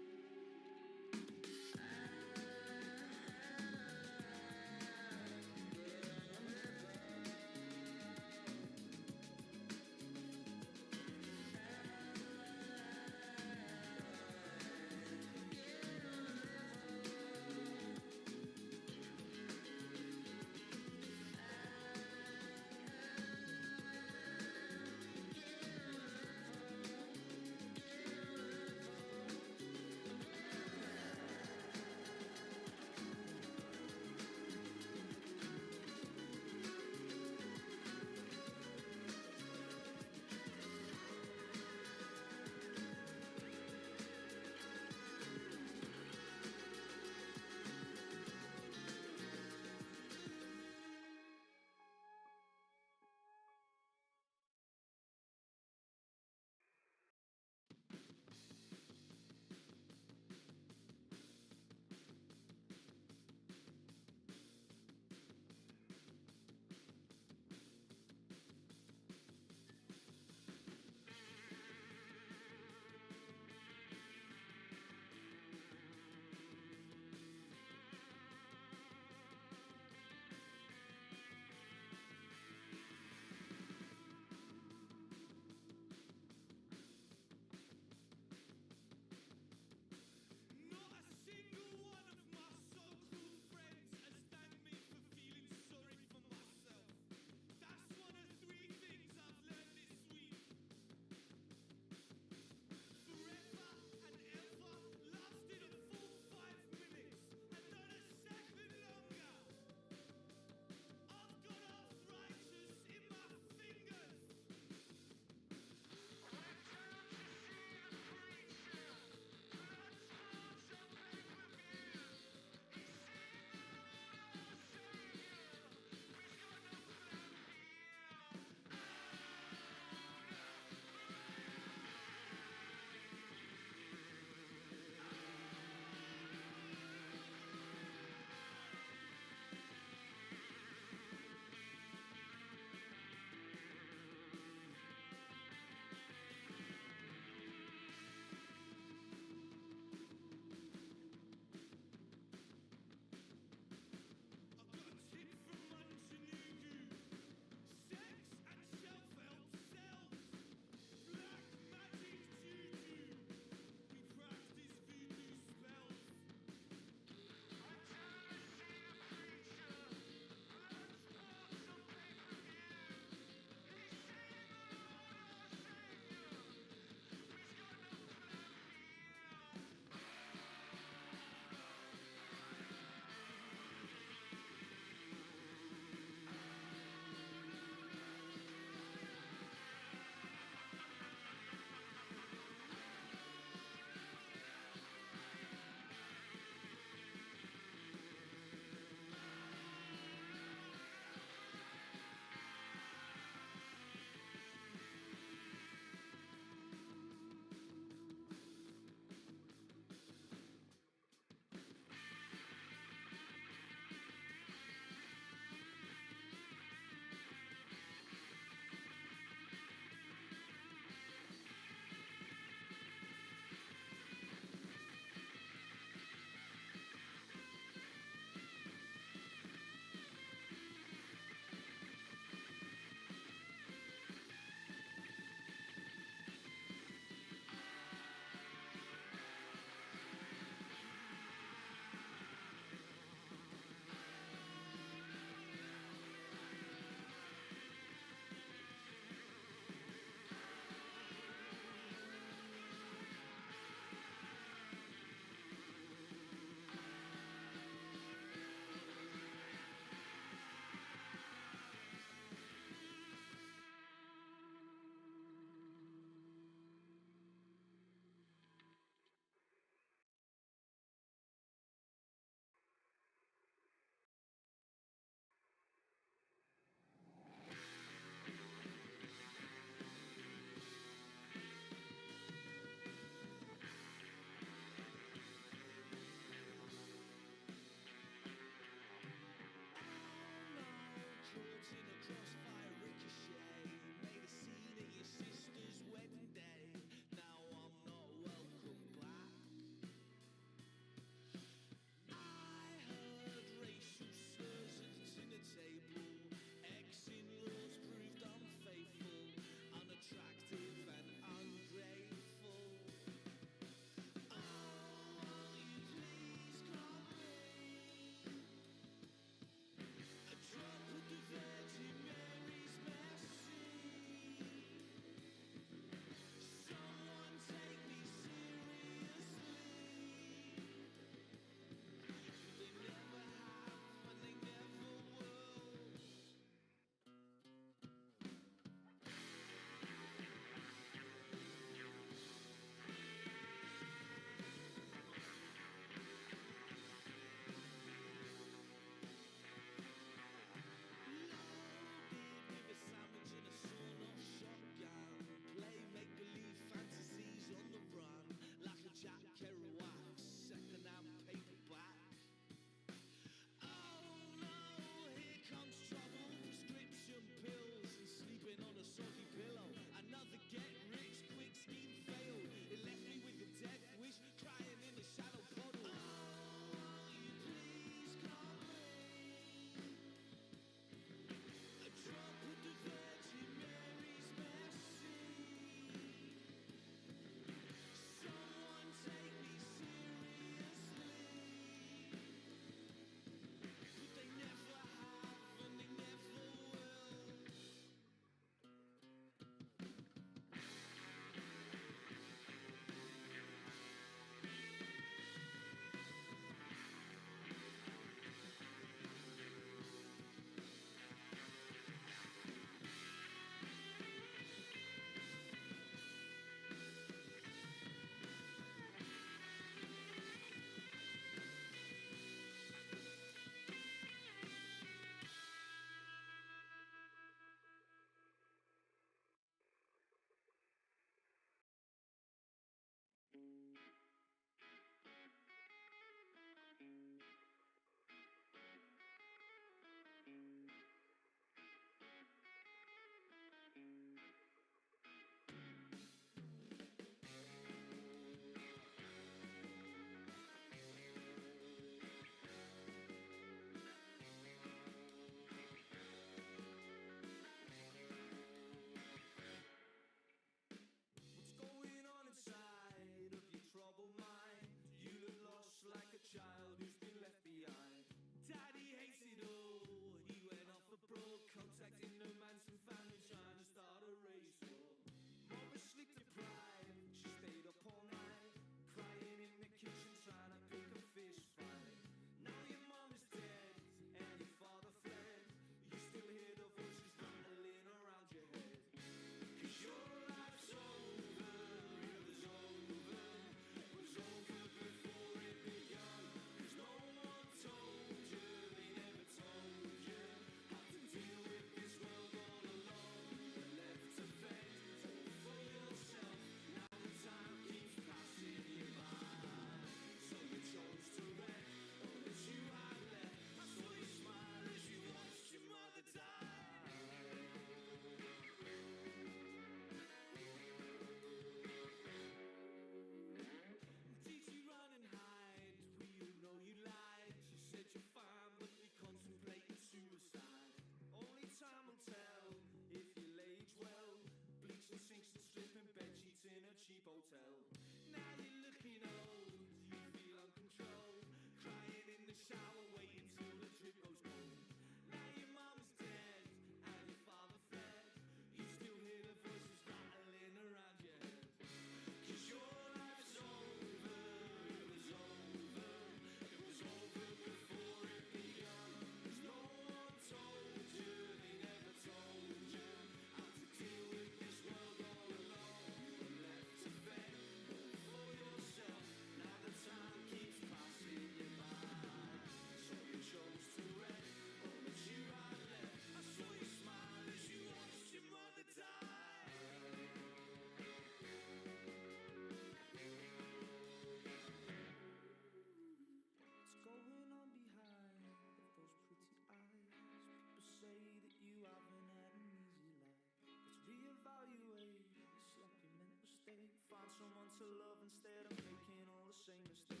same mistake.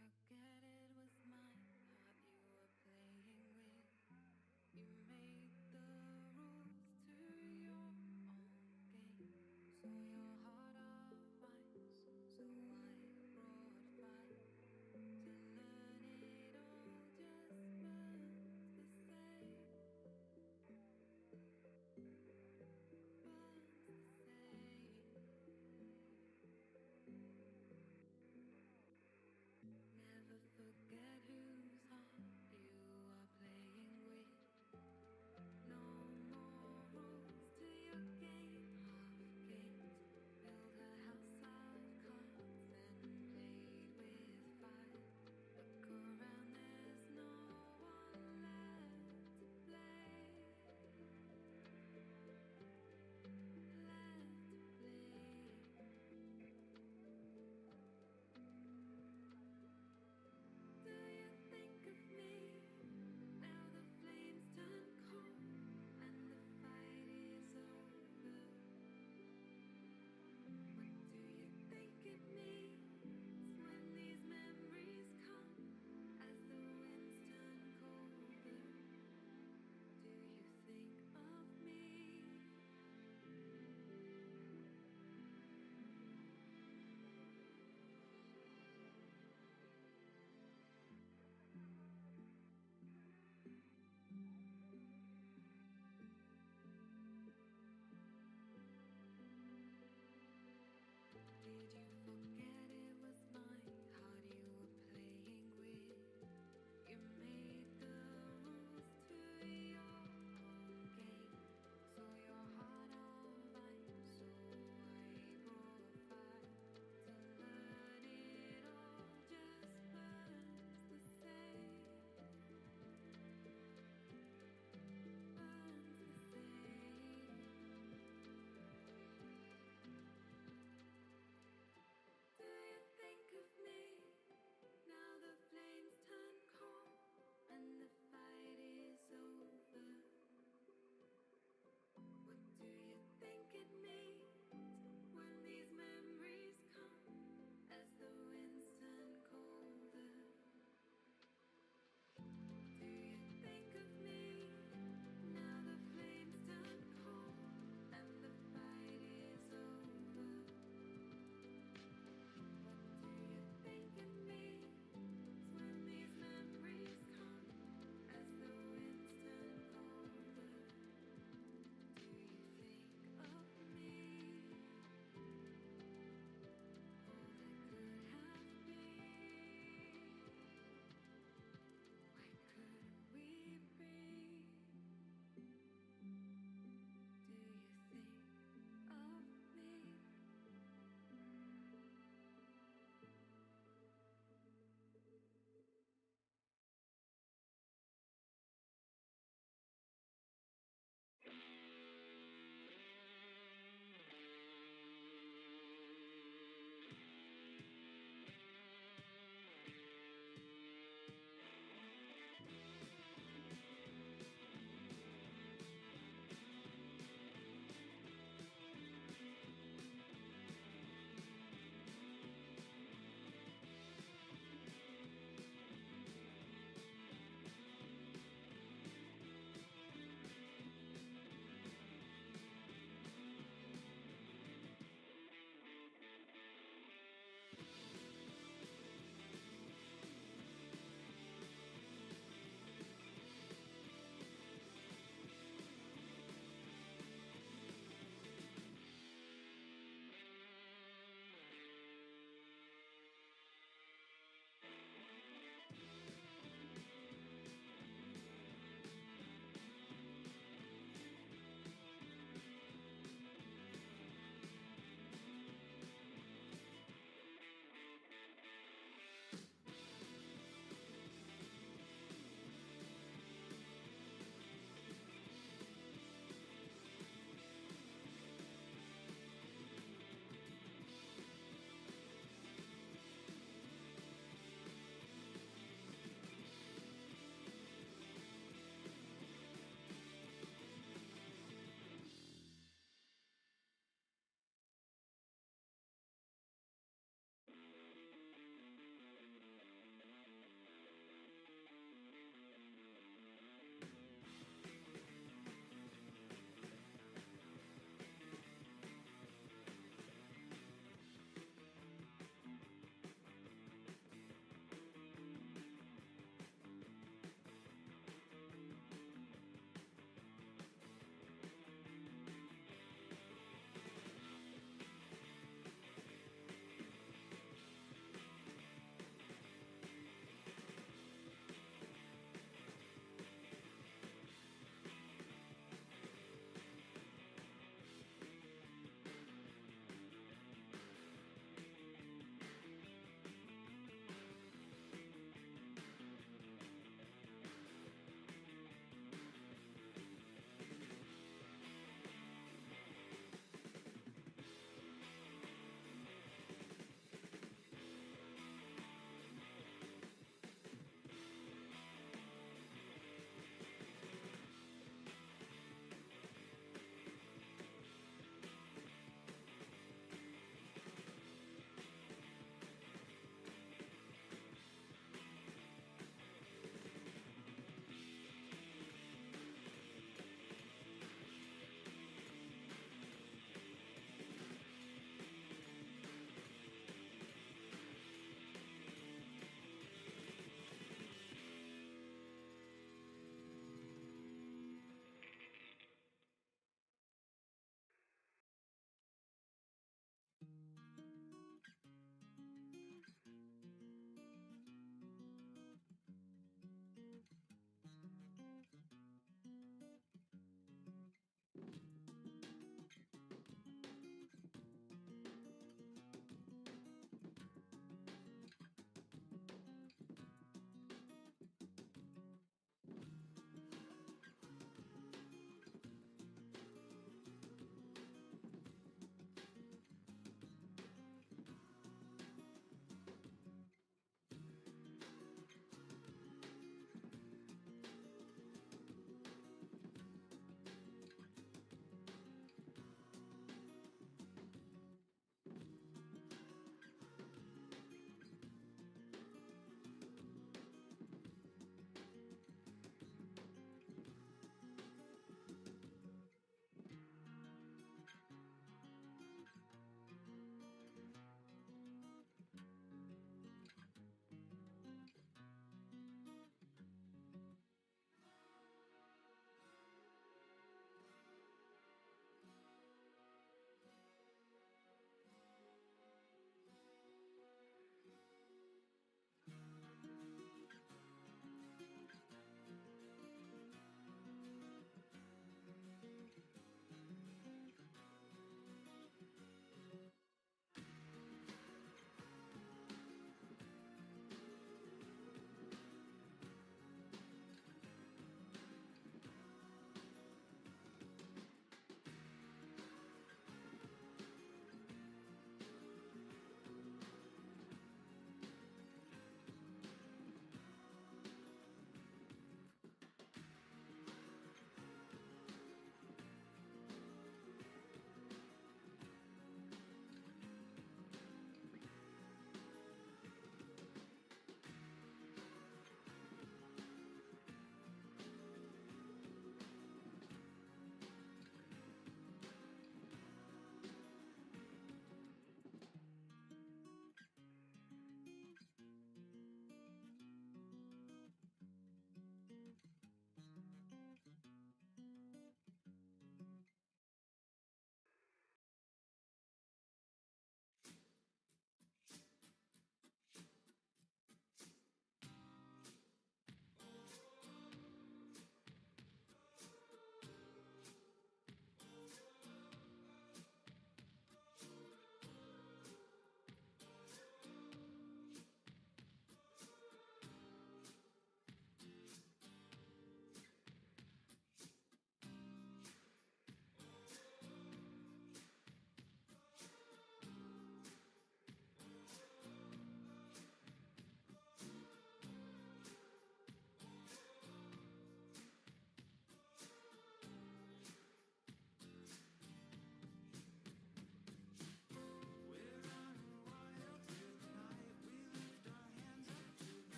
Forget it was my heart you were playing with. You made the rules to your own game. So your heart of ice, so I brought fire to learn it all just burns the same. Burns the same. Never forget whose heart you are playing with. No more rules to your game of kings. Build a house of cards, then played with fire. Look around, there's no one left to play. Left to play. Do you think of me? Now the flames turn cold and the fight is over. What do you think it means when these memories come as the winds turn colder? Do you think of me? Did you forget it was my heart you were playing with? You made the rules to your own game. So your heart of ice, so I brought fire to learn it all just burns the same. Burns the same.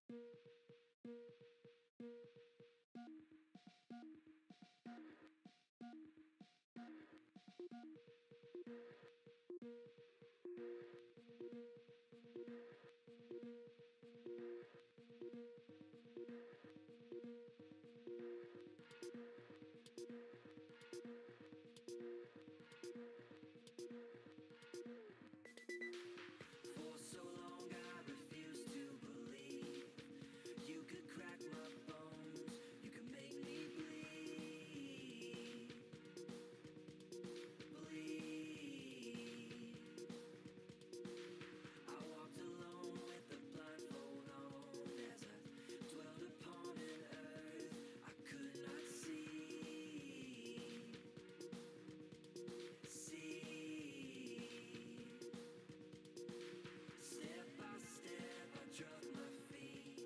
For so long I refused to believe you could crack my bones, you could make me bleed. I walked alone with the blindfold on as I dwelled upon an earth I could not see. Step by step I drug my feet,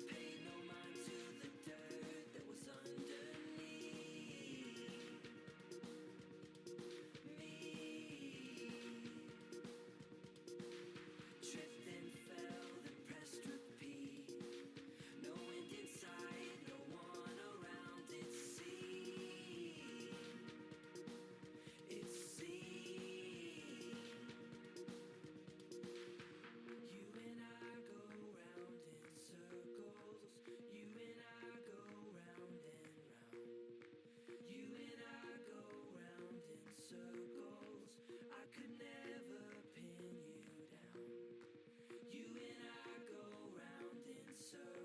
paid no mind to the dirt that was underneath me. Tripped and fell, then pressed repeat. No wind inside, no one around, it seemed. It seemed. You and I go round in circles. You and I go round and round. You and I go round in circles. I could never pin you down. You and I go round in circles.